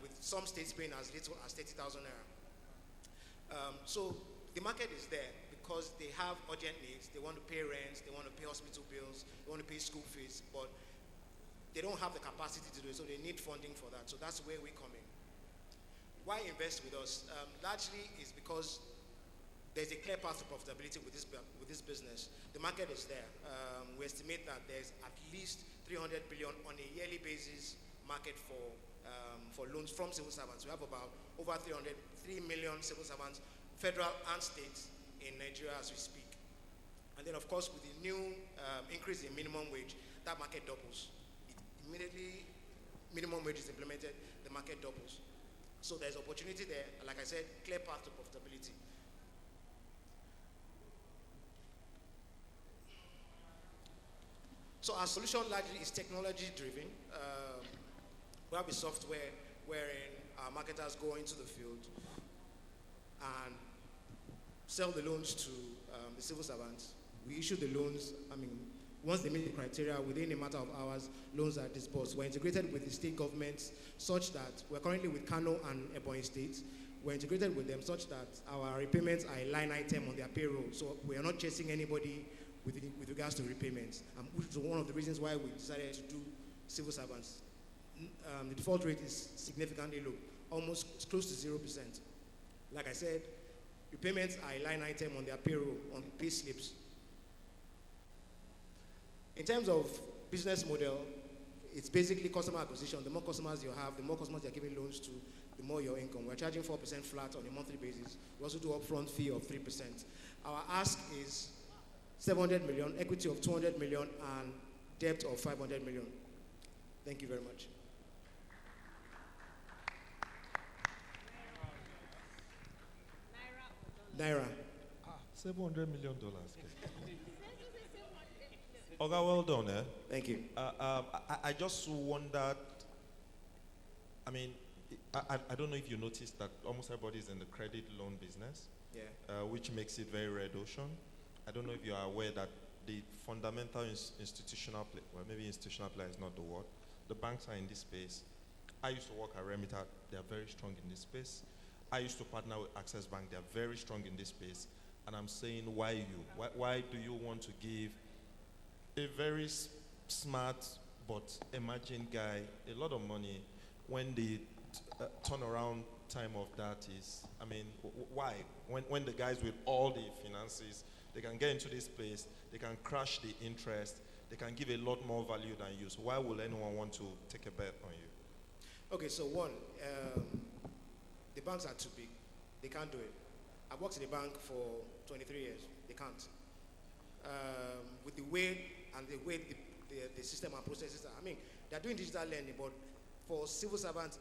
with some states paying as little as 30,000 naira. So the market is there because they have urgent needs. They want to pay rents, they want to pay hospital bills, they want to pay school fees, but they don't have the capacity to do it, so they need funding for that. So that's where we come in. Why invest with us? Largely is because there's a clear path to profitability with this business. The market is there. We estimate that there's at least 300 billion on a yearly basis market for loans from civil servants. We have about over 3 million civil servants, federal and state, in Nigeria as we speak. And then, of course, with the new increase in minimum wage, that market doubles. Immediately, minimum wage is implemented, the market doubles. So there's opportunity there. Like I said, clear path to profitability. So our solution largely is technology driven. We have a software wherein our marketers go into the field and sell the loans to the civil servants. We issue the loans, once they meet the criteria, within a matter of hours, loans are disbursed. We're integrated with the state governments such that we're currently with Kano and Ebonyi states. We're integrated with them such that our repayments are a line item on their payroll. So we are not chasing anybody with regards to repayments, which is one of the reasons why we decided to do civil servants. The default rate is significantly low, almost close to 0%. Like I said, repayments are a line item on their payroll, on pay slips. In terms of business model, it's basically customer acquisition. The more customers you have, the more customers you're giving loans to, the more your income. We're charging 4% flat on a monthly basis. We also do upfront fee of 3%. Our ask is 700 million, equity of 200 million, and debt of 500 million. Thank you very much. Naira. $700 million. Oga, well done, eh? Thank you. I just wondered, I mean, I don't know if you noticed that almost everybody is in the credit loan business, Yeah. which makes it very red ocean. I don't know if you are aware that the fundamental institutional play, well, maybe institutional play is not the word. The banks are in this space. I used to work at Remita. They are very strong in this space. I used to partner with Access Bank. They are very strong in this space. And I'm saying, why you? Why do you want to give a very smart but emerging guy a lot of money when the turnaround time of that is, I mean, why? When the guys with all the finances, they can get into this place, they can crash the interest, they can give a lot more value than you. So why would anyone want to take a bet on you? Okay, so one, the banks are too big. They can't do it. I've worked in a bank for 23 years. They can't. With the way the system and processes are, I mean, they're doing digital lending, but for civil servants,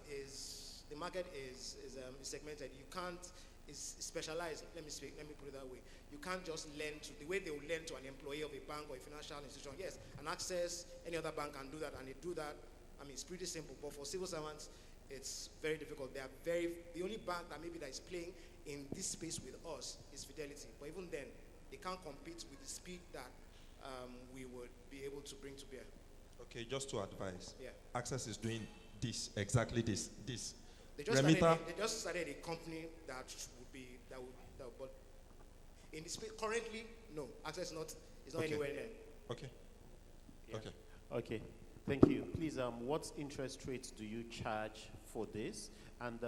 the market is segmented. You can't, it's specialized. Let me put it that way. You can't just lend to, the way they will lend to an employee of a bank or a financial institution. Yes, an Access, any other bank can do that, and they do that. I mean, it's pretty simple, but for civil servants, it's very difficult. The only bank that is playing in this space with us is Fidelity. But even then, they can't compete with the speed that we would be able to bring to bear. Okay, just to advise. Yeah. Access is doing this, exactly this. They just started a company that but in the space currently, no, Access is not anywhere there. Okay. Yeah. Okay. Okay. Thank you. Please, what interest rates do you charge for this? And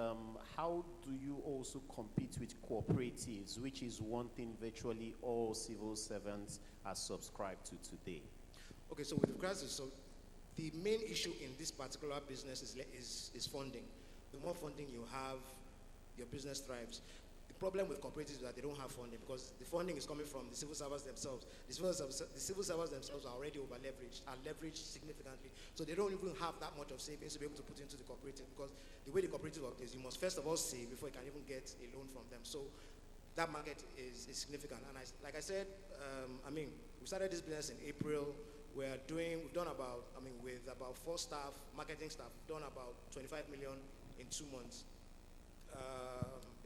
how do you also compete with cooperatives, which is one thing virtually all civil servants are subscribed to today? Okay, so with regards to, the main issue in this particular business is funding. The more funding you have, your business thrives. The problem with cooperatives is that they don't have funding because the funding is coming from the civil servants themselves. The civil servants themselves are already over-leveraged, are leveraged significantly. So they don't even have that much of savings to be able to put into the cooperative because the way the cooperative works is you must first of all save before you can even get a loan from them. So that market is significant. And like I said, we started this business in April. We've done about, with about 4 staff, marketing staff, we've done about 25 million in 2 months.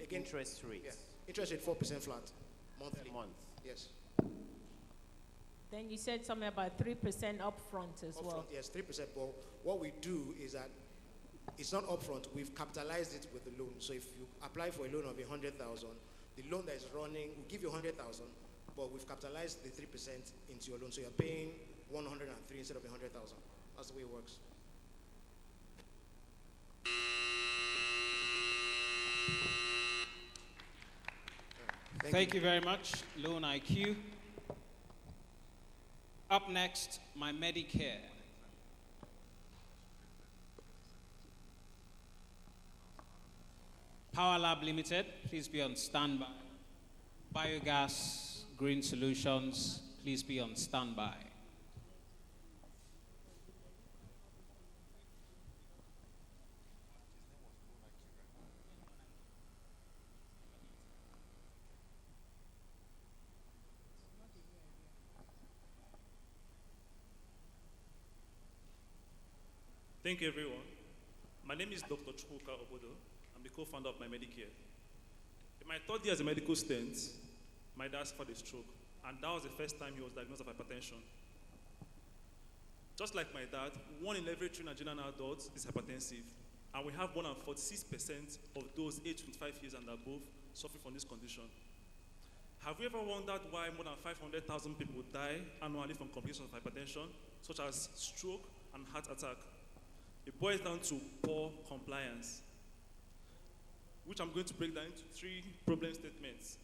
Again, interest rate? Yeah, interest rate 4% flat, monthly. Per month? Yes. Then you said something about 3% upfront as well. Yes, 3%. But what we do is that it's not upfront. We've capitalized it with the loan. So if you apply for a loan of 100,000, the loan that is running will give you 100,000, but we've capitalized the 3% into your loan. So you're paying 103 instead of 100,000. That's the way it works. Thank you very much, Loan IQ. Up next, my Medicare. Power Lab Limited, please be on standby. Biogas Green Solutions, please be on standby. Thank you, everyone. My name is Dr. Chukwuka Obodo. I'm the co-founder of My Medicare. In my 3rd year as a medical student, my dad suffered a stroke, and that was the first time he was diagnosed with hypertension. Just like my dad, 1 in every 3 Nigerian adults is hypertensive, and we have 146% of those aged 25 years and above suffering from this condition. Have you ever wondered why more than 500,000 people die annually from complications of hypertension, such as stroke and heart attack? It boils down to poor compliance, which I'm going to break down into 3 problem statements.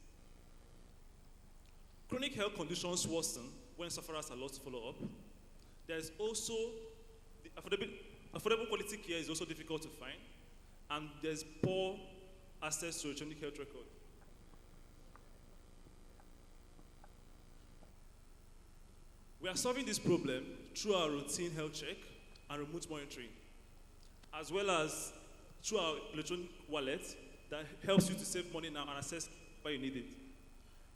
Chronic health conditions worsen when sufferers are lost to follow up. There's also the affordable quality care is also difficult to find, and there's poor access to electronic health record. We are solving this problem through our routine health check and remote monitoring, as well as through our electronic wallet that helps you to save money now and access where you need it.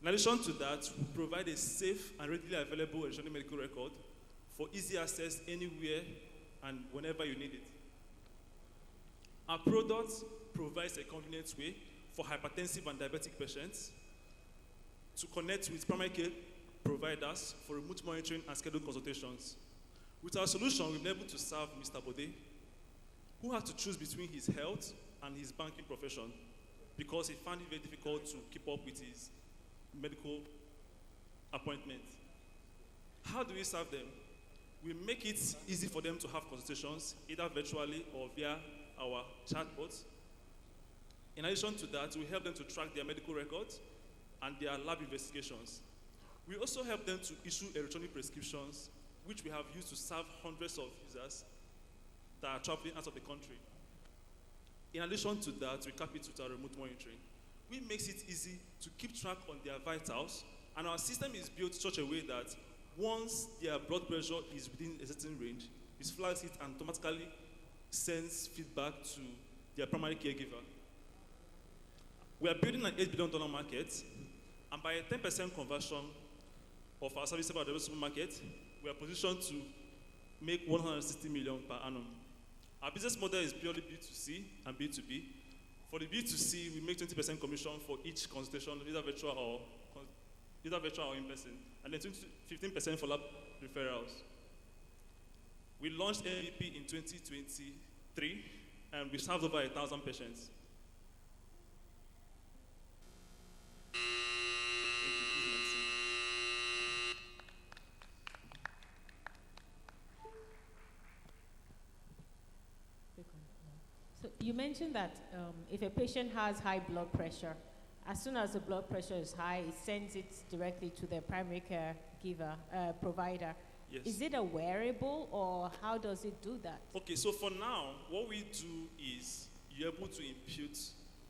In addition to that, we provide a safe and readily available electronic medical record for easy access anywhere and whenever you need it. Our product provides a convenient way for hypertensive and diabetic patients to connect with primary care providers for remote monitoring and scheduled consultations. With our solution, we've been able to serve Mr. Bode, who had to choose between his health and his banking profession because he found it very difficult to keep up with his medical appointments. How do we serve them? We make it easy for them to have consultations, either virtually or via our chatbots. In addition to that, we help them to track their medical records and their lab investigations. We also help them to issue electronic prescriptions, which we have used to serve hundreds of users that are traveling out of the country. In addition to that, we cap it with our remote monitoring. We makes it easy to keep track on their vitals, and our system is built such a way that once their blood pressure is within a certain range, it flags it and automatically sends feedback to their primary caregiver. We are building an $8 billion market, and by a 10% conversion of our serviceable addressable market, we are positioned to make 160 million per annum. Our business model is purely B2C and B2B. For the B2C, we make 20% commission for each consultation, either virtual or in person, and then 15% for lab referrals. We launched MVP in 2023, and we served over 1,000 patients. So you mentioned that if a patient has high blood pressure, as soon as the blood pressure is high, it sends it directly to their primary care provider. Yes. Is it a wearable, or how does it do that? Okay, so for now, what we do is you're able to impute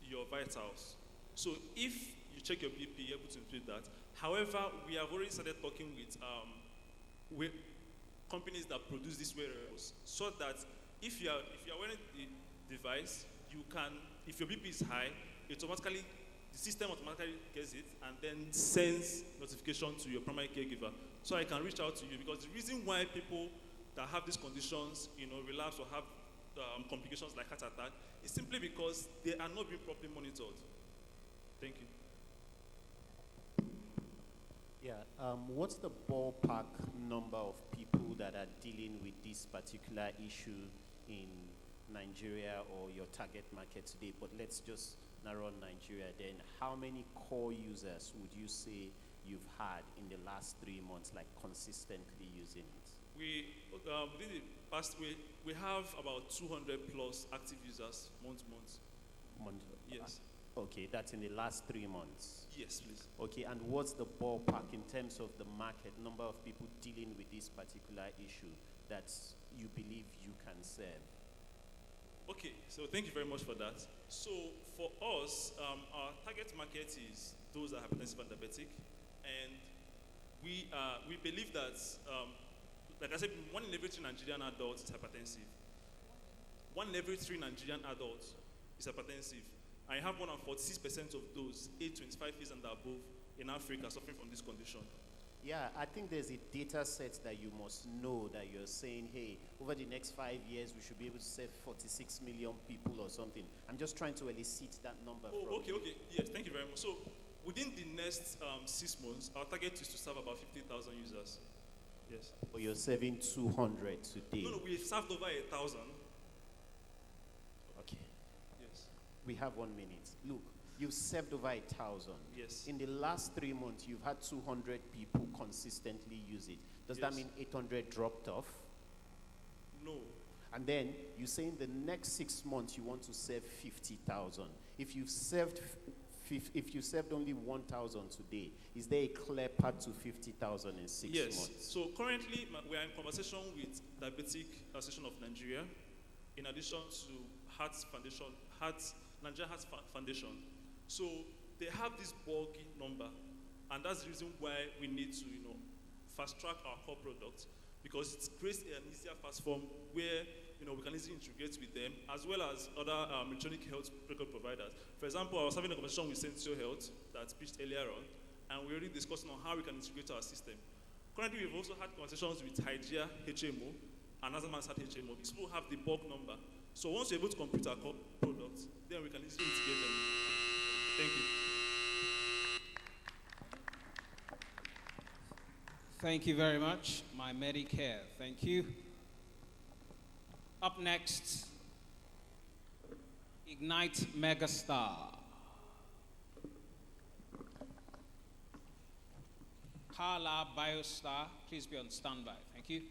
your vitals. So if you check your BP, you're able to impute that. However, we have already started talking with companies that produce these wearables, so that if you are wearing the device, you can, if your BP is high, the system automatically gets it and then sends notification to your primary caregiver. So I can reach out to you, because the reason why people that have these conditions, relapse or have complications like heart attack, is simply because they are not being properly monitored. Thank you. Yeah, what's the ballpark number of people that are dealing with this particular issue in Nigeria or your target market today? But let's just narrow on Nigeria then. How many core users would you say you've had in the last 3 months, like consistently using it? Within the past week, we have about 200 plus active users month to month. Yes. Okay, that's in the last 3 months. Yes, please. Okay, and what's the ballpark in terms of the market, number of people dealing with this particular issue that you believe you can serve? Okay, so thank you very much for that. So for us, our target market is those that are hypertensive and diabetic, and we believe that, like I said, 1 in every 3 Nigerian adults is hypertensive. 1 in every 3 Nigerian adults is hypertensive. I have 46% of those age 25 years and above in Africa suffering from this condition. Yeah, I think there's a data set that you must know, that you're saying, hey, over the next 5 years, we should be able to serve 46 million people or something. I'm just trying to elicit that number from you. Okay. Yes, thank you very much. So within the next 6 months, our target is to serve about 50,000 users. Yes. But you're serving 200 today. No, we've served over 1,000. Okay. Yes. We have 1 minute. Look, you've served over 1,000. Yes. In the last 3 months, you've had 200 people consistently use it. Does that mean 800 dropped off? No. And then you say in the next 6 months you want to serve 50,000. If you've served only 1,000 today, is there a clear path to 50,000 in 6 months? Yes. So currently we are in conversation with Diabetic Association of Nigeria, in addition to Nigeria Heart Foundation. So they have this bulky number, and that's the reason why we need to, fast track our core product, because it creates an easier fast form where we can easily integrate with them, as well as other electronic health record providers. For example, I was having a conversation with Sensio Health that pitched earlier on, and we already discussing on how we can integrate our system. Currently, we've also had conversations with Hygia HMO and Azamasat HMO. These people have the bulk number. So once you're able to compute our products, then we can easily integrate them. Thank you. Thank you very much, my Medicare. Thank you. Up next, Ignite Megastar. Carla Biostar, please be on standby. Thank you.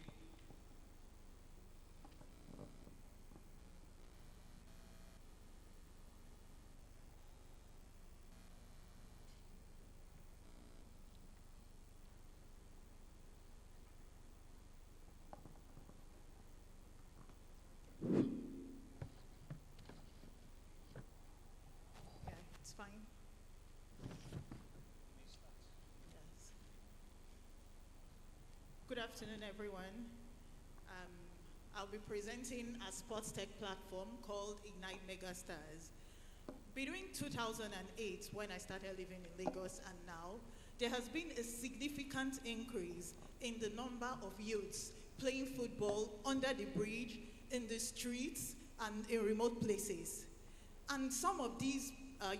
It's fine. Good afternoon, everyone. I'll be presenting a sports tech platform called Ignite Megastars. Between 2008, when I started living in Lagos, and now, there has been a significant increase in the number of youths playing football under the bridge, in the streets, and in remote places. And some of these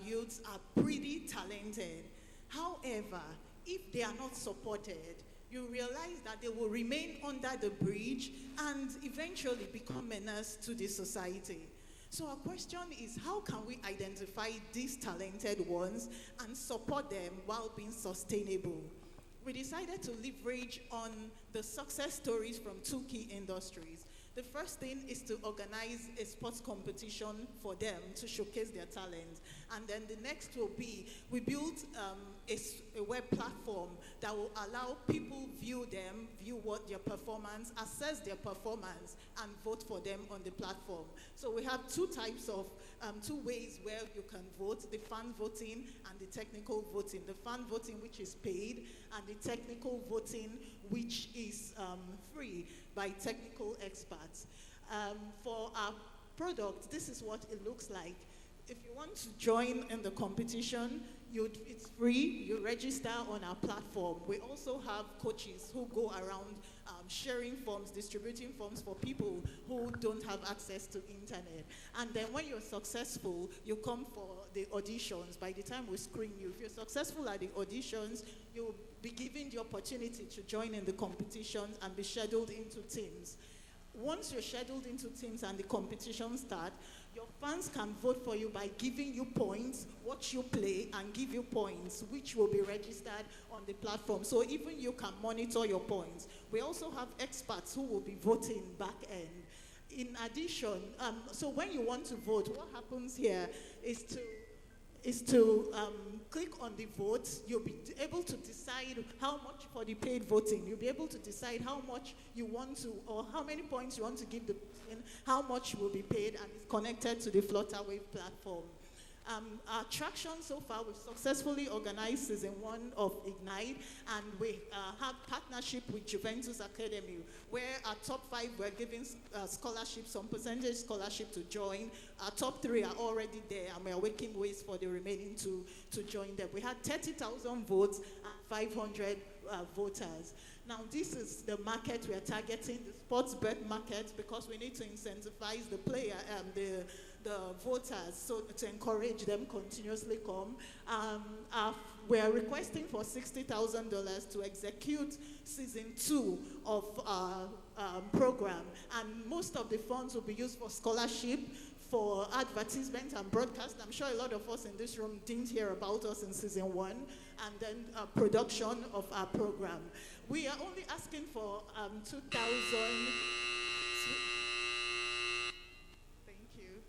youths are pretty talented. However, if they are not supported, you realize that they will remain under the bridge and eventually become menace to the society. So our question is, how can we identify these talented ones and support them while being sustainable? We decided to leverage on the success stories from two key industries. The first thing is to organize a sports competition for them to showcase their talent. And then the next will be, we built a web platform that will allow people view them, view what their performance, assess their performance, and vote for them on the platform. So we have two types of, two ways where you can vote, the fan voting and the technical voting. The fan voting, which is paid, and the technical voting, which is free by technical experts. For our product, this is what it looks like. If you want to join in the competition, it's free. You register on our platform. We also have coaches who go around sharing forms, distributing forms for people who don't have access to internet. And then when you're successful, you come for the auditions. By the time we screen you, if you're successful at the auditions, you'll be given the opportunity to join in the competitions and be scheduled into teams. Once you're scheduled into teams and the competition start, your fans can vote for you by giving you points, watch you play, and give you points, which will be registered on the platform. So even you can monitor your points. We also have experts who will be voting back end. In addition, so when you want to vote, what happens here is to click on the vote. You'll be able to decide how much for the paid voting. You'll be able to decide how much you want to, or how many points you want to give the person, how much will be paid, and it's connected to the Flutterwave platform. Our traction so far, we've successfully organized season 1 of Ignite, and we have partnership with Juventus Academy, where our top 5 were giving scholarships, some percentage scholarship to join. Our top 3 are already there, and we are making ways for the remaining to join them. We had 30,000 votes and 500 voters. Now, this is the market we are targeting, the sports bet market, because we need to incentivize the player, the voters, so to encourage them continuously come. We are requesting for $60,000 to execute season 2 of our program, and most of the funds will be used for scholarship, for advertisement and broadcast. I'm sure a lot of us in this room didn't hear about us in season 1, and then production of our program. We are only asking for 2,000. Thank you.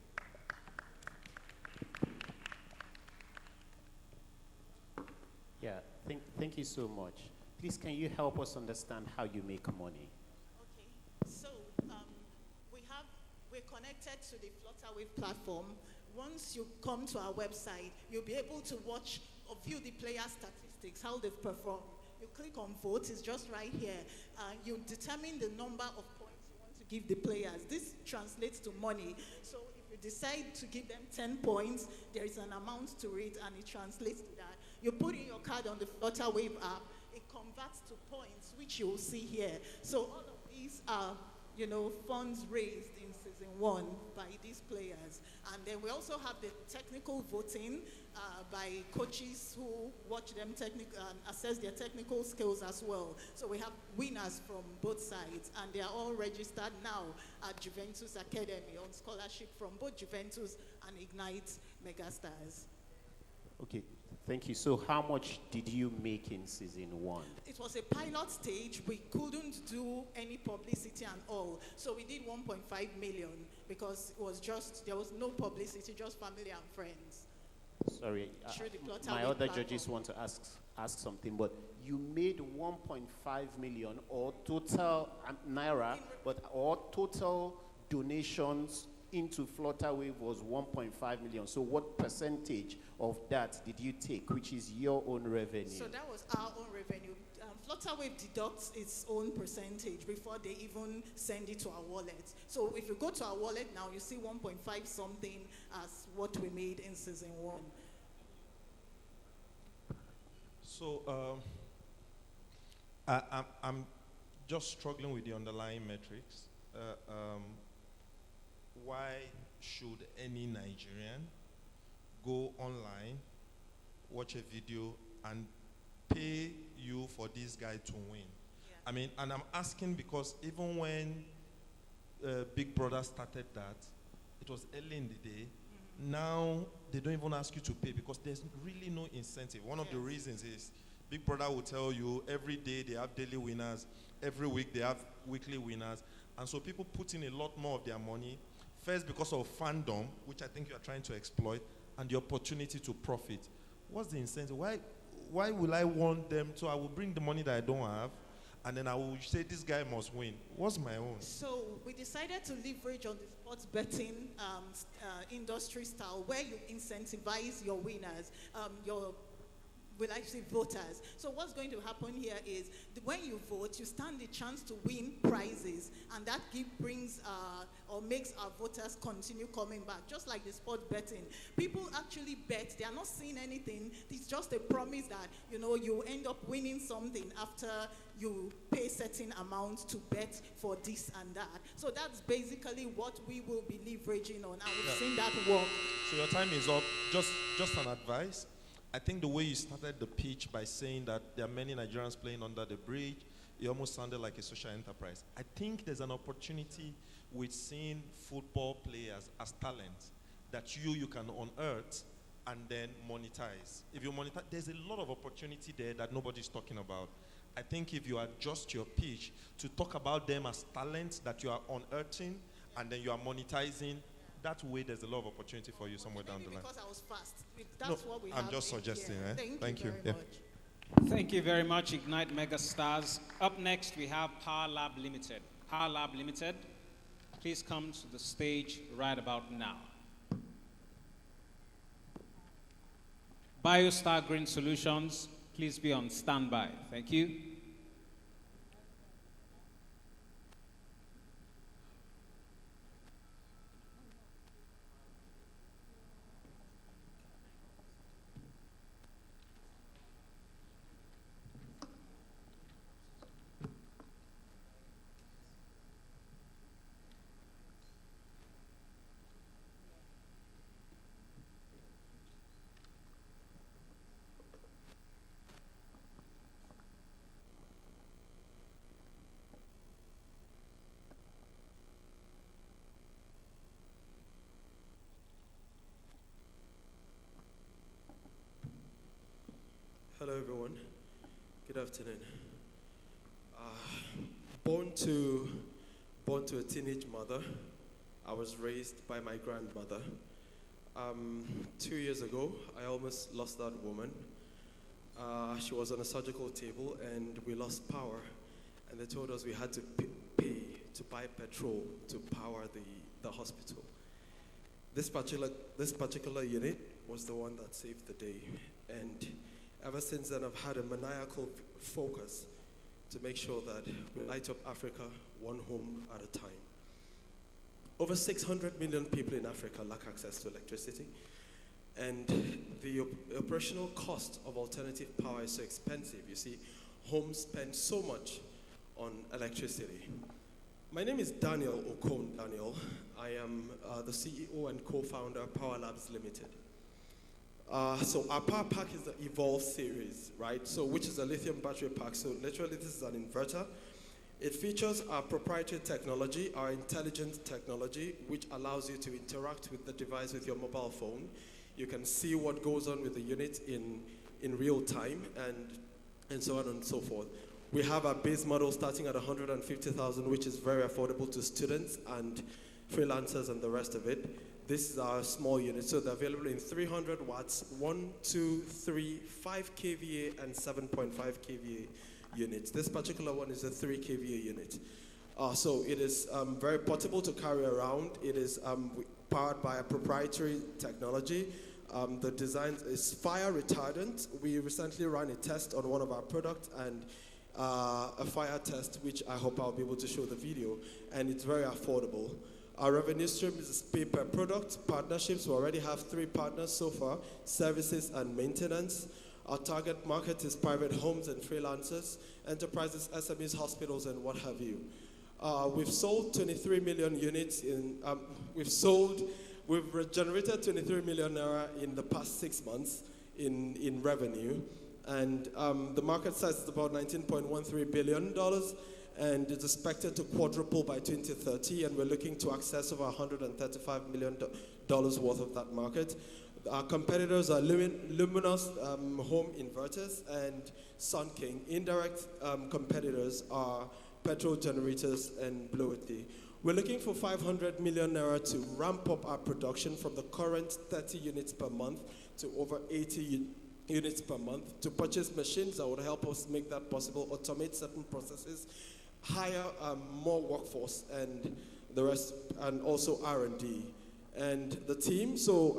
Yeah, thank you so much. Please, can you help us understand how you make money? Okay, so we're connected to the Flutterwave platform. Once you come to our website, you'll be able to watch or view the player statistics, how they've performed. You click on vote, it's just right here. You determine the number of points you want to give the players. This translates to money. So if you decide to give them 10 points, there is an amount to it, and it translates to that. You put in your card on the Flutterwave app, it converts to points, which you'll see here. So all of these are, you know, funds raised in season 1 by these players. And then we also have the technical voting by coaches who watch them assess their technical skills as well. So we have winners from both sides, and they are all registered now at Juventus Academy on scholarship from both Juventus and Ignite Megastars. Okay, thank you. So how much did you make in season 1? It was a pilot stage. We couldn't do any publicity and all. So we did 1.5 million because it was just, there was no publicity, just family and friends. Sorry, Through the Plotter my Wave other platform. judges want to ask something, but you made 1.5 million or total naira, or total donations into Flutterwave was 1.5 million. So what percentage of that did you take, which is your own revenue? So that was our own revenue. Flutterwave deducts its own percentage before they even send it to our wallet. So if you go to our wallet now, you see 1.5 something as what we made in season 1. So I'm just struggling with the underlying metrics. Why should any Nigerian go online, watch a video, and pay you for this guy to win? Yeah. I mean, and I'm asking because even when Big Brother started that, it was early in the day. Now they don't even ask you to pay because there's really no incentive. One of the reasons is Big Brother will tell you every day they have daily winners, every week they have weekly winners, and so people put in a lot more of their money, first because of fandom, which I think you are trying to exploit, and the opportunity to profit. What's the incentive? Why will I want them to? I will bring the money that I don't have, and then I will say this guy must win. What's my own? So we decided to leverage on the sports betting industry style where you incentivize your winners, will actually voters. So what's going to happen here is when you vote, you stand the chance to win prizes, and that brings or makes our voters continue coming back. Just like the sports betting, people actually bet. They are not seeing anything. It's just a promise that you end up winning something after you pay certain amounts to bet for this and that. So that's basically what we will be leveraging on, and we've seen that work. So your time is up. Just an advice. I think the way you started the pitch by saying that there are many Nigerians playing under the bridge, it almost sounded like a social enterprise. I think there's an opportunity with seeing football players as talent that you can unearth and then monetize. If you monetize, there's a lot of opportunity there that nobody's talking about. I think if you adjust your pitch to talk about them as talents that you are unearthing and then you are monetizing, that way there's a lot of opportunity for you somewhere down the line. Because I was fast. That's what we have. I'm just suggesting. Thank you Yeah. very much. Thank you very much, Ignite Megastars. Up next, we have Power Lab Limited. Power Lab Limited, please come to the stage right about now. BioStar Green Solutions, please be on standby. Thank you. Hello everyone, good afternoon. Born to a teenage mother, I was raised by my grandmother. 2 years ago, I almost lost that woman. She was on a surgical table and we lost power, and they told us we had to pay to buy petrol to power the hospital. This particular unit was the one that saved the day, and ever since then, I've had a maniacal focus to make sure that we light up Africa one home at a time. Over 600 million people in Africa lack access to electricity, and the operational cost of alternative power is so expensive. You see, homes spend so much on electricity. My name is Daniel Okon Daniel. I am the CEO and co-founder of Power Labs Limited. So our power pack is the Evolve series, right? So which is a lithium battery pack. So literally this is an inverter. It features our proprietary technology, our intelligent technology, which allows you to interact with the device with your mobile phone. You can see what goes on with the unit in real time and so on and so forth. We have our base model starting at 150,000, which is very affordable to students and freelancers and the rest of it. This is our small unit, so they're available in 300 watts, 1, 2, 3, 5 kVA, and 7.5 kVA units. This particular one is a 3 kVA unit. So it is very portable to carry around. It is powered by a proprietary technology. The design is fire retardant. We recently ran a test on one of our products and a fire test, which I hope I'll be able to show the video, and it's very affordable. Our revenue stream is pay per product, partnerships. We already have 3 partners so far, services and maintenance. Our target market is private homes and freelancers, enterprises, SMEs, hospitals, and what have you. We've sold 23 million units we've generated 23 million naira in the past 6 months in revenue. And the market size is about $19.13 billion, and it's expected to quadruple by 2030, and we're looking to access over $135 million worth of that market. Our competitors are Luminous Home Inverters and Sun King. Indirect competitors are petrol generators and Bloetly. We're looking for 500 million naira to ramp up our production from the current 30 units per month to over 80 units per month, to purchase machines that would help us make that possible, automate certain processes, hire more workforce and the rest, and also R&D. And the team, so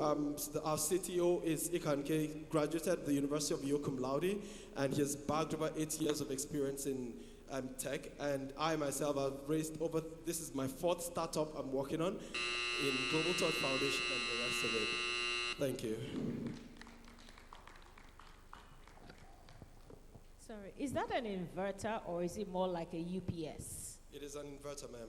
our CTO is Ikanke, graduated at the University of Rio cum laude, and he has bagged over 8 years of experience in tech. And I myself have raised over, this is my 4th startup I'm working on in Global Thought Foundation and the rest of it. Thank you. Sorry, is that an inverter or is it more like a UPS? It is an inverter, ma'am.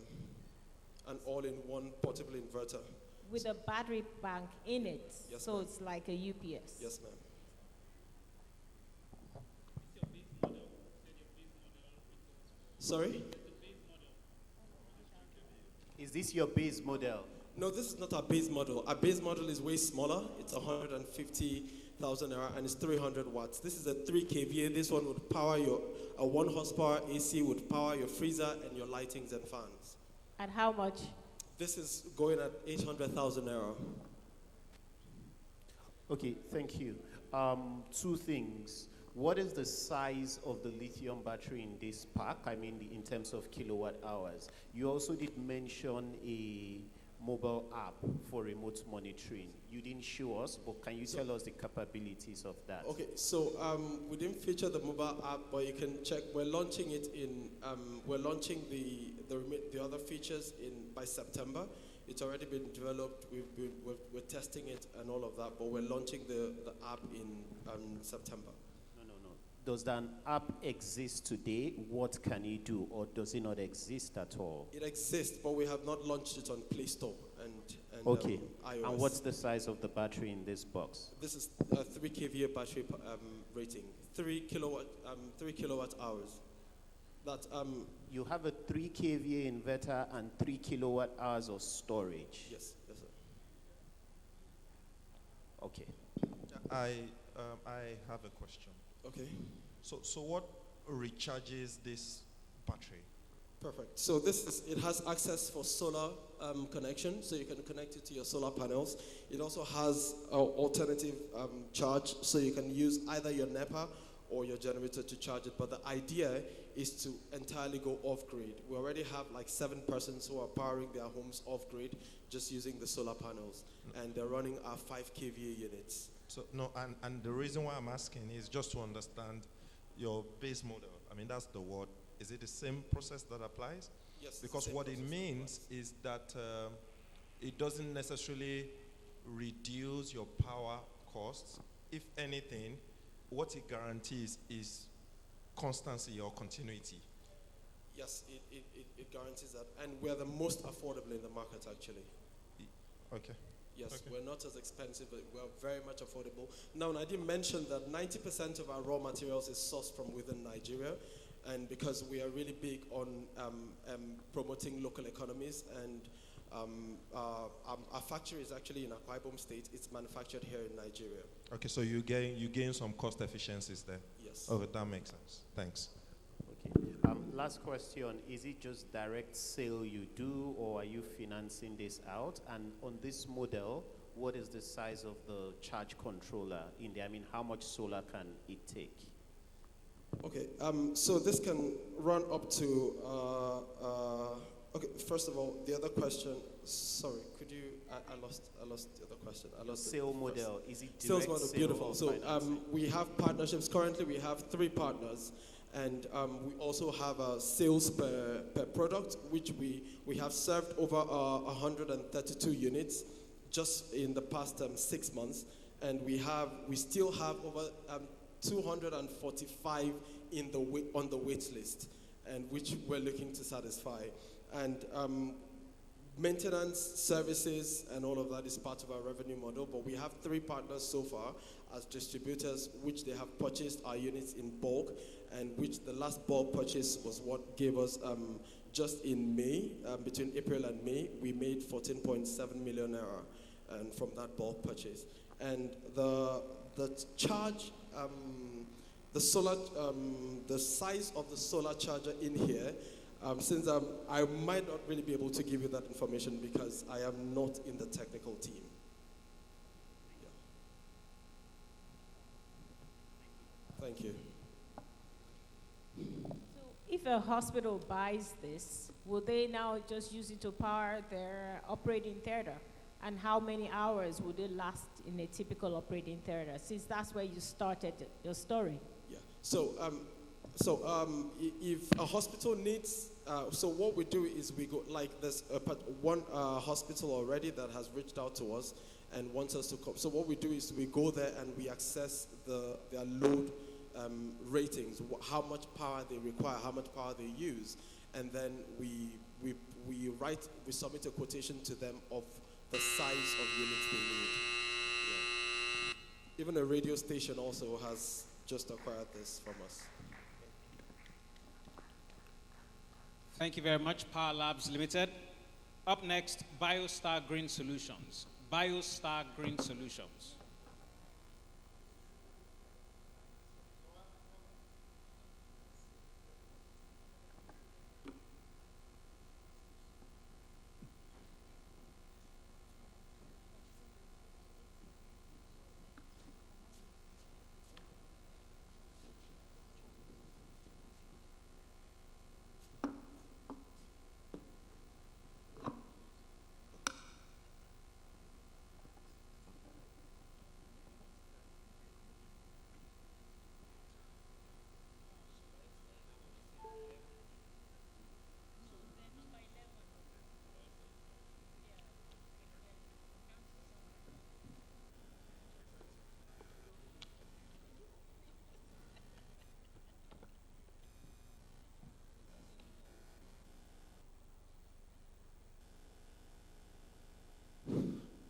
An all-in-one portable inverter. With a battery bank in it? Yes, so ma'am. it's like a UPS? Yes, ma'am. Sorry? Is this your base model? No, this is not our base model. Our base model is way smaller. It's 150,000 naira and it's 300 watts. This is a 3 kVA. This one would power a 1 horsepower AC would power your freezer and your lightings and fans. And how much? This is going at 800,000 naira. Okay, thank you. 2 things. What is the size of the lithium battery in this pack? I mean, in terms of kilowatt hours. You also did mention a mobile app for remote monitoring. You didn't show us, but can you tell us the capabilities of that? Okay, so we didn't feature the mobile app, but you can check. We're launching it in. We're launching the other features by September. It's already been developed. We're testing it and all of that, but we're launching the app in September. Does that app exist today? What can you do, or does it not exist at all? It exists, but we have not launched it on Play Store and okay. iOS. And what's the size of the battery in this box? This is a 3 kVA battery rating, 3 kilowatt hours. That you have a 3 kVA inverter and 3 kilowatt hours of storage. Yes, yes, sir. Okay. I have a question. Okay. So what recharges this battery? Perfect. So it has access for solar connection, so you can connect it to your solar panels. It also has alternative charge, so you can use either your NEPA or your generator to charge it. But the idea is to entirely go off-grid. We already have like 7 persons who are powering their homes off-grid just using the solar panels, and they're running our 5 kVA units. So no, and the reason why I'm asking is just to understand your base model. I mean, that's the word. Is it the same process that applies? Yes. Because what it means is that it doesn't necessarily reduce your power costs. If anything, what it guarantees is constancy or continuity? Yes, it guarantees that. And we're the most affordable in the market, actually. Okay. Yes, Okay. we're not as expensive, but we're very much affordable. Now, I did mention that 90% of our raw materials is sourced from within Nigeria, and because we are really big on promoting local economies, and our factory is actually in Akwa Ibom State. It's manufactured here in Nigeria. Okay, so you gain some cost efficiencies there. Yes. Oh, that makes sense. Thanks. Okay. Last question, is it just direct sale you do, or are you financing this out? And on this model, what is the size of the charge controller in there? I mean, how much solar can it take? Okay, so this can run up to, okay, first of all, the other question, sorry, could you, I lost the other question. I lost sale model, is it direct sales model, sale beautiful. or So financing? we have partnerships. Currently, we have 3 partners. And we also have a sales per product, which we have served over 132 units just in the past 6 months. And we still have over 245 on the wait list, and which we're looking to satisfy. And maintenance, services, and all of that is part of our revenue model. But we have 3 partners so far as distributors, which they have purchased our units in bulk, and which the last bulk purchase was what gave us, just in May, between April and May, we made 14.7 million naira, and from that bulk purchase. And the charge, the size of the solar charger in here, since I might not really be able to give you that information because I am not in the technical team. Yeah. Thank you. So if a hospital buys this, will they now just use it to power their operating theater? And how many hours would it last in a typical operating theater, since that's where you started your story? Yeah. So, if a hospital needs, so what we do is we go, like there's one hospital already that has reached out to us and wants us to come. So what we do is we go there and we assess their load ratings, how much power they require, how much power they use, and then we submit a quotation to them of the size of units they need. Yeah. Even a radio station also has just acquired this from us. Thank you very much, Power Labs Limited. Up next, BioStar Green Solutions. BioStar Green Solutions.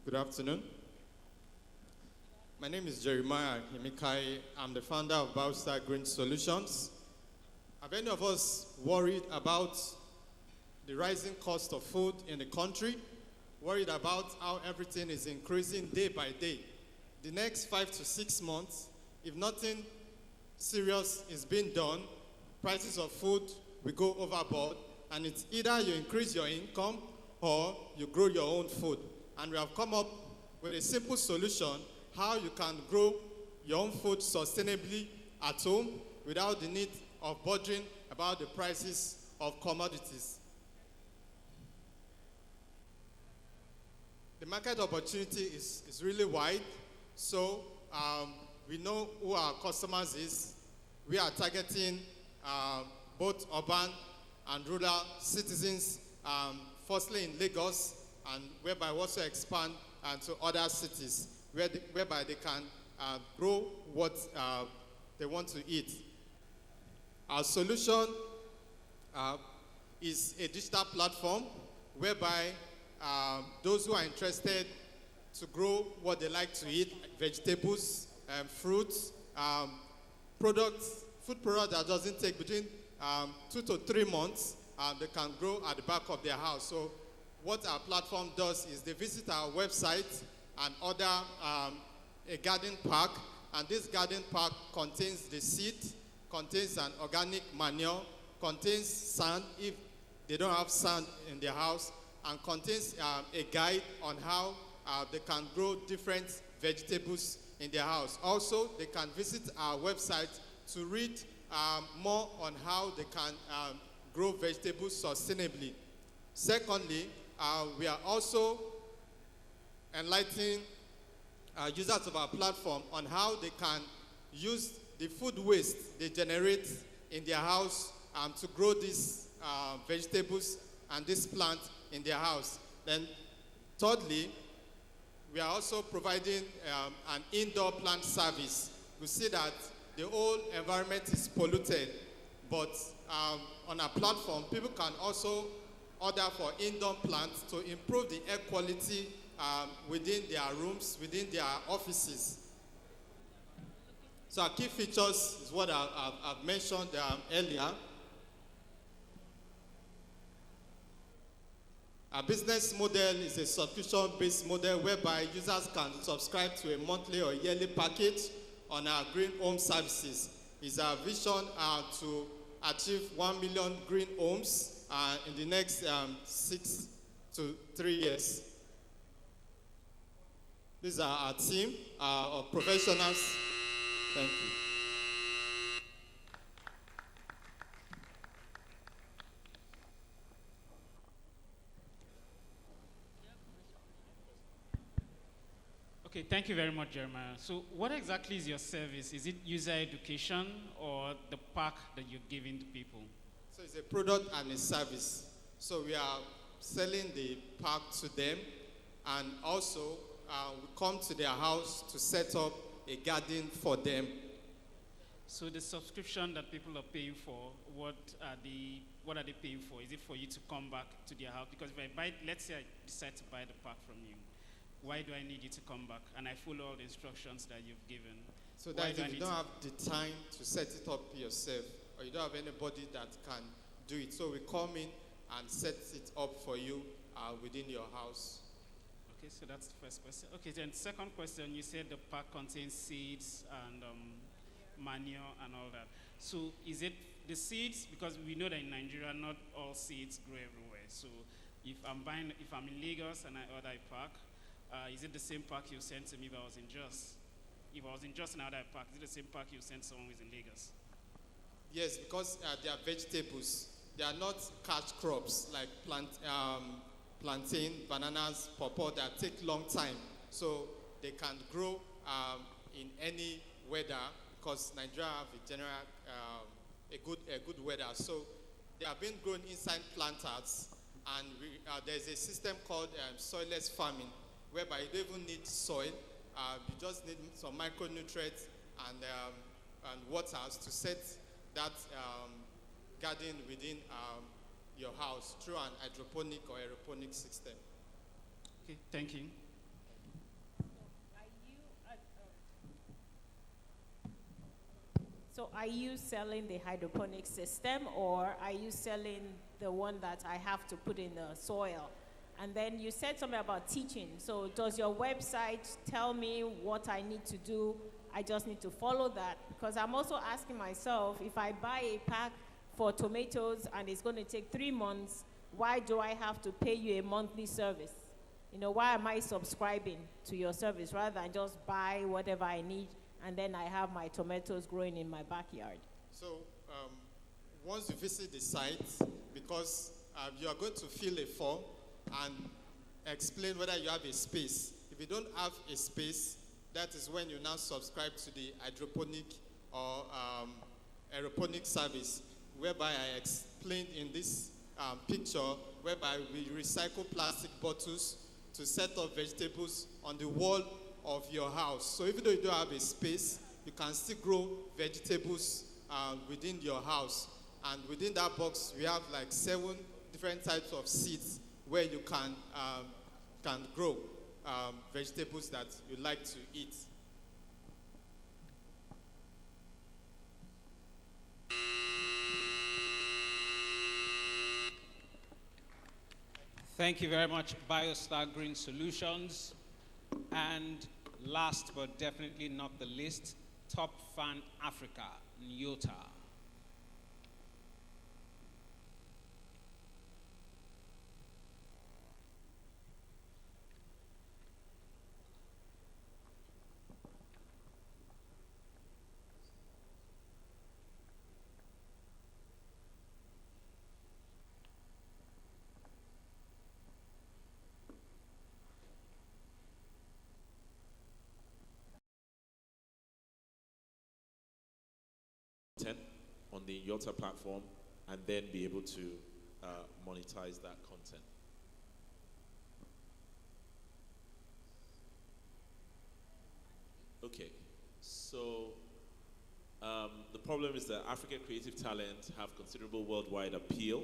Good afternoon. My name is Jeremiah Himikai. I'm the founder of BioStar Green Solutions. Have any of us worried about the rising cost of food in the country? Worried about how everything is increasing day by day? The next 5 to 6 months, if nothing serious is being done, prices of food will go overboard, and it's either you increase your income or you grow your own food. And we have come up with a simple solution how you can grow your own food sustainably at home without the need of bothering about the prices of commodities. The market opportunity is really wide, so we know who our customers is. We are targeting both urban and rural citizens, firstly in Lagos, and whereby we also expand to other cities whereby they can grow what they want to eat. Our solution is a digital platform whereby those who are interested to grow what they like to eat, like vegetables, fruits, food products that doesn't take between 2 to 3 months, they can grow at the back of their house. So what our platform does is they visit our website and order a garden park, and this garden park contains the seed, contains an organic manure, contains sand if they don't have sand in their house, and contains a guide on how they can grow different vegetables in their house. Also, they can visit our website to read more on how they can grow vegetables sustainably. Secondly, we are also enlightening users of our platform on how they can use the food waste they generate in their house to grow these vegetables and this plant in their house. Then thirdly, we are also providing an indoor plant service. We see that the whole environment is polluted, but on our platform, people can also order for indoor plants to improve the air quality within their rooms, within their offices. So our key features is what I've mentioned earlier. Our business model is a subscription-based model whereby users can subscribe to a monthly or yearly package on our green home services. It's our vision to achieve 1 million green homes in the next 6 to 3 years. These are our team of professionals. Thank you. Okay, thank you very much, Jeremiah. So what exactly is your service? Is it user education or the pack that you're giving to people? So it's a product and a service. So we are selling the pack to them, and also we come to their house to set up a garden for them. So the subscription that people are paying for, what are they paying for? Is it for you to come back to their house? Because if I buy, let's say I decide to buy the pack from you, why do I need you to come back? And I follow all the instructions that you've given. So that if you don't have the time to set it up yourself, or you don't have anybody that can do it, so we come in and set it up for you within your house. Okay, so that's the first question. Okay, then second question, you said the pack contains seeds and manure and all that. So is it the seeds, because we know that in Nigeria not all seeds grow everywhere. So if I'm in Lagos and I order a pack, is it the same pack you sent to me if I was in Jos? If I was in Jos and I order a pack, is it the same pack you sent someone who's in Lagos? Yes, because they are vegetables. They are not cash crops like plantain, bananas, pawpaw that take long time. So they can grow in any weather, because Nigeria have a general a good weather. So they are being grown inside planters, and there's a system called soilless farming, whereby you don't even need soil. You just need some micronutrients and waters to set that garden within your house through an hydroponic or aeroponic system. Okay, thank you. So are you selling the hydroponic system, or are you selling the one that I have to put in the soil? And then you said something about teaching. So does your website tell me what I need to do? I just need to follow that? Because I'm also asking myself, if I buy a pack for tomatoes and it's going to take 3 months, why do I have to pay you a monthly service? You know, why am I subscribing to your service rather than just buy whatever I need and then I have my tomatoes growing in my backyard? So once you visit the site, because you are going to fill a form and explain whether you have a space. If you don't have a space, that is when you now subscribe to the hydroponic or aeroponic service, whereby I explained in this picture, whereby we recycle plastic bottles to set up vegetables on the wall of your house. So even though you don't have a space, you can still grow vegetables within your house. And within that box, we have like 7 different types of seeds where you can grow vegetables that you like to eat. Thank you very much, BioStar Green Solutions. And last but definitely not the least, Top Fan Africa, Nyota. On the Yota platform, and then be able to monetize that content. Okay, so the problem is that African creative talent have considerable worldwide appeal.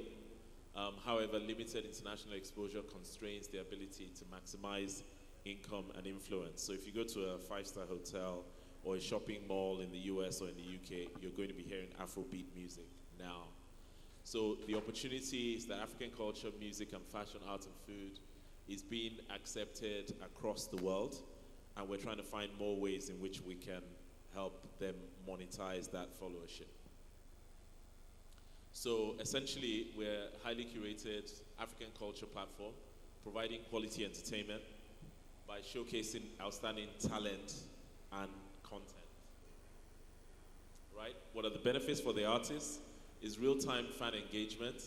However, limited international exposure constrains their ability to maximize income and influence. So if you go to a 5-star hotel or a shopping mall in the US or in the UK, you're going to be hearing Afrobeat music now. So the opportunity is that African culture, music, and fashion, art, and food is being accepted across the world, and we're trying to find more ways in which we can help them monetize that followership. So essentially, we're a highly curated African culture platform, providing quality entertainment by showcasing outstanding talent and content. Right? What are the benefits for the artists? Is real-time fan engagement,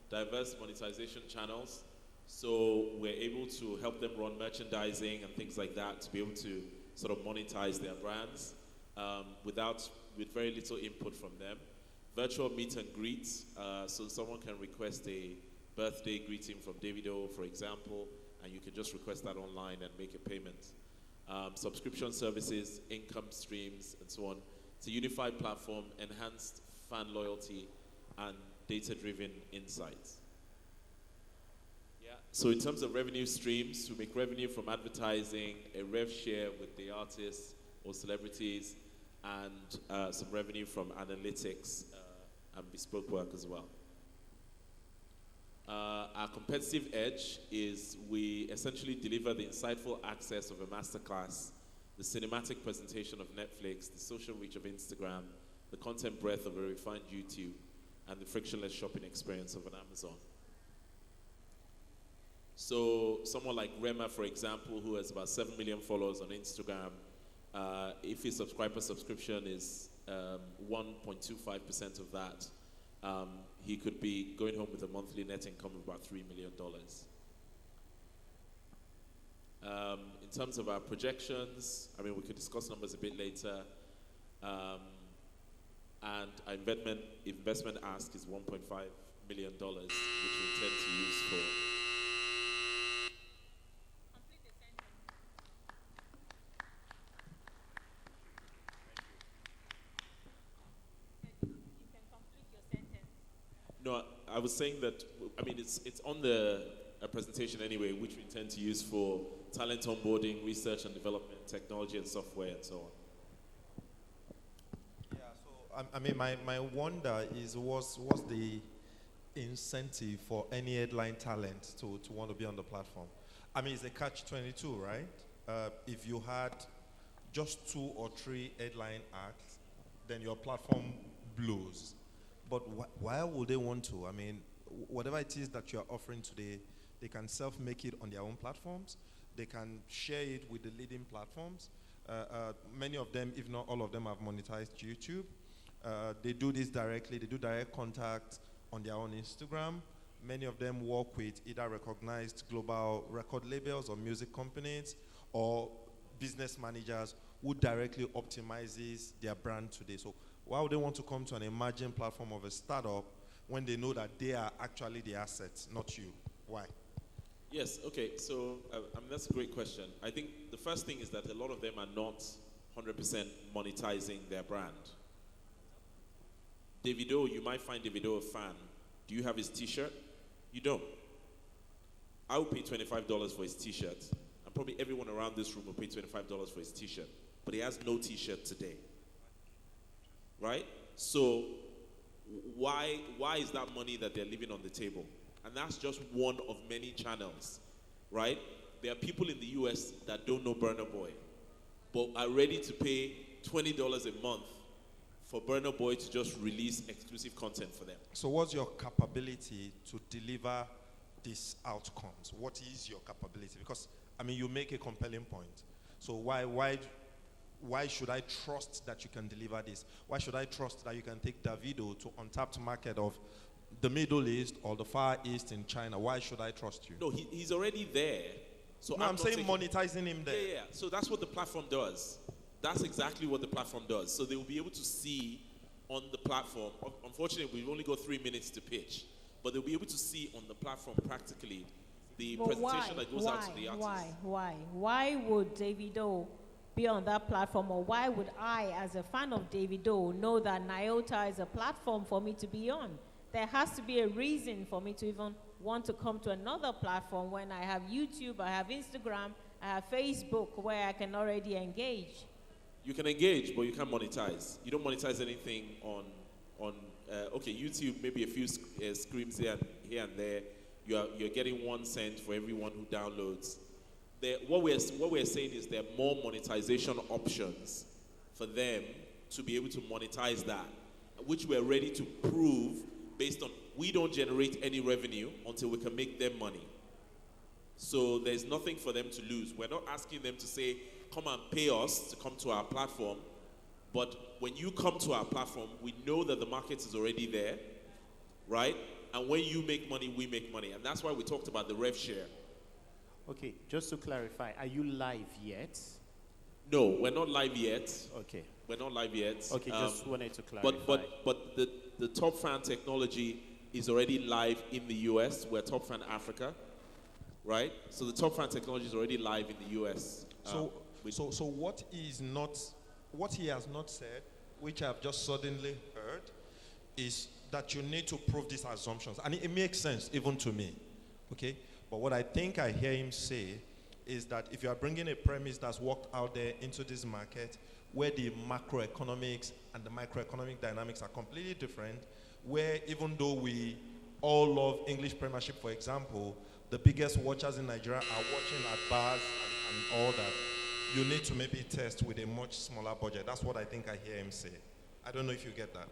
diverse monetization channels, so we're able to help them run merchandising and things like that to be able to sort of monetize their brands with very little input from them. Virtual meet and greets, so someone can request a birthday greeting from Davido, for example, and you can just request that online and make a payment. Subscription services, income streams, and so on. It's a unified platform, enhanced fan loyalty, and data-driven insights. Yeah. So in terms of revenue streams, we make revenue from advertising, a rev share with the artists or celebrities, and some revenue from analytics and bespoke work as well. Our competitive edge is we essentially deliver the insightful access of a masterclass, the cinematic presentation of Netflix, the social reach of Instagram, the content breadth of a refined YouTube, and the frictionless shopping experience of an Amazon. So someone like Rema, for example, who has about 7 million followers on Instagram, if his subscription is 1.25% of that, he could be going home with a monthly net income of about $3 million. In terms of our projections, I mean, we could discuss numbers a bit later. And our investment ask is $1.5 million, which we intend to use for. No, I was saying that, I mean, it's on the presentation anyway, which we intend to use for talent onboarding, research and development, technology and software, and so on. Yeah, so I mean, my wonder is what's the incentive for any headline talent to want to be on the platform? I mean, it's a catch-22, right? If you had just 2 or 3 headline acts, then your platform blows. But why would they want to? I mean, whatever it is that you're offering today, they can self-make it on their own platforms. They can share it with the leading platforms. Many of them, if not all of them, have monetized YouTube. They do this directly. They do direct contact on their own Instagram. Many of them work with either recognized global record labels or music companies or business managers who directly optimizes their brand today. So why would they want to come to an emerging platform of a startup when they know that they are actually the assets, not you? Why? Yes, okay, so that's a great question. I think the first thing is that a lot of them are not 100% monetizing their brand. Davido, you might find Davido a fan. Do you have his t-shirt? You don't. I would pay $25 for his t-shirt. And probably everyone around this room will pay $25 for his t-shirt. But he has no t-shirt today. Right? So why is that money that they're leaving on the table? And that's just one of many channels. Right? There are people in the US that don't know Burna Boy, but are ready to pay $20 a month for Burna Boy to just release exclusive content for them. So what's your capability to deliver these outcomes? What is your capability? Because, I mean, you make a compelling point. So why should I trust that you can deliver this? Why should I trust that you can take Davido to untapped market of the Middle East or the Far East in China? Why should I trust you? No, he's already there. So no, I'm saying monetizing him there. Yeah. So that's what the platform does. That's exactly what the platform does. So they will be able to see on the platform. Unfortunately, we've only got 3 minutes to pitch, but they'll be able to see on the platform practically the presentation that goes out to the artist. Why would Davido be on that platform, or why would I, as a fan of Davido, know that Nyota is a platform for me to be on? There has to be a reason for me to even want to come to another platform when I have YouTube, I have Instagram, I have Facebook, where I can already engage. You can engage, but you can't monetize. You don't monetize anything on okay, YouTube, maybe a few screams here and there. You're getting 1 cent for everyone who downloads. What we're saying is there are more monetization options for them to be able to monetize that, which we're ready to prove based on we don't generate any revenue until we can make them money. So there's nothing for them to lose. We're not asking them to say, come and pay us to come to our platform. But when you come to our platform, we know that the market is already there, right? And when you make money, we make money. And that's why we talked about the rev share. Okay, just to clarify, are you live yet? No, we're not live yet. Okay. We're not live yet. Okay, just wanted to clarify. But the Top Fan technology is already live in the US. We're Top Fan Africa, right? So the Top Fan technology is already live in the US. So what he has not said, which I've just suddenly heard, is that you need to prove these assumptions. And it makes sense even to me, okay? But what I think I hear him say is that if you are bringing a premise that's worked out there into this market, where the macroeconomics and the microeconomic dynamics are completely different, where even though we all love English Premiership, for example, the biggest watchers in Nigeria are watching at bars and all that, you need to maybe test with a much smaller budget. That's what I think I hear him say. I don't know if you get that.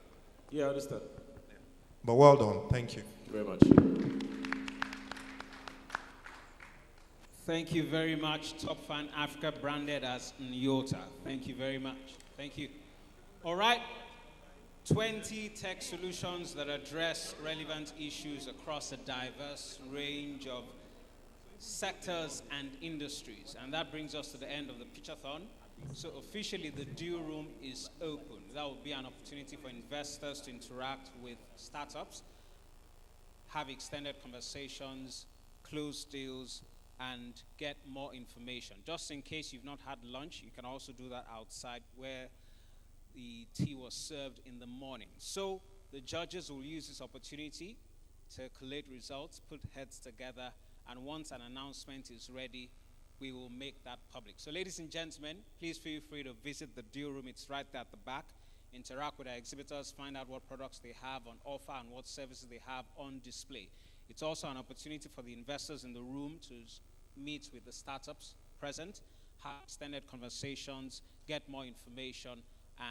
Yeah, I understand. Yeah. But well done. Thank you. Thank you very much. Thank you very much, Top Fan Africa, branded as Nyota. Thank you very much. Thank you. All right. 20 tech solutions that address relevant issues across a diverse range of sectors and industries. And that brings us to the end of the pitchathon. So officially the deal room is open. That will be an opportunity for investors to interact with startups, have extended conversations, close deals, and get more information. Just in case you've not had lunch, you can also do that outside where the tea was served in the morning. So the judges will use this opportunity to collate results, put heads together, and once an announcement is ready, we will make that public. So ladies and gentlemen, please feel free to visit the deal room. It's right there at the back. Interact with our exhibitors, find out what products they have on offer and what services they have on display. It's also an opportunity for the investors in the room to meet with the startups present, have extended conversations, get more information,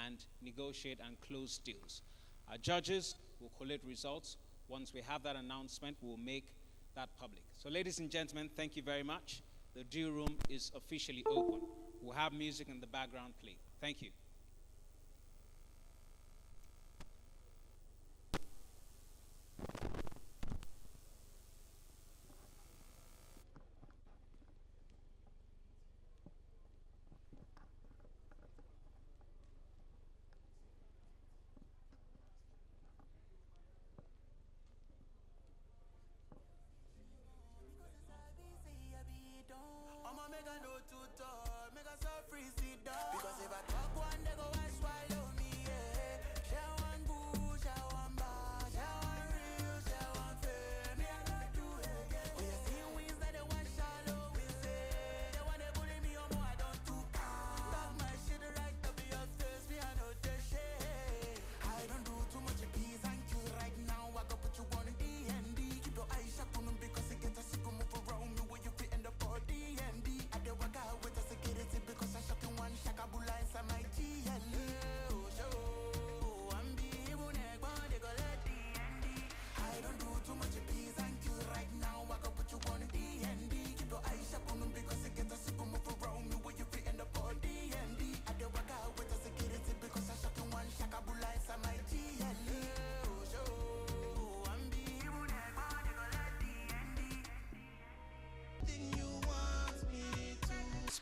and negotiate and close deals. Our judges will collate results. Once we have that announcement, we'll make that public. So ladies and gentlemen, thank you very much. The deal room is officially open. We'll have music in the background play. Thank you. Make a no too tall, make a so free sit down. Because if I talk one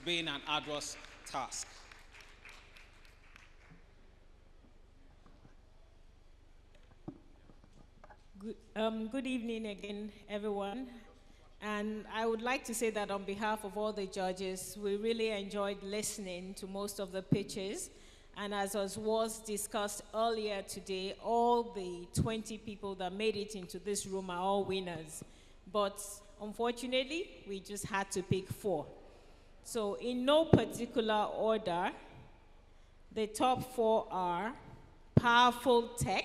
been an arduous task. Good evening again, everyone. And I would like to say that on behalf of all the judges, we really enjoyed listening to most of the pitches. And as was discussed earlier today, all the 20 people that made it into this room are all winners. But unfortunately, we just had to pick 4. So in no particular order, the top 4 are Powerful Tech,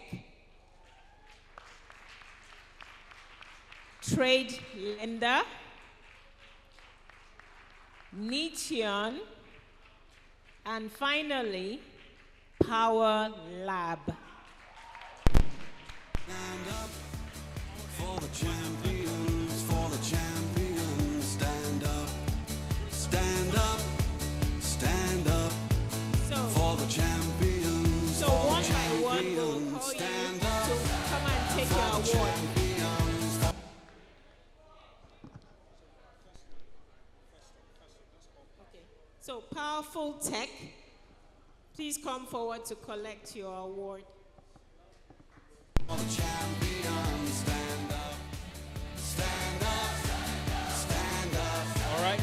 Trade Lender, Nichion, and finally, Power Lab. Stand up for the champions, stand up, stand up, stand up for the champions. So one by one, we'll call you to come and take your award. So Powerful Tech, please come forward to collect your award. For the champions, stand up, stand up, stand up. All right.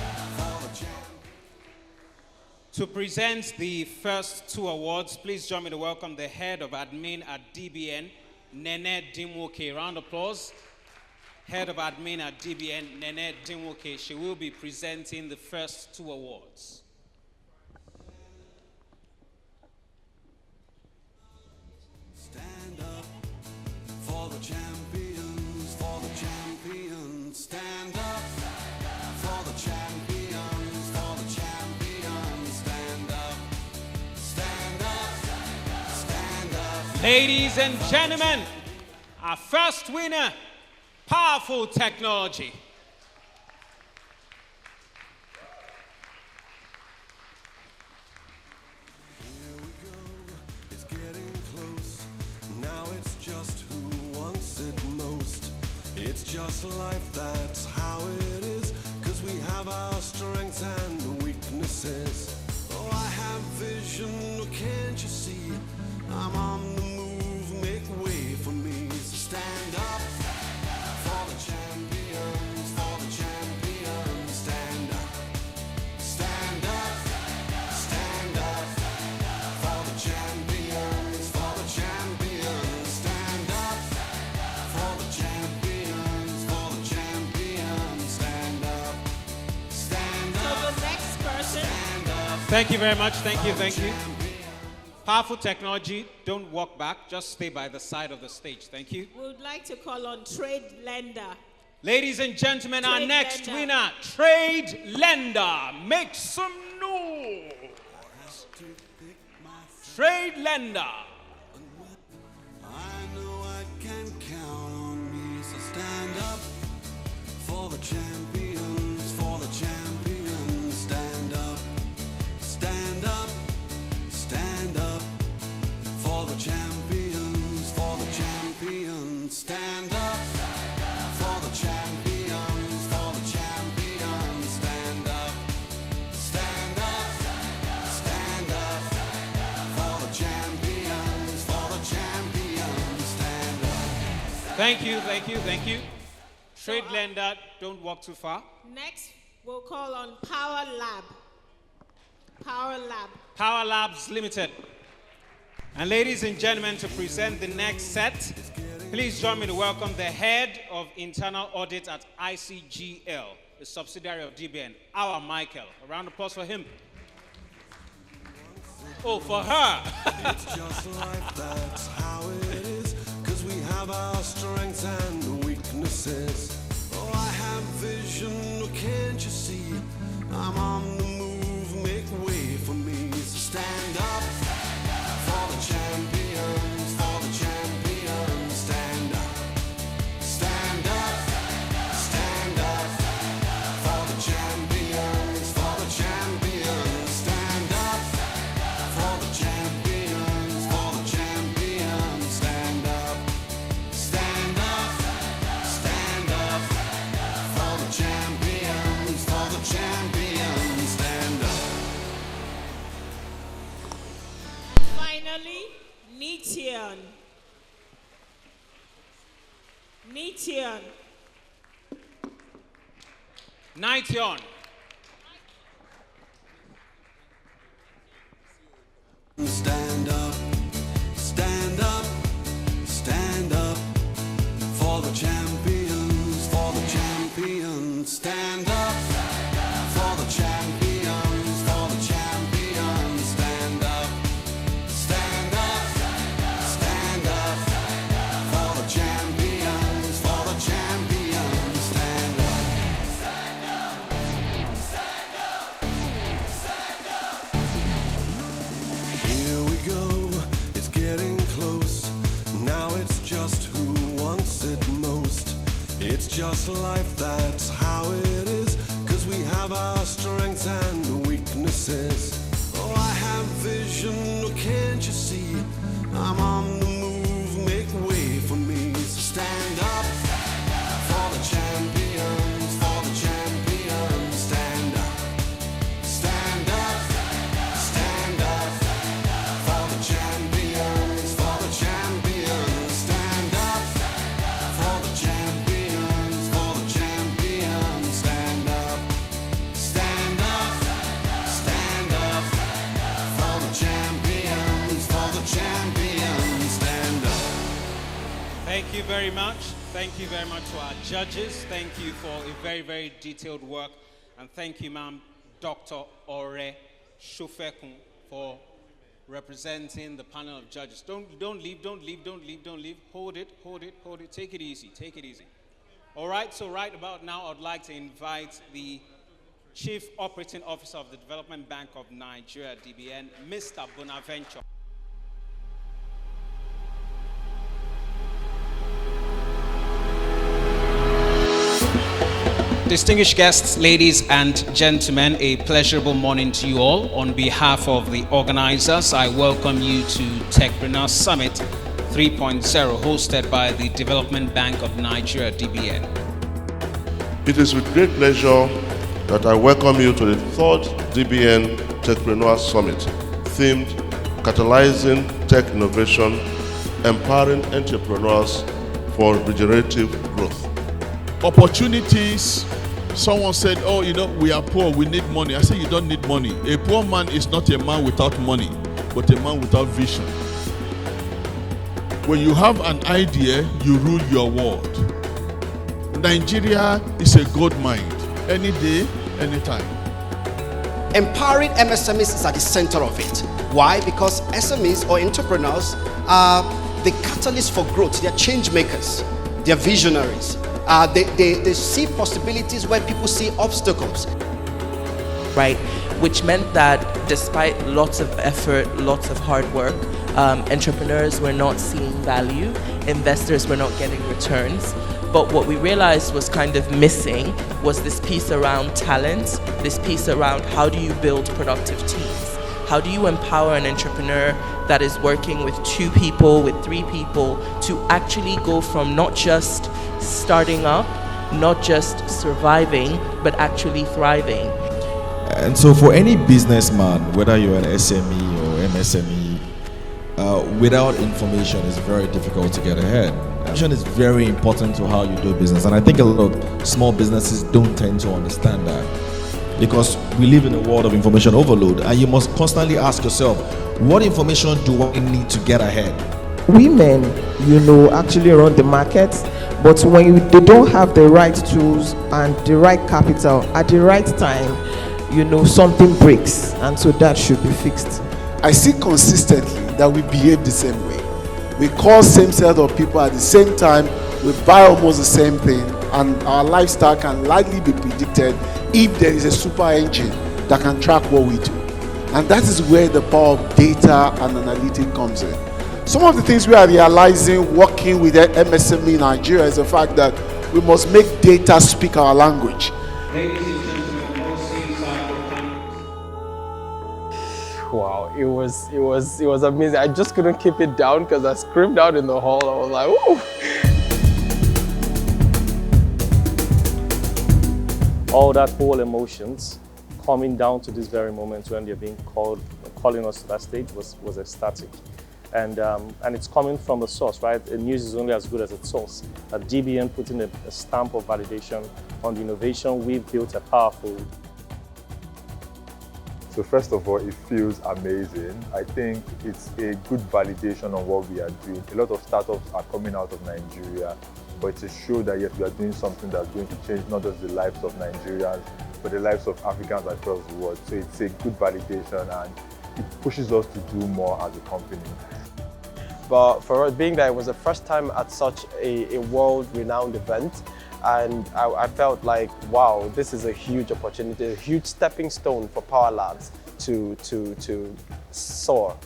To present the first 2 awards, please join me to welcome the head of admin at DBN, Nene Dimwoke. Round of applause. Head of admin at DBN, Nene Dimwoke. She will be presenting the first 2 awards. Stand up for the champions, stand up for the champions, stand up, stand up, stand up. Ladies and gentlemen, our first winner, Powerful Technology. It's just life, that's how it is. Cause we have our strengths and weaknesses. Oh, I have vision, can't you see? I'm on the move, make way for me. So stand up for the champions, stand up. Stand up, stand up for the champions, stand up for the champions, stand up, stand up. So the next person. Stand up. Thank you very much. Thank you. Thank you. Powerful Technology, don't walk back. Just stay by the side of the stage. Thank you. We would like to call on Trade Lender. Ladies and gentlemen, our Trade next Lender. winner, Trade Lender. Make some noise. Trade Lender. I know I can count on me, so stand up for the champions, stand up, stand up, stand up for the champions, stand up for the champions, stand up, stand up, stand up for the champions, stand up. Thank you, thank you, thank you. Trade Lender, don't walk too far. Next, we'll call on Power Lab. Power Lab. Power Labs Limited. And ladies and gentlemen, to present the next set, please join me to welcome the head of internal audit at ICGL, a subsidiary of DBN, our Michael. A round of applause for him. Oh, for her. It's just life, that's how it is. Cause we have our strengths and weaknesses. Oh, I have vision, can't you see? I'm on the move, make way for me. So stand up for the champions, stand up. Stand up, stand up for the champions, stand up for the champions, stand up, stand up, stand up for the champions, stand finally, Nitian. Nitian. Nitian. Stand up, stand up, stand up for the champions, for the champions. Stand up for the champions, for the champions. Stand up, stand up, stand up for the champions, for the champions. Stand up, stand up, stand up, stand up. Here we go, it's getting close. Now it's just who wants it most. It's just life, that's how it is. 'Cause we have our strengths and weaknesses. Oh, I have vision, oh, can't you see? I'm on the move, make way for me. So stand up for the champions, for the champions. Stand up, stand up, stand up for the champions, for the champions. Stand up for the champions, for the champions. Stand up, stand up, stand up for the champions, for the champions. Stand up. Thank you very much. Thank you very much to our judges. Thank you for a very, very detailed work. And thank you, ma'am, Dr. Ore Shofekun, for representing the panel of judges. Don't leave, don't leave, don't leave, don't leave. Hold it, hold it, hold it. Take it easy, take it easy. All right, so right about now, I'd like to invite the Chief Operating Officer of the Development Bank of Nigeria, DBN, Mr. Bonaventure. Distinguished guests, ladies and gentlemen, a pleasurable morning to you all. On behalf of the organizers, I welcome you to Techpreneur Summit 3.0, hosted by the Development Bank of Nigeria, DBN. It is with great pleasure that I welcome you to the third DBN Techpreneur Summit, themed Catalyzing Tech Innovation, Empowering Entrepreneurs for Regenerative Growth. Opportunities. Someone said, oh, you know, we are poor, we need money. I say, you don't need money. A poor man is not a man without money, but a man without vision. When you have an idea, you rule your world. Nigeria is a gold mine. Any day, anytime. Empowering MSMEs is at the center of it. Why? Because SMEs or entrepreneurs are the catalyst for growth. They're change makers. They're visionaries. They see possibilities where people see obstacles. Right, which meant that despite lots of effort, lots of hard work, entrepreneurs were not seeing value, investors were not getting returns. But what we realized was kind of missing was this piece around talent, this piece around how do you build productive teams? How do you empower an entrepreneur that is working with 2 people, with 3 people, to actually go from not just starting up, not just surviving, but actually thriving? And so for any businessman, whether you're an SME or MSME, without information it's very difficult to get ahead. Information is very important to how you do business, and I think a lot of small businesses don't tend to understand that, because we live in a world of information overload, and you must constantly ask yourself, what information do I need to get ahead? Women, actually run the markets, but when they don't have the right tools and the right capital at the right time, something breaks, and so that should be fixed. I see consistently that we behave the same way. We call same set of people at the same time, we buy almost the same thing, and our lifestyle can likely be predicted if there is a super engine that can track what we do. And that is where the power of data and analytics comes in. Some of the things we are realizing working with MSME in Nigeria is the fact that we must make data speak our language. Ladies and gentlemen, all scenes are Wow, it was amazing. I just couldn't keep it down because I screamed out in the hall. I was like, whoa! All that whole emotions coming down to this very moment when they're calling us to that stage was ecstatic. And it's coming from the source, right? The news is only as good as its source. At DBN putting a stamp of validation on the innovation, we've built a powerful. So first of all, it feels amazing. I think it's a good validation on what we are doing. A lot of startups are coming out of Nigeria, but to show that yes, we are doing something that's going to change not just the lives of Nigerians, but the lives of Africans across the world. So it's a good validation and it pushes us to do more as a company. But for us, being that it was the first time at such a world-renowned event, and I felt like, wow, this is a huge opportunity, a huge stepping stone for Power Labs to soar.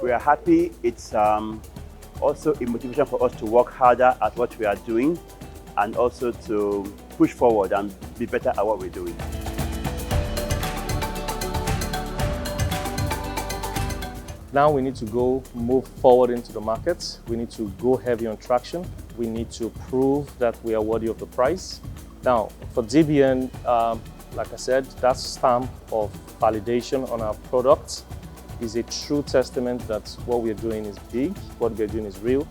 We are happy. It's also a motivation for us to work harder at what we are doing and also to push forward and be better at what we're doing. Now we need to move forward into the market. We need to go heavy on traction. We need to prove that we are worthy of the prize. Now, for DBN, like I said, that stamp of validation on our product is a true testament that what we're doing is big, what we're doing is real.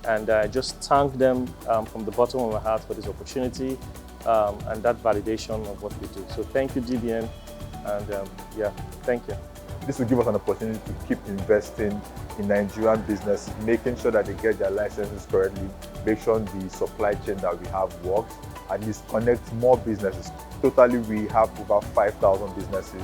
And I just thank them from the bottom of my heart for this opportunity and that validation of what we do. So thank you, DBN, and yeah, thank you. This will give us an opportunity to keep investing in Nigerian businesses, making sure that they get their licenses correctly, make sure the supply chain that we have works, and this connects more businesses. Totally, we have over 5,000 businesses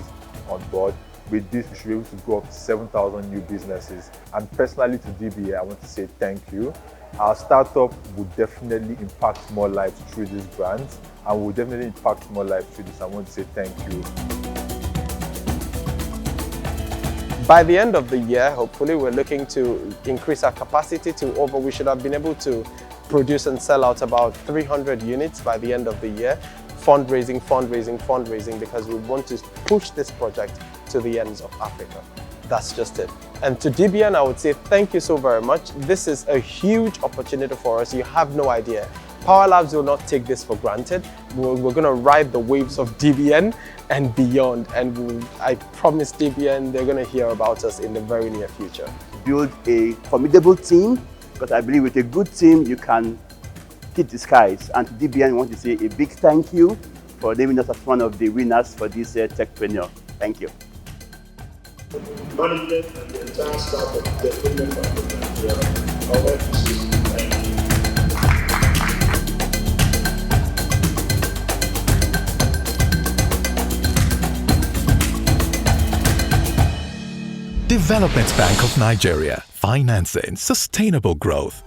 on board. With this, we should be able to go up to 7,000 new businesses. And personally to DBA, I want to say thank you. Our startup will definitely impact more lives through these brands, and will definitely impact more lives through this. I want to say thank you. By the end of the year, hopefully, we're looking to increase our capacity to we should have been able to produce and sell out about 300 units by the end of the year. Fundraising, fundraising, fundraising, because we want to push this project to the ends of Africa. That's just it. And to DBN, I would say thank you so very much. This is a huge opportunity for us. You have no idea. Power Labs will not take this for granted. We're going to ride the waves of DBN and beyond. And I promise DBN, they're going to hear about us in the very near future. Build a formidable team, because I believe with a good team, you can hit the skies. And to DBN, I want to say a big thank you for naming us as one of the winners for this Techpreneur. Thank you. Management and the entire staff of Techpreneur Summit, I want to say thank you. Development Bank of Nigeria, financing sustainable growth.